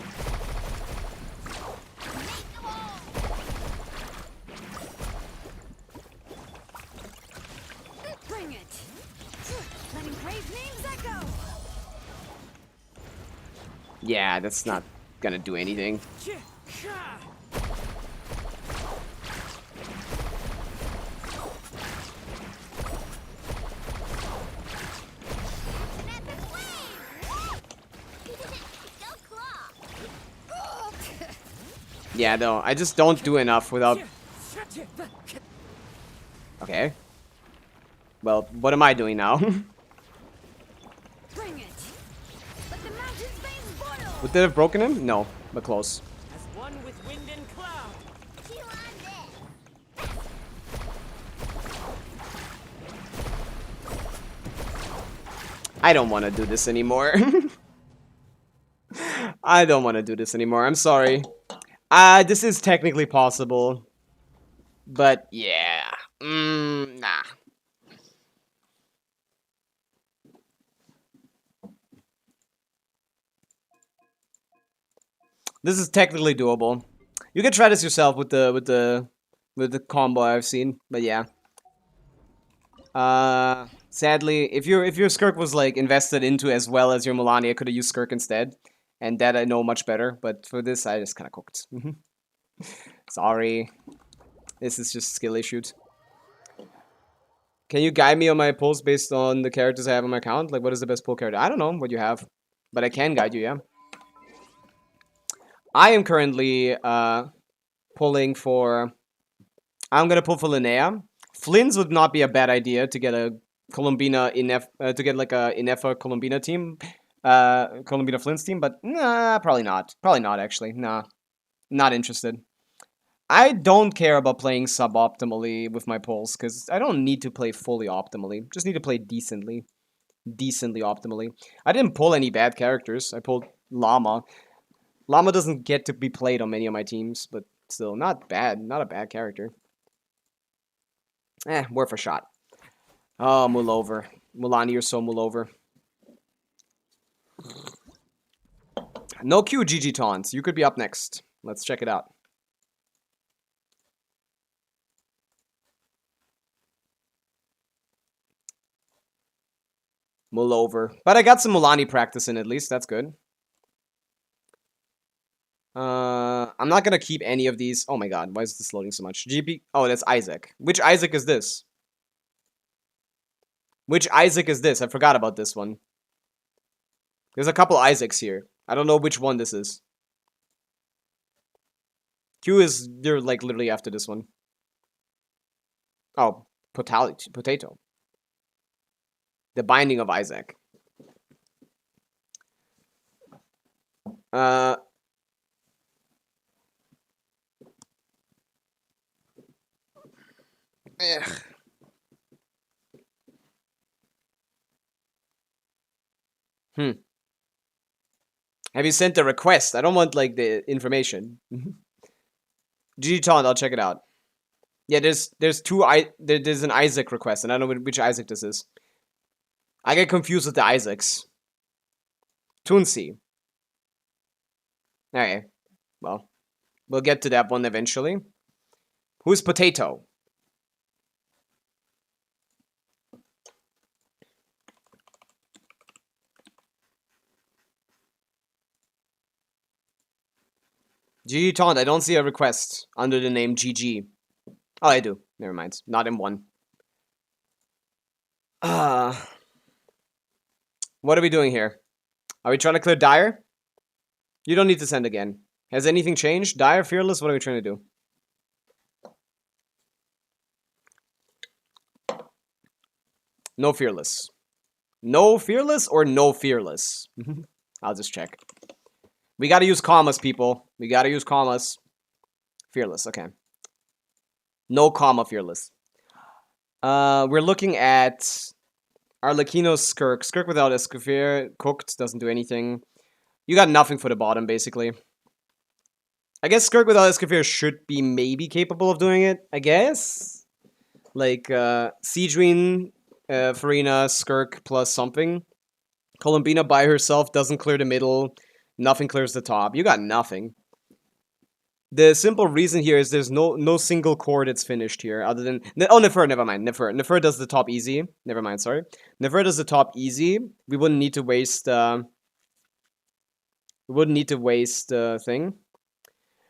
the wall. Bring it. Letting brave names echo. Yeah, that's not gonna do anything. An epic wave. Go claw. Yeah, no, I just don't do enough without... Okay. Well, what am I doing now? Bring it. Let the mountains veins boil. Would that have broken him? No, but close. As one with wind and cloud. Chew on this. I don't want to do this anymore. I don't want to do this anymore. I'm sorry. This is technically possible. But, yeah. Nah. This is technically doable. You can try this yourself with the combo I've seen, but yeah. Sadly, if your Skirk was like invested into as well as your Milani, I could have used Skirk instead, and that I know much better. But for this, I just kind of cooked. Sorry, this is just skill issues. Can you guide me on my pulls based on the characters I have on my account? Like, what is the best pull character? I don't know what you have, but I can guide you. Yeah. I am currently pulling for. I'm gonna pull for Linnea. Flynn's would not be a bad idea to get a Columbina to get like a Inefa Columbina team, Columbina Flynn's team, but nah, probably not. Probably not actually. Nah, not interested. I don't care about playing suboptimally with my pulls because I don't need to play fully optimally. Just need to play decently optimally. I didn't pull any bad characters. I pulled Llama. Llama doesn't get to be played on many of my teams, but still, not bad. Not a bad character. Worth a shot. Oh, Mullover. Milani, you're so Mullover. No Q, GG taunts. You could be up next. Let's check it out. Mullover. But I got some Milani practice in at least. That's good. I'm not gonna keep any of these. Oh my god, why is this loading so much? GP. Oh, that's Isaac. Which Isaac is this? Which Isaac is this? I forgot about this one. There's a couple Isaacs here. I don't know which one this is. Q is, they're like literally after this one. Oh, potato. The Binding of Isaac. Ugh. Have you sent a request? I don't want like the information. GG Taunt, I'll check it out. Yeah, there's an Isaac request, and I don't know which Isaac this is. I get confused with the Isaacs. Toonsy. Okay. Well, we'll get to that one eventually. Who's Potato? GG Taunt, I don't see a request under the name GG. Oh, I do. Never mind. Not in one. What are we doing here? Are we trying to clear Dire? You don't need to send again. Has anything changed? Dire, Fearless, what are we trying to do? No fearless. No fearless or no fearless? I'll just check. We gotta use commas, people. We gotta use commas. Fearless, okay. No comma fearless. We're looking at Arlecchino Skirk. Skirk without Escoffier. Cooked, doesn't do anything. You got nothing for the bottom, basically. I guess Skirk without Escoffier should be maybe capable of doing it, I guess? Like, Siegeween, Farina, Skirk plus something. Columbina by herself doesn't clear the middle. Nothing clears the top. You got nothing. The simple reason here is there's no single core that's finished here, other than... Oh, Nefer, never mind. Nefer does the top easy. Never mind, sorry. Nefer does the top easy. We wouldn't need to waste... we wouldn't need to waste thing.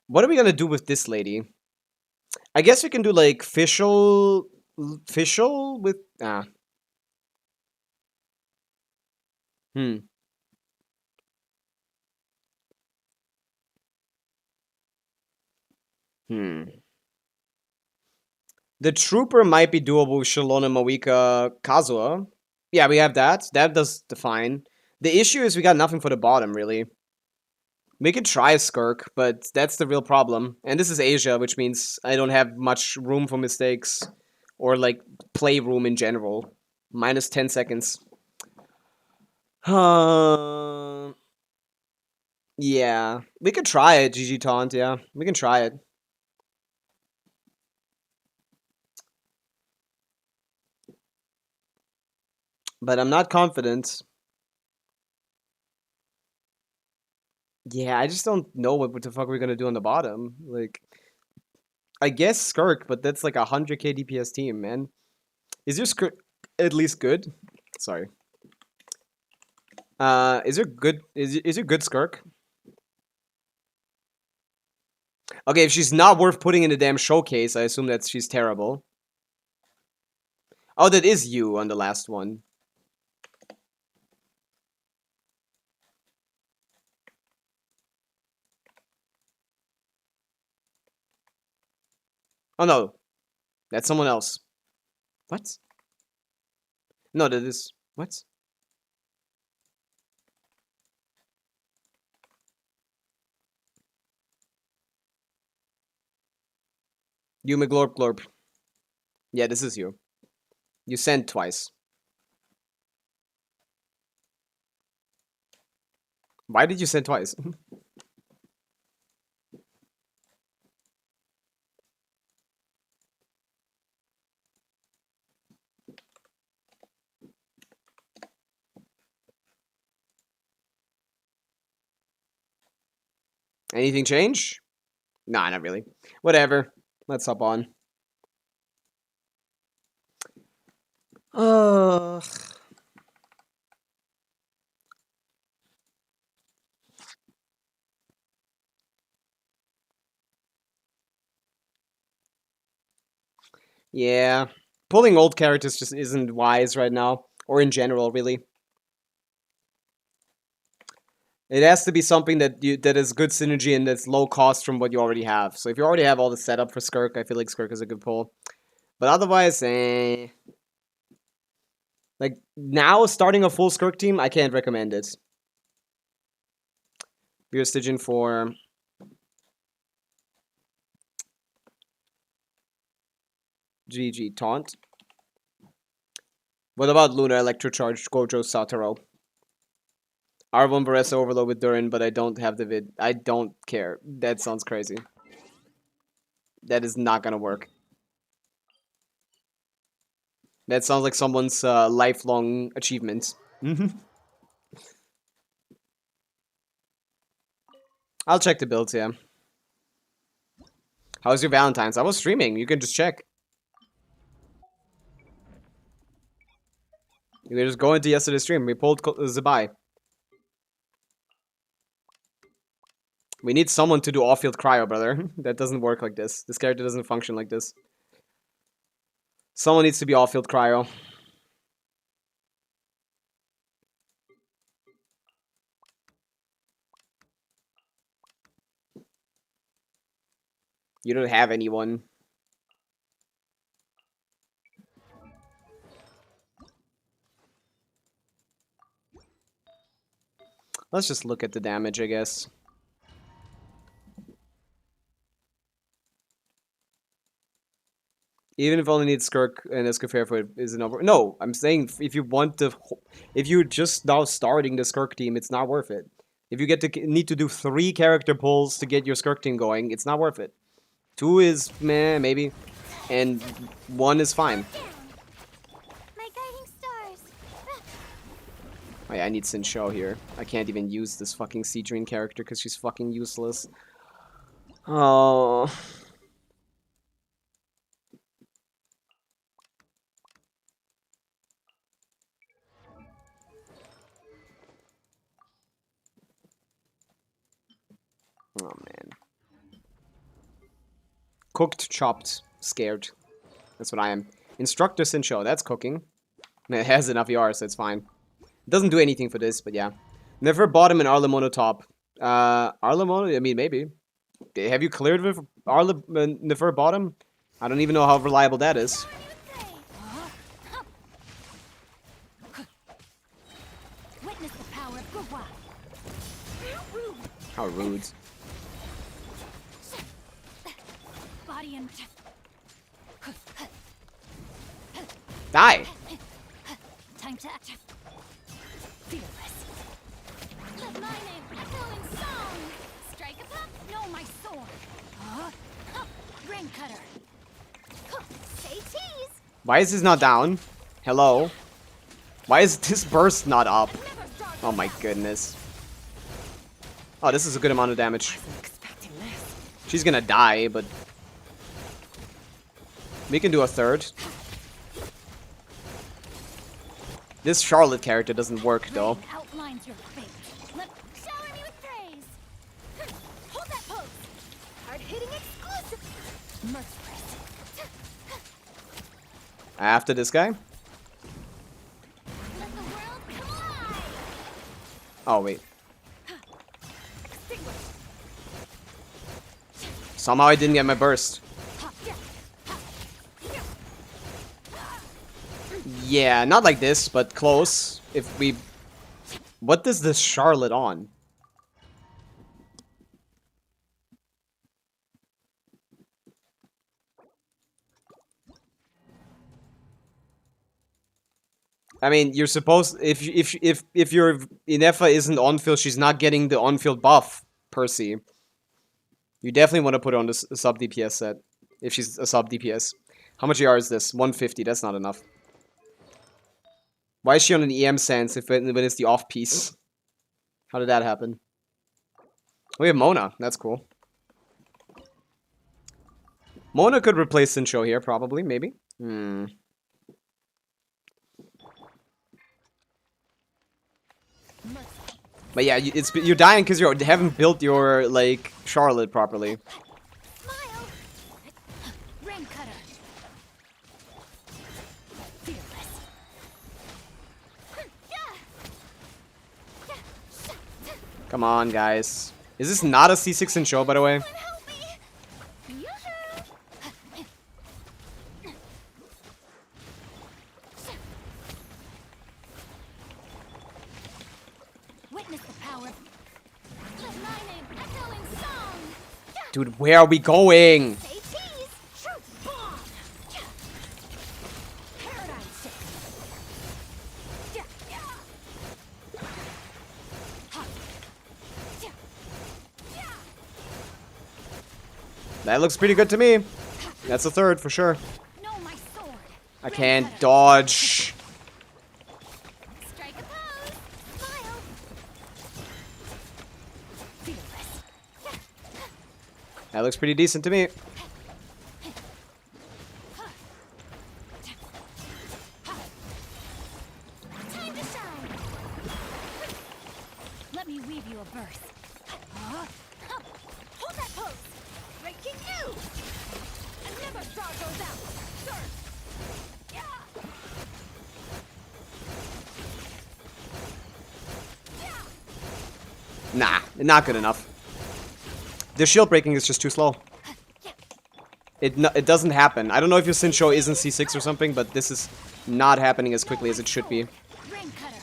What are we gonna do with this lady? I guess we can do, like, Fischl with... Ah. The Trooper might be doable with Shalona, Mawika, Kazuha. Yeah, we have that. That does the fine. The issue is we got nothing for the bottom, really. We could try Skirk, but that's the real problem. And this is Asia, which means I don't have much room for mistakes. Or, like, play room in general. Minus 10 seconds. Yeah. We could try it, GG Taunt, yeah. We can try it. But I'm not confident. Yeah, I just don't know what the fuck we're gonna do on the bottom. Like, I guess Skirk, but that's like a 100k DPS team, man. Is your Skirk at least good? Sorry. Is your good Skirk? Okay, if she's not worth putting in the damn showcase, I assume that she's terrible. Oh, that is you on the last one. Oh no, that's someone else. What? No, that is... What? You McGlorp Glorp. Yeah, this is you. You sent twice. Why did you send twice? Anything change? Nah, not really. Whatever. Let's hop on. Yeah. Pulling old characters just isn't wise right now. Or in general, really. It has to be something that is good synergy and that's low cost from what you already have. So if you already have all the setup for Skirk, I feel like Skirk is a good pull. But otherwise, like, now starting a full Skirk team, I can't recommend it. Beer Stygian for... GG Taunt. What about Luna, Electrocharge, Gojo, Satoru? R1 Varesa Overload with Durin, but I don't have the vid. I don't care. That sounds crazy. That is not gonna work. That sounds like someone's lifelong achievement. I'll check the builds, yeah. How's your Valentine's? I was streaming. You can just check. You can just go into yesterday's stream. We pulled Zibai. We need someone to do off-field cryo, brother. That doesn't work like this. This character doesn't function like this. Someone needs to be off-field cryo. You don't have anyone. Let's just look at the damage, I guess. Even if only needs Skirk and Escaffair for it isn't over. No, I'm saying if you want to, if you're just now starting the Skirk team, it's not worth it. If you get to need to do 3 character pulls to get your Skirk team going, it's not worth it. 2 is meh, maybe, and 1 is fine. My guiding stars. Oh yeah, I need Sin Show here. I can't even use this fucking Seedrine character because she's fucking useless. Oh. Oh man. Cooked, chopped, scared. That's what I am. Instructor Sin Show, that's cooking. It has enough ER, so it's fine. It doesn't do anything for this, but yeah. Never bottom and Arlemono top. Arlemono? I mean, maybe. Have you cleared with Nefer bottom? I don't even know how reliable that is. Witness the power of Gugwa. How rude. Body and Die! time to act. Fearless. Let my name echo in song. Strike a pop, know my sword. Ring cutter. Say cheese. Why is this not down? Hello? Why is this burst not up? Never start. Oh my goodness. Oh, this is a good amount of damage. She's gonna die, but... we can do a third. This Charlotte character doesn't work, though. Rain outlines your fate. Shower me with praise. Hold that pose. Hard-hitting exclusive. Merciless. After this guy? Let the world come alive. Oh, wait. Extinguish. Somehow I didn't get my burst. Pop, yeah. Yeah, not like this, but close. If we... what does this Charlotte on? I mean, you're supposed... if your Inefa isn't on-field, she's not getting the on-field buff, Percy. You definitely want to put her on the sub DPS set. If she's a sub DPS. How much ER is this? 150, that's not enough. Why is she on an EM sense when it's the off piece? How did that happen? We have Mona. That's cool. Mona could replace Sincho here, probably, maybe. But yeah, you're dying because you haven't built your, like, Charlotte properly. Smile. Ring cutter. Fearless. Come on, guys. Is this not a C6 in show, by the way? Help me. Yoo-hoo. Witness the power. Let my name echo in song. Dude, where are we going? Say cheese. Truth bomb. Paradise shift. That looks pretty good to me. That's a third for sure. Know my sword. I can't dodge. Strike a pose. Smile. Fearless. That looks pretty decent to me. Time to shine. Let me weave you a burst. Hold that pose. Breaking you. And never star goes out. Surf. Yeah. Nah, not good enough. The shield breaking is just too slow. It doesn't happen. I don't know if your Sincho isn't C6 or something, but this is not happening as quickly as it should be. Ring cutter.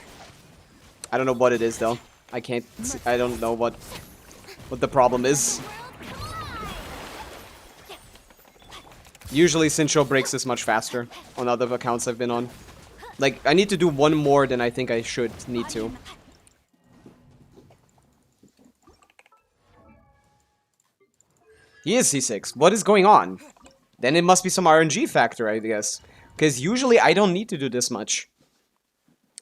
I don't know what it is, though. I can't. I don't know what the problem is. Usually Sincho breaks this much faster on other accounts I've been on. Like, I need to do one more than I think I should need to. He is C6. What is going on? Then it must be some RNG factor, I guess. Because usually I don't need to do this much.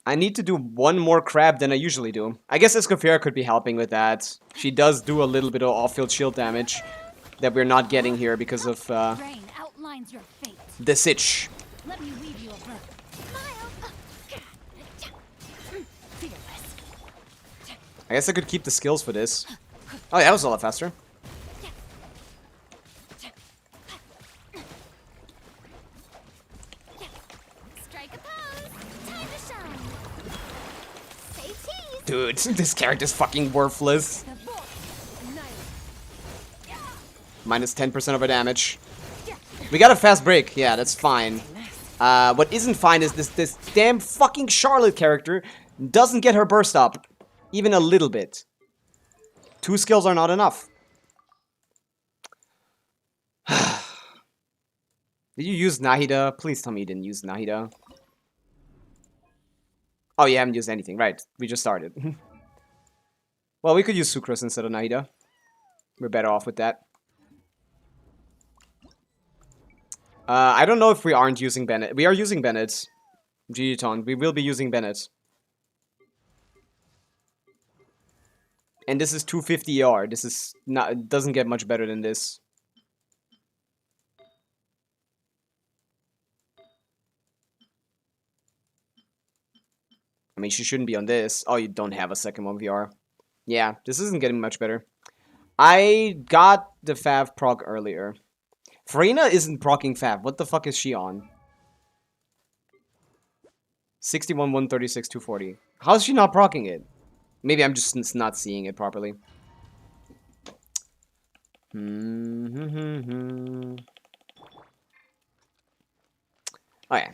I need to do one more crab than I usually do. I guess Escofera could be helping with that. She does do a little bit of off-field shield damage that we're not getting here because of Rain outlines your fate. the sitch. Let me weave you a verse. Fearless. I guess I could keep the skills for this. Oh, yeah, that was a lot faster. Strike a pose. Time to shine. Say cheese. Dude, this character's fucking worthless. The boy. Annihilate. Minus 10% of our damage. We got a fast break. Yeah, that's fine. What isn't fine is this damn fucking Charlotte character doesn't get her burst up. Even a little bit. 2 skills are not enough. Did you use Nahida? Please tell me you didn't use Nahida. Oh, you haven't used anything. Right. We just started. Well, we could use Sucrose instead of Nahida. We're better off with that. I don't know if we aren't using Bennett. We are using Bennett. Giton. We will be using Bennett. And this is 250 ER. This is not. It doesn't get much better than this. I mean, she shouldn't be on this. Oh, you don't have a second 1VR. Yeah, this isn't getting much better. I got the Fav proc earlier. Farina isn't procking Fav. What the fuck is she on? 61, 136, 240. How is she not procking it? Maybe I'm just not seeing it properly. Oh yeah.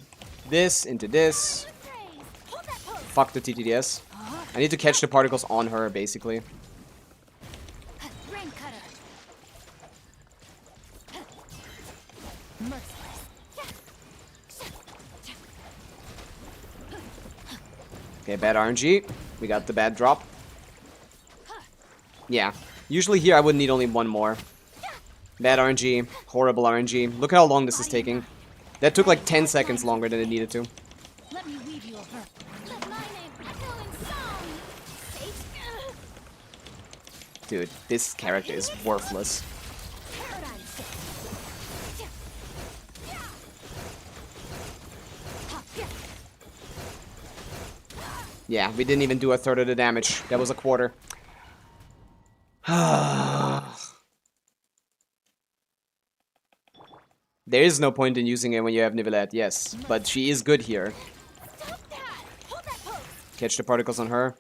This into this. Fuck the TTDS. I need to catch the particles on her, basically. Rain cutter. Okay, bad RNG. We got the bad drop. Yeah. Usually here I would need only one more. Bad RNG. Horrible RNG. Look at how long this is taking. That took like 10 seconds longer than it needed to. Let me weave you a verse. Let my name echo in song. Dude, this character is worthless. Paradise. Yeah, we didn't even do a third of the damage. That was a quarter. There is no point in using it when you have Nivelette, yes. But she is good here. Stop that. Hold that pose. Catch the particles on her.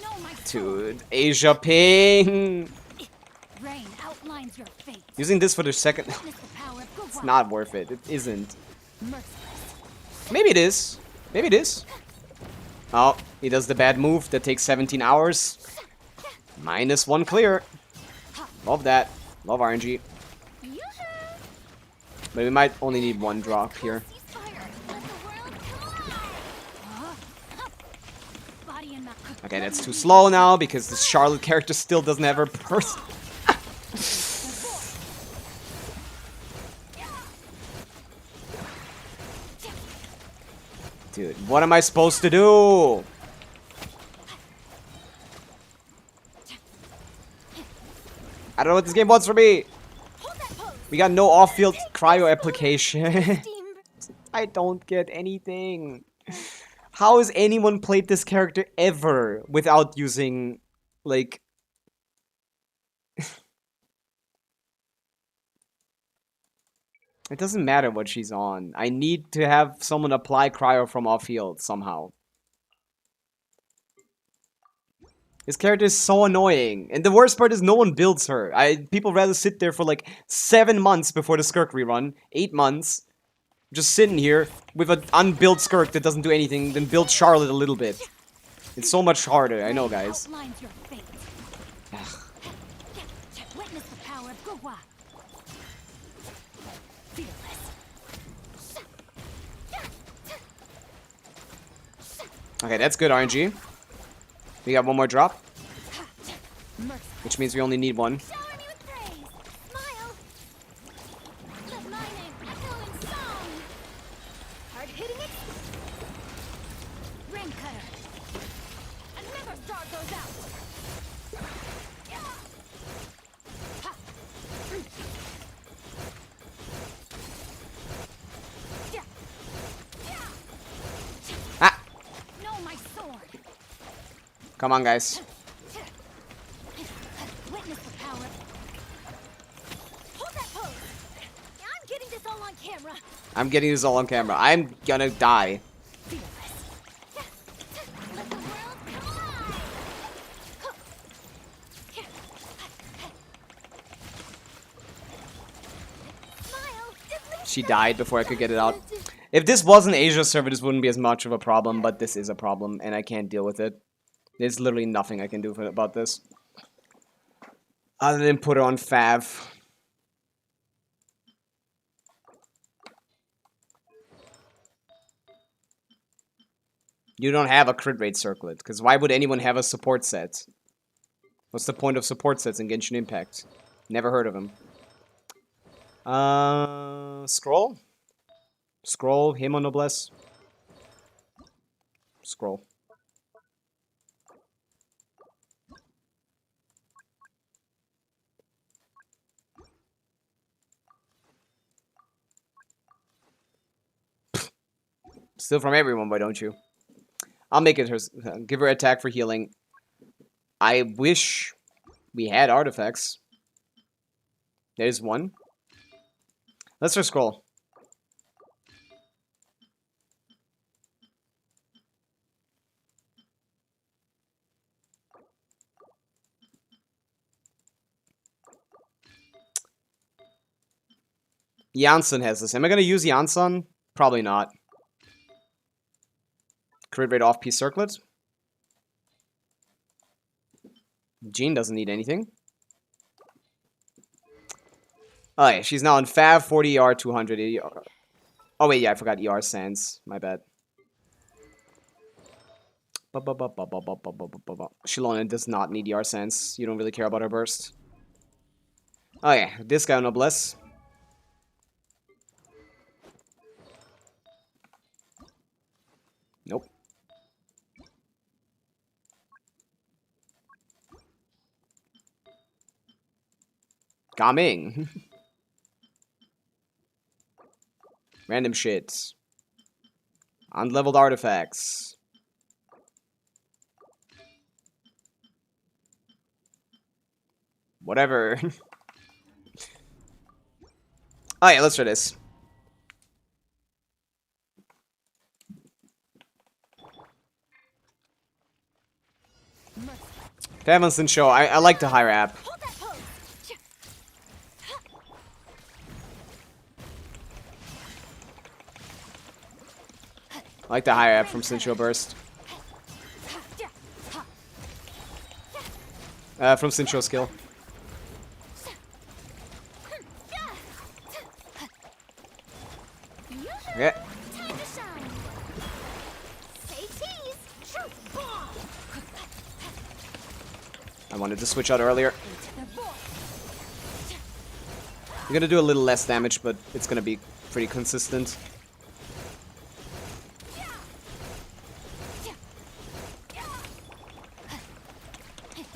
No, my soul. Dude, Asia Ping! Rain outlines your fate. Using this for the second... Witness the power of It's not worth it. It isn't. merciless. Maybe it is. Maybe it is. Oh, he does the bad move that takes 17 hours. -1 clear. Love that. Love RNG. Yoo-hoo. But we might only need one drop here. Ceasefire. Let the world come on. Body and mouth. Okay, that's too slow now because this Charlotte character still doesn't have her burst. Dude, what am I supposed to do? I don't know what this game wants from me. Hold that pose. We got no off-field cryo application. Steam. I don't get anything. How has anyone played this character ever without using, like... It doesn't matter what she's on. I need to have someone apply cryo from off-field somehow. This character is so annoying. And the worst part is no one builds her. People rather sit there for like 7 months before the Skirk rerun. 8 months. Just sitting here with an unbuilt Skirk that doesn't do anything, then build Charlotte a little bit. It's so much harder, I know, guys. Outlines your fate. Witness the power of Gugwa. Fearless. Okay, that's good RNG. We got one more drop, which means we only need one. Shower me with praise. Smile. Let my name echo in song. Hard hitting it. Rain cutter. Another star goes out. Ha. Ah! Know my sword. Come on, guys. Witness the power. Hold that pose. I'm getting this all on camera. I'm getting this all on camera. I'm gonna die. Fearless. Let the world come alive. Smile. She died before I could get it out. If this was an Asia server, this wouldn't be as much of a problem, but this is a problem, and I can't deal with it. There's literally nothing I can do about this. Other than put her on Fav. You don't have a crit rate circlet, because why would anyone have a support set? What's the point of support sets in Genshin Impact? Never heard of them. Scroll? Scroll, him on noblesse. Scroll. Steal from everyone, why don't you? I'll make it her. Give her attack for healing. I wish we had artifacts. There's one. Let's just scroll. Janssen has this. Am I gonna use Janssen? Probably not. Crit rate off piece circlet. Jean doesn't need anything. Oh yeah, she's now on Fav, 40 ER, 200 ER. Oh wait, yeah, I forgot ER Sands. My bad. Shilona does not need ER Sands. You don't really care about her burst. Oh yeah, this guy on Noblesse. Nope. Gaming. Random shit. Unleveled artifacts. Whatever. Oh yeah, let's try this. Pavlinson show. I like the higher app. Hold that pose. I like the higher app from Sincho Burst. From Sincho skill. Okay. Time to shine. Say cheese. Shoot. I wanted to switch out earlier. Into the void. You're gonna do a little less damage, but it's gonna be pretty consistent.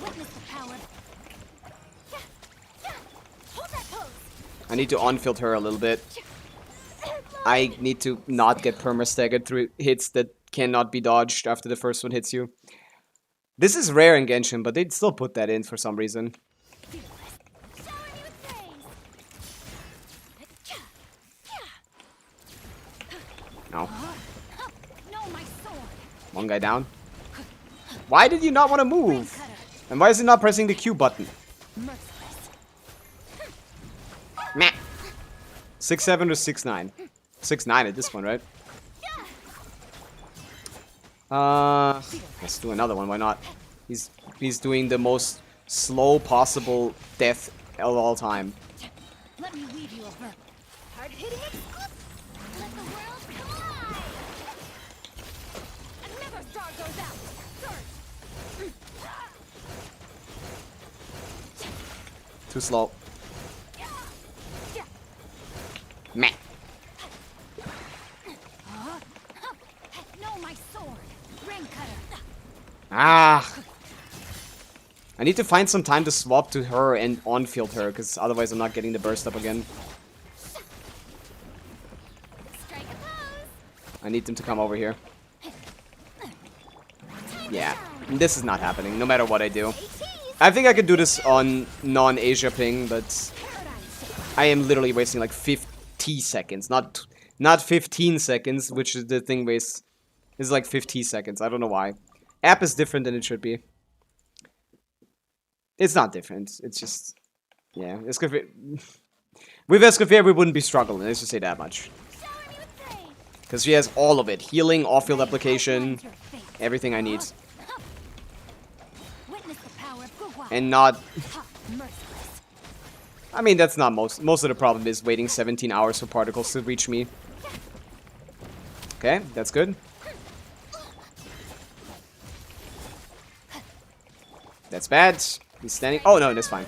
Witness the power. Hold that pose. I need to on-field her a little bit. I need to not get perma-staggered through hits that cannot be dodged after the first one hits you. This is rare in Genshin, but they'd still put that in for some reason. Shower me with praise. No. Know my sword. One guy down. Why did you not want to move? And why is he not pressing the Q button? Merciless. Meh. 6'7" or 6'9"? 6'9" at this point, right? Let's do another one. Why not? He's doing the most slow possible death of all time. Let me weave you a verb. Hard-hitting exclusive. Let the world collide. Another star goes out. Surge. Too slow. Meh. No, my sword. Ring cutter. Ah. I need to find some time to swap to her and on-field her, because otherwise I'm not getting the burst up again. Strike a pose. I need them to come over here. Yeah, this is not happening, no matter what I do. I think I could do this on non-Asia ping, but I am literally wasting like 50 seconds, not 15 seconds, which is the thing wastes. Is like 50 seconds. I don't know why. App is different than it should be. It's not different. It's just, yeah. With Escoffier, we wouldn't be struggling. Let's just say that much. Because she has all of it: healing, off-field application, everything I need, and not. I mean, that's not most. Most of the problem is waiting 17 hours for particles to reach me. Okay, that's good. That's bad. He's standing. Oh no, that's fine.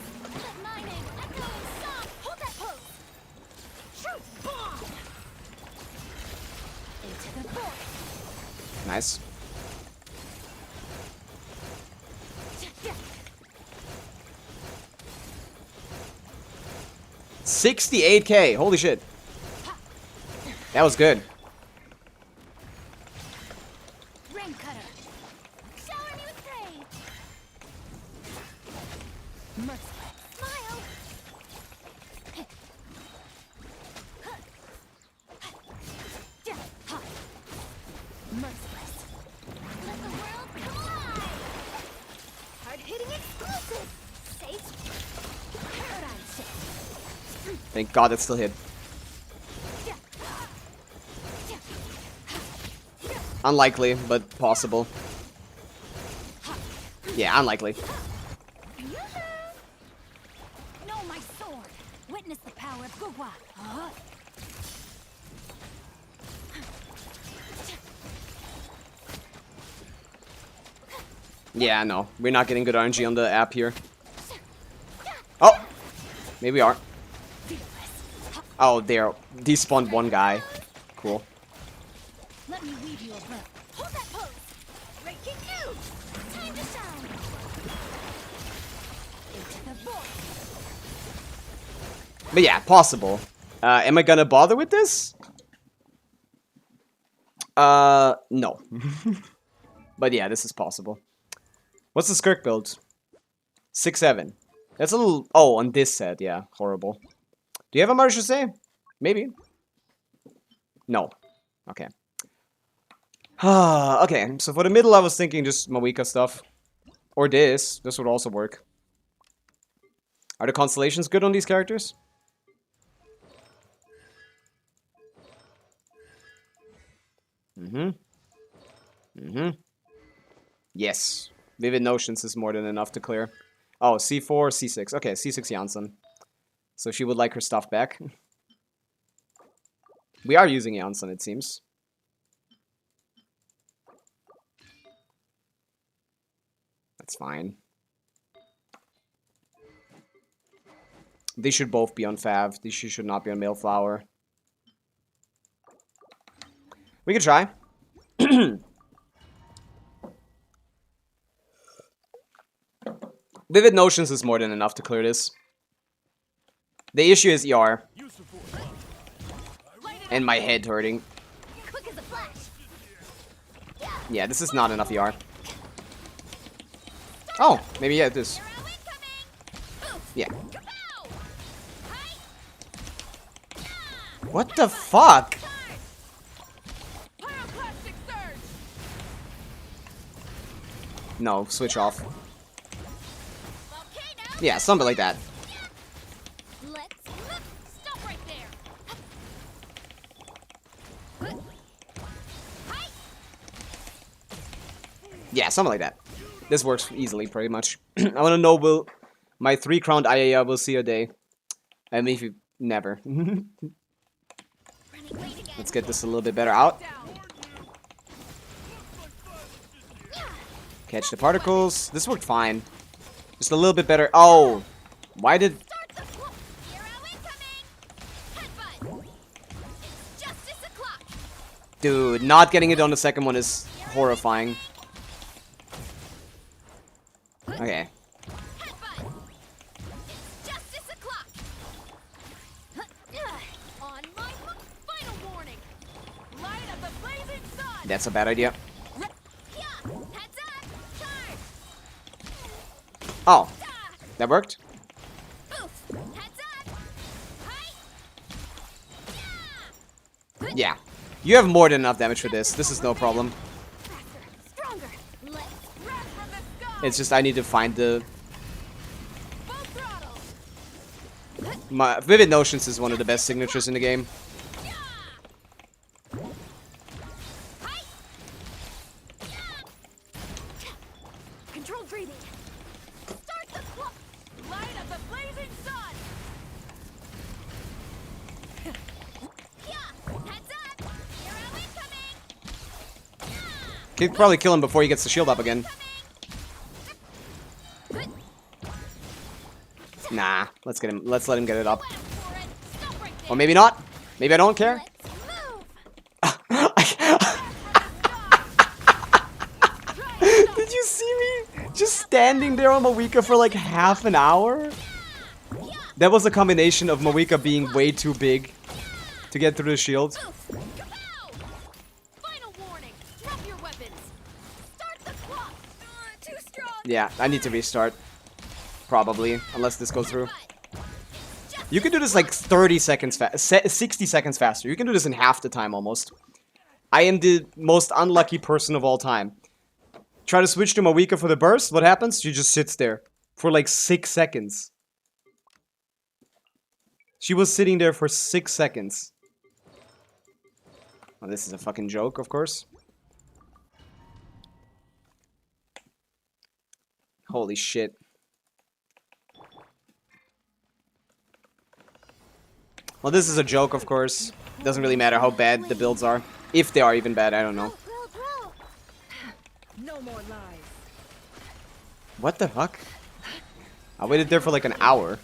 Nice. $68K. Holy shit. That was good. Ring cutter. Shower me with praise. Merciless. Smile. Merciless. Let the world collide. Hard-hitting exclusive. Safe. Paradigm shift. Thank God it still hit. Unlikely, but possible. Yeah, unlikely. No, my sword. Witness the power of Gugwa. Yeah, no. We're not getting good RNG on the app here. Oh! Maybe we are. Oh, there. Despawned one guy. Cool. Let me weave you a verb. Hold that pose. Breaking news. Time to shine. Into the void. But yeah, possible. Am I gonna bother with this? No. But yeah, this is possible. What's the Skirk build? 6-7. That's a little... Oh, on this set, yeah. Horrible. Do you have a Marche? Maybe. No. Okay. Okay, so for the middle I was thinking just Mawika stuff. Or this. This would also work. Are the constellations good on these characters? Yes. Vivid Notions is more than enough to clear. Oh, C4, C6. Okay, C6 Janssen. So she would like her stuff back. We are using Janssen, it seems. That's fine. They should both be on Fav. These should not be on Mailflower. We could try. Vivid Notions is more than enough to clear this. The issue is ER. And my head hurting. Quick as a flash. Yeah, this is not enough ER. Oh, maybe yeah, this. Yeah. What the fuck? No, switch off. Yeah, something like that. Let's stop right there. Yeah, something like that. This works easily, pretty much. I want to know, will my 3-crowned Ayaya will see a day? I mean, if you never. Let's get this a little bit better out. Catch the particles. This worked fine. Just a little bit better. Oh, why did... Dude, not getting it on the second one is horrifying. Okay. That's a bad idea. Oh, that worked? Yeah. You have more than enough damage for this. This is no problem. It's just I need to find the... Vivid Notions is one of the best signatures in the game. Controlled breathing. Start the clock. Light of the blazing sun. Heads up. Hero incoming. Could probably kill him before he gets the shield up again. Nah, let's get him. Let's let him get it up. Or maybe not. Maybe I don't care. Did you see me just standing there on Pavica for like half an hour? That was a combination of Pavica being way too big to get through the shield. Yeah, I need to restart. Probably, unless this goes through. You can do this like 30 seconds 60 seconds faster. You can do this in half the time almost. I am the most unlucky person of all time. Try to switch to Pavica for the burst. What happens? She just sits there for like 6 seconds. She was sitting there for 6 seconds. Well, this is a fucking joke, of course. Holy shit. Well, this is a joke, of course. Doesn't really matter how bad the builds are. If they are even bad, I don't know. No more lies. What the fuck? I waited there for like an hour.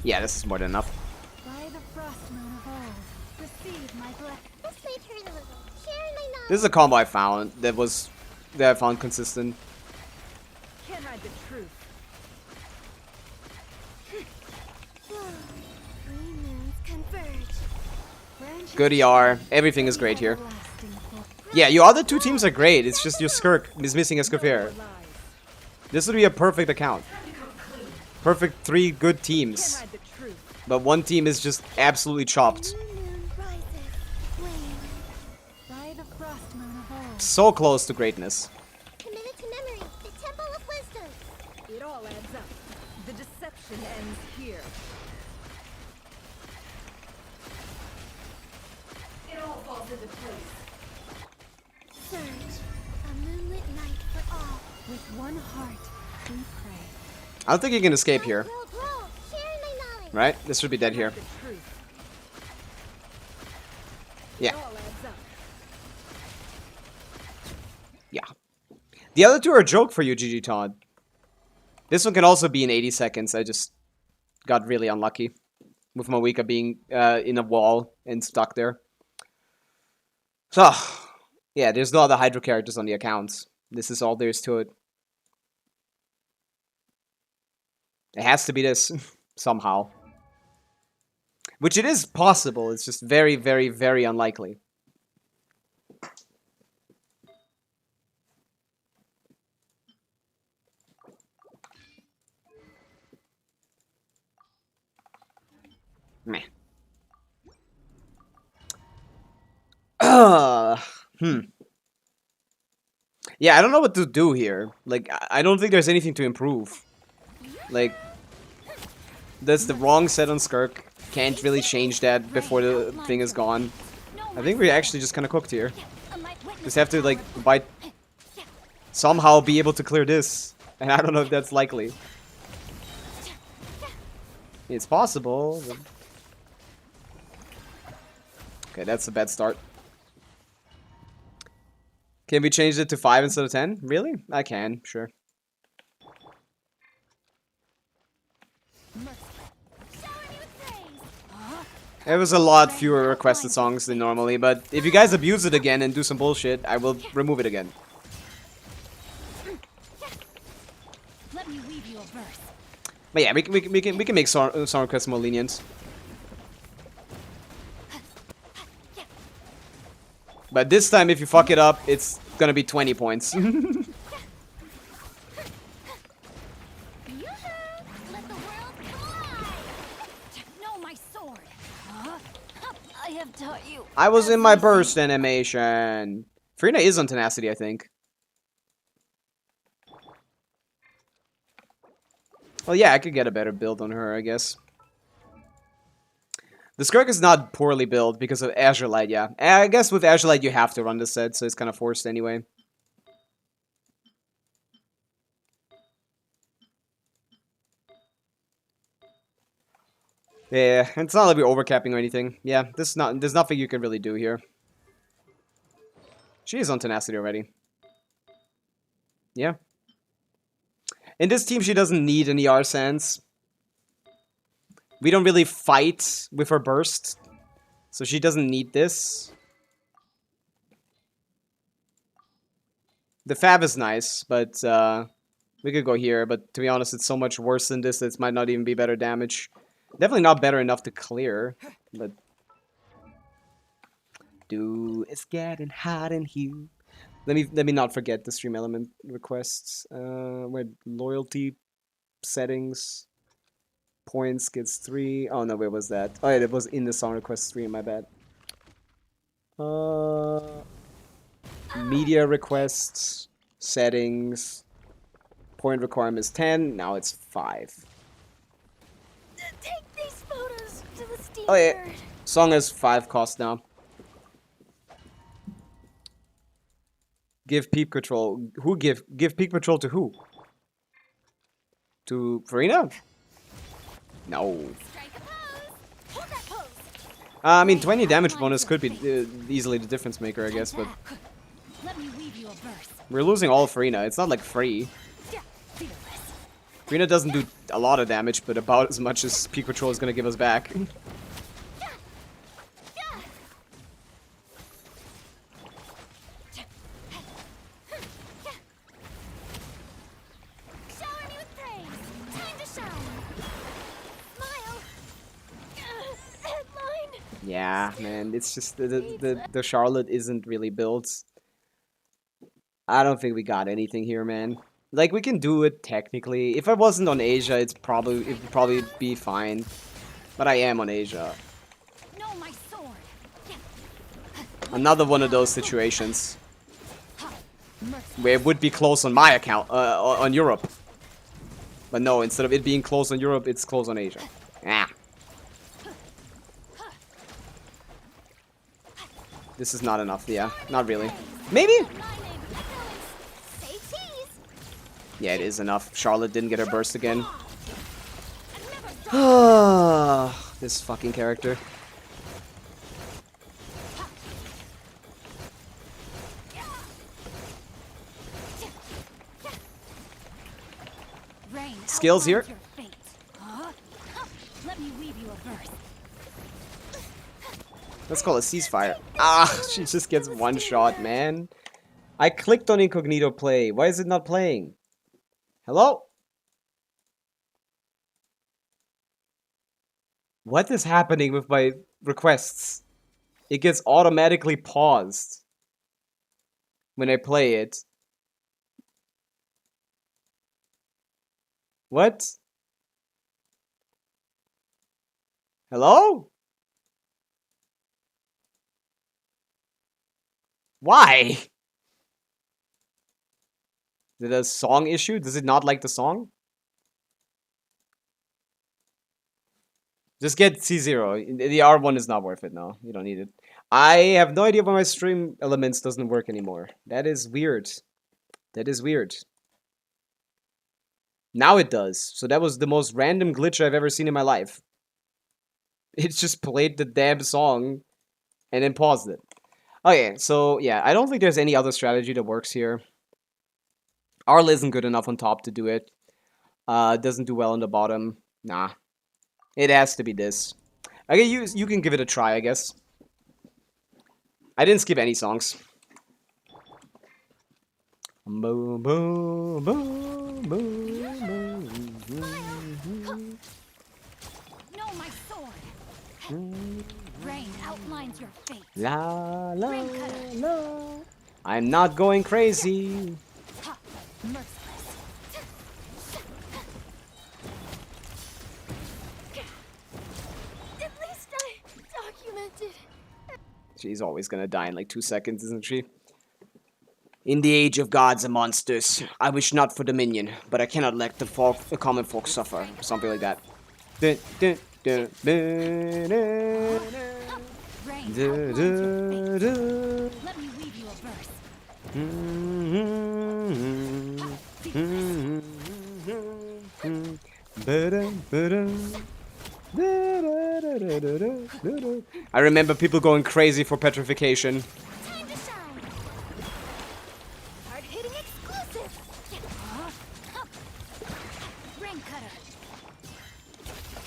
Yeah, this is more than enough. This is a combo I found that I found consistent. Can't hide the truth. Good ER. Everything is great here. Yeah, your other two teams are great. It's just your Skirk is missing a Scafair. This would be a perfect account. Perfect 3 good teams. But one team is just absolutely chopped. So close to greatness. Committed to memory, the Temple of Wisdom. It all adds up. The deception ends here. It all falls into place. Surge, a moonlit night for all. With one heart, we pray. I don't think you can escape here. Grow, sharing my knowledge. Right? This should be dead here. The truth. Yeah. It all adds up. Yeah. The other two are a joke for you, GG Todd. This one can also be in 80 seconds. I just got really unlucky with Pavica being in a wall and stuck there. So, yeah, there's no other Hydro characters on the accounts. This is all there is to it. It has to be this, somehow. Which it is possible, it's just very, very, very unlikely. Meh. Yeah, I don't know what to do here. Like, I don't think there's anything to improve. Like, that's the wrong set on Skirk. Can't really change that before the thing is gone. I think we're actually just kind of cooked here. Just have to, like, bite... somehow be able to clear this. And I don't know if that's likely. It's possible. But... Okay, that's a bad start. Can we change it to 5 instead of 10? Really? I can, sure. It was a lot fewer requested songs than normally, but if you guys abuse it again and do some bullshit, I will remove it again. Let me weave you a verse. But yeah, we can make song requests more lenient. But this time, if you fuck it up, it's gonna be 20 points. Let the world collide. Know my sword. I have taught you. I was in my burst animation. Farina is on tenacity, I think. Well, yeah, I could get a better build on her, I guess. The Skirk is not poorly built because of Azure Light, yeah. I guess with Azure Light you have to run this set, so it's kind of forced anyway. Yeah, it's not like we're overcapping or anything. Yeah, there's nothing you can really do here. She is on tenacity already. Yeah. In this team, she doesn't need any R-Sands. We don't really fight with her burst, so she doesn't need this. The Fab is nice, but we could go here, but to be honest, it's so much worse than this that it might not even be better damage. Definitely not better enough to clear, but... Dude, it's getting hot in here. Let me not forget the stream element requests. Where loyalty settings... Points gets 3. Oh no, where was that? Oh yeah, it was in the song request stream, my bad. Media requests, settings, point requirement is 10, now it's 5. Take these photos to the steam Oh yeah, bird. song has 5 cost now. Give peak control. Who give peak control to who? To Farina? No. Strike a pose. Hold that pose. I mean, 20 damage bonus could be easily the difference maker, I guess, but Let me weave you a verse. we're losing all Farina. It's not like free. Fearless. Farina doesn't do a lot of damage, but about as much as peak control is gonna give us back. Shower me with praise. Time to shine. Smile. Headline. Yeah, man, it's just the Charlotte isn't really built. I don't think we got anything here, man. Like, we can do it technically. If I wasn't on Asia, it'd probably be fine. But I am on Asia. Know my sword. Another one of those situations where it would be close on my account, on Europe. But no, instead of it being close on Europe, it's close on Asia. Ah. This is not enough, yeah. Not really. Maybe? My name echoes. Say cheese. Yeah, it is enough. Charlotte didn't get her burst again. And never This fucking character. rain. Skills here? outlines your fate. Let me weave you a verse. Let's call it ceasefire. Ah, she just gets one shot, man. I clicked on incognito play. Why is it not playing? Hello? What is happening with my requests? It gets automatically paused when I play it. What? Hello? Why? Is it a song issue? Does it not like the song? Just get C0. The R1 is not worth it now. You don't need it. I have no idea why my stream elements doesn't work anymore. That is weird. That is weird. Now it does. So that was the most random glitch I've ever seen in my life. It just played the damn song and then paused it. Okay, so yeah, I don't think there's any other strategy that works here. Arl isn't good enough on top to do it. Doesn't do well on the bottom. Nah. It has to be this. Okay, you can give it a try, I guess. I didn't skip any songs. Boom, boom, boom, boom, boom. No, my sword. Rain outlines your fate. La la Rain cutter. la. I'm not going crazy. Ha, merciless. At least I documented. She's always gonna die in like 2 seconds, isn't she? In the age of gods and monsters, I wish not for dominion, but I cannot let the common folk suffer. Something like that. Dun, dun, dun, dun, dun, Rain dun, outlines your dun, fate. dun. Let me weave you a verse. I remember people going crazy for petrification. Time to shine. Hard hitting exclusive. Rain cutter.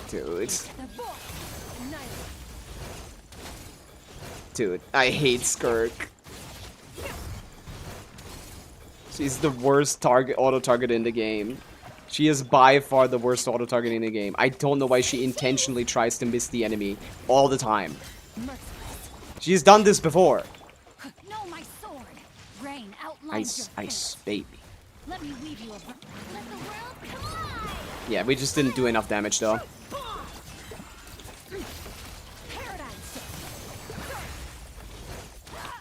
Dude. The voice. Annihilate. Dude, I hate Skirk. She's the worst auto-target in the game. She is by far the worst auto-target in the game. I don't know why she intentionally tries to miss the enemy all the time. Merciless. She's done this before. No, my sword. Rain outlines your Ice, fate. baby. Let me weave you a verse. Let the world collide. Yeah, we just didn't do enough damage though. Paradise.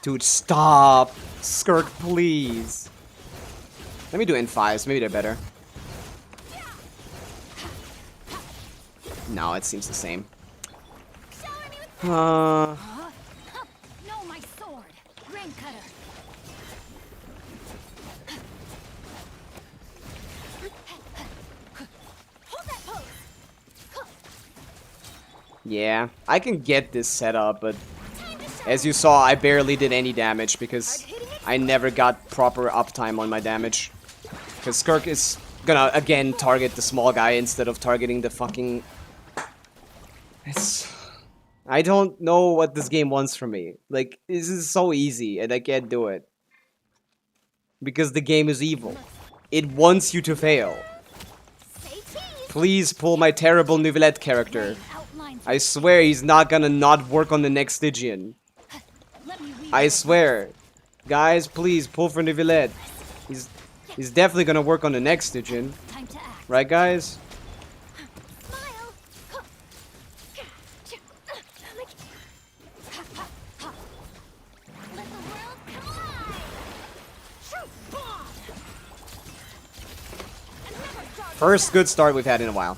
Dude, stop. Skirk, please. Let me do N5s. Maybe they're better. No, it seems the same. Shower me with Uh, no, my sword. Rain cutter. Hold that pose. yeah, I can get this set up, but Time to shine. as you saw, I barely did any damage because I never got proper uptime on my damage. Because Skirk is gonna, again, target the small guy instead of targeting the fucking... I don't know what this game wants from me. Like, this is so easy, and I can't do it. Because the game is evil. It wants you to fail. Say cheese. Please pull my terrible Neuvillette character. Rain outlines I swear he's not gonna not work on the next Stygian. Let me weave I you a swear. Guys, please pull for Neuvillette. He's definitely gonna work on the next Stygian. verse. Time to act. Right, guys? Smile. Let the world collide. Shoot bomb. And never start. First good start we've had in a while.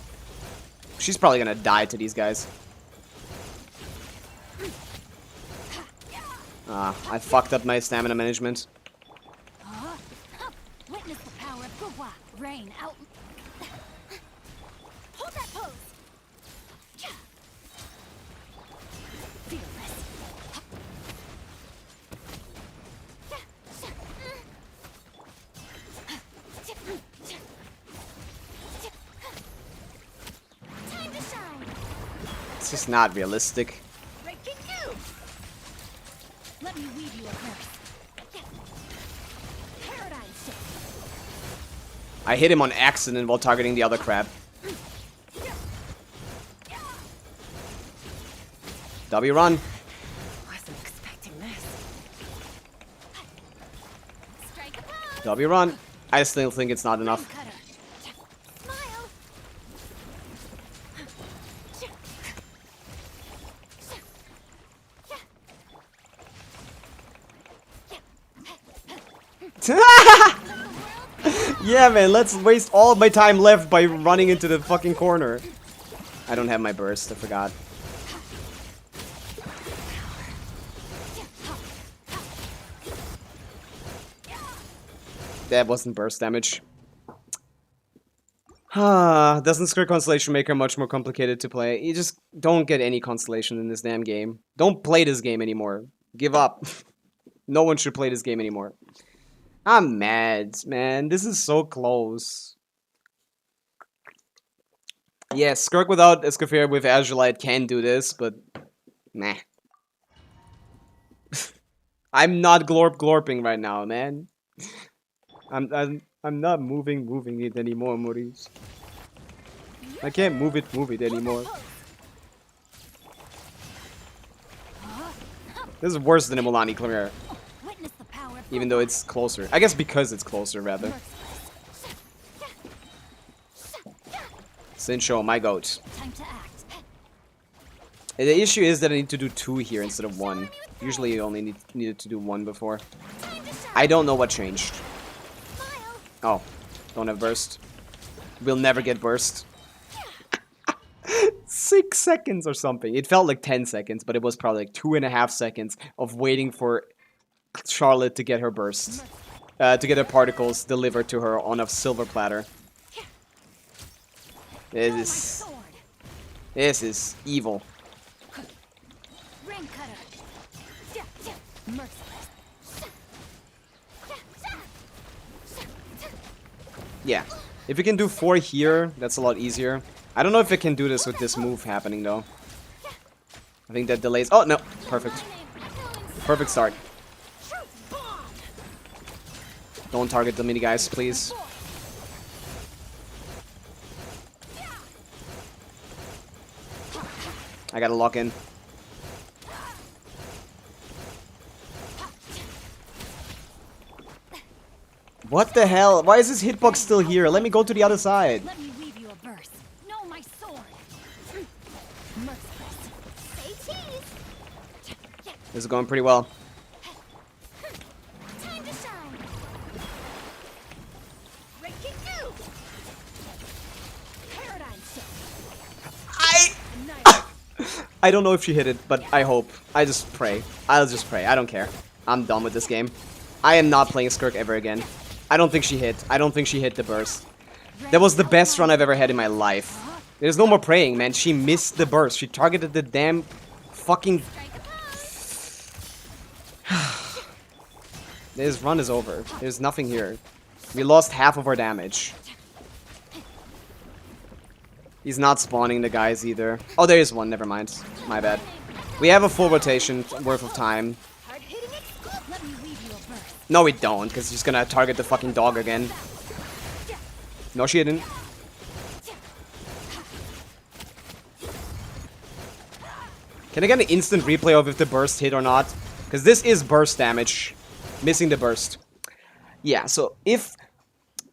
She's probably gonna die to these guys. I fucked up my stamina management. Witness the power of Gua. Rain out. Hold that pose. Fearless. Time to shine. It's just not realistic. Breaking news. Let me weave you a verse. Paradise shift. I hit him on accident while targeting the other crab. W run. Wasn't expecting this. Strike a pose. W run. I still think it's not enough. Cutter. Smile. Yeah, man, let's waste all of my time left by running into the fucking corner. I don't have my burst, I forgot. That wasn't burst damage. Doesn't Skirk Constellation make her much more complicated to play? You just don't get any Constellation in this damn game. Don't play this game anymore. Give up. No one should play this game anymore. I'm mad, man. This is so close. Yeah, Skirk without Escafir with Azurelight can do this, but... Nah. I'm not glorping right now, man. I'm not moving it anymore, Maurice. I can't move it anymore. This is worse than a Milani Clear. Witness the power of Even though it's closer. I guess because it's closer, rather. Sincho, my goat. time to act. The issue is that I need to do 2 here instead of 1. Usually you only needed to do 1 before. I don't know what changed. Oh, don't have burst. We'll never get burst. 6 seconds or something. It felt like 10 seconds, but it was probably like 2.5 seconds of waiting for Charlotte to get her burst. To get her particles delivered to her on a silver platter. This is evil. Ring cutter. Merciless. Yeah. If we can do 4 here, that's a lot easier. I don't know if it can do this with this move happening, though. I think that delays... Oh, no. Perfect. Perfect start. Don't target the mini guys, please. I gotta lock in. What the hell? Why is this hitbox still here? Let me go to the other side. Let me weave you a burst. Know my sword. Merciless. Say cheese. This is going pretty well. Time to shine. Breaking new. Paradigm shift. I don't know if she hit it, but I hope. I just pray. I'll just pray. I don't care. I'm done with this game. I am not playing Skirk ever again. I don't think she hit. I don't think she hit the burst. That was the best run I've ever had in my life. There's no more praying, man. She missed the burst. She targeted the damn fucking... This run is over. There's nothing here. We lost half of our damage. He's not spawning the guys either. Oh, there is one. Never mind. My bad. We have a full rotation worth of time. Hard hitting it. Let me weave you a burst. No, we don't, because she's gonna target the fucking dog again. No, she didn't. Can I get an instant replay of if the burst hit or not? Because this is burst damage. Missing the burst. Yeah, so if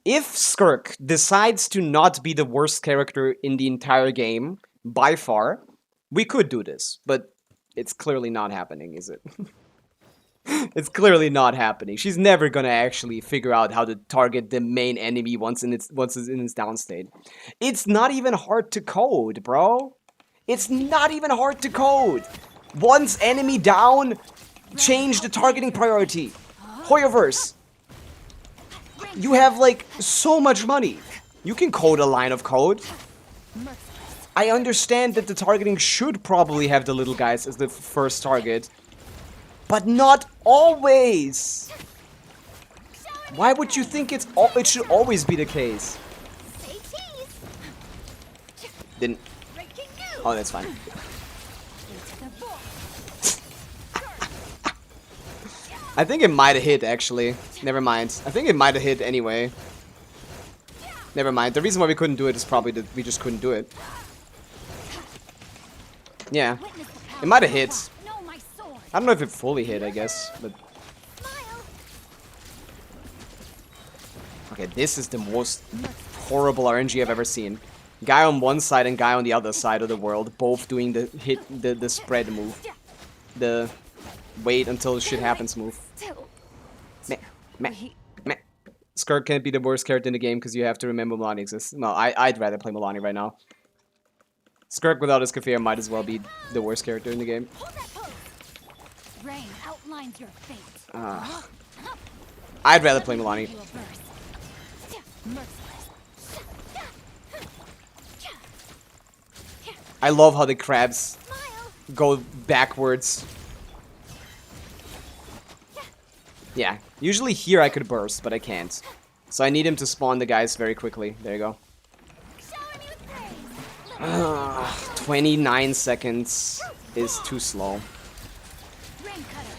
Skirk decides to not be the worst character in the entire game, by far, we could do this. But it's clearly not happening, is it? It's clearly not happening. She's never gonna actually figure out how to target the main enemy once it's in its down state. It's not even hard to code, bro. It's not even hard to code. Once enemy down, change the targeting priority. Hoyoverse. You have like so much money. You can code a line of code. I understand that the targeting should probably have the little guys as the first target. But not always. Why would you think it should always be the case? Say cheese. Didn't. Breaking new. Oh, that's fine. Into the void. I think it might have hit, actually. Never mind. I think it might have hit anyway. Never mind. The reason why we couldn't do it is probably that we just couldn't do it. Yeah. Witness the power It might have of hit. know my sword. I don't know if it fully hit, I guess. But Smile. okay, this is the most horrible RNG I've ever seen. Guy on one side and guy on the other side of the world, both doing the spread move. The wait until shit happens move. Meh, meh, meh. Skirk can't be the worst character in the game because you have to remember Milani exists. No, I'd rather play Milani right now. Skirk without his Kafir might as well be the worst character in the game. Hold that pose. Rain outlines your fate. I'd rather play Milani. You a burst. I love how the crabs Smile. go backwards. Yeah, usually here I could burst, but I can't. So I need him to spawn the guys very quickly. There you go. Shower me with praise. 29 seconds is too slow. Rain cutter.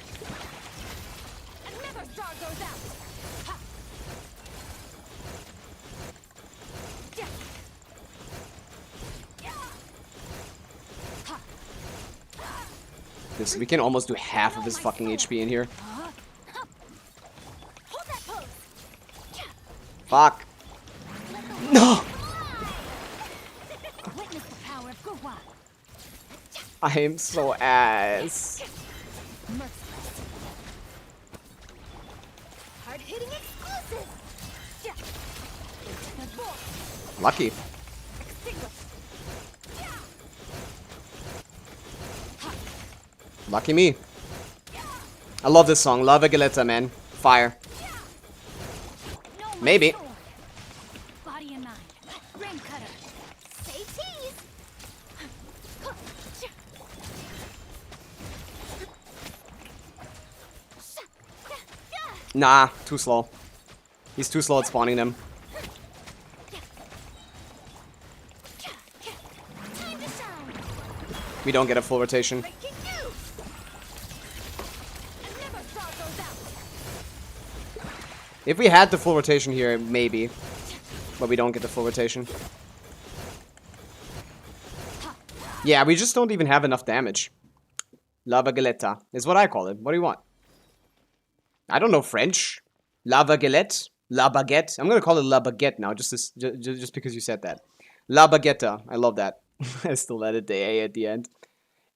Another star goes out. Ha. Yeah. Yeah. Ha. This, we can almost do half of his fucking HP in here. Hold that pose. Fuck. No! Witness the power of Gurwa. I am so ass. Merciless. Hard-hitting exclusive. Yeah. The voice. Lucky. Extinguish. Yeah. Lucky me. I love this song. Lava Galetta, man. Fire. No more Maybe. sword. Body and mind. Rain cutter. Say cheese. Nah, too slow. He's too slow at spawning them. Time to shine. We don't get a full rotation. Breaking news. Another star goes out. If we had the full rotation here, maybe. But we don't get the full rotation. Yeah, we just don't even have enough damage. Lava Galetta is what I call it. What do you want? I don't know French. Lava Galette? La Baguette? I'm gonna call it La Baguette now, just because you said that. La Baguetta. I love that. I still added the A at the end.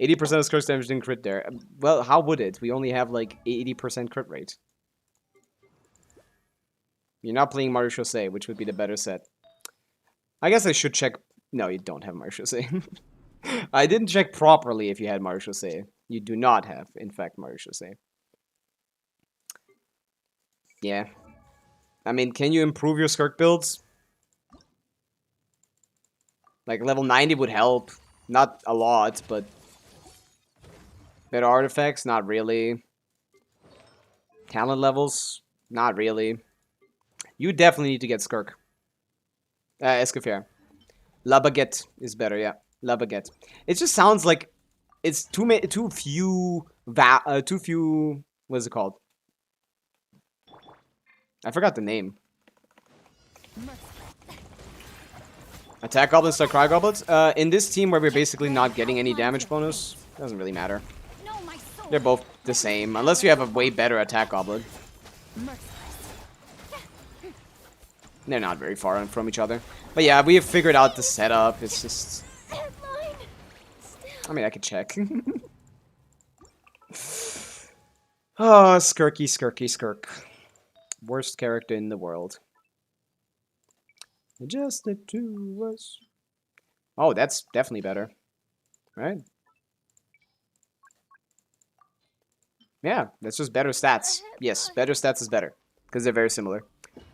80% of curse damage didn't crit there. Well, how would it? We only have like 80% crit rate. You're not playing Mario Chaussee, which would be the better set. I guess I should check. No, you don't have Mario Chaussee. I didn't check properly if you had Mario Chaussee. You do not have, in fact, Mario Chaussee. Yeah. I mean, can you improve your Skirk builds? Like, level 90 would help. Not a lot, but... better artifacts? Not really. Talent levels? Not really. You definitely need to get Skirk. Escoffier. La Baguette is better, yeah. La Baguette. It just sounds like it's too few... what is it called? I forgot the name. Attack goblins to cry goblins? In this team where we're basically not getting any damage bonus, doesn't really matter. No, my sword. They're both the same, unless you have a way better attack goblin. They're not very far from each other. But yeah, we have figured out the setup. It's just... I mean, I could check. Oh, Skirky, Skirky, Skirk. Worst character in the world. Just the two of us. Oh, that's definitely better. Right? Yeah, that's just better stats. Yes, better stats is better. Because they're very similar.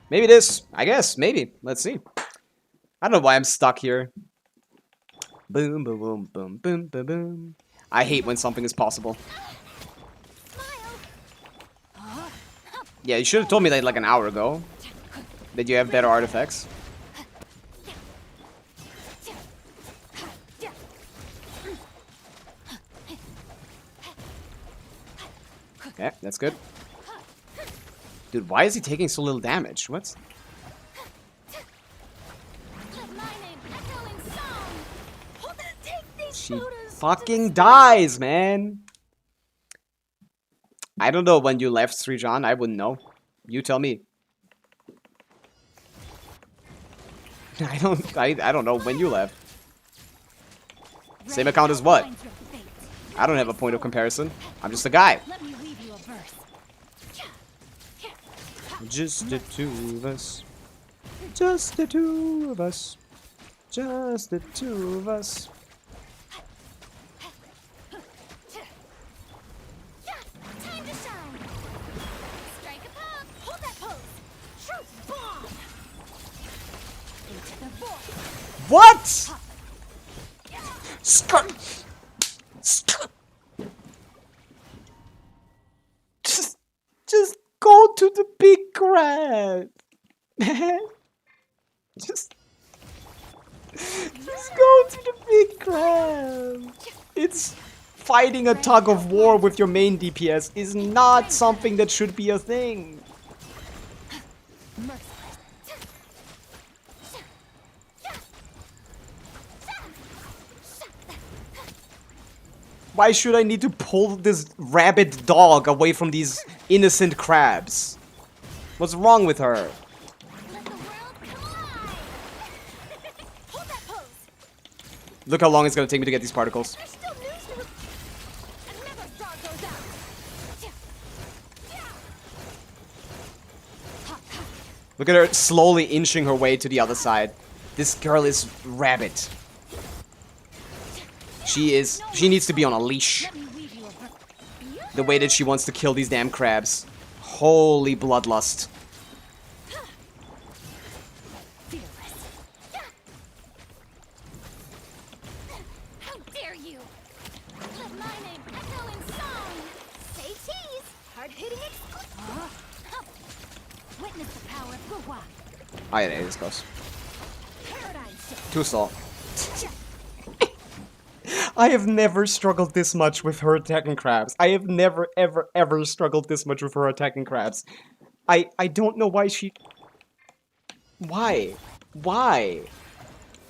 Maybe this. I guess. Maybe. Let's see. I don't know why I'm stuck here. Boom, boom, boom, boom, boom, boom, boom. I hate when something is possible. Yeah, you should have told me that like an hour ago. That you have better artifacts. Okay, that's good. Dude, why is he taking so little damage? What? She fucking dies, man. I don't know when you left, Stygian. I wouldn't know. You tell me. I don't know when you left. Same account as what? I don't have a point of comparison. I'm just a guy. Just the two of us. Just the two of us. Just the two of us. Time to shine. Strike a pose. Hold that pose. Truth bomb. What? Skirt. Skirt. Just go to the big crab. just go to the big crab. It's fighting a tug of war with your main DPS is not something that should be a thing. Why should I need to pull this rabid dog away from these innocent crabs? What's wrong with her? Let the world collide. Hold that pose. Look how long it's gonna take me to get these particles. There's still news to another frog goes out. Look at her slowly inching her way to the other side. This girl is rabid. She needs to be on a leash. Let me weave you a The way that she wants to kill these damn crabs. Holy bloodlust. fearless. How dare you? Let my name echo in song. Say cheese. Hard-hitting Witness the power of Guhua. Oh yeah, this goes. Paradise. Two stall. I have never struggled this much with her attacking crabs. I have never, ever, ever struggled this much with her attacking crabs. I don't know why she... Why? Why?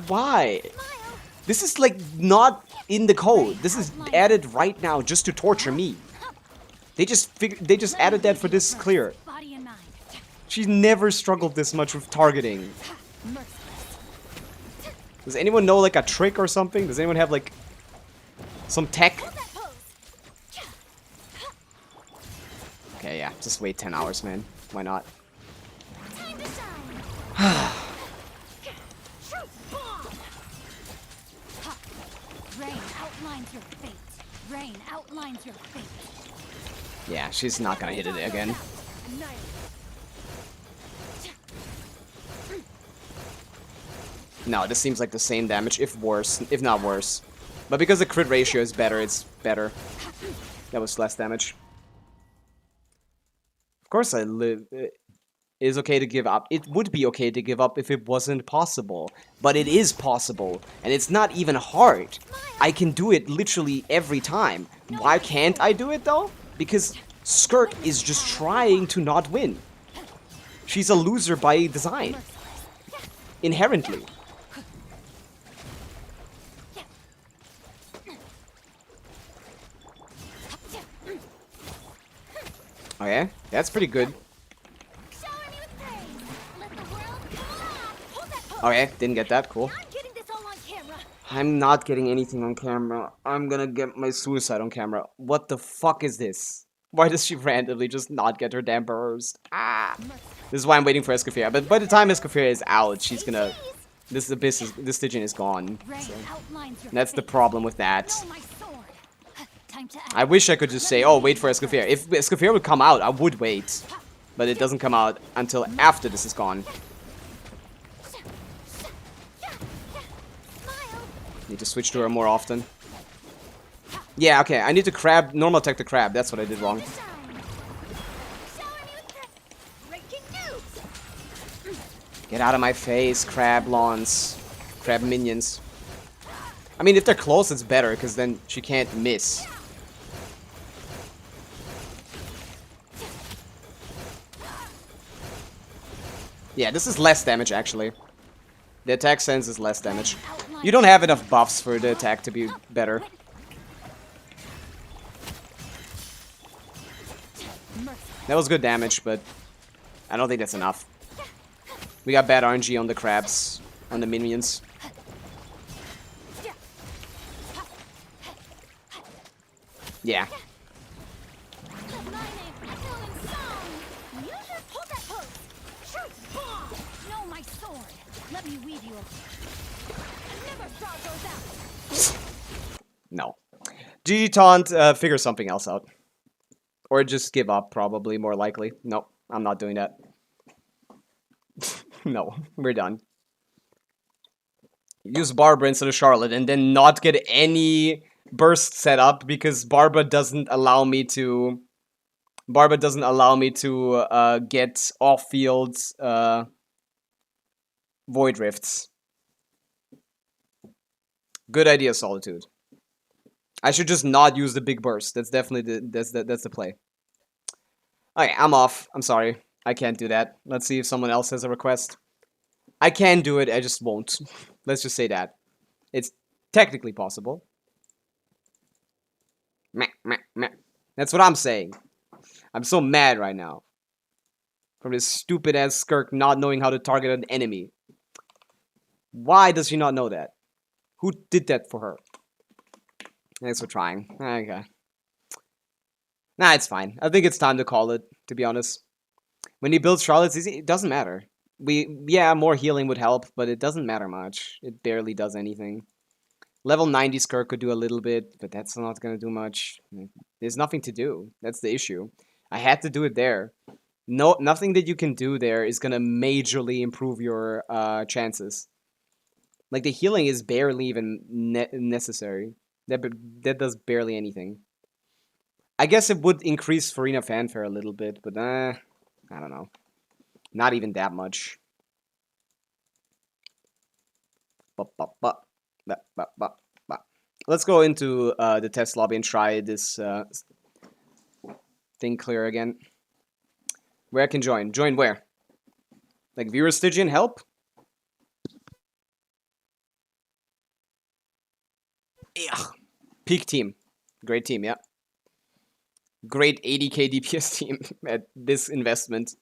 Why? Smile. This is like not in the code. This is added right now just to torture me. They just added that for this clear. Body and mind. She's never struggled this much with targeting. Merciless. Does anyone know like a trick or something? Does anyone have like some tech? Hold that pose. Okay, yeah, just wait 10 hours, man. Why not? Time to shine. Truth bomb. Rain outlines your fate. Rain outlines your fate. Yeah, she's not gonna hit it again. Annihilate. No, this seems like the same damage, if worse, if not worse. But because the crit ratio is better, it's better. That was less damage. Of course I live... It is okay to give up. It would be okay to give up if it wasn't possible. But it is possible. And it's not even hard. I can do it literally every time. Why can't I do it though? Because Skirt is just trying to not win. She's a loser by design. Inherently. Okay, that's pretty good. Shower me with praise. Let the world collide. Hold that pose. Okay, didn't get that, cool. I'm getting this all on camera. I'm not getting anything on camera. I'm gonna get my suicide on camera. What the fuck is this? Why does she randomly just not get her damn burst? Ah! This is why I'm waiting for Escoffier. But by the time Escoffier is out, she's gonna... This Stygian is gone. Rain So. outlines your That's the fate. problem with that. Know my sword. Time to act. I wish I could just say, oh, wait for Escoffier. If Escoffier would come out, I would wait. But it doesn't come out until after this is gone. Smile. Need to switch to her more often. Yeah, okay, I need to crab, normal attack the crab. That's what I did wrong. Shine. Shower me with praise. Breaking news. Get out of my face, crab lawns. Crab minions. I mean, if they're close, it's better, because then she can't miss. Yeah, this is less damage, actually. The attack sense is less damage. You don't have enough buffs for the attack to be better. That was good damage, but I don't think that's enough. We got bad RNG on the crabs, on the minions. Yeah. Let my name echo in song. You just hold that pose. Truth bomb. Know my sword. Let me weave you. Never frog goes out. No. GG Taunt, figure something else out. Or just give up, probably, more likely. Nope, I'm not doing that. No, we're done. use Barbara instead of Charlotte and then not get any burst set up because Barbara doesn't allow me to get off-field void rifts. Good idea, Solitude. I should just not use the big burst. That's definitely that's the play. Okay, I'm off. I'm sorry. I can't do that. Let's see if someone else has a request. I can do it, I just won't. Let's just say that. It's technically possible. Meh, meh, meh. That's what I'm saying. I'm so mad right now. From this stupid-ass Skirk not knowing how to target an enemy. Why does she not know that? Who did that for her? Thanks for trying. Okay. Nah, it's fine. I think it's time to call it, to be honest. When he builds Charlotte's easy, it doesn't matter. Yeah, more healing would help, but it doesn't matter much. It barely does anything. Level 90 Skirk could do a little bit, but that's not gonna do much. There's nothing to do. That's the issue. I had to do it there. Nothing that you can do there is gonna majorly improve your chances. Like, the healing is barely even necessary. That does barely anything. I guess it would increase Farina fanfare a little bit, but I don't know. Not even that much. Let's go into the test lobby and try this thing clear again. Where I can join? Join where? Like viewer Stygian help? Ugh. Peak team. Great team, yeah. Great 80k DPS team at this investment.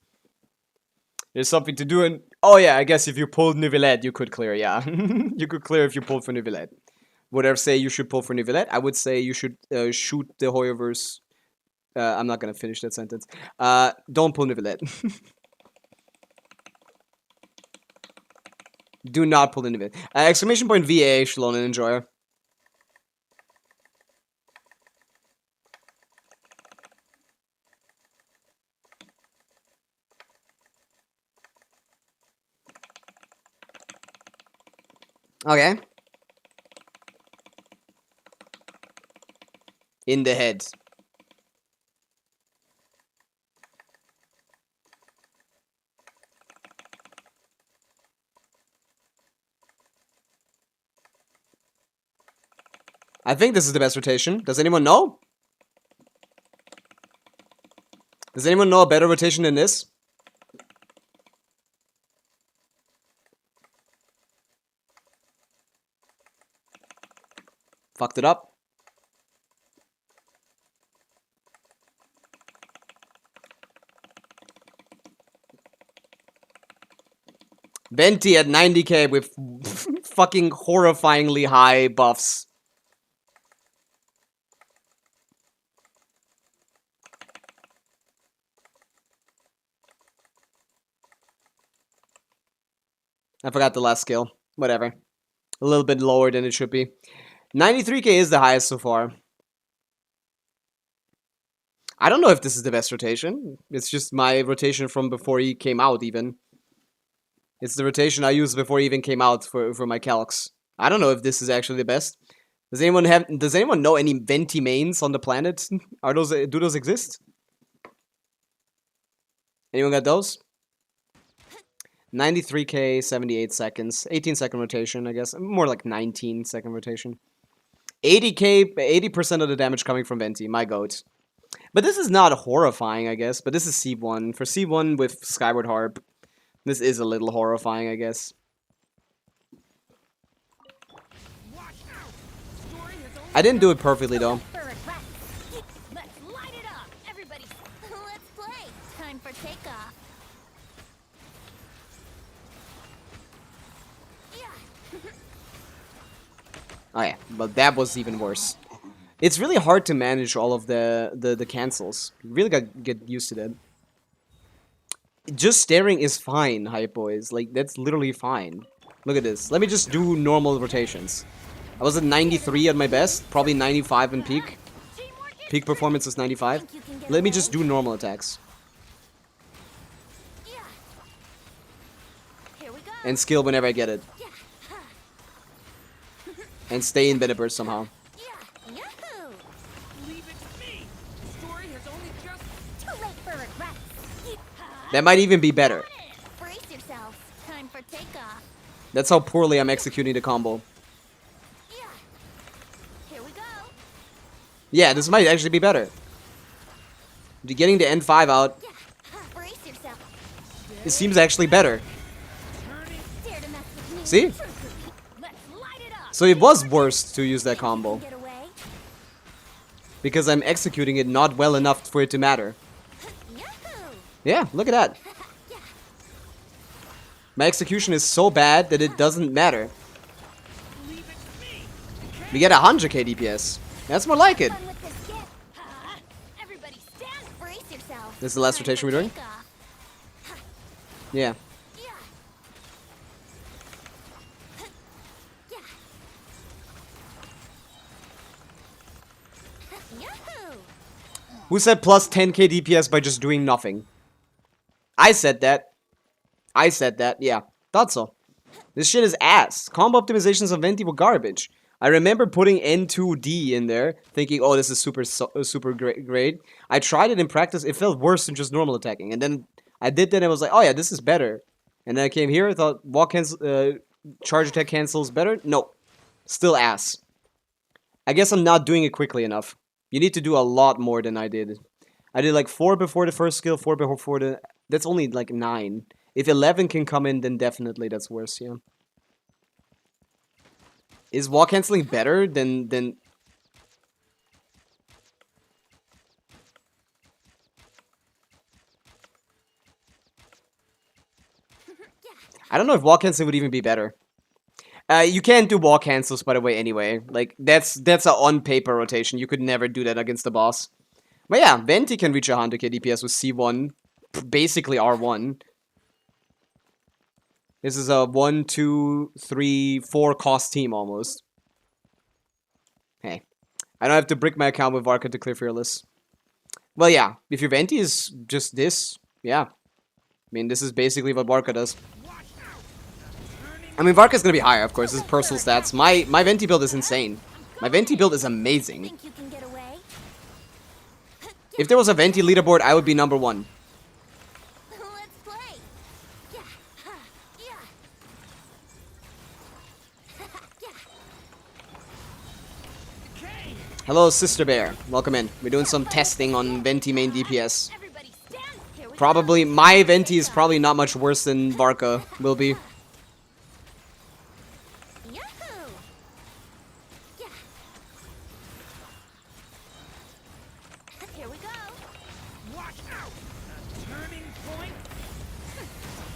There's something to do and... Oh yeah, I guess if you pulled Neuvillette, you could clear, yeah. You could clear if you pulled for Neuvillette. Would I say you should pull for Neuvillette? I would say you should shoot the Hoyoverse. I'm not gonna finish that sentence. Don't pull Neuvillette. Do not pull Neuvillette. Exclamation point VA, Shalon and Enjoyer. Okay. In the head. I think this is the best rotation. Does anyone know? Does anyone know a better rotation than this? Fucked it up. Venti at 90k with fucking horrifyingly high buffs. I forgot the last skill. Whatever. A little bit lower than it should be. 93k is the highest so far. I don't know if this is the best rotation. It's just my rotation from before he came out, even. It's the rotation I used before he even came out for my calcs. I don't know if this is actually the best. Does anyone know any Venti mains on the planet? Do those exist? Anyone got those? 93k, 78 seconds. 18-second rotation, I guess. More like 19-second rotation. 80k, 80% of the damage coming from Venti. My goat. But this is not horrifying, I guess. But this is C1. For C1 with Skyward Harp, this is a little horrifying, I guess. I didn't do it perfectly, though. Let's light it up, everybody. Let's play. Time for takeoff. Oh yeah, but that was even worse. It's really hard to manage all of the cancels. You really gotta get used to that. Just staring is fine, hype boys. Like, that's literally fine. Look at this. Let me just do normal rotations. I was at 93 at my best, probably 95 in peak. Peak performance is 95. Let me just do normal attacks. Here we go. And skill whenever I get it. and stay in Beta Burst somehow. Yeah, yahoo! Leave it to me. The story has only just. Too late for regrets. That might even be better. Brace yourselves. Time for takeoff. That's how poorly I'm executing the combo. Yeah. Here we go. Yeah, this might actually be better. Getting the N5 out, Yeah. Brace yourself. it seems actually better. Dare to mess with me. See? Let's light it up. So it was worse to use that combo. Get away. Because I'm executing it not well enough for it to matter. Yahoo! Yeah, look at that. Yeah. My execution is so bad that it doesn't matter. Leave it to me. We get 100k DPS. That's more like it. Fun with this gift. Everybody stand. Brace yourselves. This is the last Time rotation for we're doing? takeoff. Yeah. Yeah. Yeah. Yahoo! Who said plus 10k DPS by just doing nothing? I said that. I said that, yeah. Thought so. This shit is ass. Combo optimizations of Venti were garbage. I remember putting N2D in there, thinking, oh, this is super great. I tried it in practice, it felt worse than just normal attacking. And then I did that and I was like, oh yeah, this is better. And then I came here, I thought, charge attack cancels better? No. Still ass. I guess I'm not doing it quickly enough. You need to do a lot more than I did. I did like 4 before the first skill, 4 before the... That's only like 9. If 11 can come in, then definitely that's worse, yeah. Is wall canceling better than... I don't know if wall canceling would even be better. You can't do wall cancels, by the way, anyway. Like, that's a on-paper rotation. You could never do that against the boss. But yeah, Venti can reach 100k DPS with C1. Basically R1. This is a 1, 2, 3, 4 cost team almost. Hey. I don't have to brick my account with Varka to clear Fearless. Well, yeah. If your Venti is just this, yeah. I mean, this is basically what Varka does. I mean, Varka's gonna be higher, of course. This is personal stats. My Venti build is insane. My Venti build is amazing. Think you can get away? If there was a Venti leaderboard, I would be number 1. Let's play. Yeah. Yeah. Yeah. Hello, Sister Bear. Welcome in. We're doing some testing on Venti main DPS. Everybody stand. Here we Probably, my Venti is probably not much worse than Varka will be. go. Yahoo! Yeah. Here we go. Watch out. A turning point.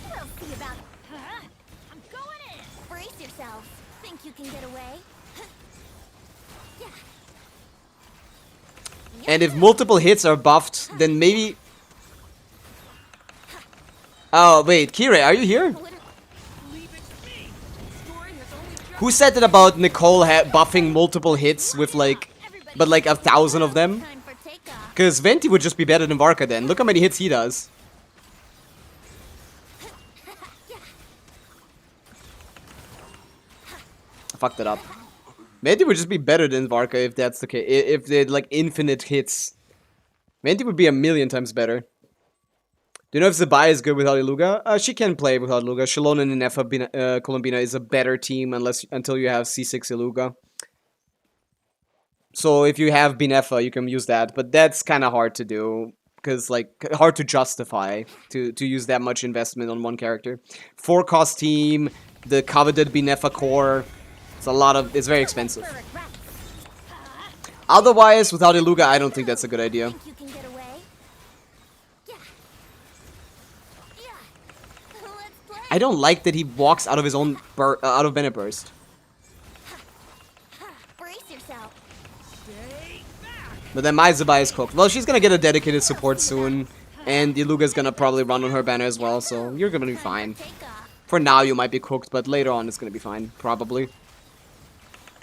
We'll see about. I'm going in. Brace yourselves. Think you can get away? Yeah. And if multiple hits are buffed, then maybe... Oh, wait, Kire, are you here? Leave it to me. The story has only just. Who said that about Nicole buffing multiple hits with like... But like 1,000 of them? Time for takeoff. Because Venti would just be better than Varka then. Look how many hits he does. I fucked it up. Venti would just be better than Varka if that's the case. If they had like infinite hits. Venti would be a million times better. Do you know if Zibai is good without Iluga? She can play without Iluga. Shalon and Nefa Colombina is a better team until you have C6 Iluga. So if you have Binefa, you can use that. But that's kind of hard to do. Because, like, hard to justify to use that much investment on one character. 4-cost team, the coveted Binefa core. It's a lot of... It's very expensive. Otherwise, without Iluga, I don't think that's a good idea. Think you can get away? Yeah. Yeah. Let's play. I don't like that he walks out of his own... out of Bennett Burst. Brace yourself. Stay back. But then my Zibai is cooked. Well, she's gonna get a dedicated support soon. And Iluga's gonna probably run on her banner as well, so you're gonna be fine. Takeoff. For now, you might be cooked, but later on, it's gonna be fine. Probably.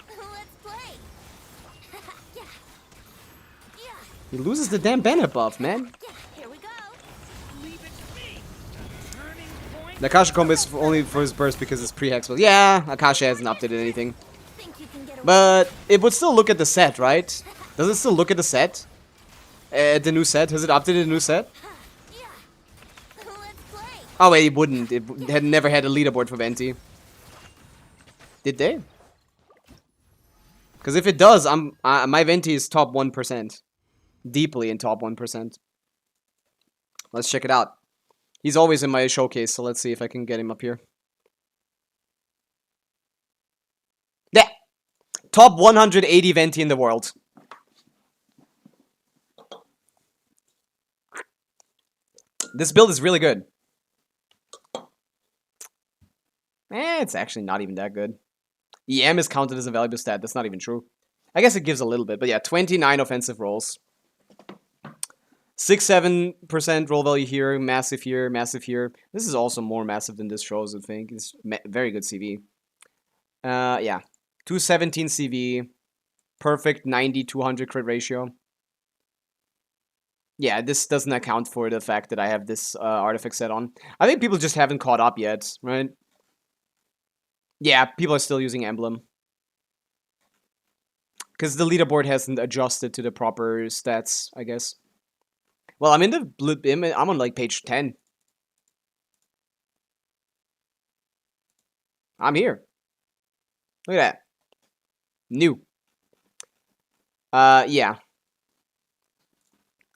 Let's play. Yeah. Yeah. He loses the damn Bennett buff, man. Yeah. Here we go. Leave it to me. A turning point. The Akasha combo is only for his burst because it's pre-hex. Well, yeah, Akasha hasn't updated anything. Think you can get But it would still look at the set, right? Does it still look at the set? The new set? Has it updated the new set? Yeah. Let's play. Oh wait, it wouldn't. It had never had a leaderboard for Venti. Did they? Because if it does, my Venti is top 1%. Deeply in top 1%. Let's check it out. He's always in my showcase, so let's see if I can get him up here. Yeah! Top 180 Venti in the world. This build is really good. It's actually not even that good. EM is counted as a valuable stat. That's not even true. I guess it gives a little bit, but yeah, 29 offensive rolls. 6-7% roll value here, massive here, massive here. This is also more massive than this shows, I think. It's very good CV. Yeah. 217 CV. Perfect 90-200 crit ratio. Yeah, this doesn't account for the fact that I have this artifact set on. I think people just haven't caught up yet, right? Yeah, people are still using Emblem. Because the leaderboard hasn't adjusted to the proper stats, I guess. Well, I'm in the I'm on like page 10. I'm here. Look at that. New. Yeah.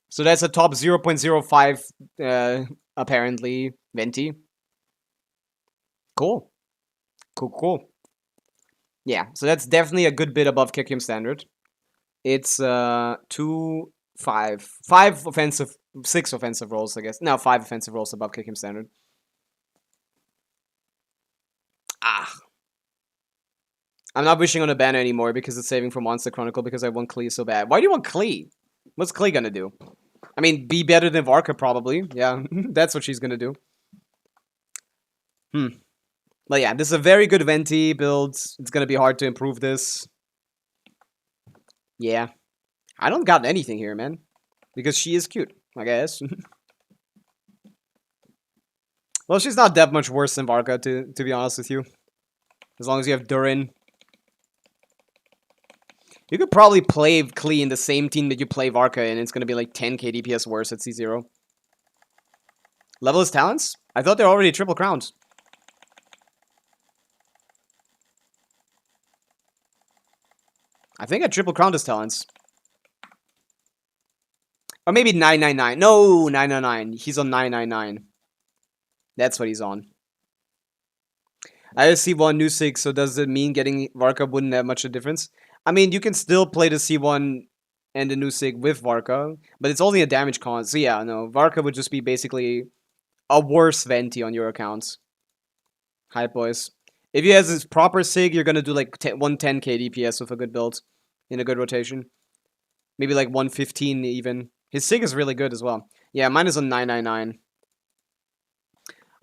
So that's a top 0.05 apparently Venti. Cool. Cool. Yeah, so that's definitely a good bit above Kikium standard. It's 5 offensive, 6 offensive rolls, I guess. No, 5 offensive rolls above Kikium standard. I'm not wishing on a banner anymore because it's saving for Monster Chronicle because I want Klee so bad. Why do you want Klee? What's Klee gonna do? I mean, be better than Varka probably. Yeah, that's what she's gonna do. But yeah, this is a very good Venti build. It's gonna be hard to improve this. Yeah. I don't got anything here, man. Because she is cute, I guess. Well, she's not that much worse than Varka, to be honest with you. As long as you have Durin. You could probably play Klee in the same team that you play Varka, and it's gonna be like 10 KDPS worse at C0. Level his talents? I thought they're already triple crowned. I think I triple crowned his talents. Or maybe 999. No, 999. He's on 999. That's what he's on. I just see one new 6, so does it mean getting Varka wouldn't have much of a difference? I mean, you can still play the C1 and the new Sig with Varka, but it's only a damage con. So yeah, no, Varka would just be basically a worse Venti on your accounts. Hype boys. If he has his proper Sig, you're gonna do like 110k DPS with a good build in a good rotation. Maybe like 115 even. His Sig is really good as well. Yeah, mine is on 999.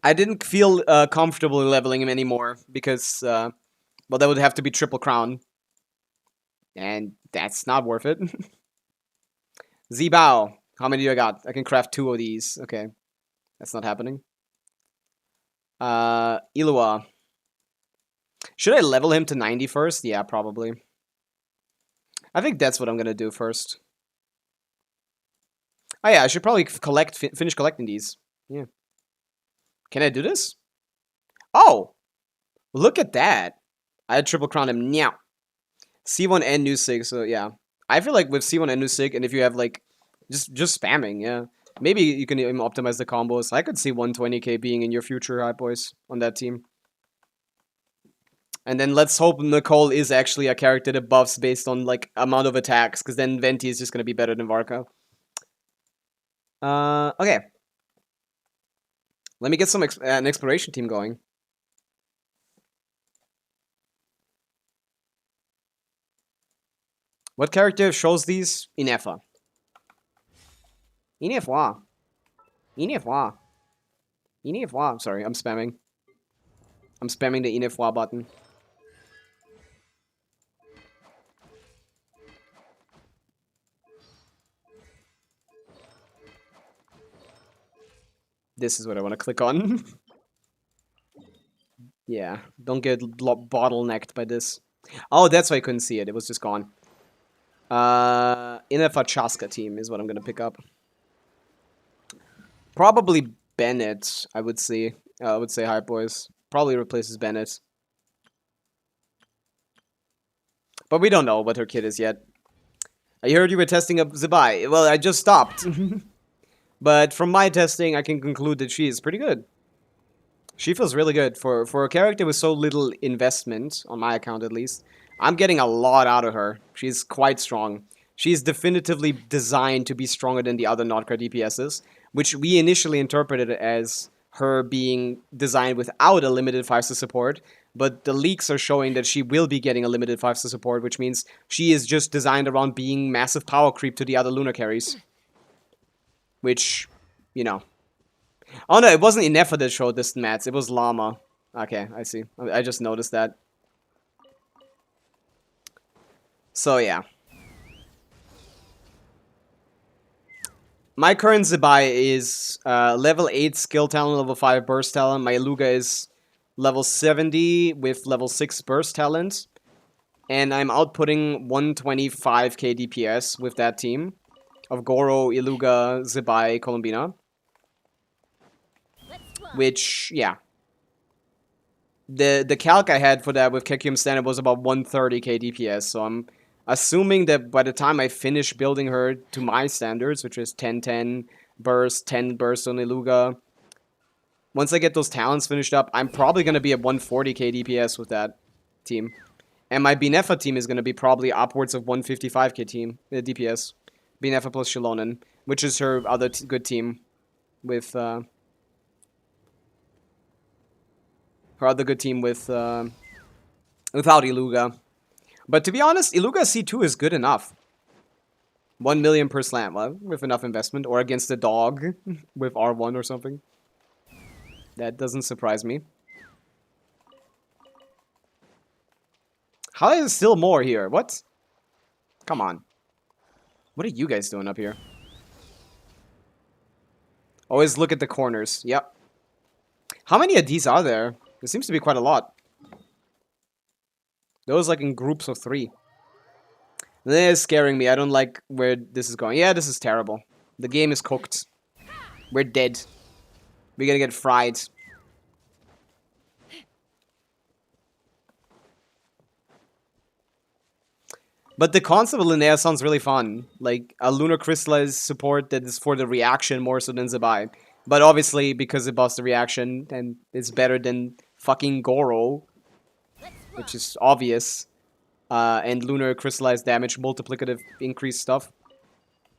I didn't feel comfortable leveling him anymore because, well, that would have to be triple crown. And that's not worth it. Zibai. How many do I got? I can craft 2 of these. Okay. That's not happening. Ilua. Should I level him to 90 first? Yeah, probably. I think that's what I'm gonna do first. Oh yeah, I should probably finish collecting these. Yeah. Can I do this? Oh! Look at that. I had triple crown him now. C1 and new Sig, so yeah. I feel like with C1 and new Sig, and if you have like just spamming, yeah. Maybe you can even optimize the combos. I could see 120k being in your future, Hype Boys, on that team. And then let's hope Nicole is actually a character that buffs based on like amount of attacks, because then Venti is just gonna be better than Varka. Okay. Let me get an exploration team going. What character shows these? Inefa. Inefa. Inefa. Inefa. Sorry, I'm spamming. I'm spamming the Inefa button. This is what I want to click on. Yeah, don't get bottlenecked by this. Oh, that's why I couldn't see it. It was just gone. Inefa Chaska team is what I'm gonna pick up. Probably Bennett, I would say. I would say Hype Boys. Probably replaces Bennett. But we don't know what her kit is yet. I heard you were testing up Zibai. Well, I just stopped. But from my testing, I can conclude that she is pretty good. She feels really good. For a character with so little investment, on my account at least, I'm getting a lot out of her. She's quite strong. She's definitively designed to be stronger than the other Notcra DPSs, which we initially interpreted as her being designed without a limited 5-star support, but the leaks are showing that she will be getting a limited 5-star support, which means she is just designed around being massive power creep to the other Lunar carries. Which, you know. Oh no, it wasn't Inefa that showed this mats, it was Llama. Okay, I see. I just noticed that. So yeah. My current Zibai is level 8 skill talent, level 5 burst talent. My Iluga is level 70 with level 6 burst talent. And I'm outputting 125k DPS with that team of Goro, Iluga, Zibai, Colombina. Which, yeah. The calc I had for that with Kekium Standard was about 130k DPS, so I'm assuming that by the time I finish building her to my standards, which is 10-10 burst, 10 burst on Iluga, once I get those talents finished up, I'm probably going to be at 140k DPS with that team. And my Binefa team is going to be probably upwards of 155k team DPS. Binefa plus Shilonen, which is her other good team with... her other good team with... without Iluga. But to be honest, Iluga C2 is good enough. 1 million per slam, well, with enough investment. Or against a dog with R1 or something. That doesn't surprise me. How is there still more here? What? Come on. What are you guys doing up here? Always look at the corners. Yep. How many of these are there? There seems to be quite a lot. Those like in groups of 3. This is scaring me. I don't like where this is going. Yeah, this is terrible. The game is cooked. We're dead. We're gonna get fried. But the concept of Linnea sounds really fun. Like a lunar crystallized support that is for the reaction more so than Zibai. But obviously, because it buffs the reaction, and it's better than fucking Goro, which is obvious, and lunar crystallized damage, multiplicative increased stuff.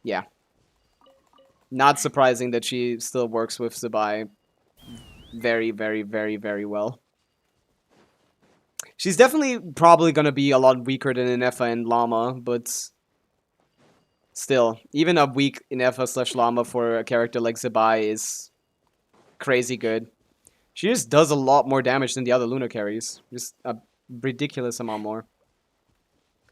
Yeah. Not surprising that she still works with Zibai very, very, very, very well. She's definitely probably gonna be a lot weaker than Inefa and Llama, but still, even a weak Inefa / Llama for a character like Zibai is crazy good. She just does a lot more damage than the other Lunar carries. Just a ridiculous amount more.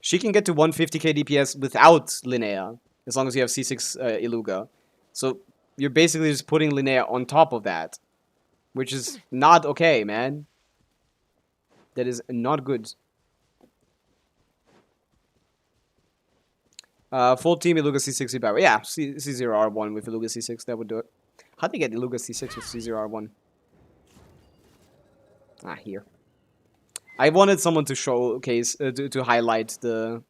She can get to 150k DPS without Linnea, as long as you have C6 Iluga. So you're basically just putting Linnea on top of that, which is not okay, man. That is not good. Full team Iluga C6 Zibai. Yeah, C0R1 with Iluga C6, that would do it. How do you get Iluga C6 with C0R1? Ah, here. I wanted someone to showcase, to highlight the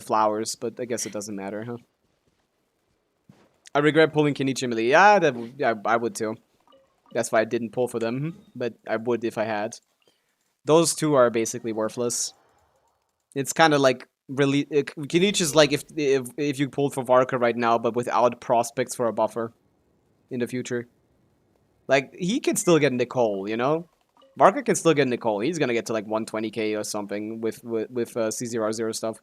flowers, but I guess it doesn't matter, huh? I regret pulling Kenichi Melee. Yeah, I would too. That's why I didn't pull for them, but I would if I had. Those two are basically worthless. It's kind of like really Kenichi is like if you pulled for Varka right now, but without prospects for a buffer in the future. Like he can still get Nicole, you know. Varka can still get Nicole. He's gonna get to like 120k or something with C0R0 stuff.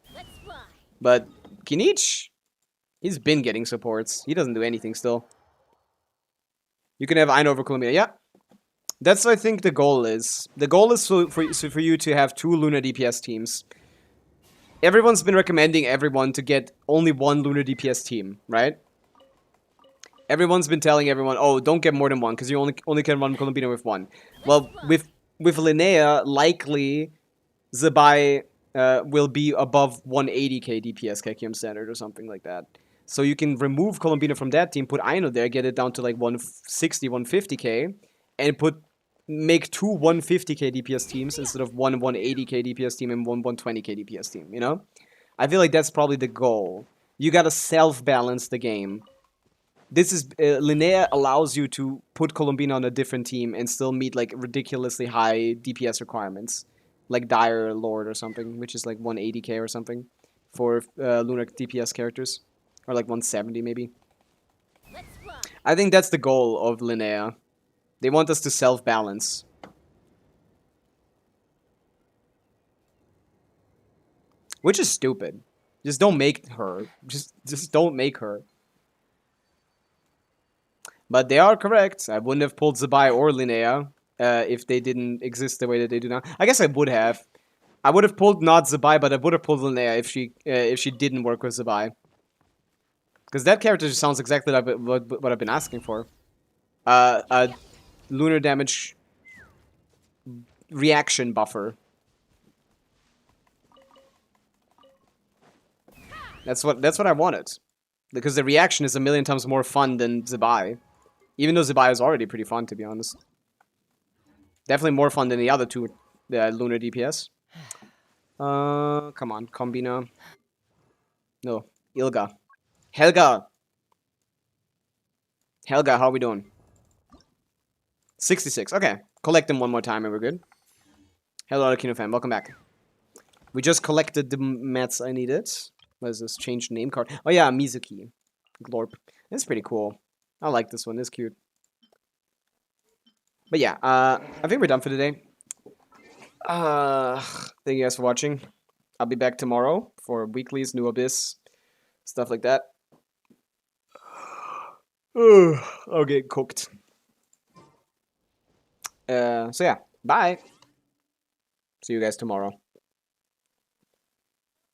But Kenichi, he's been getting supports. He doesn't do anything still. You can have Aino over Columbia. Yeah. That's what I think the goal is. The goal is for you to have 2 Lunar DPS teams. Everyone's been recommending everyone to get only 1 Lunar DPS team, right? Everyone's been telling everyone, oh, don't get more than 1, because you only can run Columbina with 1. Well, with Linnea, likely Zibai will be above 180k DPS KQM standard or something like that. So you can remove Colombina from that team, put Aino there, get it down to like 160, 150k, and make two 150k DPS teams instead of one 180k DPS team and one 120k DPS team, you know? I feel like that's probably the goal. You gotta self-balance the game. This is Linnea allows you to put Colombina on a different team and still meet like ridiculously high DPS requirements, like Dire Lord or something, which is like 180k or something for Lunar DPS characters, or like 170 maybe. Let's fly. I think that's the goal of Linnea. They want us to self-balance. Which is stupid. Just don't make her. Just don't make her. But they are correct. I wouldn't have pulled Zibai or Linnea if they didn't exist the way that they do now. I guess I would have. I would have pulled not Zibai, but I would have pulled Linnea if she didn't work with Zibai. Because that character just sounds exactly like what I've been asking for. A lunar damage reaction buffer. That's what I wanted. Because the reaction is a million times more fun than Zibai. Even though Zibai is already pretty fun, to be honest. Definitely more fun than the other two lunar DPS. Come on, Combina. No, Ilga. Helga! Helga, how are we doing? 66, okay. Collect them one more time and we're good. Hello, Kino fan, welcome back. We just collected the mats I needed. What is this? Change name card. Oh yeah, Mizuki. Glorp. That's pretty cool. I like this one. It's cute. But yeah, I think we're done for today. Thank you guys for watching. I'll be back tomorrow for weeklies, new Abyss, stuff like that. I'll get cooked. So yeah, bye. See you guys tomorrow.